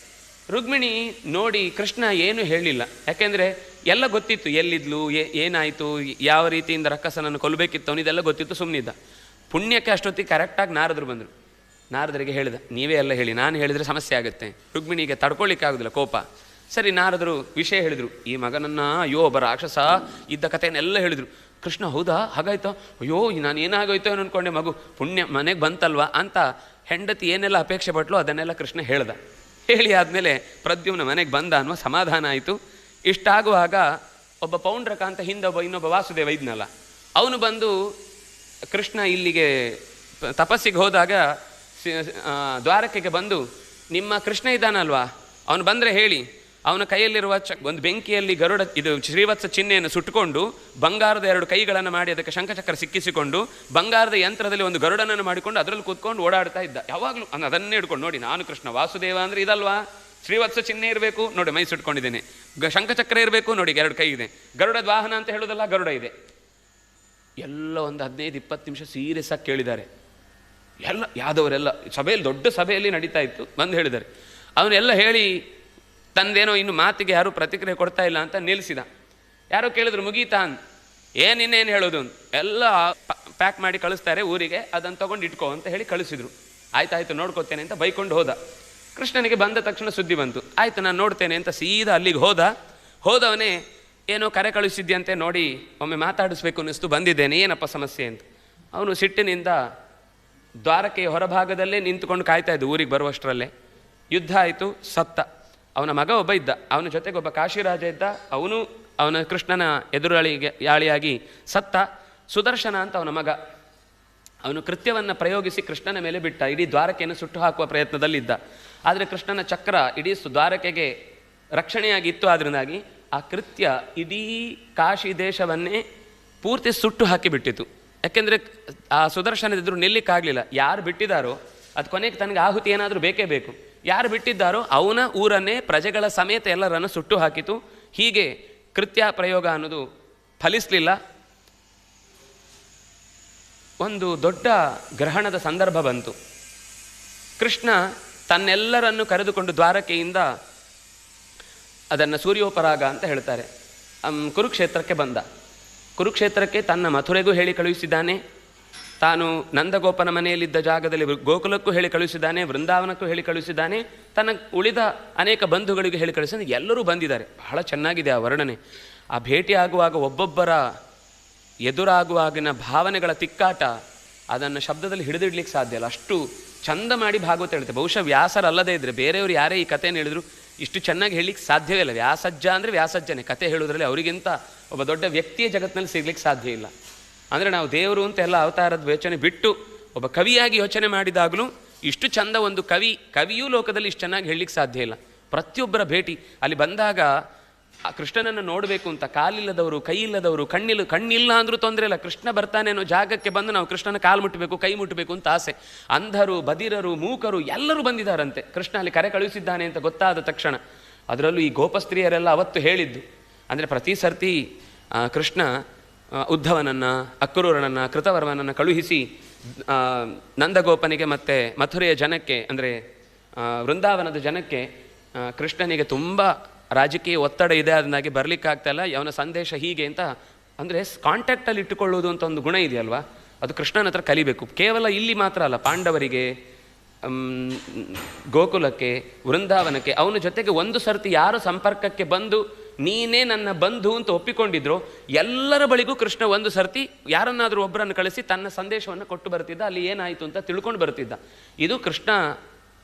ರುಕ್ಮಿಣಿ ನೋಡಿ ಕೃಷ್ಣ ಏನು ಹೇಳಿಲ್ಲ. ಯಾಕೆಂದರೆ ಎಲ್ಲ ಗೊತ್ತಿತ್ತು, ಎಲ್ಲಿದ್ಲು, ಏನಾಯಿತು, ಯಾವ ರೀತಿಯಿಂದ ರಕ್ಕಸನನ್ನು ಕೊಲ್ಲಬೇಕಿತ್ತು ಅವನಿದೆಲ್ಲ ಗೊತ್ತಿತ್ತು. ಸುಮ್ಮನಿದ್ದ. ಪುಣ್ಯಕ್ಕೆ ಅಷ್ಟೊತ್ತಿಗೆ ಕರೆಕ್ಟಾಗಿ ನಾರದರು ಬಂದರು. ನಾರದರಿಗೆ ಹೇಳಿದ, ನೀವೇ ಎಲ್ಲ ಹೇಳಿ, ನಾನು ಹೇಳಿದರೆ ಸಮಸ್ಯೆ ಆಗುತ್ತೆ. ರುಕ್ಮಿಣಿಗೆ ತಡ್ಕೊಳ್ಳಿಕ್ಕೆ ಆಗೋದಿಲ್ಲ ಕೋಪ. ಸರಿ, ನಾರದರು ವಿಷಯ ಹೇಳಿದರು. ಈ ಮಗನನ್ನು ಅಯ್ಯೋ ಒಬ್ಬ ರಾಕ್ಷಸ ಇದ್ದ ಕಥೆಯನ್ನೆಲ್ಲ ಹೇಳಿದರು. ಕೃಷ್ಣ ಹೌದಾ, ಹಾಗಾಯ್ತೋ, ಅಯ್ಯೋ ನಾನು ಏನಾಗೋಯ್ತೋ ಏನು ಅಂದ್ಕೊಂಡೆ, ಮಗು ಪುಣ್ಯ ಮನೆಗೆ ಬಂತಲ್ವ ಅಂತ ಹೆಂಡತಿ ಏನೆಲ್ಲ ಅಪೇಕ್ಷೆ ಪಟ್ಲು ಅದನ್ನೆಲ್ಲ ಕೃಷ್ಣ ಹೇಳ್ದ. ಹೇಳಿ ಆದಮೇಲೆ ಪ್ರದ್ಯುಮ್ನ ಮನೆಗೆ ಬಂದ ಅನ್ನುವ ಸಮಾಧಾನ ಆಯಿತು. ಇಷ್ಟಾಗುವಾಗ ಒಬ್ಬ ಪೌಂಡ್ರಕ ಅಂತ ಹಿಂದೆ ಇನ್ನೊಬ್ಬ ವಾಸುದೇವ ಇದ್ನಲ್ಲ, ಅವನು ಬಂದು ಕೃಷ್ಣ ಇಲ್ಲಿಗೆ ತಪಸ್ಸಿಗೆ ಹೋದಾಗ ದ್ವಾರಕೆಗೆ ಬಂದು, ನಿಮ್ಮ ಕೃಷ್ಣ ಇದ್ದಾನಲ್ವಾ, ಅವನು ಬಂದರೆ ಹೇಳಿ, ಅವನ ಕೈಯಲ್ಲಿರುವ ಒಂದು ಬೆಂಕಿಯಲ್ಲಿ ಗರುಡ ಇದು ಶ್ರೀವತ್ಸ ಚಿಹ್ನೆಯನ್ನು ಸುಟ್ಟುಕೊಂಡು ಬಂಗಾರದ 2 ಕೈಗಳನ್ನು ಮಾಡಿ ಅದಕ್ಕೆ ಶಂಖಚಕ್ರ ಸಿಕ್ಕಿಸಿಕೊಂಡು ಬಂಗಾರದ ಯಂತ್ರದಲ್ಲಿ ಒಂದು ಗರುಡನನ್ನು ಮಾಡಿಕೊಂಡು ಅದರಲ್ಲಿ ಕೂತ್ಕೊಂಡು ಓಡಾಡ್ತಾ ಇದ್ದ. ಯಾವಾಗಲೂ ಅದನ್ನೇ ಹಿಡ್ಕೊಂಡು, ನೋಡಿ ನಾನು ಕೃಷ್ಣ, ವಾಸುದೇವ ಅಂದರೆ ಇದಲ್ವಾ, ಶ್ರೀವತ್ಸ ಚಿಹ್ನೆ ಇರಬೇಕು ನೋಡಿ, ಮೈ ಸುಟ್ಕೊಂಡಿದ್ದೇನೆ, ಶಂಖಚಕ್ರ ಇರಬೇಕು ನೋಡಿ, 2 ಕೈ ಇದೆ, ಗರುಡದ ವಾಹನ ಅಂತ ಹೇಳೋದಲ್ಲ, ಗರುಡ ಇದೆ. ಎಲ್ಲ ಒಂದು 15-20 ನಿಮಿಷ ಸೀರಿಯಸ್ ಆಗಿ ಕೇಳಿದ್ದಾರೆ. ಎಲ್ಲ ಯಾದವರೆಲ್ಲ ಸಭೆಯಲ್ಲಿ, ದೊಡ್ಡ ಸಭೆಯಲ್ಲಿ ನಡೀತಾ ಇತ್ತು, ಬಂದು ಹೇಳಿದ್ದಾರೆ. ಅವನ್ನೆಲ್ಲ ಹೇಳಿ ತಂದೇನೋ ಇನ್ನು ಮಾತಿಗೆ ಯಾರೂ ಪ್ರತಿಕ್ರಿಯೆ ಕೊಡ್ತಾ ಇಲ್ಲ ಅಂತ ನಿಲ್ಲಿಸಿದ. ಯಾರೋ ಕೇಳಿದ್ರು, ಮುಗೀತಾ ಅಂತ. ಇನ್ನೇನು ಹೇಳೋದು ಅಂತ ಎಲ್ಲ ಪ್ಯಾಕ್ ಮಾಡಿ ಕಳಿಸ್ತಾರೆ ಊರಿಗೆ, ಅದನ್ನು ತೊಗೊಂಡು ಇಟ್ಕೋ ಅಂತ ಹೇಳಿ ಕಳಿಸಿದ್ರು. ಆಯ್ತಾಯ್ತು ನೋಡ್ಕೋತೇನೆ ಅಂತ ಬೈಕೊಂಡು ಹೋದ. ಕೃಷ್ಣನಿಗೆ ಬಂದ ತಕ್ಷಣ ಸುದ್ದಿ ಬಂತು. ಆಯಿತು ನಾನು ನೋಡ್ತೇನೆ ಅಂತ ಸೀದಾ ಅಲ್ಲಿಗೆ ಹೋದವನೇ ಏನೋ ಕರೆ ಕಳಿಸಿದ್ಯಂತೆ, ನೋಡಿ ಒಮ್ಮೆ ಮಾತಾಡಿಸ್ಬೇಕು ಅನ್ನಿಸ್ತು, ಬಂದಿದ್ದೇನೆ, ಏನಪ್ಪ ಸಮಸ್ಯೆ ಅಂತ. ಅವನು ಸಿಟ್ಟಿನಿಂದ ದ್ವಾರಕೆಯ ಹೊರಭಾಗದಲ್ಲೇ ನಿಂತುಕೊಂಡು ಕಾಯ್ತಾ ಇದ್ದು. ಊರಿಗೆ ಬರುವಷ್ಟರಲ್ಲೇ ಯುದ್ಧ ಆಯಿತು, ಸತ್ತ. ಅವನ ಮಗ ಒಬ್ಬ ಇದ್ದ, ಅವನ ಜೊತೆಗೆ ಒಬ್ಬ ಕಾಶಿರಾಜ ಇದ್ದ, ಅವನ ಕೃಷ್ಣನ ಯಾಳಿಯಾಗಿ ಸತ್ತ. ಸುದರ್ಶನ ಅಂತ ಅವನ ಮಗ. ಅವನು ಕೃತ್ಯವನ್ನು ಪ್ರಯೋಗಿಸಿ ಕೃಷ್ಣನ ಮೇಲೆ ಬಿಟ್ಟ, ಇಡೀ ದ್ವಾರಕೆಯನ್ನು ಸುಟ್ಟು ಹಾಕುವ ಪ್ರಯತ್ನದಲ್ಲಿದ್ದ. ಆದರೆ ಕೃಷ್ಣನ ಚಕ್ರ ಇಡೀ ದ್ವಾರಕೆಗೆ ರಕ್ಷಣೆಯಾಗಿ ಇತ್ತು. ಆದ್ರಿಂದಾಗಿ ಆ ಕೃತ್ಯ ಇಡೀ ಕಾಶಿ ದೇಶವನ್ನೇ ಪೂರ್ತಿ ಸುಟ್ಟು ಹಾಕಿಬಿಟ್ಟಿತು. ಯಾಕೆಂದರೆ ಆ ಸುದರ್ಶನದಿದ್ರು ನಿಲ್ಲಿಕ್ಕಾಗಲಿಲ್ಲ. ಯಾರು ಬಿಟ್ಟಿದ್ದಾರೋ ಅದು ಕೊನೆಗೆ ತನಗೆ ಆಹುತಿ ಏನಾದರೂ ಬೇಕೇ ಬೇಕು. ಯಾರು ಬಿಟ್ಟಿದ್ದಾರೋ ಅವನ ಊರನ್ನೇ ಪ್ರಜೆಗಳ ಸಮೇತ ಎಲ್ಲರನ್ನು ಸುಟ್ಟು ಹಾಕಿತು. ಹೀಗೆ ಕೃತ್ಯ ಪ್ರಯೋಗ ಅನ್ನೋದು ಫಲಿಸಲಿಲ್ಲ. ಒಂದು ದೊಡ್ಡ ಗ್ರಹಣದ ಸಂದರ್ಭ ಬಂತು. ಕೃಷ್ಣ ತನ್ನೆಲ್ಲರನ್ನು ಕರೆದುಕೊಂಡು ದ್ವಾರಕೆಯಿಂದ, ಅದನ್ನು ಸೂರ್ಯೋಪರಾಗ ಅಂತ ಹೇಳ್ತಾರೆ, ಕುರುಕ್ಷೇತ್ರಕ್ಕೆ ಬಂದ. ಕುರುಕ್ಷೇತ್ರಕ್ಕೆ ತನ್ನ ಮಥುರೆಗೂ ಹೇಳಿ ಕಳುಹಿಸಿದ್ದಾನೆ, ತಾನು ನಂದಗೋಪನ ಮನೆಯಲ್ಲಿದ್ದ ಜಾಗದಲ್ಲಿ ಗೋಕುಲಕ್ಕೂ ಹೇಳಿ ಕಳುಹಿಸಿದ್ದಾನೆ, ವೃಂದಾವನಕ್ಕೂ ಹೇಳಿ ಕಳುಹಿಸಿದ್ದಾನೆ, ತನ್ನ ಉಳಿದ ಅನೇಕ ಬಂಧುಗಳಿಗೆ ಹೇಳಿ ಕಳುಹಿಸಿದ್ದಾನೆ. ಎಲ್ಲರೂ ಬಂದಿದ್ದಾರೆ. ಬಹಳ ಚೆನ್ನಾಗಿದೆ ಆ ವರ್ಣನೆ. ಆ ಭೇಟಿಯಾಗುವಾಗ ಒಬ್ಬೊಬ್ಬರ ಎದುರಾಗುವಾಗಿನ ಭಾವನೆಗಳ ತಿಕ್ಕಾಟ ಅದನ್ನು ಶಬ್ದದಲ್ಲಿ ಹಿಡಿದಿಡ್ಲಿಕ್ಕೆ ಸಾಧ್ಯ ಇಲ್ಲ. ಅಷ್ಟು ಚಂದ ಮಾಡಿ ಭಾಗವತ ಹೇಳ್ತಾರೆ. ಬಹುಶಃ ವ್ಯಾಸರಲ್ಲದೇ ಇದ್ದರೆ ಬೇರೆಯವರು ಯಾರೇ ಈ ಕಥೆಯನ್ನು ಹೇಳಿದ್ರು ಇಷ್ಟು ಚೆನ್ನಾಗಿ ಹೇಳಲಿಕ್ಕೆ ಸಾಧ್ಯವೇ ಇಲ್ಲ. ವ್ಯಾಸಜ್ಜ ಅಂದರೆ ವ್ಯಾಸಜ್ಜನೇ. ಕತೆ ಹೇಳೋದ್ರಲ್ಲಿ ಅವರಿಗಿಂತ ಒಬ್ಬ ದೊಡ್ಡ ವ್ಯಕ್ತಿಯ ಜಗತ್ತಿನಲ್ಲಿ ಸಿಗ್ಲಿಕ್ಕೆ ಸಾಧ್ಯ ಇಲ್ಲ. ಅಂದರೆ ನಾವು ದೇವರು ಅಂತ ಎಲ್ಲ ಅವತಾರದ ಯೋಚನೆ ಬಿಟ್ಟು ಒಬ್ಬ ಕವಿಯಾಗಿ ಯೋಚನೆ ಮಾಡಿದಾಗಲೂ ಇಷ್ಟು ಚಂದ ಒಂದು ಕವಿಯೂ ಲೋಕದಲ್ಲಿ ಇಷ್ಟು ಚೆನ್ನಾಗಿ ಹೇಳಲಿಕ್ಕೆ ಸಾಧ್ಯ ಇಲ್ಲ. ಪ್ರತಿಯೊಬ್ಬರ ಭೇಟಿ ಅಲ್ಲಿ ಬಂದಾಗ ಆ ಕೃಷ್ಣನನ್ನು ನೋಡಬೇಕು ಅಂತ ಕಾಲಿಲ್ಲದವರು, ಕೈ ಇಲ್ಲದವರು, ಕಣ್ಣಿಲ್ಲ ಅಂದರೂ ತೊಂದರೆ ಇಲ್ಲ, ಕೃಷ್ಣ ಬರ್ತಾನೆ ಅನ್ನೋ ಜಾಗಕ್ಕೆ ಬಂದು ನಾವು ಕೃಷ್ಣನ ಕಾಲು ಮುಟ್ಟಬೇಕು, ಕೈ ಮುಟ್ಟಬೇಕು ಅಂತ ಆಸೆ. ಅಂಧರು, ಬದಿರರು, ಮೂಕರು ಎಲ್ಲರೂ ಬಂದಿದ್ದಾರಂತೆ. ಕೃಷ್ಣ ಅಲ್ಲಿ ಕರೆ ಕಳುಹಿಸಿದ್ದಾನೆ ಅಂತ ಗೊತ್ತಾದ ತಕ್ಷಣ. ಅದರಲ್ಲೂ ಈ ಗೋಪಸ್ತ್ರೀಯರೆಲ್ಲ ಅವತ್ತು ಹೇಳಿದ್ದು, ಅಂದರೆ ಪ್ರತಿ ಸರ್ತಿ ಕೃಷ್ಣ ಉದ್ಧವನನ್ನು, ಅಕ್ರೂರನನ್ನು, ಕೃತವರ್ಮನನ್ನು ಕಳುಹಿಸಿ ನಂದಗೋಪನಿಗೆ ಮತ್ತು ಮಥುರೆಯ ಜನಕ್ಕೆ, ಅಂದರೆ ವೃಂದಾವನದ ಜನಕ್ಕೆ ಕೃಷ್ಣನಿಗೆ ತುಂಬ ರಾಜಕೀಯ ಒತ್ತಡ ಇದೆ, ಅದನ್ನಾಗಿ ಬರಲಿಕ್ಕಾಗ್ತಾಯಿಲ್ಲ, ಅವನ ಸಂದೇಶ ಹೀಗೆ ಅಂತ, ಅಂದರೆ ಕಾಂಟ್ಯಾಕ್ಟಲ್ಲಿ ಇಟ್ಟುಕೊಳ್ಳುವುದು ಅಂತ ಒಂದು ಗುಣ ಇದೆಯಲ್ವಾ, ಅದು ಕೃಷ್ಣನ ಹತ್ರ ಕಲಿಬೇಕು. ಕೇವಲ ಇಲ್ಲಿ ಮಾತ್ರ ಅಲ್ಲ, ಪಾಂಡವರಿಗೆ, ಗೋಕುಲಕ್ಕೆ, ವೃಂದಾವನಕ್ಕೆ, ಅವನ ಜೊತೆಗೆ ಒಂದು ಸರ್ತಿ ಯಾರು ಸಂಪರ್ಕಕ್ಕೆ ಬಂದು ನೀನೇ ನನ್ನ ಬಂಧು ಅಂತ ಒಪ್ಪಿಕೊಂಡಿದ್ರು ಎಲ್ಲರ ಬಳಿಗೂ ಕೃಷ್ಣ ಒಂದು ಸರ್ತಿ ಯಾರನ್ನಾದರೂ ಒಬ್ಬರನ್ನು ಕಳಿಸಿ ತನ್ನ ಸಂದೇಶವನ್ನು ಕೊಟ್ಟು ಬರ್ತಿದ್ದ. ಅಲ್ಲಿ ಏನಾಯಿತು ಅಂತ ತಿಳ್ಕೊಂಡು ಬರ್ತಿದ್ದ. ಇದು ಕೃಷ್ಣ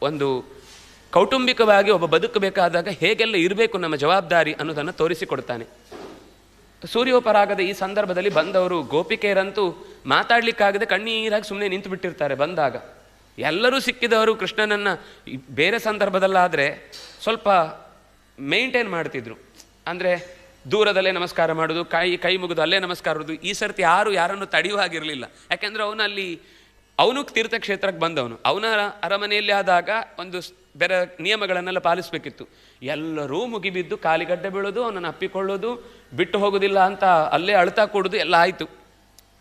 ಒಂದು ಕೌಟುಂಬಿಕವಾಗಿ ಒಬ್ಬ ಬದುಕಬೇಕಾದಾಗ ಹೇಗೆಲ್ಲ ಇರಬೇಕು ನಮ್ಮ ಜವಾಬ್ದಾರಿ ಅನ್ನೋದನ್ನು ತೋರಿಸಿಕೊಡ್ತಾನೆ. ಸೂರ್ಯೋಪರಾಗದ ಈ ಸಂದರ್ಭದಲ್ಲಿ ಬಂದವರು ಗೋಪಿಕೆಯರಂತೂ ಮಾತಾಡಲಿಕ್ಕಾಗದೆ ಕಣ್ಣೀರಾಗಿ ಸುಮ್ಮನೆ ನಿಂತು ಬಿಟ್ಟಿರ್ತಾರೆ. ಬಂದಾಗ ಎಲ್ಲರೂ ಸಿಕ್ಕಿದವರು ಕೃಷ್ಣನನ್ನು ಬೇರೆ ಸಂದರ್ಭದಲ್ಲಾದರೆ ಸ್ವಲ್ಪ ಮೇಂಟೈನ್ ಮಾಡ್ತಿದ್ರು. ಅಂದರೆ ದೂರದಲ್ಲೇ ನಮಸ್ಕಾರ ಮಾಡೋದು, ಕೈ ಮುಗಿದು ಅಲ್ಲೇ ನಮಸ್ಕಾರ ಮಾಡೋದು. ಈ ಸರ್ತಿ ಯಾರನ್ನು ತಡೆಯುವಾಗಿರಲಿಲ್ಲ. ಯಾಕೆಂದರೆ ಅವನು ತೀರ್ಥಕ್ಷೇತ್ರಕ್ಕೆ ಬಂದವನು. ಅವನ ಅರಮನೆಯಲ್ಲಿ ಆದಾಗ ಒಂದು ಬೇರೆ ನಿಯಮಗಳನ್ನೆಲ್ಲ ಪಾಲಿಸಬೇಕಿತ್ತು. ಎಲ್ಲರೂ ಮುಗಿಬಿದ್ದು ಕಾಲಿಗಡ್ಡೆ ಬೀಳೋದು, ಅವನನ್ನು ಅಪ್ಪಿಕೊಳ್ಳೋದು, ಬಿಟ್ಟು ಹೋಗೋದಿಲ್ಲ ಅಂತ ಅಲ್ಲೇ ಅಳ್ತಾ ಕೊಡೋದು ಎಲ್ಲ ಆಯಿತು.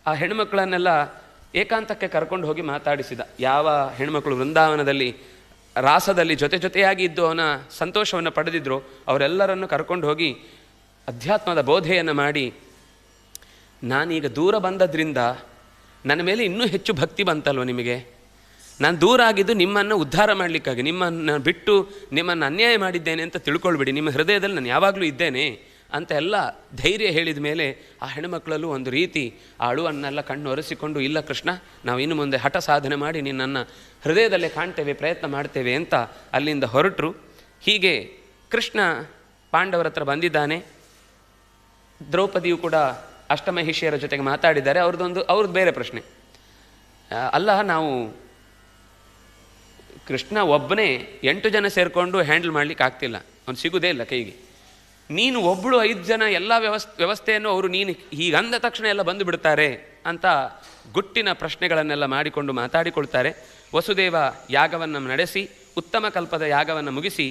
ಆ ಹೆಣ್ಮಕ್ಳನ್ನೆಲ್ಲ ಏಕಾಂತಕ್ಕೆ ಕರ್ಕೊಂಡು ಹೋಗಿ ಮಾತಾಡಿಸಿದ. ಯಾವ ಹೆಣ್ಮಕ್ಳು ವೃಂದಾವನದಲ್ಲಿ ರಾಸದಲ್ಲಿ ಜೊತೆಯಾಗಿ ಇದ್ದು ಅವನ ಸಂತೋಷವನ್ನು ಪಡೆದಿದ್ರು ಅವರೆಲ್ಲರನ್ನು ಕರ್ಕೊಂಡು ಹೋಗಿ ಅಧ್ಯಾತ್ಮದ ಬೋಧೆಯನ್ನು ಮಾಡಿ, ನಾನೀಗ ದೂರ ಬಂದದ್ರಿಂದ ನನ್ನ ಮೇಲೆ ಇನ್ನೂ ಹೆಚ್ಚು ಭಕ್ತಿ ಬಂತಲ್ವ ನಿಮಗೆ, ನಾನು ದೂರ ಆಗಿದ್ದು ನಿಮ್ಮನ್ನು ಉದ್ಧಾರ ಮಾಡಲಿಕ್ಕಾಗಿ, ನಿಮ್ಮನ್ನು ಬಿಟ್ಟು ನಿಮ್ಮನ್ನು ಅನ್ಯಾಯ ಮಾಡಿದ್ದೇನೆ ಅಂತ ತಿಳ್ಕೊಳ್ಬೇಡಿ, ನಿಮ್ಮ ಹೃದಯದಲ್ಲಿ ನಾನು ಯಾವಾಗಲೂ ಇದ್ದೇನೆ ಅಂತ ಎಲ್ಲ ಧೈರ್ಯ ಹೇಳಿದ ಮೇಲೆ ಆ ಹೆಣ್ಣುಮಕ್ಕಳಲ್ಲೂ ಒಂದು ರೀತಿ ಆ ಅಳುವನ್ನೆಲ್ಲ ಕಣ್ಣು ಒರೆಸಿಕೊಂಡು, ಇಲ್ಲ ಕೃಷ್ಣ, ನಾವು ಇನ್ನು ಮುಂದೆ ಹಠ ಸಾಧನೆ ಮಾಡಿ ನಿನ್ನನ್ನು ಹೃದಯದಲ್ಲೇ ಕಾಣ್ತೇವೆ, ಪ್ರಯತ್ನ ಮಾಡ್ತೇವೆ ಅಂತ ಅಲ್ಲಿಂದ ಹೊರಟರು. ಹೀಗೆ ಕೃಷ್ಣ ಪಾಂಡವರ ಹತ್ರ ಬಂದಿದ್ದಾನೆ. ದ್ರೌಪದಿಯು ಕೂಡ ಅಷ್ಟಮಹಿಷಿಯರ ಜೊತೆಗೆ ಮಾತಾಡಿದ್ದಾರೆ. ಅವ್ರದ್ದು ಬೇರೆ ಪ್ರಶ್ನೆ ಅಲ್ಲ, ನಾವು ಕೃಷ್ಣ ಒಬ್ಬನೇ 8 ಜನ ಸೇರಿಕೊಂಡು ಹ್ಯಾಂಡಲ್ ಮಾಡಲಿಕ್ಕೆ ಆಗ್ತಿಲ್ಲ, ಅವ್ನು ಸಿಗೋದೇ ಇಲ್ಲ ಕೈಗೆ. ನೀನು ಒಬ್ಬಳು 5 ಜನ ಎಲ್ಲ ವ್ಯವಸ್ಥೆಯನ್ನು ಅವರು ನೀನು ಹೀಗಂದ ತಕ್ಷಣ ಎಲ್ಲ ಬಂದು ಬಿಡ್ತಾರೆ ಅಂತ ಗುಟ್ಟಿನ ಪ್ರಶ್ನೆಗಳನ್ನೆಲ್ಲ ಮಾಡಿಕೊಂಡು ಮಾತಾಡಿಕೊಳ್ತಾರೆ. ವಸುದೇವ ಯಾಗವನ್ನು ನಡೆಸಿ ಉತ್ತಮ ಕಲ್ಪದ ಯಾಗವನ್ನು ಮುಗಿಸಿ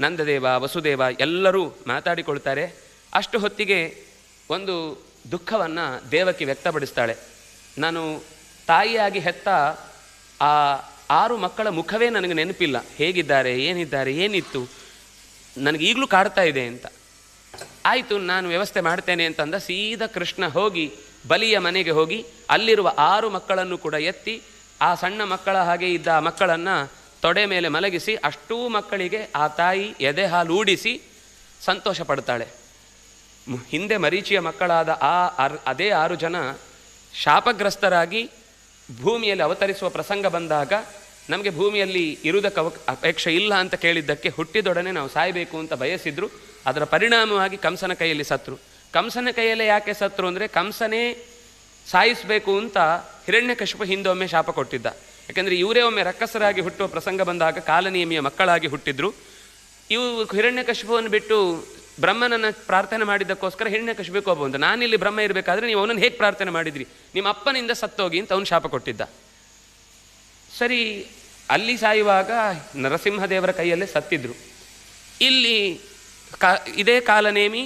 ನಂದದೇವ, ವಸುದೇವ ಎಲ್ಲರೂ ಮಾತಾಡಿಕೊಳ್ತಾರೆ. ಅಷ್ಟು ಹೊತ್ತಿಗೆ ಒಂದು ದುಃಖವನ್ನು ದೇವಕಿ ವ್ಯಕ್ತಪಡಿಸ್ತಾಳೆ. ನಾನು ತಾಯಿಯಾಗಿ ಹೆತ್ತ ಆ 6 ಮಕ್ಕಳ ಮುಖವೇ ನನಗೆ ನೆನಪಿಲ್ಲ, ಹೇಗಿದ್ದಾರೆ, ಏನಿದ್ದಾರೆ, ಏನಿತ್ತು, ನನಗೆ ಈಗಲೂ ಕಾಡ್ತಾ ಇದೆ ಅಂತ. ಆಯಿತು, ನಾನು ವ್ಯವಸ್ಥೆ ಮಾಡ್ತೇನೆ ಅಂತಂದ. ಸೀದಾ ಕೃಷ್ಣ ಹೋಗಿ ಬಲಿಯ ಮನೆಗೆ ಹೋಗಿ ಅಲ್ಲಿರುವ 6 ಮಕ್ಕಳನ್ನು ಕೂಡ ಎತ್ತಿ ಆ ಸಣ್ಣ ಮಕ್ಕಳ ಹಾಗೆ ಇದ್ದ ಆ ಮಕ್ಕಳನ್ನು ತೊಡೆ ಮೇಲೆ ಮಲಗಿಸಿ ಅಷ್ಟೂ ಮಕ್ಕಳಿಗೆ ಆ ತಾಯಿ ಎದೆ ಹಾಲು ಊಡಿಸಿ ಸಂತೋಷ ಪಡ್ತಾಳೆ. ಹಿಂದೆ ಮರೀಚಿಯ ಮಕ್ಕಳಾದ ಅದೇ 6 ಜನ ಶಾಪಗ್ರಸ್ತರಾಗಿ ಭೂಮಿಯಲ್ಲಿ ಅವತರಿಸುವ ಪ್ರಸಂಗ ಬಂದಾಗ ನಮಗೆ ಭೂಮಿಯಲ್ಲಿ ಇರುವುದಕ್ಕೆ ಅಪೇಕ್ಷೆ ಇಲ್ಲ ಅಂತ ಕೇಳಿದ್ದಕ್ಕೆ ಹುಟ್ಟಿದೊಡನೆ ನಾವು ಸಾಯಬೇಕು ಅಂತ ಬಯಸಿದ್ರು. ಅದರ ಪರಿಣಾಮವಾಗಿ ಕಂಸನ ಕೈಯಲ್ಲಿ ಸತ್ರು. ಕಂಸನ ಕೈಯಲ್ಲೇ ಯಾಕೆ ಸತ್ರು ಅಂದರೆ ಕಂಸನೇ ಸಾಯಿಸಬೇಕು ಅಂತ ಹಿರಣ್ಯಕಶಿಪು ಹಿಂದೊಮ್ಮೆ ಶಾಪ ಕೊಟ್ಟಿದ್ದ. ಯಾಕೆಂದರೆ ಇವರೇ ಒಮ್ಮೆ ರಕ್ಕಸರಾಗಿ ಹುಟ್ಟುವ ಪ್ರಸಂಗ ಬಂದಾಗ ಕಾಲನೇಮಿಯ ಮಕ್ಕಳಾಗಿ ಹುಟ್ಟಿದ್ರು. ಇವು ಹಿರಣ್ಯಕಶಿಪುವನ್ನು ಬಿಟ್ಟು ಬ್ರಹ್ಮನನ್ನು ಪ್ರಾರ್ಥನೆ ಮಾಡಿದ್ದಕ್ಕೋಸ್ಕರ ಹಿರಣ್ಯಕಶಿಪುವಿಗೆ ಕೋಪ ಬಂತು. ನಾನಿಲ್ಲಿ ಬ್ರಹ್ಮ ಇರಬೇಕಾದ್ರೆ ನೀವು ಅವನನ್ನು ಹೇಗೆ ಪ್ರಾರ್ಥನೆ ಮಾಡಿದ್ರಿ, ನಿಮ್ಮ ಅಪ್ಪನಿಂದ ಸತ್ತೋಗಿ ಅಂತ ಅವನು ಶಾಪ ಕೊಟ್ಟಿದ್ದ. ಸರಿ, ಅಲ್ಲಿ ಸಾಯುವಾಗ ನರಸಿಂಹದೇವರ ಕೈಯಲ್ಲೇ ಸತ್ತಿದ್ರು. ಇಲ್ಲಿ ಇದೇ ಕಾಲನೇಮಿ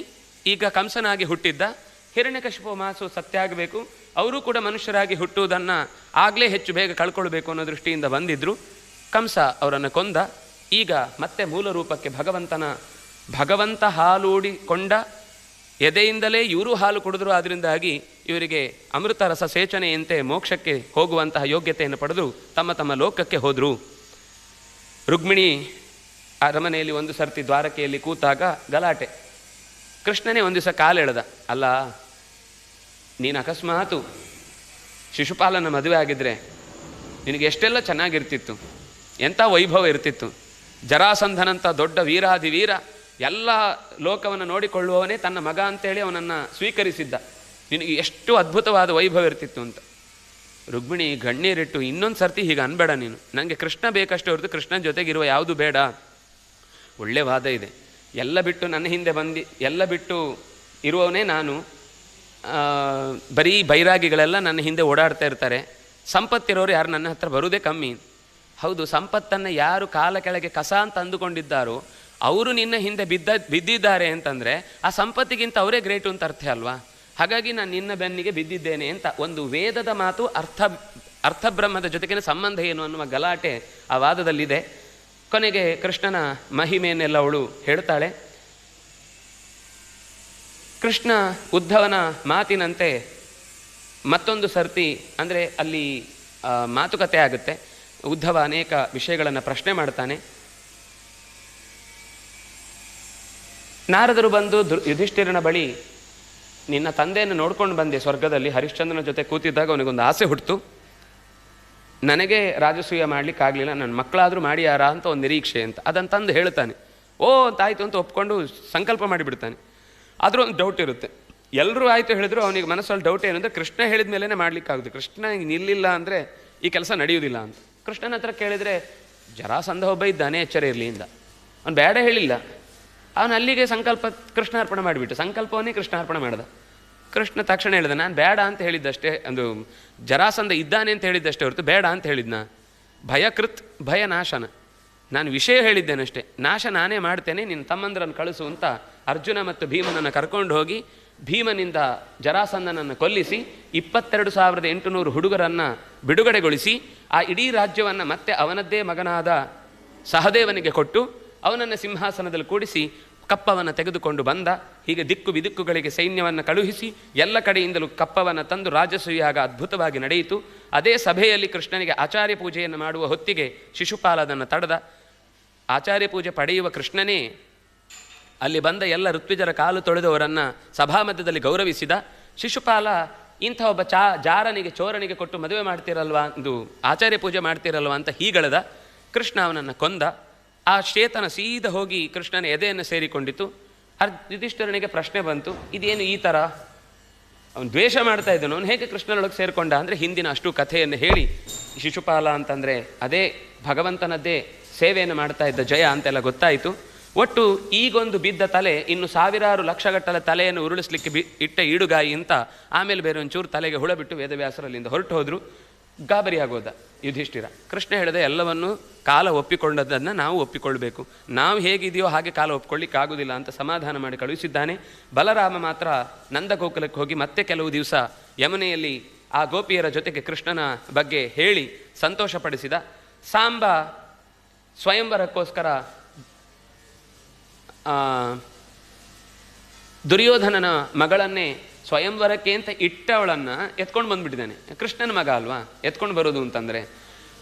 ಈಗ ಕಂಸನಾಗಿ ಹುಟ್ಟಿದ್ದ. ಹಿರಣ್ಯಕಶಿಪು ಮಾಸು ಸತ್ಯ ಆಗಬೇಕು, ಅವರು ಕೂಡ ಮನುಷ್ಯರಾಗಿ ಹುಟ್ಟುವುದನ್ನು ಆಗಲೇ ಹೆಚ್ಚು ಬೇಗ ಕಳ್ಕೊಳ್ಬೇಕು ಅನ್ನೋ ದೃಷ್ಟಿಯಿಂದ ಬಂದಿದ್ದರು. ಕಂಸ ಅವರನ್ನು ಕೊಂದ. ಈಗ ಮತ್ತೆ ಮೂಲ ರೂಪಕ್ಕೆ ಭಗವಂತ ಹಾಲೂಡಿಕೊಂಡ ಎದೆಯಿಂದಲೇ ಇವರು ಹಾಲು ಕುಡಿದ್ರು. ಆದ್ದರಿಂದಾಗಿ ಇವರಿಗೆ ಅಮೃತ ರಸ ಸೇಚನೆಯಂತೆ ಮೋಕ್ಷಕ್ಕೆ ಹೋಗುವಂತಹ ಯೋಗ್ಯತೆಯನ್ನು ಪಡೆದು ತಮ್ಮ ತಮ್ಮ ಲೋಕಕ್ಕೆ ಹೋದರು. ರುಕ್ಮಿಣಿ ಅರಮನೆಯಲ್ಲಿ ಒಂದು ಸರ್ತಿ ದ್ವಾರಕೆಯಲ್ಲಿ ಕೂತಾಗ ಗಲಾಟೆ. ಕೃಷ್ಣನೇ ಒಂದು ದಿವಸ ಕಾಲೆಳೆದ. ಅಲ್ಲ, ನೀನು ಅಕಸ್ಮಾತು ಶಿಶುಪಾಲನ ಮದುವೆ ಆಗಿದ್ರೆ ನಿನಗೆ ಎಷ್ಟೆಲ್ಲ ಚೆನ್ನಾಗಿರ್ತಿತ್ತು, ಎಂಥ ವೈಭವ ಇರ್ತಿತ್ತು. ಜರಾಸಂಧನಂಥ ದೊಡ್ಡ ವೀರಾಧಿವೀರ ಎಲ್ಲ ಲೋಕವನ್ನು ನೋಡಿಕೊಳ್ಳುವವನೇ ತನ್ನ ಮಗ ಅಂತೇಳಿ ಅವನನ್ನು ಸ್ವೀಕರಿಸಿದ್ದ. ನಿನಗೆ ಎಷ್ಟು ಅದ್ಭುತವಾದ ವೈಭವ ಇರ್ತಿತ್ತು ಅಂತ. ರುಕ್ಮಿಣಿ ಗಣ್ಣೀರಿಟ್ಟು, ಇನ್ನೊಂದು ಸರ್ತಿ ಹೀಗೆ ಅನ್ಬೇಡ ನೀನು, ನನಗೆ ಕೃಷ್ಣ ಬೇಕಷ್ಟೇ ಹೊರತು ಕೃಷ್ಣನ ಜೊತೆಗಿರುವ ಯಾವುದು ಬೇಡ. ಒಳ್ಳೆ ವಾದ ಇದೆ. ಎಲ್ಲ ಬಿಟ್ಟು ನನ್ನ ಹಿಂದೆ ಎಲ್ಲ ಬಿಟ್ಟು ಇರುವವನೇ ನಾನು. ಬರೀ ಬೈರಾಗಿಗಳೆಲ್ಲ ನನ್ನ ಹಿಂದೆ ಓಡಾಡ್ತಾ ಇರ್ತಾರೆ. ಸಂಪತ್ತಿರೋರು ಯಾರು ನನ್ನ ಹತ್ರ ಬರುವುದೇ ಕಮ್ಮಿ. ಹೌದು, ಸಂಪತ್ತನ್ನು ಯಾರು ಕಾಲ ಕೆಳಗೆ ಕಸ ಅಂತ ಅಂದುಕೊಂಡಿದ್ದಾರೋ ಅವರು ನಿನ್ನ ಹಿಂದೆ ಬಿದ್ದಿದ್ದಾರೆ ಅಂತಂದರೆ ಆ ಸಂಪತ್ತಿಗಿಂತ ಅವರೇ ಗ್ರೇಟು ಅಂತ ಅರ್ಥ ಅಲ್ವಾ? ಹಾಗಾಗಿ ನಾನು ನಿನ್ನ ಬೆನ್ನಿಗೆ ಬಿದ್ದಿದ್ದೇನೆ ಅಂತ ಒಂದು ವೇದದ ಮಾತು ಅರ್ಥಬ್ರಹ್ಮದ ಜೊತೆಗಿನ ಸಂಬಂಧ ಏನು ಅನ್ನುವ ಗಲಾಟೆ ಆ ವಾದದಲ್ಲಿದೆ. ಕೊನೆಗೆ ಕೃಷ್ಣನ ಮಹಿಮೆಯನ್ನೆಲ್ಲ ಅವಳು ಹೇಳ್ತಾಳೆ. ಕೃಷ್ಣ ಉದ್ಧವನ ಮಾತಿನಂತೆ ಮತ್ತೊಂದು ಸರ್ತಿ ಅಂದರೆ ಅಲ್ಲಿ ಮಾತುಕತೆ ಆಗುತ್ತೆ. ಉದ್ಧವ ಅನೇಕ ವಿಷಯಗಳನ್ನು ಪ್ರಶ್ನೆ ಮಾಡ್ತಾನೆ. ನಾರದರು ಬಂದು ಯುಧಿಷ್ಠಿರನ ಬಳಿ, ನಿನ್ನ ತಂದೆಯನ್ನು ನೋಡ್ಕೊಂಡು ಬಂದೆ ಸ್ವರ್ಗದಲ್ಲಿ, ಹರಿಶ್ಚಂದ್ರನ ಜೊತೆ ಕೂತಿದ್ದಾಗ ಅವನಿಗೊಂದು ಆಸೆ ಹುಟ್ಟಿತು, ನನಗೆ ರಾಜಸೂಯ ಮಾಡಲಿಕ್ಕಾಗಲಿಲ್ಲ, ನನ್ನ ಮಕ್ಕಳಾದರೂ ಮಾಡಿಯಾರ ಅಂತ ಒಂದು ನಿರೀಕ್ಷೆ ಅಂತ ಅದನ್ನು ತಂದು ಹೇಳ್ತಾನೆ. ಓ ಅಂತಾಯ್ತು ಅಂತ ಒಪ್ಕೊಂಡು ಸಂಕಲ್ಪ ಮಾಡಿಬಿಡ್ತಾನೆ. ಆದರೂ ಒಂದು ಡೌಟ್ ಇರುತ್ತೆ. ಎಲ್ಲರೂ ಆಯಿತು ಹೇಳಿದ್ರು ಅವನಿಗೆ ಮನಸ್ಸಲ್ಲಿ ಡೌಟ್ ಏನಂದರೆ ಕೃಷ್ಣ ಹೇಳಿದ ಮೇಲೇ ಮಾಡಲಿಕ್ಕಾಗುತ್ತೆ, ಕೃಷ್ಣ ನಿಲ್ಲಿಲ್ಲ ಅಂದರೆ ಈ ಕೆಲಸ ನಡೆಯುವುದಿಲ್ಲ ಅಂತ. ಕೃಷ್ಣನ ಹತ್ರ ಕೇಳಿದರೆ ಜರಾಸಂಧ ಒಬ್ಬ ಇದ್ದಾನೆ, ಎಚ್ಚರ ಇರಲಿ ಇಂದ. ಅವನು ಬೇಡ ಹೇಳಿಲ್ಲ. ಅವನು ಅಲ್ಲಿಗೆ ಸಂಕಲ್ಪ ಕೃಷ್ಣಾರ್ಪಣೆ ಮಾಡಿಬಿಟ್ಟು ಸಂಕಲ್ಪವನ್ನೇ ಕೃಷ್ಣಾರ್ಪಣೆ ಮಾಡ್ದ. ಕೃಷ್ಣ ತಕ್ಷಣ ಹೇಳಿದ, ನಾನು ಬೇಡ ಅಂತ ಹೇಳಿದ್ದಷ್ಟೇ, ಒಂದು ಜರಾಸಂಧ ಇದ್ದಾನೆ ಅಂತ ಹೇಳಿದ್ದಷ್ಟೇ ಹೊರತು ಬೇಡ ಅಂತ ಹೇಳಿದ್ನ. ಭಯಕೃತ್ ಭಯ ನಾಶನ, ನಾನು ವಿಷಯ ಹೇಳಿದ್ದೇನಷ್ಟೇ, ನಾಶ ನಾನೇ ಮಾಡ್ತೇನೆ, ನಿನ್ನ ತಮ್ಮಂದ್ರನ್ನು ಕಳಿಸು ಅಂತ ಅರ್ಜುನ ಮತ್ತು ಭೀಮನನ್ನು ಕರ್ಕೊಂಡು ಹೋಗಿ ಭೀಮನಿಂದ ಜರಾಸಂಧನನ್ನು ಕೊಲ್ಲಿಸಿ 22,800 ಹುಡುಗರನ್ನು ಬಿಡುಗಡೆಗೊಳಿಸಿ ಆ ಇಡೀ ರಾಜ್ಯವನ್ನು ಮತ್ತೆ ಅವನದ್ದೇ ಮಗನಾದ ಸಹದೇವನಿಗೆ ಕೊಟ್ಟು ಅವನನ್ನು ಸಿಂಹಾಸನದಲ್ಲಿ ಕೂಡಿಸಿ ಕಪ್ಪವನ್ನು ತೆಗೆದುಕೊಂಡು ಬಂದ. ಹೀಗೆ ದಿಕ್ಕು ಬಿದಿಕ್ಕುಗಳಿಗೆ ಸೈನ್ಯವನ್ನು ಕಳುಹಿಸಿ ಎಲ್ಲ ಕಡೆಯಿಂದಲೂ ಕಪ್ಪವನ್ನು ತಂದು ರಾಜಸೂಯಾಗ ಅದ್ಭುತವಾಗಿ ನಡೆಯಿತು. ಅದೇ ಸಭೆಯಲ್ಲಿ ಕೃಷ್ಣನಿಗೆ ಆಚಾರ್ಯ ಪೂಜೆಯನ್ನು ಮಾಡುವ ಹೊತ್ತಿಗೆ ಶಿಶುಪಾಲ ಅದನ್ನು ತಡೆದ. ಆಚಾರ್ಯ ಪೂಜೆ ಪಡೆಯುವ ಕೃಷ್ಣನೇ ಅಲ್ಲಿ ಬಂದ ಎಲ್ಲ ಋತ್ವಿಜರ ಕಾಲು ತೊಳೆದವರನ್ನು ಸಭಾಮಧ್ಯದಲ್ಲಿ ಗೌರವಿಸಿದ. ಶಿಶುಪಾಲ ಇಂಥ ಒಬ್ಬ ಜಾರನಿಗೆ ಚೋರನಿಗೆ ಕೊಟ್ಟು ಮದುವೆ ಮಾಡ್ತಿರಲ್ವಾ, ಇದು ಆಚಾರ್ಯ ಪೂಜೆ ಮಾಡ್ತಿರಲ್ವ ಅಂತ ಹೀಗಳದ. ಕೃಷ್ಣ ಅವನನ್ನು ಕೊಂದ. ಆ ಶ್ವೇತನ ಸೀದ ಹೋಗಿ ಕೃಷ್ಣನ ಎದೆಯನ್ನು ಸೇರಿಕೊಂಡಿತು. ಯುಧಿಷ್ಠಿರನಿಗೆ ಪ್ರಶ್ನೆ ಬಂತು, ಇದೇನು ಈ ಥರ, ಅವನು ದ್ವೇಷ ಮಾಡ್ತಾ ಇದ್ದನು, ಅವನು ಹೇಗೆ ಕೃಷ್ಣನೊಳಗೆ ಸೇರಿಕೊಂಡ ಅಂದರೆ ಹಿಂದಿನ ಅಷ್ಟು ಕಥೆಯನ್ನು ಹೇಳಿ, ಶಿಶುಪಾಲ ಅಂತಂದರೆ ಅದೇ ಭಗವಂತನದ್ದೇ ಸೇವೆಯನ್ನು ಮಾಡ್ತಾ ಇದ್ದ ಜಯ ಅಂತೆಲ್ಲ ಗೊತ್ತಾಯಿತು. ಒಟ್ಟು ಈಗೊಂದು ಬಿದ್ದ ತಲೆ ಇನ್ನು ಸಾವಿರಾರು ಲಕ್ಷಗಟ್ಟಲೆ ತಲೆಯನ್ನು ಉರುಳಿಸ್ಲಿಕ್ಕೆ ಇಟ್ಟ ಈಡುಗಾಯಿ ಅಂತ ಆಮೇಲೆ ಬೇರೆ ಒಂಚೂರು ತಲೆಗೆ ಹುಳ ಬಿಟ್ಟು ವೇದವ್ಯಾಸರಲ್ಲಿಂದ ಹೊರಟು ಹೋದರು. ಗಾಬರಿ ಆಗೋದ ಯುಧಿಷ್ಠಿರ. ಕೃಷ್ಣ ಹೇಳಿದೆ, ಎಲ್ಲವನ್ನು ಕಾಲ ಒಪ್ಪಿಕೊಂಡದ್ದನ್ನು ನಾವು ಒಪ್ಪಿಕೊಳ್ಬೇಕು, ನಾವು ಹೇಗಿದೆಯೋ ಹಾಗೆ ಕಾಲ ಒಪ್ಪಿಕೊಳ್ಳಿಕ್ಕಾಗೋದಿಲ್ಲ ಅಂತ ಸಮಾಧಾನ ಮಾಡಿ ಕಳುಹಿಸಿದ್ದಾನೆ. ಬಲರಾಮ ಮಾತ್ರ ನಂದಗೋಕುಲಕ್ಕೆ ಹೋಗಿ ಮತ್ತೆ ಕೆಲವು ದಿವಸ ಯಮುನೆಯಲ್ಲಿ ಆ ಗೋಪಿಯರ ಜೊತೆಗೆ ಕೃಷ್ಣನ ಬಗ್ಗೆ ಹೇಳಿ ಸಂತೋಷಪಡಿಸಿದ. ಸಾಂಬ ಸ್ವಯಂವರಕ್ಕೋಸ್ಕರ ದುರ್ಯೋಧನನ ಮಗಳನ್ನೇ ಸ್ವಯಂವರಕ್ಕೆ ಅಂತ ಇಟ್ಟವಳನ್ನು ಎತ್ಕೊಂಡು ಬಂದುಬಿಟ್ಟಿದ್ದಾನೆ. ಕೃಷ್ಣನ ಮಗ ಅಲ್ವಾ, ಎತ್ಕೊಂಡು ಬರೋದು ಅಂತಂದರೆ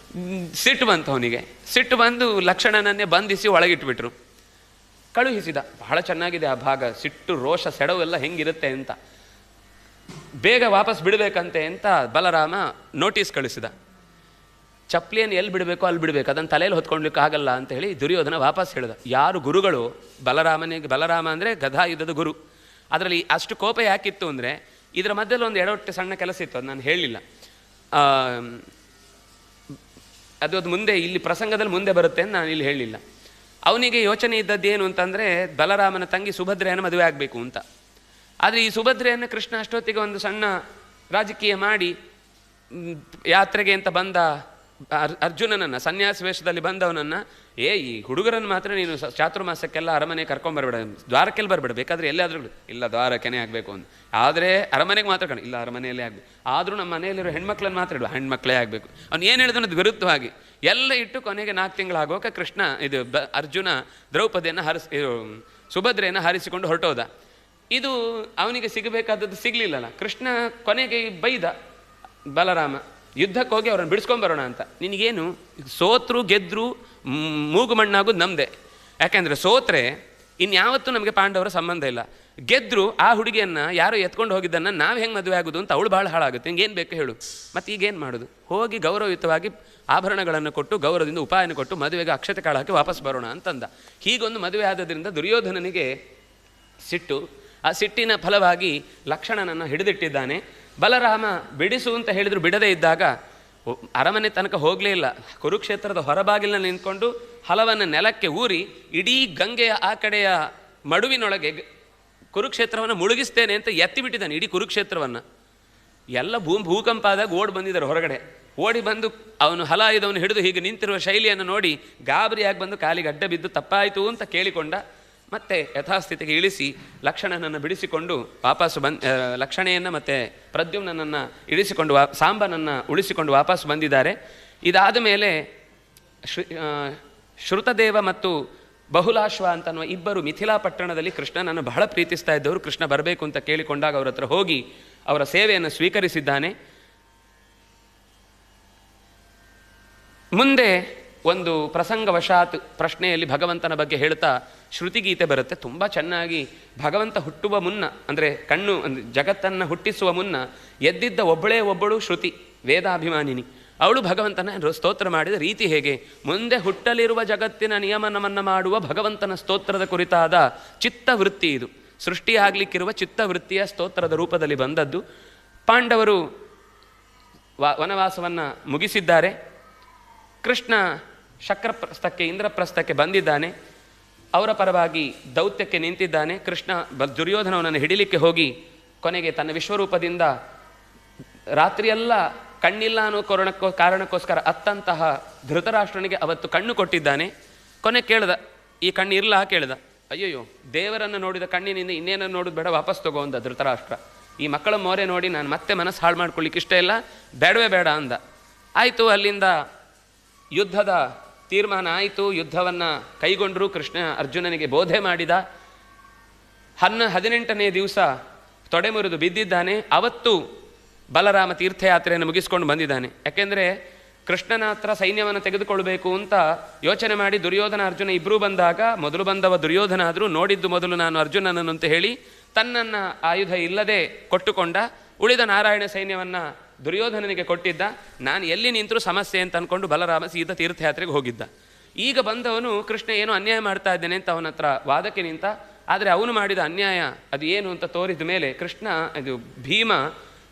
ಸಿಟ್ಟು ಬಂತು ಅವನಿಗೆ. ಸಿಟ್ಟು ಬಂದು ಲಕ್ಷಣನನ್ನೇ ಬಂಧಿಸಿ ಒಳಗಿಟ್ಬಿಟ್ರು, ಕಳುಹಿಸಿದ. ಬಹಳ ಚೆನ್ನಾಗಿದೆ ಆ ಭಾಗ, ಸಿಟ್ಟು ರೋಷ ಸೆಡವೆಲ್ಲ ಹೆಂಗಿರುತ್ತೆ ಅಂತ. ಬೇಗ ವಾಪಸ್ ಬಿಡಬೇಕಂತೆ ಅಂತ ಬಲರಾಮ ನೋಟಿಸ್ ಕಳಿಸಿದ. ಚಪ್ಪಲಿಯನ್ನು ಎಲ್ಲಿ ಬಿಡಬೇಕು ಅಲ್ಲಿ ಬಿಡಬೇಕು, ಅದನ್ನು ತಲೆಯಲ್ಲಿ ಹೊತ್ಕೊಳ್ಲಿಕ್ಕೆ ಆಗಲ್ಲ ಅಂತ ಹೇಳಿ ದುರ್ಯೋಧನ ವಾಪಸ್ ಹೇಳಿದ. ಯಾರು ಗುರುಗಳು ಬಲರಾಮ ಅಂದರೆ ಗದಾಯುಧದ ಗುರು. ಅದರಲ್ಲಿ ಅಷ್ಟು ಕೋಪ ಯಾಕಿತ್ತು ಅಂದರೆ ಇದರ ಮಧ್ಯದಲ್ಲಿ ಒಂದು ಎಡವಟ್ಟೆ ಸಣ್ಣ ಕೆಲಸ ಇತ್ತು, ಅದು ನಾನು ಹೇಳಲಿಲ್ಲ. ಅದು ಮುಂದೆ ಇಲ್ಲಿ ಪ್ರಸಂಗದಲ್ಲಿ ಮುಂದೆ ಬರುತ್ತೆ ಅಂತ ನಾನು ಇಲ್ಲಿ ಹೇಳಲಿಲ್ಲ. ಅವನಿಗೆ ಯೋಚನೆ ಇದ್ದದ್ದೇನು ಅಂತಂದರೆ ಬಲರಾಮನ ತಂಗಿ ಸುಭದ್ರೆಯನ್ನು ಮದುವೆ ಆಗಬೇಕು ಅಂತ. ಆದರೆ ಈ ಸುಭದ್ರೆಯನ್ನು ಕೃಷ್ಣ ಅಷ್ಟೊತ್ತಿಗೆ ಒಂದು ಸಣ್ಣ ರಾಜಕೀಯ ಮಾಡಿ ಯಾತ್ರೆಗೆ ಅಂತ ಬಂದ ಅರ್ಜುನನನ್ನು, ಸನ್ಯಾಸ ವೇಷದಲ್ಲಿ ಬಂದವನನ್ನು, ಈ ಹುಡುಗರನ್ನು ಮಾತ್ರ ನೀನು ಚಾತುರ್ಮಾಸಕ್ಕೆಲ್ಲ ಅರಮನೆ ಕರ್ಕೊಂಬರ್ಬೇಡ, ದ್ವಾರಕ್ಕೆಲ್ಲ ಬರಬೇಡ, ಬೇಕಾದರೆ ಎಲ್ಲಾದ್ರೂ ಇಲ್ಲ ದ್ವಾರಕ್ಕೇ ಆಗಬೇಕು ಅಂತ. ಆದರೆ ಅರಮನೆಗೆ ಮಾತ್ರ ಇಲ್ಲ ಅರಮನೆಯಲ್ಲೇ ಆಗಬೇಕು, ಆದರೂ ನಮ್ಮ ಮನೆಯಲ್ಲಿರೋ ಹೆಣ್ಮಕ್ಳನ್ನು ಮಾತ್ರ ಇಡುವ, ಹೆಣ್ಮಕ್ಳೇ ಆಗಬೇಕು. ಅವ್ನು ಏನು ಹೇಳಿದ್ರು ಅದು ವಿರುದ್ಧವಾಗಿ ಎಲ್ಲ ಇಟ್ಟು ಕೊನೆಗೆ 4 ತಿಂಗಳಾಗುವಾಗ ಕೃಷ್ಣ ಅರ್ಜುನ ದ್ರೌಪದಿಯನ್ನು ಸುಭದ್ರೆಯನ್ನು ಹಾರಿಸಿಕೊಂಡು ಹೊರಟೋದ. ಇದು ಅವನಿಗೆ ಸಿಗಬೇಕಾದದ್ದು ಸಿಗಲಿಲ್ಲಲ್ಲ. ಕೃಷ್ಣ ಕೊನೆಗೆ ಬೈದ ಬಲರಾಮ, ಯುದ್ಧಕ್ಕೆ ಹೋಗಿ ಅವ್ರನ್ನ ಬಿಡಿಸ್ಕೊಂಬರೋಣ ಅಂತ. ನಿನಗೇನು ಸೋತ್ರು ಗೆದ್ರು ಮೂಗು ಮಣ್ಣಾಗೋದು ನಮ್ಮದೇ, ಯಾಕೆಂದರೆ ಸೋತ್ರೆ ಇನ್ಯಾವತ್ತೂ ನಮಗೆ ಪಾಂಡವರ ಸಂಬಂಧ ಇಲ್ಲ, ಗೆದ್ದರು ಆ ಹುಡುಗಿಯನ್ನು ಯಾರೋ ಎತ್ಕೊಂಡು ಹೋಗಿದ್ದನ್ನು ನಾವು ಹೆಂಗೆ ಮದುವೆ ಆಗೋದು ಅಂತ ಅವಳು ಭಾಳ ಹಾಳಾಗುತ್ತೆ. ಹಿಂಗೇನು ಬೇಕು ಹೇಳು, ಮತ್ತು ಈಗೇನು ಮಾಡೋದು? ಹೋಗಿ ಗೌರವಯುತವಾಗಿ ಆಭರಣಗಳನ್ನು ಕೊಟ್ಟು ಗೌರವದಿಂದ ಉಪಾಯನ ಕೊಟ್ಟು ಮದುವೆಗೆ ಅಕ್ಷತೆ ಕಾಳು ಹಾಕಿ ವಾಪಸ್ ಬರೋಣ ಅಂತಂದ. ಹೀಗೊಂದು ಮದುವೆ ಆದದ್ರಿಂದ ದುರ್ಯೋಧನನಿಗೆ ಸಿಟ್ಟು. ಆ ಸಿಟ್ಟಿನ ಫಲವಾಗಿ ಲಕ್ಷಣನನ್ನು ಹಿಡಿದಿಟ್ಟಿದ್ದಾನೆ. ಬಲರಾಮ ಬಿಡಿಸು ಅಂತ ಹೇಳಿದ್ರು ಬಿಡದೇ ಇದ್ದಾಗ ಅರಮನೆ ತನಕ ಹೋಗಲೇ ಇಲ್ಲ, ಕುರುಕ್ಷೇತ್ರದ ಹೊರಬಾಗಿಲಿನಲ್ಲಿ ನಿಂತ್ಕೊಂಡು ಹಲವನ್ನು ನೆಲಕ್ಕೆ ಊರಿ ಇಡೀ ಗಂಗೆಯ ಆ ಕಡೆಯ ಮಡುವಿನೊಳಗೆ ಕುರುಕ್ಷೇತ್ರವನ್ನು ಮುಳುಗಿಸ್ತೇನೆ ಅಂತ ಎತ್ತಿಬಿಟ್ಟಿದ್ದಾನೆ ಇಡೀ ಕುರುಕ್ಷೇತ್ರವನ್ನು. ಎಲ್ಲ ಭೂಕಂಪ ಆದಾಗ ಓಡಿ ಬಂದಿದ್ದಾರೆ ಹೊರಗಡೆ. ಓಡಿ ಬಂದು ಅವನು ಹಲಾಯುಧವನ್ನು ಹಿಡಿದು ಹೀಗೆ ನಿಂತಿರುವ ಶೈಲಿಯನ್ನು ನೋಡಿ ಗಾಬರಿಯಾಗಿ ಬಂದು ಕಾಲಿಗೆ ಅಡ್ಡ ಬಿದ್ದು ತಪ್ಪಾಯಿತು ಅಂತ ಕೇಳಿಕೊಂಡ. ಮತ್ತೆ ಯಥಾಸ್ಥಿತಿಗೆ ಇಳಿಸಿ ಲಕ್ಷಣನನ್ನು ಬಿಡಿಸಿಕೊಂಡು ವಾಪಸ್ಸು ಲಕ್ಷಣೆಯನ್ನು ಮತ್ತು ಪ್ರದ್ಯುಮ್ನನ್ನು ಇಳಿಸಿಕೊಂಡು ಸಾಂಬನನ್ನು ಉಳಿಸಿಕೊಂಡು ವಾಪಸ್ಸು ಬಂದಿದ್ದಾರೆ. ಇದಾದ ಮೇಲೆ ಶ್ರುತದೇವ ಮತ್ತು ಬಹುಲಾಶ್ವ ಅಂತನ್ನುವ ಇಬ್ಬರು ಮಿಥಿಲಾ ಪಟ್ಟಣದಲ್ಲಿ ಕೃಷ್ಣನನ್ನು ಬಹಳ ಪ್ರೀತಿಸ್ತಾ ಇದ್ದವರು. ಕೃಷ್ಣ ಬರಬೇಕು ಅಂತ ಕೇಳಿಕೊಂಡಾಗ ಅವರ ಹತ್ರ ಹೋಗಿ ಅವರ ಸೇವೆಯನ್ನು ಸ್ವೀಕರಿಸಿದ್ದಾನೆ. ಮುಂದೆ ಒಂದು ಪ್ರಸಂಗವಶಾತ್ ಪ್ರಶ್ನೆಯಲ್ಲಿ ಭಗವಂತನ ಬಗ್ಗೆ ಹೇಳ್ತಾ ಶ್ರುತಿಗೀತೆ ಬರುತ್ತೆ. ತುಂಬ ಚೆನ್ನಾಗಿ ಭಗವಂತ ಹುಟ್ಟುವ ಮುನ್ನ, ಅಂದರೆ ಜಗತ್ತನ್ನು ಹುಟ್ಟಿಸುವ ಮುನ್ನ ಎದ್ದಿದ್ದ ಒಬ್ಬಳು ಶ್ರುತಿ, ವೇದಾಭಿಮಾನಿನಿ. ಅವಳು ಭಗವಂತನ ಸ್ತೋತ್ರ ಮಾಡಿದ ರೀತಿ ಹೇಗೆ, ಮುಂದೆ ಹುಟ್ಟಲಿರುವ ಜಗತ್ತಿನ ನಿಯಮನವನ್ನು ಮಾಡುವ ಭಗವಂತನ ಸ್ತೋತ್ರದ ಕುರಿತಾದ ಚಿತ್ತವೃತ್ತಿ ಇದು. ಸೃಷ್ಟಿಯಾಗಲಿಕ್ಕಿರುವ ಚಿತ್ತವೃತ್ತಿಯ ಸ್ತೋತ್ರದ ರೂಪದಲ್ಲಿ ಬಂದದ್ದು. ಪಾಂಡವರು ವನವಾಸವನ್ನು ಮುಗಿಸಿದ್ದಾರೆ. ಕೃಷ್ಣ ಶಕ್ರಪ್ರಸ್ಥಕ್ಕೆ ಇಂದ್ರಪ್ರಸ್ಥಕ್ಕೆ ಬಂದಿದ್ದಾನೆ. ಅವರ ಪರವಾಗಿ ದೌತ್ಯಕ್ಕೆ ನಿಂತಿದ್ದಾನೆ. ಕೃಷ್ಣ ದುರ್ಯೋಧನವನ್ನು ಹಿಡಿಲಿಕ್ಕೆ ಹೋಗಿ ಕೊನೆಗೆ ತನ್ನ ವಿಶ್ವರೂಪದಿಂದ ರಾತ್ರಿಯೆಲ್ಲ ಕಣ್ಣಿಲ್ಲ ಅನ್ನೋ ಕಾರಣಕ್ಕೋಸ್ಕರ ಅತ್ತಂತಹ ಧೃತರಾಷ್ಟ್ರನಿಗೆ ಅವತ್ತು ಕಣ್ಣು ಕೊಟ್ಟಿದ್ದಾನೆ. ಕೊನೆ ಕೇಳ್ದ, ಈ ಕಣ್ಣು ಇರಲ್ಲ ಕೇಳ್ದ. ಅಯ್ಯಯ್ಯೋ, ದೇವರನ್ನು ನೋಡಿದ ಕಣ್ಣಿನಿಂದ ಇನ್ನೇನನ್ನು ನೋಡೋದು ಬೇಡ, ವಾಪಸ್ ತಗೋ ಅಂದ ಧೃತರಾಷ್ಟ್ರ. ಈ ಮಕ್ಕಳ ಮೋರೆ ನೋಡಿ ನಾನು ಮತ್ತೆ ಮನಸ್ಸು ಹಾಳು ಮಾಡ್ಕೊಳ್ಳಿಕ್ಕೆ ಇಷ್ಟ ಇಲ್ಲ, ಬೇಡವೇ ಬೇಡ ಅಂದ. ಆಯಿತು, ಅಲ್ಲಿಂದ ಯುದ್ಧದ ತೀರ್ಮಾನ ಆಯಿತು. ಯುದ್ಧವನ್ನು ಕೈಗೊಂಡರು. ಕೃಷ್ಣ ಅರ್ಜುನನಿಗೆ ಬೋಧೆ ಮಾಡಿದ. 18ನೇ ದಿವಸ ತೊಡೆ ಮುರಿದು ಬಿದ್ದಿದ್ದಾನೆ. ಅವತ್ತು ಬಲರಾಮ ತೀರ್ಥಯಾತ್ರೆಯನ್ನು ಮುಗಿಸ್ಕೊಂಡು ಬಂದಿದ್ದಾನೆ. ಯಾಕೆಂದರೆ ಕೃಷ್ಣನ ಹತ್ರ ಸೈನ್ಯವನ್ನು ತೆಗೆದುಕೊಳ್ಬೇಕು ಅಂತ ಯೋಚನೆ ಮಾಡಿ ದುರ್ಯೋಧನ ಅರ್ಜುನ ಇಬ್ಬರೂ ಬಂದಾಗ ಮೊದಲು ಬಂದವ ದುರ್ಯೋಧನ ಆದರೂ ನೋಡಿದ್ದು ಮೊದಲು ನಾನು ಅರ್ಜುನನನ್ನು ಅಂತ ಹೇಳಿ ತನ್ನನ್ನು ಆಯುಧ ಇಲ್ಲದೆ ಕೊಟ್ಟುಕೊಂಡ. ಉಳಿದ ನಾರಾಯಣ ಸೈನ್ಯವನ್ನು ದುರ್ಯೋಧನನಿಗೆ ಕೊಟ್ಟಿದ್ದ. ನಾನು ಎಲ್ಲಿ ನಿಂತರೂ ಸಮಸ್ಯೆ ಅಂತ ಅಂದ್ಕೊಂಡು ಬಲರಾಮ ಸೀದಾ ತೀರ್ಥಯಾತ್ರೆಗೆ ಹೋಗಿದ್ದ. ಈಗ ಬಂದವನು ಕೃಷ್ಣ ಏನೋ ಅನ್ಯಾಯ ಮಾಡ್ತಾ ಇದ್ದೇನೆ ಅಂತ ಅವನ ಹತ್ರ ವಾದಕ್ಕೆ ನಿಂತ. ಆದರೆ ಅವನು ಮಾಡಿದ ಅನ್ಯಾಯ ಅದು ಏನು ಅಂತ ತೋರಿದ ಮೇಲೆ ಕೃಷ್ಣ ಭೀಮ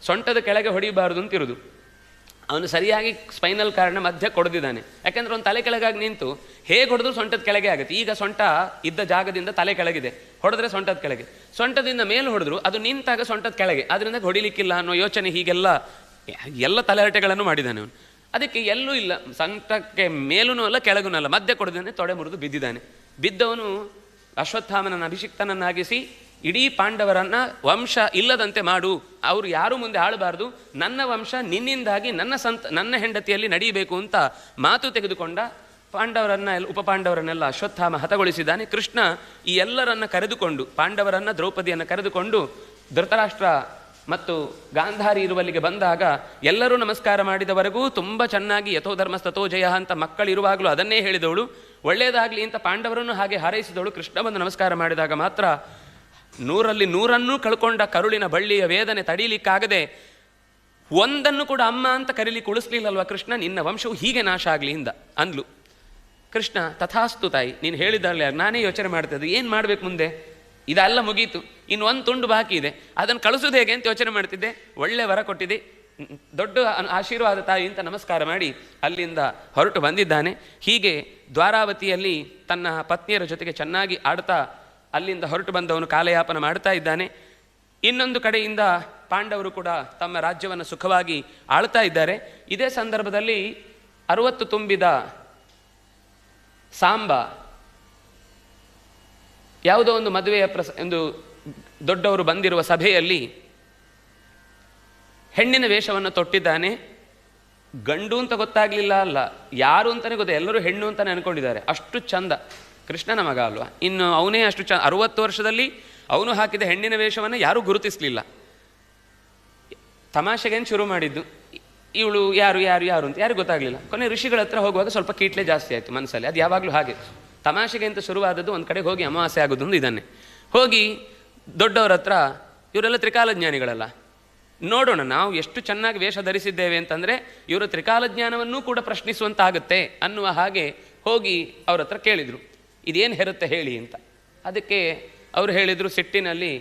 ಸೊಂಟದ ಕೆಳಗೆ ಹೊಡಿಬಾರ್ದು ಅಂತಿರುವುದು. ಅವನು ಸರಿಯಾಗಿ ಸ್ಪೈನಲ್ ಕಾರ್ಡ್ನ ಮಧ್ಯೆ ಕೊಡ್ದಿದ್ದಾನೆ. ಯಾಕೆಂದ್ರೆ ಅವನು ತಲೆ ಕೆಳಗಾಗಿ ನಿಂತು ಹೇಗೆ ಹೊಡೆದ್ರು ಸೊಂಟದ ಕೆಳಗೆ ಆಗುತ್ತೆ. ಈಗ ಸೊಂಟ ಇದ್ದ ಜಾಗದಿಂದ ತಲೆ ಕೆಳಗಿದೆ, ಹೊಡೆದ್ರೆ ಸೊಂಟದ ಕೆಳಗೆ, ಸೊಂಟದಿಂದ ಮೇಲೆ ಹೊಡೆದ್ರು ಅದು ನಿಂತಾಗ ಸೊಂಟದ ಕೆಳಗೆ, ಅದರಿಂದ ಹೊಡಿಲಿಕ್ಕಿಲ್ಲ ಅನ್ನೋ ಯೋಚನೆ ಹೀಗೆಲ್ಲ ತಲೆಹರಟೆಗಳನ್ನು ಮಾಡಿದ್ದಾನೆ ಅವನು. ಅದಕ್ಕೆ ಎಲ್ಲೂ ಇಲ್ಲ, ಸೊಂಟಕ್ಕೆ ಮೇಲೂ ಅಲ್ಲ ಕೆಳಗೂ ಅಲ್ಲ, ಮಧ್ಯೆ ಕೊಡದೇನೆ ತೊಡೆ ಮುರಿದು ಬಿದ್ದಿದ್ದಾನೆ. ಬಿದ್ದವನು ಅಶ್ವತ್ಥಾಮನನ್ನು ಅಭಿಷಿಕ್ತನನ್ನಾಗಿಸಿ ಇಡೀ ಪಾಂಡವರನ್ನು ವಂಶ ಇಲ್ಲದಂತೆ ಮಾಡು, ಅವರು ಯಾರೂ ಮುಂದೆ ಆಳಬಾರ್ದು, ನನ್ನ ವಂಶ ನಿನ್ನಿಂದಾಗಿ ನನ್ನ ಹೆಂಡತಿಯಲ್ಲಿ ನಡೀಬೇಕು ಅಂತ ಮಾತು ತೆಗೆದುಕೊಂಡ. ಉಪಪಾಂಡವರನ್ನೆಲ್ಲ ಅಶ್ವತ್ಥಾಮ ಹತಗೊಳಿಸಿದ್ದಾನೆ. ಕೃಷ್ಣ ಈ ಎಲ್ಲರನ್ನ ಕರೆದುಕೊಂಡು, ಪಾಂಡವರನ್ನು ದ್ರೌಪದಿಯನ್ನು ಕರೆದುಕೊಂಡು ಧೃತರಾಷ್ಟ್ರ ಮತ್ತು ಗಾಂಧಾರಿ ಇರುವಲ್ಲಿಗೆ ಬಂದಾಗ ಎಲ್ಲರೂ ನಮಸ್ಕಾರ ಮಾಡಿದವರೆಗೂ ತುಂಬ ಚೆನ್ನಾಗಿ ಯಥೋ ಧರ್ಮಸ್ತಥೋ ಜಯ ಅಂತ ಮಕ್ಕಳಿರುವಾಗಲೂ ಅದನ್ನೇ ಹೇಳಿದವಳು. ಒಳ್ಳೆಯದಾಗಲಿ ಅಂತ ಪಾಂಡವರನ್ನು ಹಾಗೆ ಹಾರೈಸಿದವಳು. ಕೃಷ್ಣ ಬಂದು ನಮಸ್ಕಾರ ಮಾಡಿದಾಗ ಮಾತ್ರ 100ರಲ್ಲಿ 100ನ್ನೂ ಕಳ್ಕೊಂಡ ಕರುಳಿನ ಬಳ್ಳಿಯ ವೇದನೆ ತಡೀಲಿಕ್ಕಾಗದೆ ಒಂದನ್ನು ಕೂಡ ಅಮ್ಮ ಅಂತ ಕರೀಲಿಕ್ಕೆ ಉಳಿಸ್ಲಿಲ್ಲಲ್ವ ಕೃಷ್ಣ, ನಿನ್ನ ವಂಶವು ಹೀಗೆ ನಾಶ ಆಗಲಿ ಹಿಂದ ಅಂದ್ಲು. ಕೃಷ್ಣ ತಥಾಸ್ತು ತಾಯಿ, ನೀನು ಹೇಳಿದಾಗಲೇ ನಾನೇ ಯೋಚನೆ ಮಾಡ್ತಿದ್ದೆ ಏನು ಮಾಡಬೇಕು ಮುಂದೆ, ಇದೆಲ್ಲ ಮುಗೀತು, ಇನ್ನು ಒಂದು ತುಂಡು ಬಾಕಿ ಇದೆ, ಅದನ್ನು ಕಳಿಸೋದು ಹೇಗೆ ಅಂತ ಯೋಚನೆ ಮಾಡ್ತಿದ್ದೆ. ಒಳ್ಳೆ ವರ ಕೊಟ್ಟಿದೆ, ದೊಡ್ಡ ಆಶೀರ್ವಾದ ತಾಯಿ ಅಂತ ನಮಸ್ಕಾರ ಮಾಡಿ ಅಲ್ಲಿಂದ ಹೊರಟು ಬಂದಿದ್ದಾನೆ. ಹೀಗೆ ದ್ವಾರಾವತಿಯಲ್ಲಿ ತನ್ನ ಪತ್ನಿಯರ ಜೊತೆಗೆ ಚೆನ್ನಾಗಿ ಆಡ್ತಾ ಅಲ್ಲಿಂದ ಹೊರಟು ಬಂದವನು ಕಾಲಯಾಪನ ಮಾಡ್ತಾ ಇದ್ದಾನೆ. ಇನ್ನೊಂದು ಕಡೆಯಿಂದ ಪಾಂಡವರು ಕೂಡ ತಮ್ಮ ರಾಜ್ಯವನ್ನು ಸುಖವಾಗಿ ಆಳ್ತಾ ಇದ್ದಾರೆ. ಇದೇ ಸಂದರ್ಭದಲ್ಲಿ 60 ತುಂಬಿದ ಸಾಂಬ ಯಾವುದೋ ಒಂದು ಮದುವೆಯ ಒಂದು ದೊಡ್ಡವರು ಬಂದಿರುವ ಸಭೆಯಲ್ಲಿ ಹೆಣ್ಣಿನ ವೇಷವನ್ನು ತೊಟ್ಟಿದ್ದಾನೆ. ಗಂಡು ಅಂತ ಗೊತ್ತಾಗಲಿಲ್ಲ, ಅಲ್ಲ ಯಾರು ಅಂತಲೇ ಗೊತ್ತಿಲ್ಲ, ಎಲ್ಲರೂ ಹೆಣ್ಣು ಅಂತಲೇ ಅನ್ಕೊಂಡಿದ್ದಾರೆ. ಅಷ್ಟು ಚಂದ, ಕೃಷ್ಣನ ಮಗ ಅಲ್ವಾ, ಇನ್ನು ಅವನೇ ಅಷ್ಟು 60 ವರ್ಷದಲ್ಲಿ ಅವನು ಹಾಕಿದ ಹೆಣ್ಣಿನ ವೇಷವನ್ನು ಯಾರೂ ಗುರುತಿಸಲಿಲ್ಲ. ತಮಾಷೆಗೇನು ಶುರು ಮಾಡಿದ್ದು, ಇವಳು ಯಾರು ಯಾರು ಯಾರು ಅಂತ ಯಾರು ಗೊತ್ತಾಗಲಿಲ್ಲ. ಕೊನೆ ಋಷಿಗಳ ಹತ್ರ ಹೋಗುವಾಗ ಸ್ವಲ್ಪ ಕೀಟ್ಲೆ ಜಾಸ್ತಿ ಆಯಿತು ಮನಸ್ಸಲ್ಲಿ. ಅದು ಯಾವಾಗಲೂ ಹಾಗೆ, ತಮಾಷೆಗೆ ಅಂತ ಶುರುವಾದದ್ದು ಒಂದು ಕಡೆಗೆ ಹೋಗಿ ಅಮಾವಾಸ್ಯೆ ಆಗೋದೊಂದು ಇದನ್ನೇ. ಹೋಗಿ ದೊಡ್ಡವರ ಹತ್ರ, ಇವರೆಲ್ಲ ತ್ರಿಕಾಲಜ್ಞಾನಿಗಳಲ್ಲ, ನೋಡೋಣ ನಾವು ಎಷ್ಟು ಚೆನ್ನಾಗಿ ವೇಷ ಧರಿಸಿದ್ದೇವೆ ಅಂತಂದರೆ ಇವರ ತ್ರಿಕಾಲಜ್ಞಾನವನ್ನೂ ಕೂಡ ಪ್ರಶ್ನಿಸುವಂತಾಗುತ್ತೆ ಅನ್ನುವ ಹಾಗೆ ಹೋಗಿ ಅವ್ರ ಹತ್ರ ಕೇಳಿದರು, ಇದೇನು ಹೆರುತ್ತೆ ಹೇಳಿ ಅಂತ. ಅದಕ್ಕೆ ಅವರು ಹೇಳಿದರು, ಸಿಟ್ಟಿನಲ್ಲಿ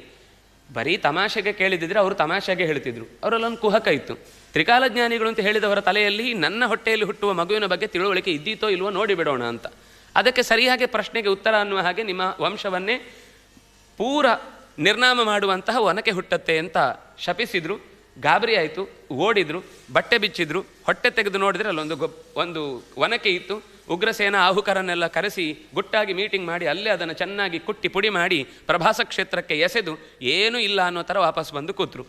ಬರೀ ತಮಾಷೆಗೆ ಕೇಳಿದಿದ್ರೆ ಅವರು ತಮಾಷೆಗೆ ಹೇಳ್ತಿದ್ರು. ಅವರಲ್ಲೊಂದು ಕುಹಕ ಇತ್ತು. ತ್ರಿಕಾಲಜ್ಞಾನಿಗಳು ಅಂತ ಹೇಳಿದವರ ತಲೆಯಲ್ಲಿ ನನ್ನ ಹೊಟ್ಟೆಯಲ್ಲಿ ಹುಟ್ಟುವ ಮಗುವಿನ ಬಗ್ಗೆ ತಿಳುವಳಿಕೆ ಇದ್ದೀತೋ ಇಲ್ವೋ ನೋಡಿಬಿಡೋಣ ಅಂತ. ಅದಕ್ಕೆ ಸರಿಯಾಗಿ ಪ್ರಶ್ನೆಗೆ ಉತ್ತರ ಅನ್ನುವ ಹಾಗೆ ನಿಮ್ಮ ವಂಶವನ್ನೇ ಪೂರ ನಿರ್ನಾಮ ಮಾಡುವಂತಹ ಒನಕೆ ಹುಟ್ಟತ್ತೆ ಅಂತ ಶಪಿಸಿದ್ರು. ಗಾಬರಿ ಆಯಿತು, ಓಡಿದ್ರು, ಬಟ್ಟೆ ಬಿಚ್ಚಿದ್ರು. ಹೊಟ್ಟೆ ತೆಗೆದು ನೋಡಿದ್ರೆ ಒಂದು ಒನಕೆ ಇತ್ತು. ಉಗ್ರಸೇನ ಆಹುಕರನ್ನೆಲ್ಲ ಕರೆಸಿ ಗುಟ್ಟಾಗಿ ಮೀಟಿಂಗ್ ಮಾಡಿ ಅಲ್ಲೇ ಅದನ್ನು ಚೆನ್ನಾಗಿ ಕುಟ್ಟಿ ಪುಡಿ ಮಾಡಿ ಪ್ರಭಾಸ ಕ್ಷೇತ್ರಕ್ಕೆ ಎಸೆದು ಏನೂ ಇಲ್ಲ ಅನ್ನೋ ಥರ ವಾಪಸ್ ಬಂದು ಕೂತರು.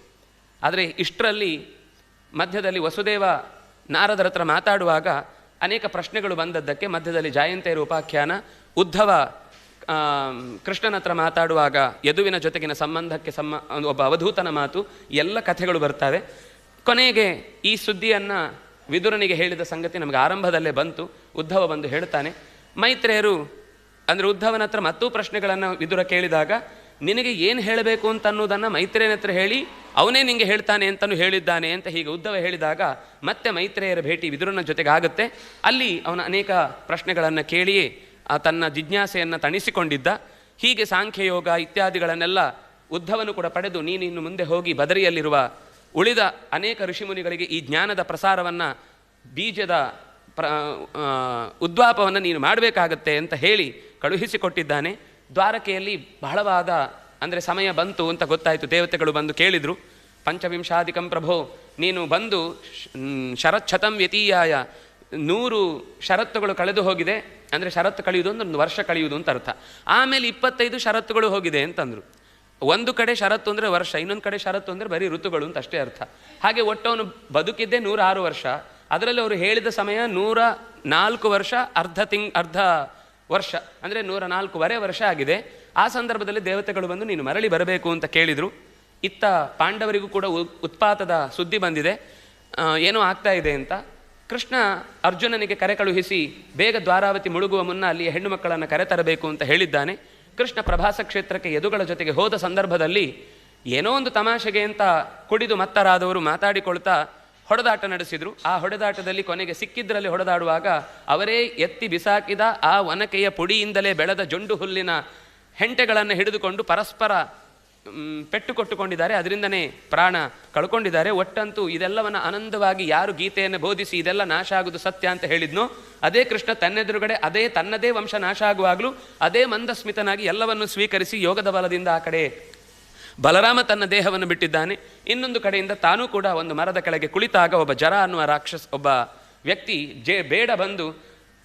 ಆದರೆ ಇಷ್ಟರಲ್ಲಿ ಮಧ್ಯದಲ್ಲಿ ವಸುದೇವ ನಾರದರ ಹತ್ರ ಮಾತಾಡುವಾಗ ಅನೇಕ ಪ್ರಶ್ನೆಗಳು ಬಂದದ್ದಕ್ಕೆ ಮಧ್ಯದಲ್ಲಿ ಜಾಯಂತೆಯರ ಉಪಾಖ್ಯಾನ, ಉದ್ಧವ ಕೃಷ್ಣನ ಹತ್ರ ಮಾತಾಡುವಾಗ ಯದುವಿನ ಜೊತೆಗಿನ ಸಂಬಂಧಕ್ಕೆ ಒಬ್ಬ ಅವಧೂತನ ಮಾತು, ಎಲ್ಲ ಕಥೆಗಳು ಬರ್ತವೆ. ಕೊನೆಗೆ ಈ ಸುದ್ದಿಯನ್ನು ವಿದುರನಿಗೆ ಹೇಳಿದ ಸಂಗತಿ ನಮಗೆ ಆರಂಭದಲ್ಲೇ ಬಂತು. ಉದ್ಧವ ಬಂದು ಹೇಳ್ತಾನೆ. ಮೈತ್ರೇಯರು ಅಂದರೆ ಉದ್ಧವನ ಹತ್ರ ಮತ್ತೂ ಪ್ರಶ್ನೆಗಳನ್ನು ವಿದುರ ಕೇಳಿದಾಗ, ನಿನಗೆ ಏನು ಹೇಳಬೇಕು ಅಂತ ಅನ್ನೋದನ್ನು ಮೈತ್ರೇಯನ ಹತ್ರ ಹೇಳಿ ಅವನೇ ನಿನಗೆ ಹೇಳ್ತಾನೆ ಅಂತಲೂ ಹೇಳಿದ್ದಾನೆ ಅಂತ ಹೀಗೆ ಉದ್ಧವ ಹೇಳಿದಾಗ ಮತ್ತೆ ಮೈತ್ರೇಯರ ಭೇಟಿ ವಿದುರನ ಜೊತೆಗೆ ಆಗುತ್ತೆ. ಅಲ್ಲಿ ಅವನ ಅನೇಕ ಪ್ರಶ್ನೆಗಳನ್ನು ಕೇಳಿಯೇ ತನ್ನ ಜಿಜ್ಞಾಸೆಯನ್ನು ತಣಿಸಿಕೊಂಡಿದ್ದ. ಹೀಗೆ ಸಾಂಖ್ಯಯೋಗ ಇತ್ಯಾದಿಗಳನ್ನೆಲ್ಲ ಉದ್ಧವನು ಕೂಡ ಪಡೆದು, ನೀನು ಇನ್ನು ಮುಂದೆ ಹೋಗಿ ಬದರಿಯಲ್ಲಿರುವ ಉಳಿದ ಅನೇಕ ಋಷಿಮುನಿಗಳಿಗೆ ಈ ಜ್ಞಾನದ ಪ್ರಸಾರವನ್ನು, ಬೀಜದ ಉದ್ವಾಪವನ್ನು ನೀನು ಮಾಡಬೇಕಾಗತ್ತೆ ಅಂತ ಹೇಳಿ ಕಳುಹಿಸಿಕೊಟ್ಟಿದ್ದಾನೆ. ದ್ವಾರಕೆಯಲ್ಲಿ ಬಹಳವಾದ ಅಂದರೆ ಸಮಯ ಬಂತು ಅಂತ ಗೊತ್ತಾಯಿತು. ದೇವತೆಗಳು ಬಂದು ಕೇಳಿದರು, ಪಂಚವಿಂಶಾಧಿಕಂ ಪ್ರಭೋ, ನೀನು ಬಂದು ಶರಚ್ಛತಂ ವ್ಯತೀಯಾಯ 100 ಷರತ್ತುಗಳು ಕಳೆದು ಹೋಗಿದೆ. ಅಂದರೆ ಷರತ್ತು ಕಳೆಯುವುದು ಅಂದ್ರೆ 1 ವರ್ಷ ಕಳೆಯುವುದು ಅಂತ ಅರ್ಥ. ಆಮೇಲೆ 25 ಷರತ್ತುಗಳು ಹೋಗಿದೆ ಅಂತಂದರು. ಒಂದು ಕಡೆ ಷರತ್ತು ಅಂದರೆ ವರ್ಷ, ಇನ್ನೊಂದು ಕಡೆ ಷರತ್ತು ಅಂದರೆ ಬರೀ ಋತುಗಳು ಅಂತ ಅಷ್ಟೇ ಅರ್ಥ. ಹಾಗೆ ಒಟ್ಟು ಅವನು ಬದುಕಿದ್ದೇ 106 ವರ್ಷ. ಅದರಲ್ಲಿ ಅವರು ಹೇಳಿದ ಸಮಯ 104 ವರ್ಷ, ಅರ್ಧ ವರ್ಷ ಅಂದರೆ 104.5 ವರ್ಷ ಆಗಿದೆ. ಆ ಸಂದರ್ಭದಲ್ಲಿ ದೇವತೆಗಳು ಬಂದು ನೀನು ಮರಳಿ ಬರಬೇಕು ಅಂತ ಕೇಳಿದರು. ಇತ್ತ ಪಾಂಡವರಿಗೂ ಕೂಡ ಉತ್ಪಾತದ ಸುದ್ದಿ ಬಂದಿದೆ, ಏನೋ ಆಗ್ತಾ ಇದೆ ಅಂತ. ಕೃಷ್ಣ ಅರ್ಜುನನಿಗೆ ಕರೆ ಕಳುಹಿಸಿ ಬೇಗ ದ್ವಾರಾವತಿ ಮುಳುಗುವ ಮುನ್ನ ಅಲ್ಲಿಯ ಹೆಣ್ಣು ಮಕ್ಕಳನ್ನು ಕರೆತರಬೇಕು ಅಂತ ಹೇಳಿದ್ದಾನೆ. ಕೃಷ್ಣ ಪ್ರಭಾಸ ಕ್ಷೇತ್ರಕ್ಕೆ ಯದುಗಳ ಜೊತೆಗೆ ಹೋದ ಸಂದರ್ಭದಲ್ಲಿ ಏನೋ ಒಂದು ತಮಾಷೆಗೆ ಅಂತ ಕುಡಿದು ಮತ್ತರಾದವರು ಮಾತಾಡಿಕೊಳ್ತಾ ಹೊಡೆದಾಟ ನಡೆಸಿದರು. ಆ ಹೊಡೆದಾಟದಲ್ಲಿ ಕೊನೆಗೆ ಸಿಕ್ಕಿದ್ರಲ್ಲಿ ಹೊಡೆದಾಡುವಾಗ ಅವರೇ ಎತ್ತಿ ಬಿಸಾಕಿದ ಆ ಒನಕೆಯ ಪುಡಿಯಿಂದಲೇ ಬೆಳೆದ ಜೊಂಡು ಹುಲ್ಲಿನ ಹೆಂಟೆಗಳನ್ನು ಹಿಡಿದುಕೊಂಡು ಪರಸ್ಪರ ಪೆಟ್ಟು ಕೊಟ್ಟುಕೊಂಡಿದ್ದಾರೆ. ಅದರಿಂದನೇ ಪ್ರಾಣ ಕಳ್ಕೊಂಡಿದ್ದಾರೆ. ಒಟ್ಟಂತೂ ಇದೆಲ್ಲವನ್ನು ಆನಂದವಾಗಿ ಯಾರು ಗೀತೆಯನ್ನು ಬೋಧಿಸಿ ಇದೆಲ್ಲ ನಾಶ ಆಗುವುದು ಸತ್ಯ ಅಂತ ಹೇಳಿದ್ನೋ ಅದೇ ಕೃಷ್ಣ ತನ್ನೆದುರುಗಡೆ ಅದೇ ತನ್ನದೇ ವಂಶ ನಾಶ ಆಗುವಾಗಲೂ ಅದೇ ಮಂದಸ್ಮಿತನಾಗಿ ಎಲ್ಲವನ್ನು ಸ್ವೀಕರಿಸಿ ಯೋಗದ ಬಲದಿಂದ ಆ ಕಡೆ ಬಲರಾಮ ತನ್ನ ದೇಹವನ್ನು ಬಿಟ್ಟಿದ್ದಾನೆ. ಇನ್ನೊಂದು ಕಡೆಯಿಂದ ತಾನೂ ಕೂಡ ಒಂದು ಮರದ ಕೆಳಗೆ ಕುಳಿತಾಗ ಒಬ್ಬ ಜರ ಅನ್ನುವ ಒಬ್ಬ ವ್ಯಕ್ತಿ ಬೇಡ ಬಂದು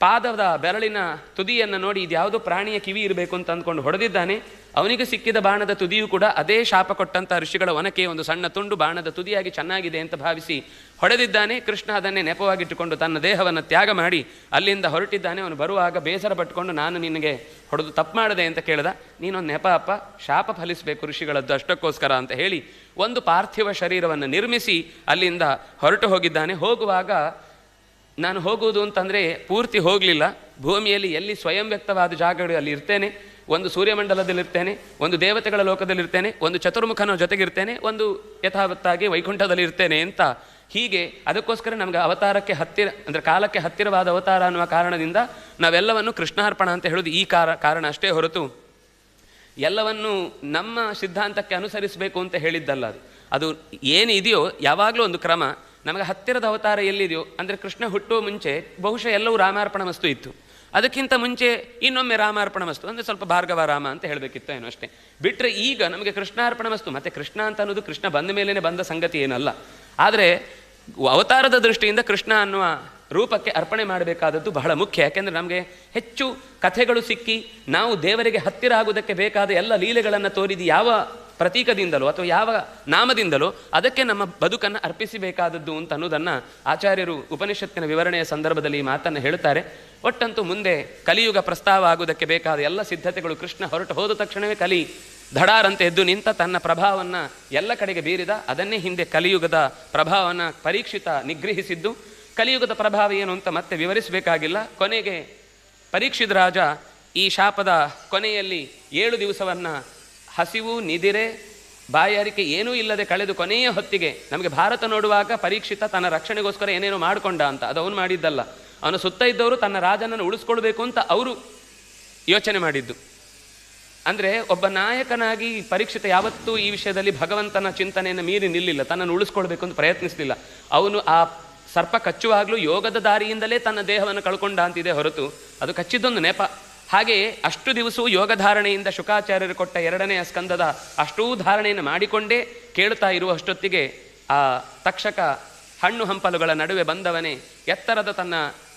ಪಾದದ ಬೆರಳಿನ ತುದಿಯನ್ನು ನೋಡಿ ಇದ್ಯಾವುದೋ ಪ್ರಾಣಿಯ ಕಿವಿ ಇರಬೇಕು ಅಂತ ಅಂದ್ಕೊಂಡು ಹೊಡೆದಿದ್ದಾನೆ. ಅವನಿಗೆ ಸಿಕ್ಕಿದ ಬಾಣದ ತುದಿಯೂ ಕೂಡ ಅದೇ ಶಾಪ ಕೊಟ್ಟಂಥ ಋಷಿಗಳ ಒನಕೆ ಒಂದು ಸಣ್ಣ ತುಂಡು ಬಾಣದ ತುದಿಯಾಗಿ ಚೆನ್ನಾಗಿದೆ ಅಂತ ಭಾವಿಸಿ ಹೊಡೆದಿದ್ದಾನೆ. ಕೃಷ್ಣ ಅದನ್ನೇ ನೆಪವಾಗಿಟ್ಟುಕೊಂಡು ತನ್ನ ದೇಹವನ್ನು ತ್ಯಾಗ ಮಾಡಿ ಅಲ್ಲಿಂದ ಹೊರಟಿದ್ದಾನೆ. ಅವನು ಬರುವಾಗ ಬೇಸರ ಪಟ್ಟುಕೊಂಡು, ನಾನು ನಿನಗೆ ಹೊಡೆದು ತಪ್ಪು ಮಾಡಿದೆ ಅಂತ ಕೇಳ್ದ. ನೀನೊಂದು ನೆಪ ಅಪ್ಪ, ಶಾಪ ಫಲಿಸಬೇಕು ಋಷಿಗಳದ್ದು, ಅಷ್ಟಕ್ಕೋಸ್ಕರ ಅಂತ ಹೇಳಿ ಒಂದು ಪಾರ್ಥಿವ ಶರೀರವನ್ನು ನಿರ್ಮಿಸಿ ಅಲ್ಲಿಂದ ಹೊರಟು ಹೋಗಿದ್ದಾನೆ. ಹೋಗುವಾಗ ನಾನು ಹೋಗುವುದು ಅಂತಂದರೆ ಪೂರ್ತಿ ಹೋಗಲಿಲ್ಲ. ಭೂಮಿಯಲ್ಲಿ ಎಲ್ಲಿ ಸ್ವಯಂ ವ್ಯಕ್ತವಾದ ಜಾಗಗಳು ಅಲ್ಲಿ ಇರ್ತೇನೆ. ಒಂದು ಸೂರ್ಯಮಂಡಲದಲ್ಲಿರ್ತೇನೆ, ಒಂದು ದೇವತೆಗಳ ಲೋಕದಲ್ಲಿರ್ತೇನೆ, ಒಂದು ಚತುರ್ಮುಖನ ಜೊತೆಗಿರ್ತೇನೆ, ಒಂದು ಯಥಾವತ್ತಾಗಿ ವೈಕುಂಠದಲ್ಲಿ ಇರ್ತೇನೆ ಅಂತ. ಹೀಗೆ ಅದಕ್ಕೋಸ್ಕರ ನಮಗೆ ಅವತಾರಕ್ಕೆ ಹತ್ತಿರ ಅಂದರೆ ಕಾಲಕ್ಕೆ ಹತ್ತಿರವಾದ ಅವತಾರ ಅನ್ನುವ ಕಾರಣದಿಂದ ನಾವೆಲ್ಲವನ್ನು ಕೃಷ್ಣಾರ್ಪಣ ಅಂತ ಹೇಳೋದು ಈ ಕಾರಣ ಅಷ್ಟೇ ಹೊರತು ಎಲ್ಲವನ್ನು ನಮ್ಮ ಸಿದ್ಧಾಂತಕ್ಕೆ ಅನುಸರಿಸಬೇಕು ಅಂತ ಹೇಳಿದ್ದಲ್ಲ. ಅದು ಏನು ಇದೆಯೋ ಯಾವಾಗಲೂ ಒಂದು ಕ್ರಮ. ನಮಗೆ ಹತ್ತಿರದ ಅವತಾರ ಎಲ್ಲಿದೆಯೋ, ಅಂದರೆ ಕೃಷ್ಣ ಹುಟ್ಟುವ ಮುಂಚೆ ಬಹುಶಃ ಎಲ್ಲವೂ ರಾಮಾರ್ಪಣ ವಸ್ತು ಇತ್ತು. ಅದಕ್ಕಿಂತ ಮುಂಚೆ ಇನ್ನೊಮ್ಮೆ ರಾಮಾರ್ಪಣ ವಸ್ತು ಅಂದರೆ ಸ್ವಲ್ಪ ಭಾರ್ಗವ ರಾಮ ಅಂತ ಹೇಳಬೇಕಿತ್ತು ಏನೋ ಅಷ್ಟೇ. ಬಿಟ್ಟರೆ ಈಗ ನಮಗೆ ಕೃಷ್ಣಾರ್ಪಣ ವಸ್ತು. ಮತ್ತು ಕೃಷ್ಣ ಅಂತ ಅನ್ನೋದು ಕೃಷ್ಣ ಬಂದ ಮೇಲೇ ಬಂದ ಸಂಗತಿ ಏನಲ್ಲ. ಆದರೆ ಅವತಾರದ ದೃಷ್ಟಿಯಿಂದ ಕೃಷ್ಣ ಅನ್ನುವ ರೂಪಕ್ಕೆ ಅರ್ಪಣೆ ಮಾಡಬೇಕಾದದ್ದು ಬಹಳ ಮುಖ್ಯ. ಯಾಕೆಂದರೆ ನಮಗೆ ಹೆಚ್ಚು ಕಥೆಗಳು ಸಿಕ್ಕಿ ನಾವು ದೇವರಿಗೆ ಹತ್ತಿರ ಆಗುವುದಕ್ಕೆ ಬೇಕಾದ ಎಲ್ಲ ಲೀಲೆಗಳನ್ನು ತೋರಿದು ಯಾವ ಪ್ರತೀಕದಿಂದಲೋ ಅಥವಾ ಯಾವ ನಾಮದಿಂದಲೋ ಅದಕ್ಕೆ ನಮ್ಮ ಬದುಕನ್ನು ಅರ್ಪಿಸಬೇಕಾದದ್ದು ಅಂತ ಅನ್ನೋದನ್ನು ಆಚಾರ್ಯರು ಉಪನಿಷತ್ತಿನ ವಿವರಣೆಯ ಸಂದರ್ಭದಲ್ಲಿ ಈ ಮಾತನ್ನು ಹೇಳುತ್ತಾರೆ. ಒಟ್ಟಂತೂ ಮುಂದೆ ಕಲಿಯುಗ ಪ್ರಸ್ತಾವ ಆಗುವುದಕ್ಕೆ ಬೇಕಾದ ಎಲ್ಲ ಸಿದ್ಧತೆಗಳು, ಕೃಷ್ಣ ಹೊರಟು ಹೋದ ತಕ್ಷಣವೇ ಕಲಿ ಧಡಾರಂತೆ ಎದ್ದು ನಿಂತ ತನ್ನ ಪ್ರಭಾವವನ್ನು ಎಲ್ಲ ಕಡೆಗೆ ಬೀರಿದ. ಅದನ್ನೇ ಹಿಂದೆ ಕಲಿಯುಗದ ಪ್ರಭಾವವನ್ನು ಪರೀಕ್ಷಿತ ನಿಗ್ರಹಿಸಿದ್ದು. ಕಲಿಯುಗದ ಪ್ರಭಾವ ಏನು ಅಂತ ಮತ್ತೆ ವಿವರಿಸಬೇಕಾಗಿಲ್ಲ. ಕೊನೆಗೆ ಪರೀಕ್ಷಿತ ರಾಜ ಈ ಶಾಪದ ಕೊನೆಯಲ್ಲಿ 7 ದಿವಸವನ್ನು ಹಸಿವು, ನಿದಿರೆ, ಬಾಯಾರಿಕೆ ಏನೂ ಇಲ್ಲದೆ ಕಳೆದು ಕೊನೆಯ ಹೊತ್ತಿಗೆ ನಮಗೆ ಭಾರತ ನೋಡುವಾಗ ಪರೀಕ್ಷಿತ ತನ್ನ ರಕ್ಷಣೆಗೋಸ್ಕರ ಏನೇನೋ ಮಾಡಿಕೊಂಡ ಅಂತ, ಅದು ಅವನು ಮಾಡಿದ್ದಲ್ಲ. ಅವನು ಸುತ್ತ ಇದ್ದವರು ತನ್ನ ರಾಜನನ್ನು ಉಳಿಸ್ಕೊಳ್ಬೇಕು ಅಂತ ಅವರು ಯೋಚನೆ ಮಾಡಿದ್ದು. ಅಂದರೆ ಒಬ್ಬ ನಾಯಕನಾಗಿ ಪರೀಕ್ಷಿತ ಯಾವತ್ತೂ ಈ ವಿಷಯದಲ್ಲಿ ಭಗವಂತನ ಚಿಂತನೆಯನ್ನು ಮೀರಿ ನಿಲ್ಲಿಲ್ಲ, ತನ್ನನ್ನು ಉಳಿಸ್ಕೊಳ್ಬೇಕು ಅಂತ ಪ್ರಯತ್ನಿಸಲಿಲ್ಲ. ಅವನು ಆ ಸರ್ಪ ಕಚ್ಚುವಾಗಲೂ ಯೋಗದ ದಾರಿಯಿಂದಲೇ ತನ್ನ ದೇಹವನ್ನು ಕಳ್ಕೊಂಡ ಅಂತಿದೆ ಹೊರತು ಅದು ಕಚ್ಚಿದ್ದೊಂದು ನೆಪ. ಹಾಗೆಯೇ ಅಷ್ಟು ದಿವಸವೂ ಯೋಗಧಾರಣೆಯಿಂದ ಶುಕಾಚಾರ್ಯರು ಕೊಟ್ಟ 2ನೇ ಸ್ಕಂದದ ಅಷ್ಟೂ ಧಾರಣೆಯನ್ನು ಮಾಡಿಕೊಂಡೇ ಕೇಳ್ತಾ ಇರುವ ಅಷ್ಟೊತ್ತಿಗೆ ಆ ತಕ್ಷಕ ಹಣ್ಣು ಹಂಪಲುಗಳ ನಡುವೆ ಬಂದವನೇ ಎತ್ತರದ ತನ್ನ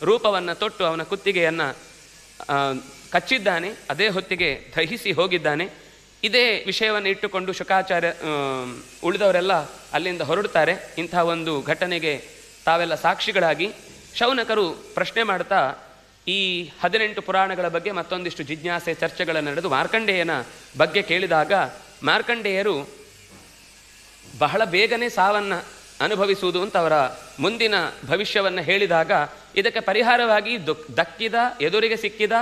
ರೂಪವನ್ನು ತೊಟ್ಟು ಅವನ ಕುತ್ತಿಗೆಯನ್ನು ಕಚ್ಚಿದ್ದಾನೆ. ಅದೇ ಹೊತ್ತಿಗೆ ದಹಿಸಿ ಹೋಗಿದ್ದಾನೆ. ಇದೇ ವಿಷಯವನ್ನು ಇಟ್ಟುಕೊಂಡು ಶುಕಾಚಾರ್ಯ ಉಳಿದವರೆಲ್ಲ ಅಲ್ಲಿಂದ ಹೊರಡ್ತಾರೆ. ಇಂಥ ಒಂದು ಘಟನೆಗೆ ತಾವೆಲ್ಲ ಸಾಕ್ಷಿಗಳಾಗಿ ಶೌನಕರು ಪ್ರಶ್ನೆ ಮಾಡ್ತಾ ಈ 18 ಪುರಾಣಗಳ ಬಗ್ಗೆ ಮತ್ತೊಂದಿಷ್ಟು ಜಿಜ್ಞಾಸೆ ಚರ್ಚೆಗಳನ್ನು ನಡೆದು ಮಾರ್ಕಂಡೇಯನ ಬಗ್ಗೆ ಕೇಳಿದಾಗ ಮಾರ್ಕಂಡೇಯರು ಬಹಳ ಬೇಗನೆ ಸಾವನ್ನು ಅನುಭವಿಸುವುದು ಅಂತ ಅವರ ಮುಂದಿನ ಭವಿಷ್ಯವನ್ನು ಹೇಳಿದಾಗ ಇದಕ್ಕೆ ಪರಿಹಾರವಾಗಿ ದಕ್ಕಿದ ಎದುರಿಗೆ ಸಿಕ್ಕಿದ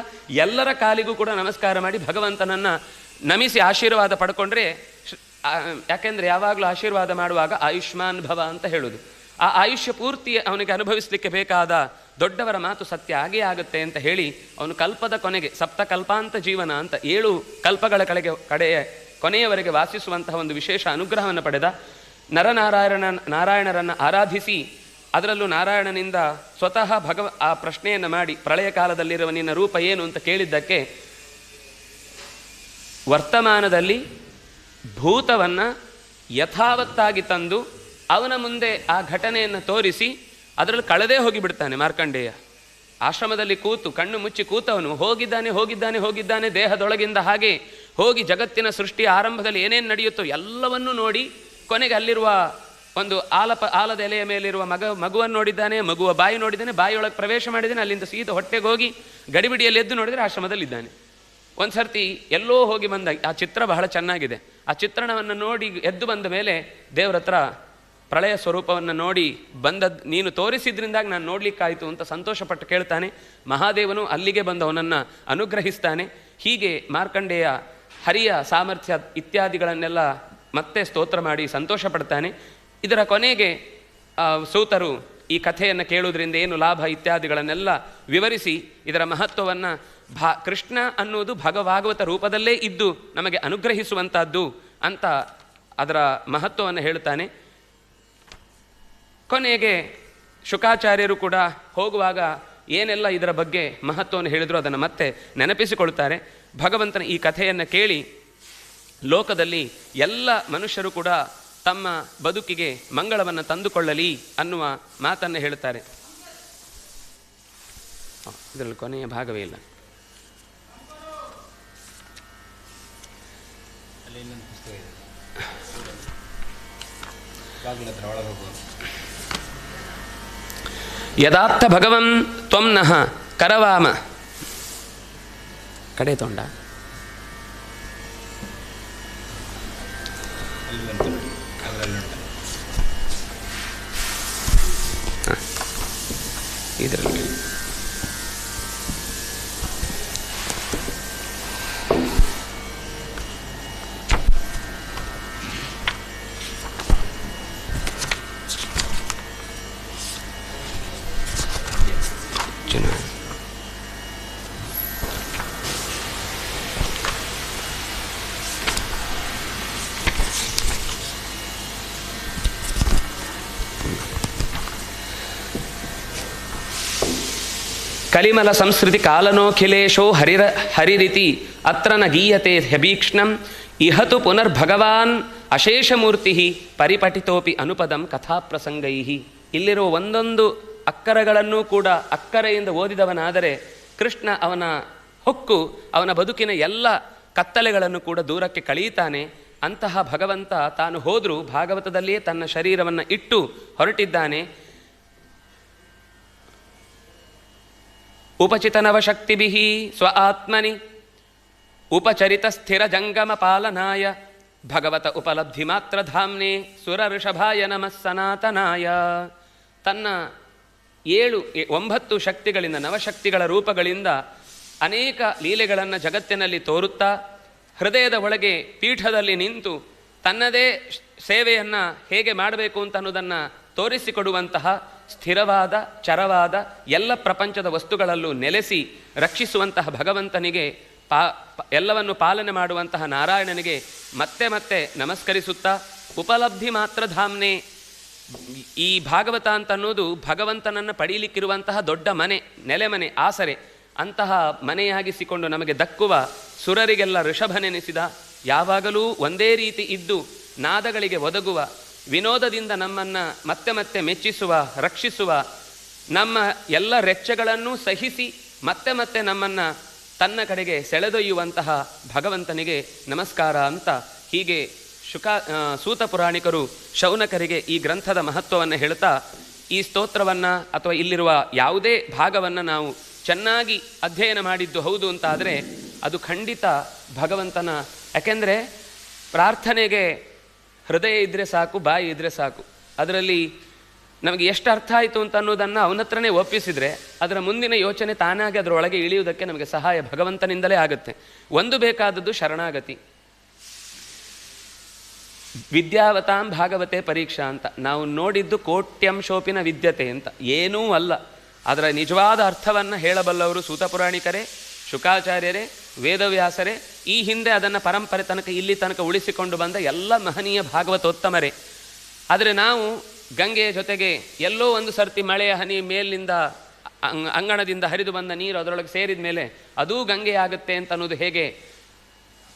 ಎಲ್ಲರ ಕಾಲಿಗೂ ಕೂಡ ನಮಸ್ಕಾರ ಮಾಡಿ ಭಗವಂತನನ್ನು ನಮಿಸಿ ಆಶೀರ್ವಾದ ಪಡ್ಕೊಂಡ್ರೆ, ಯಾಕೆಂದರೆ ಯಾವಾಗಲೂ ಆಶೀರ್ವಾದ ಮಾಡುವಾಗ ಆಯುಷ್ಮಾನ್ ಭವ ಅಂತ ಹೇಳೋದು. ಆ ಆಯುಷ್ಯ ಪೂರ್ತಿ ಅವನಿಗೆ ಅನುಭವಿಸಲಿಕ್ಕೆ ಬೇಕಾದ ದೊಡ್ಡವರ ಮಾತು ಸತ್ಯ ಆಗೇ ಆಗುತ್ತೆ ಅಂತ ಹೇಳಿ ಅವನು ಕಲ್ಪದ ಕೊನೆಗೆ ಸಪ್ತಕಲ್ಪಾಂತ ಜೀವನ ಅಂತ 7 ಕಲ್ಪಗಳ ಕೊನೆಯವರೆಗೆ ವಾಸಿಸುವಂತಹ ಒಂದು ವಿಶೇಷ ಅನುಗ್ರಹವನ್ನು ಪಡೆದ. ನಾರಾಯಣರನ್ನು ಆರಾಧಿಸಿ ಅದರಲ್ಲೂ ನಾರಾಯಣನಿಂದ ಸ್ವತಃ ಆ ಪ್ರಶ್ನೆಯನ್ನು ಮಾಡಿ ಪ್ರಳಯ ಕಾಲದಲ್ಲಿರುವ ನಿನ್ನ ರೂಪ ಏನು ಅಂತ ಕೇಳಿದ್ದಕ್ಕೆ ವರ್ತಮಾನದಲ್ಲಿ ಭೂತವನ್ನು ಯಥಾವತ್ತಾಗಿ ತಂದು ಅವನ ಮುಂದೆ ಆ ಘಟನೆಯನ್ನು ತೋರಿಸಿ ಅದರಲ್ಲಿ ಕಳೆದೇ ಹೋಗಿಬಿಡ್ತಾನೆ ಮಾರ್ಕಂಡೇಯ. ಆಶ್ರಮದಲ್ಲಿ ಕೂತು ಕಣ್ಣು ಮುಚ್ಚಿ ಕೂತವನು ಹೋಗಿದ್ದಾನೆ ದೇಹದೊಳಗಿಂದ ಹಾಗೆ ಹೋಗಿ ಜಗತ್ತಿನ ಸೃಷ್ಟಿಯ ಆರಂಭದಲ್ಲಿ ಏನೇನು ನಡೆಯುತ್ತೋ ಎಲ್ಲವನ್ನೂ ನೋಡಿ ಕೊನೆಗೆ ಅಲ್ಲಿರುವ ಒಂದು ಆಲದ ಎಲೆಯ ಮೇಲಿರುವ ಮಗುವನ್ನು ನೋಡಿದ್ದಾನೆ, ಮಗುವ ಬಾಯಿ ನೋಡಿದ್ದಾನೆ, ಬಾಯಿಯೊಳಗೆ ಪ್ರವೇಶ ಮಾಡಿದ್ದಾನೆ, ಅಲ್ಲಿಂದ ಸೀದಾ ಹೊಟ್ಟೆಗೆ ಹೋಗಿ ಗಡಿಬಿಡಿಯಲ್ಲಿ ಎದ್ದು ನೋಡಿದರೆ ಆಶ್ರಮದಲ್ಲಿದ್ದಾನೆ. ಒಂದು ಸರ್ತಿ ಎಲ್ಲೋ ಹೋಗಿ ಬಂದ ಆ ಚಿತ್ರ ಬಹಳ ಚೆನ್ನಾಗಿದೆ. ಆ ಚಿತ್ರಣವನ್ನು ನೋಡಿ ಎದ್ದು ಬಂದ ಮೇಲೆ ದೇವರ ಹತ್ರ ಪ್ರಳಯ ಸ್ವರೂಪವನ್ನು ನೋಡಿ ನೀನು ತೋರಿಸಿದ್ರಿಂದಾಗಿ ನಾನು ನೋಡಲಿಕ್ಕಾಯಿತು ಅಂತ ಸಂತೋಷಪಟ್ಟು ಕೇಳ್ತಾನೆ. ಮಹಾದೇವನು ಅಲ್ಲಿಗೆ ಬಂದವನನ್ನು ಅನುಗ್ರಹಿಸ್ತಾನೆ. ಹೀಗೆ ಮಾರ್ಕಂಡೇಯ ಹರಿಯ ಸಾಮರ್ಥ್ಯ ಇತ್ಯಾದಿಗಳನ್ನೆಲ್ಲ ಮತ್ತೆ ಸ್ತೋತ್ರ ಮಾಡಿ ಸಂತೋಷ ಪಡ್ತಾನೆ. ಇದರ ಕೊನೆಗೆ ಸೂತರು ಈ ಕಥೆಯನ್ನು ಕೇಳುವುದರಿಂದ ಏನು ಲಾಭ ಇತ್ಯಾದಿಗಳನ್ನೆಲ್ಲ ವಿವರಿಸಿ ಇದರ ಮಹತ್ವವನ್ನು ಕೃಷ್ಣ ಅನ್ನುವುದು ಭಗವಾಗವತ ರೂಪದಲ್ಲೇ ಇದ್ದು ನಮಗೆ ಅನುಗ್ರಹಿಸುವಂಥದ್ದು ಅಂತ ಅದರ ಮಹತ್ವವನ್ನು ಹೇಳ್ತಾನೆ. ಕೊನೆಗೆ ಶುಕಾಚಾರ್ಯರು ಕೂಡ ಹೋಗುವಾಗ ಏನೆಲ್ಲ ಇದರ ಬಗ್ಗೆ ಮಹತ್ವವನ್ನು ಹೇಳಿದ್ರು ಅದನ್ನು ಮತ್ತೆ ನೆನಪಿಸಿಕೊಳ್ತಾರೆ. ಭಗವಂತನ ಈ ಕಥೆಯನ್ನು ಕೇಳಿ ಲೋಕದಲ್ಲಿ ಎಲ್ಲ ಮನುಷ್ಯರು ಕೂಡ ತಮ್ಮ ಬದುಕಿಗೆ ಮಂಗಳವನ್ನು ತಂದುಕೊಳ್ಳಲಿ ಅನ್ನುವ ಮಾತನ್ನು ಹೇಳ್ತಾರೆ. ಇದರಲ್ಲಿ ಕೊನೆಯ ಭಾಗವೇ ಇಲ್ಲ. ಯದಾರ್ಥ ಭಗವನ್ ತ್ವಂ ನಃ ಕರವಾಮ ಕಡೆ ತೊಂಡ ಇದರಲ್ಲಿ ಕಲಿಮಲ ಸಂಸ್ಕೃತಿ ಕಾಲನೋಖಿಲೇಶೋ ಹರಿರಿತಿ ಅತ್ರ ನ ಗೀಯತೆ ಹ್ಯಭೀಕ್ಷ್ಣಂ ಇಹತು ಪುನರ್ಭಗವಾನ್ ಅಶೇಷಮೂರ್ತಿ ಪರಿಪಠಿತೋಪಿ ಅನುಪದಂ ಕಥಾಪ್ರಸಂಗೈ. ಇಲ್ಲಿರುವ ಒಂದೊಂದು ಅಕ್ಕರಗಳನ್ನು ಕೂಡ ಅಕ್ಕರೆಯಿಂದ ಓದಿದವನಾದರೆ ಕೃಷ್ಣ ಅವನ ಹೊಕ್ಕು ಅವನ ಬದುಕಿನ ಎಲ್ಲ ಕತ್ತಲೆಗಳನ್ನು ಕೂಡ ದೂರಕ್ಕೆ ಕಳೆಯುತ್ತಾನೆ. ಅಂತಹ ಭಗವಂತ ತಾನು ಹೋದರೂ ಭಾಗವತದಲ್ಲಿಯೇ ತನ್ನ ಶರೀರವನ್ನು ಇಟ್ಟು ಹೊರಟಿದ್ದಾನೆ. ಉಪಚಿತನವಶಕ್ತಿಭಿ ಸ್ವ ಆತ್ಮನಿ ಉಪಚರಿತ ಸ್ಥಿರ ಜಂಗಮ ಪಾಲನಾಯ ಭಗವತ ಉಪಲಬ್ಧಿ ಮಾತ್ರ ಧಾಮ್ನೆ ಸುರ ಋಷಭಾಯ ನಮಃ ಸನಾತನಾಯ. ತನ್ನ 9 ಶಕ್ತಿಗಳಿಂದ, ನವಶಕ್ತಿಗಳ ರೂಪಗಳಿಂದ ಅನೇಕ ಲೀಲೆಗಳನ್ನು ಜಗತ್ತಿನಲ್ಲಿ ತೋರುತ್ತಾ ಹೃದಯದ ಒಳಗೆ ಪೀಠದಲ್ಲಿ ನಿಂತು ತನ್ನದೇ ಸೇವೆಯನ್ನು ಹೇಗೆ ಮಾಡಬೇಕು ಅಂತ ಅನ್ನೋದನ್ನು ತೋರಿಸಿಕೊಡುವಂತಹ ಸ್ಥಿರವಾದ ಚರವಾದ ಎಲ್ಲ ಪ್ರಪಂಚದ ವಸ್ತುಗಳಲ್ಲೂ ನೆಲೆಸಿ ರಕ್ಷಿಸುವಂತಹ ಭಗವಂತನಿಗೆ ಎಲ್ಲವನ್ನು ಪಾಲನೆ ಮಾಡುವಂತಹ ನಾರಾಯಣನಿಗೆ ಮತ್ತೆ ಮತ್ತೆ ನಮಸ್ಕರಿಸುತ್ತಾ ಉಪಲಬ್ಧಿ ಮಾತ್ರ ಧಾಮ್ನೆ. ಈ ಭಾಗವತ ಅಂತ ಅನ್ನೋದು ಭಗವಂತನನ್ನು ಪಡೀಲಿಕ್ಕಿರುವಂತಹ ದೊಡ್ಡ ಮನೆ, ನೆಲೆಮನೆ, ಆಸರೆ. ಅಂತಹ ಮನೆಯಾಗಿಸಿಕೊಂಡು ನಮಗೆ ದಕ್ಕುವ ಸುರರಿಗೆಲ್ಲ ಋಷಭನೆನಿಸಿದ, ಯಾವಾಗಲೂ ಒಂದೇ ರೀತಿ ಇದ್ದು ನಾದಗಳಿಗೆ ಒದಗುವ, ವಿನೋದದಿಂದ ನಮ್ಮನ್ನು ಮತ್ತೆ ಮತ್ತೆ ಮೆಚ್ಚಿಸುವ, ರಕ್ಷಿಸುವ, ನಮ್ಮ ಎಲ್ಲ ರೆಚ್ಚೆಗಳನ್ನು ಸಹಿಸಿ ಮತ್ತೆ ಮತ್ತೆ ನಮ್ಮನ್ನು ತನ್ನ ಕಡೆಗೆ ಸೆಳೆದೊಯ್ಯುವಂತಹ ಭಗವಂತನಿಗೆ ನಮಸ್ಕಾರ ಅಂತ ಹೀಗೆ ಸೂತ ಪುರಾಣಿಕರು ಶೌನಕರಿಗೆ ಈ ಗ್ರಂಥದ ಮಹತ್ವವನ್ನು ಹೇಳ್ತಾ, ಈ ಸ್ತೋತ್ರವನ್ನು ಅಥವಾ ಇಲ್ಲಿರುವ ಯಾವುದೇ ಭಾಗವನ್ನು ನಾವು ಚೆನ್ನಾಗಿ ಅಧ್ಯಯನ ಮಾಡಿದ್ದು ಹೌದು ಅಂತಾದರೆ ಅದು ಖಂಡಿತ ಭಗವಂತನ. ಯಾಕೆಂದರೆ ಪ್ರಾರ್ಥನೆಗೆ ಹೃದಯ ಇದ್ದರೆ ಸಾಕು, ಬಾಯಿ ಇದ್ದರೆ ಸಾಕು. ಅದರಲ್ಲಿ ನಮಗೆ ಎಷ್ಟು ಅರ್ಥ ಆಯಿತು ಅಂತ ಅನ್ನೋದನ್ನು ಅವನತ್ರನೇ ಒಪ್ಪಿಸಿದರೆ ಅದರ ಮುಂದಿನ ಯೋಚನೆ ತಾನಾಗಿ ಅದರೊಳಗೆ ಇಳಿಯುವುದಕ್ಕೆ ನಮಗೆ ಸಹಾಯ ಭಗವಂತನಿಂದಲೇ ಆಗುತ್ತೆ. ಒಂದು ಬೇಕಾದದ್ದು ಶರಣಾಗತಿ. ವಿದ್ಯಾವತಾಂ ಭಾಗವತೆ ಪರೀಕ್ಷಾ ಅಂತ ನಾವು ನೋಡಿದ್ದು ಕೋಟ್ಯಂಶೋಪಿನ ವಿದ್ಯತೆ ಅಂತ, ಏನೂ ಅಲ್ಲ. ಅದರ ನಿಜವಾದ ಅರ್ಥವನ್ನು ಹೇಳಬಲ್ಲವರು ಸೂತ ಪುರಾಣಿಕರೇ, ಶುಕಾಚಾರ್ಯರೇ, ವೇದವ್ಯಾಸರೇ, ಈ ಹಿಂದೆ ಅದನ್ನು ಪರಂಪರೆ ತನಕ ಇಲ್ಲಿ ತನಕ ಉಳಿಸಿಕೊಂಡು ಬಂದ ಎಲ್ಲ ಮಹನೀಯ ಭಾಗವತೋತ್ತಮರೇ. ಆದರೆ ನಾವು ಗಂಗೆಯ ಜೊತೆಗೆ ಎಲ್ಲೋ ಒಂದು ಸರ್ತಿ ಮಳೆಯ ಹನಿ ಮೇಲಿನಿಂದ ಅಂಗಣದಿಂದ ಹರಿದು ಬಂದ ನೀರು ಅದರೊಳಗೆ ಸೇರಿದ ಮೇಲೆ ಅದೂ ಗಂಗೆ ಆಗುತ್ತೆ ಅಂತ ಅನ್ನೋದು ಹೇಗೆ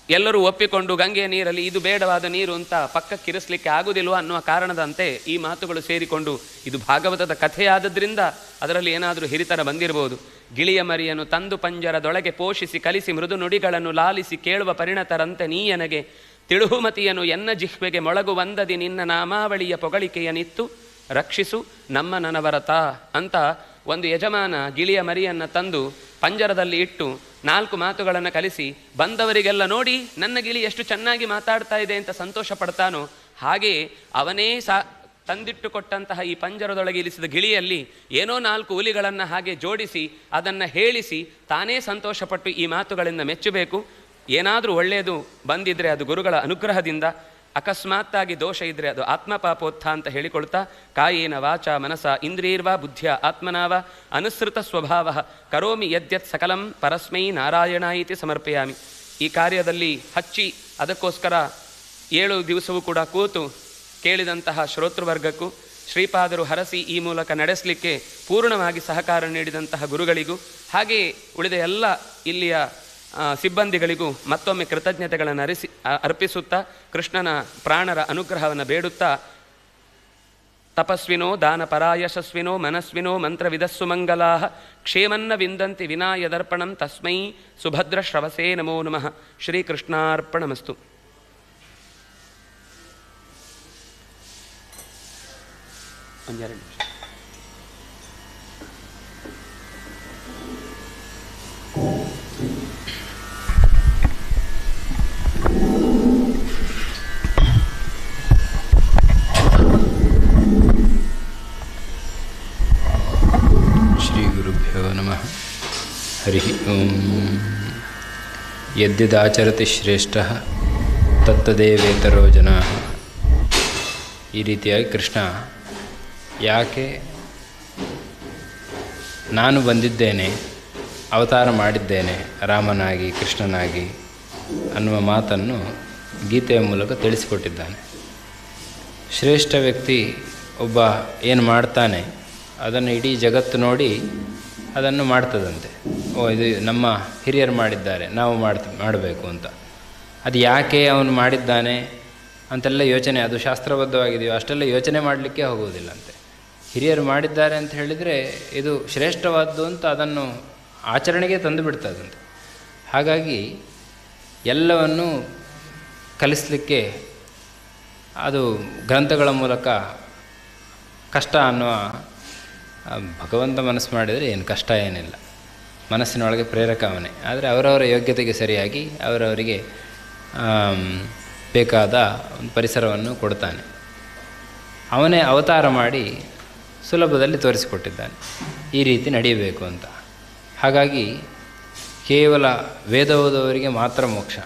ಎಲ್ಲರೂ ಒಪ್ಪಿಕೊಂಡು ಗಂಗೆಯ ನೀರಲ್ಲಿ ಇದು ಬೇಡವಾದ ನೀರು ಅಂತ ಪಕ್ಕಕ್ಕಿರಿಸಲಿಕ್ಕೆ ಆಗುವುದಿಲ್ವ ಅನ್ನುವ ಕಾರಣದಂತೆ ಈ ಮಾತುಗಳು ಸೇರಿಕೊಂಡು ಇದು ಭಾಗವತದ ಕಥೆಯಾದದ್ರಿಂದ ಅದರಲ್ಲಿ ಏನಾದರೂ ಹಿರಿತನ ಬಂದಿರಬಹುದು. ಗಿಳಿಯ ಮರಿಯನ್ನು ತಂದು ಪಂಜರದೊಳಗೆ ಪೋಷಿಸಿ ಕಲಿಸಿ ಮೃದು ನುಡಿಗಳನ್ನು ಲಾಲಿಸಿ ಕೇಳುವ ಪರಿಣತರಂತೆ ನೀಯನಗೆ ತಿಳುಹುಮತಿಯನು ಎನ್ನ ಜಿಹ್ವೆಗೆ ಮೊಳಗುವಂದದಿ ನಿನ್ನ ನಾಮಾವಳಿಯ ಪೊಗಳಿಕೆಯನಿತ್ತು ರಕ್ಷಿಸು ನಮ್ಮ ನನವರತ ಅಂತ ಒಂದು ಯಜಮಾನ ಗಿಳಿಯ ಮರಿಯನ್ನು ತಂದು ಪಂಜರದಲ್ಲಿ ಇಟ್ಟು 4 ಮಾತುಗಳನ್ನು ಕಲಿಸಿ ಬಂದವರಿಗೆಲ್ಲ ನೋಡಿ ನನ್ನ ಗಿಳಿ ಎಷ್ಟು ಚೆನ್ನಾಗಿ ಮಾತಾಡ್ತಾ ಇದೆ ಅಂತ ಸಂತೋಷ ಪಡ್ತಾನೋ, ಹಾಗೆಯೇ ಅವನೇ ತಂದಿಟ್ಟು ಕೊಟ್ಟಂತಹ ಈ ಪಂಜರದೊಳಗೆ ಇಳಿಸಿದ ಗಿಳಿಯಲ್ಲಿ ಏನೋ 4 ಹುಲಿಗಳನ್ನು ಹಾಗೆ ಜೋಡಿಸಿ ಅದನ್ನು ಹೇಳಿಸಿ ತಾನೇ ಸಂತೋಷಪಟ್ಟು ಈ ಮಾತುಗಳಿಂದ ಮೆಚ್ಚಬೇಕು. ಏನಾದರೂ ಒಳ್ಳೆಯದು ಬಂದಿದ್ದರೆ ಅದು ಗುರುಗಳ ಅನುಗ್ರಹದಿಂದ, ಅಕಸ್ಮಾತ್ತಾಗಿ ದೋಷ ಇದ್ದರೆ ಅದು ಆತ್ಮಪಾಪೋತ್ಥ ಅಂತ ಹೇಳಿಕೊಳ್ತಾ, ಕಾಯೇನ ವಾಚ ಮನಸ ಇಂದ್ರಿಯರ್ವಾ ಬುದ್ಧಿಯ ಆತ್ಮನಾವ ಅನುಸೃತ ಸ್ವಭಾವ ಕರೋಮಿ ಯದ್ಯತ್ ಸಕಲಂ ಪರಸ್ಮೈ ನಾರಾಯಣಾಯಿತಿ ಸಮರ್ಪಯಾಮಿ. ಈ ಕಾರ್ಯದಲ್ಲಿ ಹಚ್ಚಿ ಅದಕ್ಕೋಸ್ಕರ 7 ದಿವಸವೂ ಕೂಡ ಕೂತು ಕೇಳಿದಂತಹ ಶ್ರೋತೃವರ್ಗಕ್ಕೂ ಶ್ರೀಪಾದರು ಹರಸಿ ಈ ಮೂಲಕ ನಡೆಸಲಿಕ್ಕೆ ಪೂರ್ಣವಾಗಿ ಸಹಕಾರ ನೀಡಿದಂತಹ ಗುರುಗಳಿಗೂ ಹಾಗೆಯೇ ಉಳಿದ ಎಲ್ಲ ಇಲ್ಲಿಯ ಸಿಬ್ಬಂದಿಗಳಿಗೂ ಮತ್ತೊಮ್ಮೆ ಕೃತಜ್ಞತೆಗಳನ್ನು ಅರ್ಪಿಸುತ್ತಾ ಕೃಷ್ಣನ ಪ್ರಾಣರ ಅನುಗ್ರಹವನ್ನು ಬೇಡುತ್ತಾ, ತಪಸ್ವಿನೋ ದಾನಪರಾಯಶಸ್ವಿನೋ ಮನಸ್ವಿನೋ ಮಂತ್ರವಿದಸ್ಸು ಮಂಗಲಾ ಕ್ಷೇಮನ್ನ ವಿಂದಂತಿ ವಿನಾಯದರ್ಪಣಂ ತಸ್ಮೈ ಸುಭದ್ರ ಶ್ರವಸೇ ನಮೋ ನಮಃ. ಶ್ರೀಕೃಷ್ಣಾರ್ಪಣಮಸ್ತು. ಶ್ರೀಗುರುಭ್ಯೋ ನಮಃ. ಹರಿ ಓಂ. ಯದ್ಯದಾಚರತಿ ಶ್ರೇಷ್ಠಃ ತತ್ತದೇವೇತರೋ ಜನಾಃ. ಈ ರೀತಿಯಾಗಿ ಕೃಷ್ಣ ಯಾಕೆ ನಾನು ಬಂದಿದ್ದೇನೆ, ಅವತಾರ ಮಾಡಿದ್ದೇನೆ ರಾಮನಾಗಿ ಕೃಷ್ಣನಾಗಿ ಅನ್ನುವ ಮಾತನ್ನು ಗೀತೆಯ ಮೂಲಕ ತಿಳಿಸಿಕೊಟ್ಟಿದ್ದಾನೆ. ಶ್ರೇಷ್ಠ ವ್ಯಕ್ತಿ ಒಬ್ಬ ಏನು ಮಾಡ್ತಾನೆ ಅದನ್ನು ಇಡೀ ಜಗತ್ತು ನೋಡಿ ಅದನ್ನು ಮಾಡ್ತದಂತೆ. ಇದು ನಮ್ಮ ಹಿರಿಯರು ಮಾಡಿದ್ದಾರೆ, ನಾವು ಮಾಡಬೇಕು ಅಂತ. ಅದು ಯಾಕೆ ಅವನು ಮಾಡಿದ್ದಾನೆ ಅಂತೆಲ್ಲ ಯೋಚನೆ, ಅದು ಶಾಸ್ತ್ರಬದ್ಧವಾಗಿದೆಯೋ ಅಷ್ಟೆಲ್ಲ ಯೋಚನೆ ಮಾಡಲಿಕ್ಕೆ ಹೋಗುವುದಿಲ್ಲಂತೆ. ಹಿರಿಯರು ಮಾಡಿದ್ದಾರೆ ಅಂತ ಹೇಳಿದರೆ ಇದು ಶ್ರೇಷ್ಠವಾದ್ದು ಅಂತ ಅದನ್ನು ಆಚರಣೆಗೆ ತಂದು ಬಿಡ್ತದಂತೆ. ಹಾಗಾಗಿ ಎಲ್ಲವನ್ನು ಕಲಿಸಲಿಕ್ಕೆ ಅದು ಗ್ರಂಥಗಳ ಮೂಲಕ ಕಷ್ಟ ಅನ್ನುವ, ಭಗವಂತ ಮನಸ್ಸು ಮಾಡಿದರೆ ಏನು ಕಷ್ಟ ಏನಿಲ್ಲ, ಮನಸ್ಸಿನೊಳಗೆ ಪ್ರೇರಕ ಅವನೇ. ಆದರೆ ಅವರವರ ಯೋಗ್ಯತೆಗೆ ಸರಿಯಾಗಿ ಅವರವರಿಗೆ ಬೇಕಾದ ಒಂದು ಪರಿಸರವನ್ನು ಕೊಡ್ತಾನೆ. ಅವನೇ ಅವತಾರ ಮಾಡಿ ಸುಲಭದಲ್ಲಿ ತೋರಿಸಿಕೊಟ್ಟಿದ್ದಾನೆ ಈ ರೀತಿ ನಡೆಯಬೇಕು ಅಂತ. ಹಾಗಾಗಿ ಕೇವಲ ವೇದ ಓದುವವರಿಗೆ ಮಾತ್ರ ಮೋಕ್ಷ,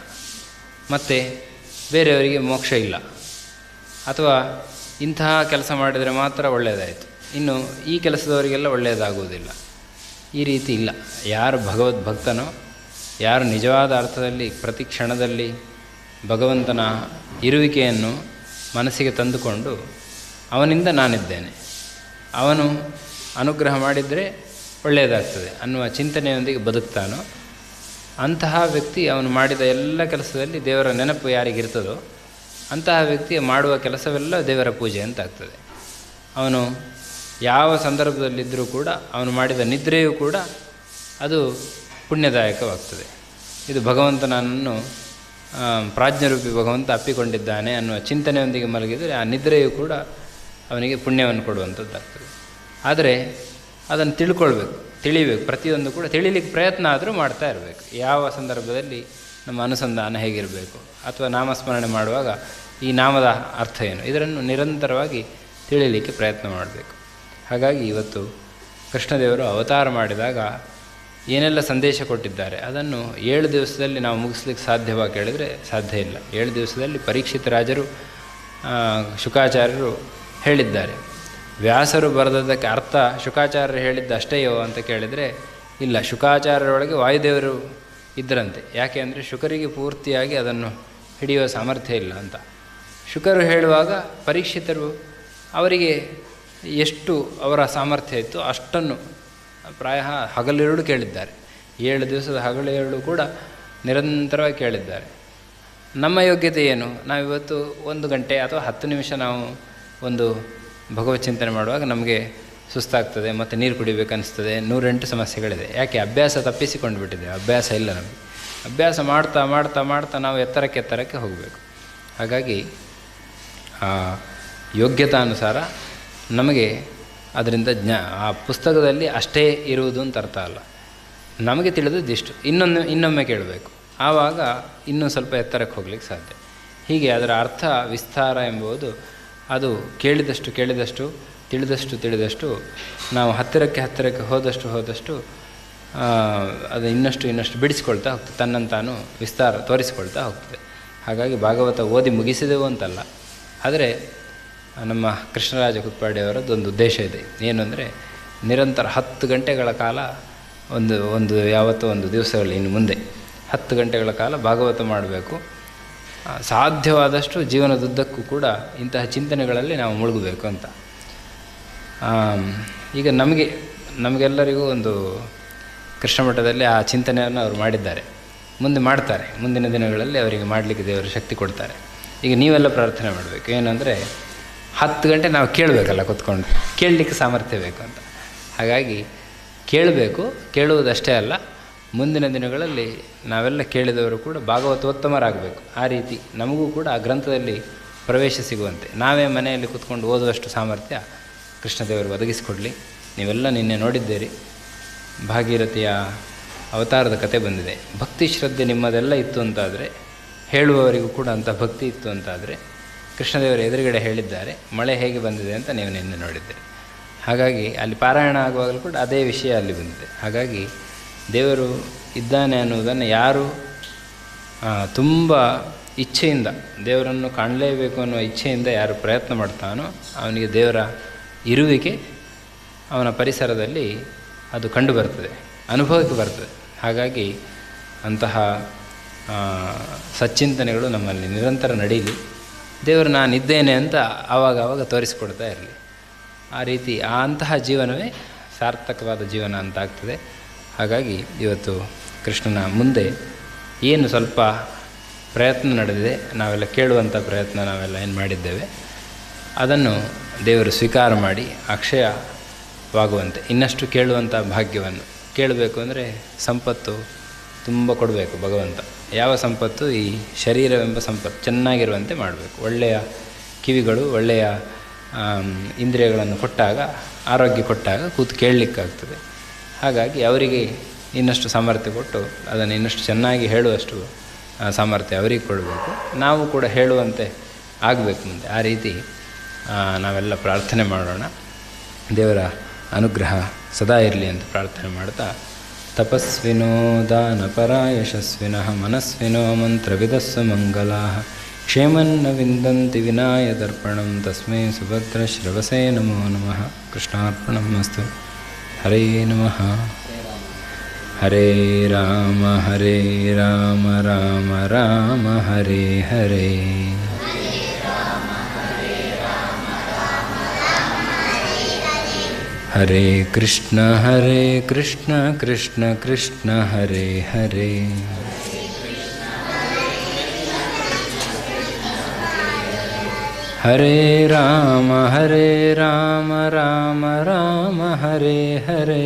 ಮತ್ತು ಬೇರೆಯವರಿಗೆ ಮೋಕ್ಷ ಇಲ್ಲ, ಅಥವಾ ಇಂತಹ ಕೆಲಸ ಮಾಡಿದರೆ ಮಾತ್ರ ಒಳ್ಳೆಯದಾಯಿತು, ಇನ್ನು ಈ ಕೆಲಸದವರಿಗೆಲ್ಲ ಒಳ್ಳೆಯದಾಗುವುದಿಲ್ಲ, ಈ ರೀತಿ ಇಲ್ಲ. ಯಾರು ಭಗವದ್ಭಕ್ತನೋ, ಯಾರು ನಿಜವಾದ ಅರ್ಥದಲ್ಲಿ ಪ್ರತಿ ಕ್ಷಣದಲ್ಲಿ ಭಗವಂತನ ಇರುವಿಕೆಯನ್ನು ಮನಸ್ಸಿಗೆ ತಂದುಕೊಂಡು ಅವನಿಂದ ನಾನಿದ್ದೇನೆ, ಅವನು ಅನುಗ್ರಹ ಮಾಡಿದರೆ ಒಳ್ಳೆಯದಾಗ್ತದೆ ಅನ್ನುವ ಚಿಂತನೆಯೊಂದಿಗೆ ಬದುಕ್ತಾನೋ ಅಂತಹ ವ್ಯಕ್ತಿ ಅವನು ಮಾಡಿದ ಎಲ್ಲ ಕೆಲಸದಲ್ಲಿ ದೇವರ ನೆನಪು ಯಾರಿಗಿರ್ತದೋ ಅಂತಹ ವ್ಯಕ್ತಿ ಮಾಡುವ ಕೆಲಸವೆಲ್ಲ ದೇವರ ಪೂಜೆ ಅಂತ ಆಗ್ತದೆ. ಅವನು ಯಾವ ಸಂದರ್ಭದಲ್ಲಿದ್ದರೂ ಕೂಡ ಅವನು ಮಾಡಿದ ನಿದ್ರೆಯೂ ಕೂಡ ಅದು ಪುಣ್ಯದಾಯಕವಾಗ್ತದೆ. ಇದು ಭಗವಂತನನ್ನು ಪ್ರಾಜ್ಞರೂಪಿ ಭಗವಂತ ಅಪ್ಪಿಕೊಂಡಿದ್ದಾನೆ ಅನ್ನುವ ಚಿಂತನೆಯೊಂದಿಗೆ ಮಲಗಿದರೆ ಆ ನಿದ್ರೆಯೂ ಕೂಡ ಅವನಿಗೆ ಪುಣ್ಯವನ್ನು ಕೊಡುವಂಥದ್ದಾಗ್ತದೆ. ಆದರೆ ಅದನ್ನು ತಿಳಿಬೇಕು, ಪ್ರತಿಯೊಂದು ಕೂಡ ತಿಳಿಲಿಕ್ಕೆ ಪ್ರಯತ್ನ ಆದರೂ ಮಾಡ್ತಾ ಇರಬೇಕು. ಯಾವ ಸಂದರ್ಭದಲ್ಲಿ ನಮ್ಮ ಅನುಸಂಧಾನ ಹೇಗಿರಬೇಕು, ಅಥವಾ ನಾಮಸ್ಮರಣೆ ಮಾಡುವಾಗ ಈ ನಾಮದ ಅರ್ಥ ಏನು, ಇದನ್ನು ನಿರಂತರವಾಗಿ ತಿಳಿಯಲಿಕ್ಕೆ ಪ್ರಯತ್ನ ಮಾಡಬೇಕು. ಹಾಗಾಗಿ ಇವತ್ತು ಕೃಷ್ಣದೇವರು ಅವತಾರ ಮಾಡಿದಾಗ ಏನೆಲ್ಲ ಸಂದೇಶ ಕೊಟ್ಟಿದ್ದಾರೆ ಅದನ್ನು 7 ದಿವಸದಲ್ಲಿ ನಾವು ಮುಗಿಸ್ಲಿಕ್ಕೆ ಸಾಧ್ಯವಾ ಕೇಳಿದರೆ ಸಾಧ್ಯ ಇಲ್ಲ. 7 ದಿವಸದಲ್ಲಿ ಪರೀಕ್ಷಿತ ರಾಜರು, ಶುಕಾಚಾರ್ಯರು ಹೇಳಿದ್ದಾರೆ. ವ್ಯಾಸರು ಬರೆದದ್ದಕ್ಕೆ ಅರ್ಥ ಶುಕಾಚಾರ್ಯರು ಹೇಳಿದ್ದು ಅಷ್ಟೇಯೋ ಅಂತ ಕೇಳಿದರೆ ಇಲ್ಲ, ಶುಕಾಚಾರ್ಯರೊಳಗೆ ವಾಯುದೇವರು ಇದ್ದರಂತೆ. ಯಾಕೆ ಅಂದರೆ ಶುಕರಿಗೆ ಪೂರ್ತಿಯಾಗಿ ಅದನ್ನು ಹಿಡಿಯುವ ಸಾಮರ್ಥ್ಯ ಇಲ್ಲ ಅಂತ. ಶುಕರು ಹೇಳುವಾಗ ಪರೀಕ್ಷಿತರು ಅವರಿಗೆ ಎಷ್ಟು ಅವರ ಸಾಮರ್ಥ್ಯ ಇತ್ತು ಅಷ್ಟನ್ನು ಪ್ರಾಯ ಹಗಲಿರುಳು ಕೇಳಿದ್ದಾರೆ. 7 ದಿವಸದ ಹಗಲಿರುಳು ಕೂಡ ನಿರಂತರವಾಗಿ ಕೇಳಿದ್ದಾರೆ. ನಮ್ಮ ಯೋಗ್ಯತೆ ಏನು? ನಾವಿವತ್ತು 1 ಗಂಟೆ ಅಥವಾ 10 ನಿಮಿಷ ನಾವು ಒಂದು ಭಗವತ್ ಚಿಂತನೆ ಮಾಡುವಾಗ ನಮಗೆ ಸುಸ್ತಾಗ್ತದೆ, ಮತ್ತು ನೀರು ಕುಡಿಬೇಕನ್ನಿಸ್ತದೆ, 108 ಸಮಸ್ಯೆಗಳಿದೆ. ಯಾಕೆ? ಅಭ್ಯಾಸ ತಪ್ಪಿಸಿಕೊಂಡು ಬಿಟ್ಟಿದ್ದೇವೆ, ಅಭ್ಯಾಸ ಇಲ್ಲ ನಮಗೆ. ಅಭ್ಯಾಸ ಮಾಡ್ತಾ ಮಾಡ್ತಾ ಮಾಡ್ತಾ ನಾವು ಎತ್ತರಕ್ಕೆ ಹೋಗಬೇಕು. ಹಾಗಾಗಿ ಆ ಯೋಗ್ಯತಾನುಸಾರ ನಮಗೆ ಅದರಿಂದ ಆ ಪುಸ್ತಕದಲ್ಲಿ ಅಷ್ಟೇ ಇರುವುದು ಅಂತ ಅರ್ಥ ಅಲ್ಲ. ನಮಗೆ ತಿಳಿದದ್ದಿಷ್ಟು ಇನ್ನೊಮ್ಮೆ ಕೇಳಬೇಕು, ಆವಾಗ ಇನ್ನೂ ಸ್ವಲ್ಪ ಎತ್ತರಕ್ಕೆ ಹೋಗ್ಲಿಕ್ಕೆ ಸಾಧ್ಯ. ಹೀಗೆ ಅದರ ಅರ್ಥ ವಿಸ್ತಾರ ಎಂಬುದು ಅದು ಕೇಳಿದಷ್ಟು ತಿಳಿದಷ್ಟು ನಾವು ಹತ್ತಿರಕ್ಕೆ ಹೋದಷ್ಟು ಅದು ಇನ್ನಷ್ಟು ಬಿಡಿಸ್ಕೊಳ್ತಾ ಹೋಗ್ತದೆ, ತನ್ನಂತಾನು ವಿಸ್ತಾರ ತೋರಿಸಿಕೊಳ್ತಾ ಹೋಗ್ತದೆ. ಹಾಗಾಗಿ ಭಾಗವತ ಓದಿ ಮುಗಿಸಿದೆವು ಅಂತಲ್ಲ, ಆದರೆ ನಮ್ಮ ಕೃಷ್ಣರಾಜ ಕುತ್ಪಾಡಿಯವರದ್ದು ಒಂದು ಉದ್ದೇಶ ಇದೆ. ಏನು ಅಂದರೆ ನಿರಂತರ 10 ಗಂಟೆಗಳ ಕಾಲ ಯಾವತ್ತೋ ಒಂದು ದಿವಸಗಳಲ್ಲಿ ಇನ್ನು ಮುಂದೆ 10 ಗಂಟೆಗಳ ಕಾಲ ಭಾಗವತ ಮಾಡಬೇಕು. ಸಾಧ್ಯವಾದಷ್ಟು ಜೀವನದುದ್ದಕ್ಕೂ ಕೂಡ ಇಂತಹ ಚಿಂತನೆಗಳಲ್ಲಿ ನಾವು ಮುಳುಗಬೇಕು ಅಂತ. ಈಗ ನಮಗೆಲ್ಲರಿಗೂ ಒಂದು ಕೃಷ್ಣ ಮಠದಲ್ಲಿ ಆ ಚಿಂತನೆಯನ್ನು ಅವರು ಮಾಡಿದ್ದಾರೆ, ಮುಂದೆ ಮಾಡ್ತಾರೆ. ಮುಂದಿನ ದಿನಗಳಲ್ಲಿ ಅವರಿಗೆ ಮಾಡಲಿಕ್ಕೆ ದೇವರು ಶಕ್ತಿ ಕೊಡ್ತಾರೆ. ಈಗ ನೀವೆಲ್ಲ ಪ್ರಾರ್ಥನೆ ಮಾಡಬೇಕು. ಏನಂದರೆ 10 ಗಂಟೆ ನಾವು ಕೇಳಬೇಕಲ್ಲ, ಕೂತ್ಕೊಂಡು ಕೇಳಲಿಕ್ಕೆ ಸಾಮರ್ಥ್ಯ ಬೇಕು ಅಂತ. ಹಾಗಾಗಿ ಕೇಳುವುದಷ್ಟೇ ಅಲ್ಲ, ಮುಂದಿನ ದಿನಗಳಲ್ಲಿ ನಾವೆಲ್ಲ ಕೇಳಿದವರು ಕೂಡ ಭಾಗವತೋತ್ತಮರಾಗಬೇಕು. ಆ ರೀತಿ ನಮಗೂ ಕೂಡ ಆ ಗ್ರಂಥದಲ್ಲಿ ಪ್ರವೇಶ ಸಿಗುವಂತೆ ನಾವೇ ಮನೆಯಲ್ಲಿ ಕೂತ್ಕೊಂಡು ಓದುವಷ್ಟು ಸಾಮರ್ಥ್ಯ ಕೃಷ್ಣದೇವರು ಒದಗಿಸಿಕೊಡಲಿ. ನೀವೆಲ್ಲ ನಿನ್ನೆ ನೋಡಿದ್ದೀರಿ, ಭಾಗೀರಥಿಯ ಅವತಾರದ ಕತೆ ಬಂದಿದೆ. ಭಕ್ತಿ ಶ್ರದ್ಧೆ ನಿಮ್ಮದೆಲ್ಲ ಇತ್ತು ಅಂತಾದರೆ, ಹೇಳುವವರಿಗೂ ಕೂಡ ಅಂಥ ಭಕ್ತಿ ಇತ್ತು ಅಂತಾದರೆ ಕೃಷ್ಣದೇವರು ಎದುರುಗಡೆ ಹೇಳಿದ್ದಾರೆ, ಮಳೆ ಹೇಗೆ ಬಂದಿದೆ ಅಂತ ನೀವು ನಿನ್ನೆ ನೋಡಿದ್ದೀರಿ. ಹಾಗಾಗಿ ಅಲ್ಲಿ ಪಾರಾಯಣ ಆಗುವಾಗಲೂ ಕೂಡ ಅದೇ ವಿಷಯ ಅಲ್ಲಿ ಬಂದಿದೆ. ಹಾಗಾಗಿ ದೇವರು ಇದ್ದಾನೆ ಅನ್ನುವುದನ್ನು ಯಾರು ತುಂಬ ಇಚ್ಛೆಯಿಂದ, ದೇವರನ್ನು ಕಾಣಲೇಬೇಕು ಅನ್ನುವ ಇಚ್ಛೆಯಿಂದ ಯಾರು ಪ್ರಯತ್ನ ಮಾಡ್ತಾನೋ ಅವನಿಗೆ ದೇವರ ಇರುವಿಕೆ ಅವನ ಪರಿಸರದಲ್ಲಿ ಅದು ಕಂಡು ಬರ್ತದೆ, ಅನುಭವಕ್ಕೆ ಬರ್ತದೆ. ಹಾಗಾಗಿ ಅಂತಹ ಸಚ್ಚಿಂತನೆಗಳು ನಮ್ಮಲ್ಲಿ ನಿರಂತರ ನಡೀಲಿ. ದೇವರು ನಾನಿದ್ದೇನೆ ಅಂತ ಆವಾಗ ತೋರಿಸಿಕೊಡ್ತಾ ಇರಲಿ. ಆ ರೀತಿ ಅಂತಹ ಜೀವನವೇ ಸಾರ್ಥಕವಾದ ಜೀವನ ಅಂತ ಆಗ್ತದೆ. ಹಾಗಾಗಿ ಇವತ್ತು ಕೃಷ್ಣನ ಮುಂದೆ ಏನು ಸ್ವಲ್ಪ ಪ್ರಯತ್ನ ನಡೆದಿದೆ, ನಾವೆಲ್ಲ ಕೇಳುವಂಥ ಪ್ರಯತ್ನ ನಾವೆಲ್ಲ ಏನು ಮಾಡಿದ್ದೇವೆ, ಅದನ್ನು ದೇವರು ಸ್ವೀಕಾರ ಮಾಡಿ ಅಕ್ಷಯವಾಗುವಂತೆ ಇನ್ನಷ್ಟು ಕೇಳುವಂಥ ಭಾಗ್ಯವನ್ನು ಕೇಳಬೇಕು. ಅಂದರೆ ಸಂಪತ್ತು ತುಂಬ ಕೊಡಬೇಕು ಭಗವಂತ. ಯಾವ ಸಂಪತ್ತು? ಈ ಶರೀರವೆಂಬ ಸಂಪತ್ತು ಚೆನ್ನಾಗಿರುವಂತೆ ಮಾಡಬೇಕು. ಒಳ್ಳೆಯ ಕಿವಿಗಳು, ಒಳ್ಳೆಯ ಇಂದ್ರಿಯಗಳನ್ನು ಕೊಟ್ಟಾಗ, ಆರೋಗ್ಯ ಕೊಟ್ಟಾಗ ಕೂತು ಕೇಳಲಿಕ್ಕಾಗ್ತದೆ. ಹಾಗಾಗಿ ಅವರಿಗೆ ಇನ್ನಷ್ಟು ಸಾಮರ್ಥ್ಯ ಕೊಟ್ಟು ಅದನ್ನು ಇನ್ನಷ್ಟು ಚೆನ್ನಾಗಿ ಹೇಳುವಷ್ಟು ಸಾಮರ್ಥ್ಯ ಅವರಿಗೆ ಕೊಡಬೇಕು. ನಾವು ಕೂಡ ಹೇಳುವಂತೆ ಆಗಬೇಕು ಮುಂದೆ. ಆ ರೀತಿ ನಾವೆಲ್ಲ ಪ್ರಾರ್ಥನೆ ಮಾಡೋಣ. ದೇವರ ಅನುಗ್ರಹ ಸದಾ ಇರಲಿ ಅಂತ ಪ್ರಾರ್ಥನೆ ಮಾಡ್ತಾ, ತಪಸ್ವಿನೋ ದಾನಪರ ಯಶಸ್ವಿನಃ ಮನಸ್ವಿನೋ ಮಂತ್ರವಿದಸ್ಸು ಮಂಗಲಾಃ ಕ್ಷೇಮನ್ನ ವಿಂದಂತಿ ವಿನಾಯ ದರ್ಪಣಂ ತಸ್ಮೈ ಸುಭದ್ರಶ್ರವಸೇ ನಮೋ ನಮಃ. ಕೃಷ್ಣಾರ್ಪಣಮಸ್ತು. ಹರೇ ನಮಃ. ಹರೇ ರಾಮ ರಾಮ ರಾಮ ಹರೇ ಹರೇ. ಹರೇ ಕೃಷ್ಣ ಕೃಷ್ಣ ಕೃಷ್ಣ ಹರೇ ಹರೇ. ಹರೇ ರಾಮ ರಾಮ ರಾಮ ಹರೇ ಹರೇ.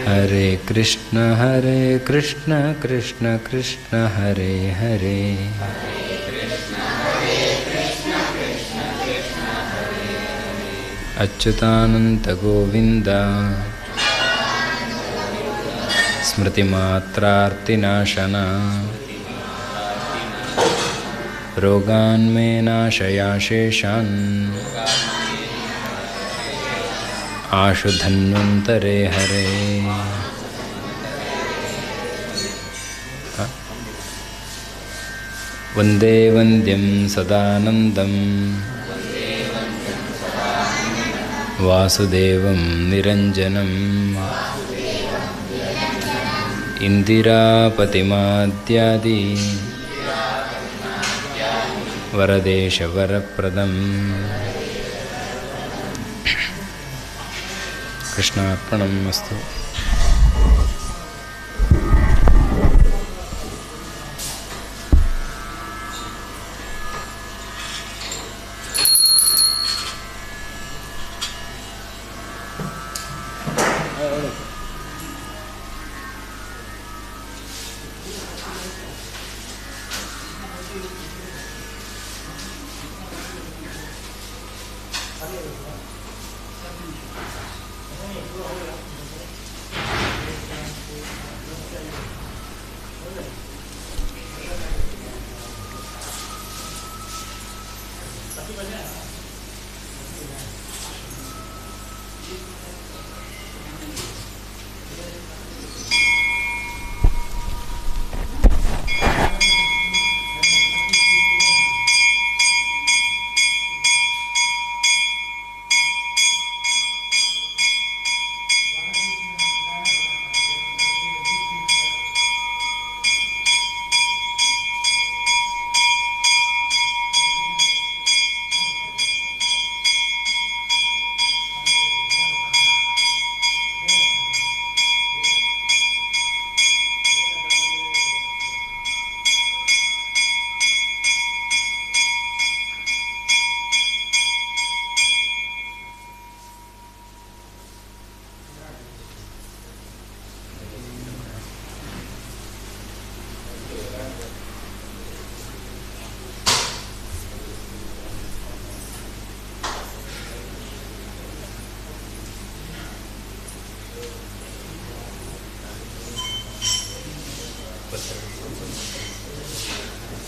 ಹರೇ ಕೃಷ್ಣ ಕೃಷ್ಣ ಕೃಷ್ಣ ಹರೇ ಹರೇ. ಅಚ್ಯುತಾನಂತ ಗೋವಿಂದ ಸ್ಮೃತಿಮಾತ್ರಾರ್ತಿನಾಶನ ರೋಗಾನ್ಮೇ ನಾಶಯಾಶೇಷಾನ್ ಆಶು ಧನ್ವಂತರೇ ಹರೇ. ವಂದೇ ವಂದ್ಯಂ ಸದಾನಂದಂ ವಾಸುದೇವಂ ನಿರಂಜನಂ ಇಂದಿರಾಪತಿಮಾದ್ಯಾದಿ ವರದೇಶವರಪ್ರದಂ. ಕೃಷ್ಣಾರ್ಪಣಮಸ್ತು. Tapi banyak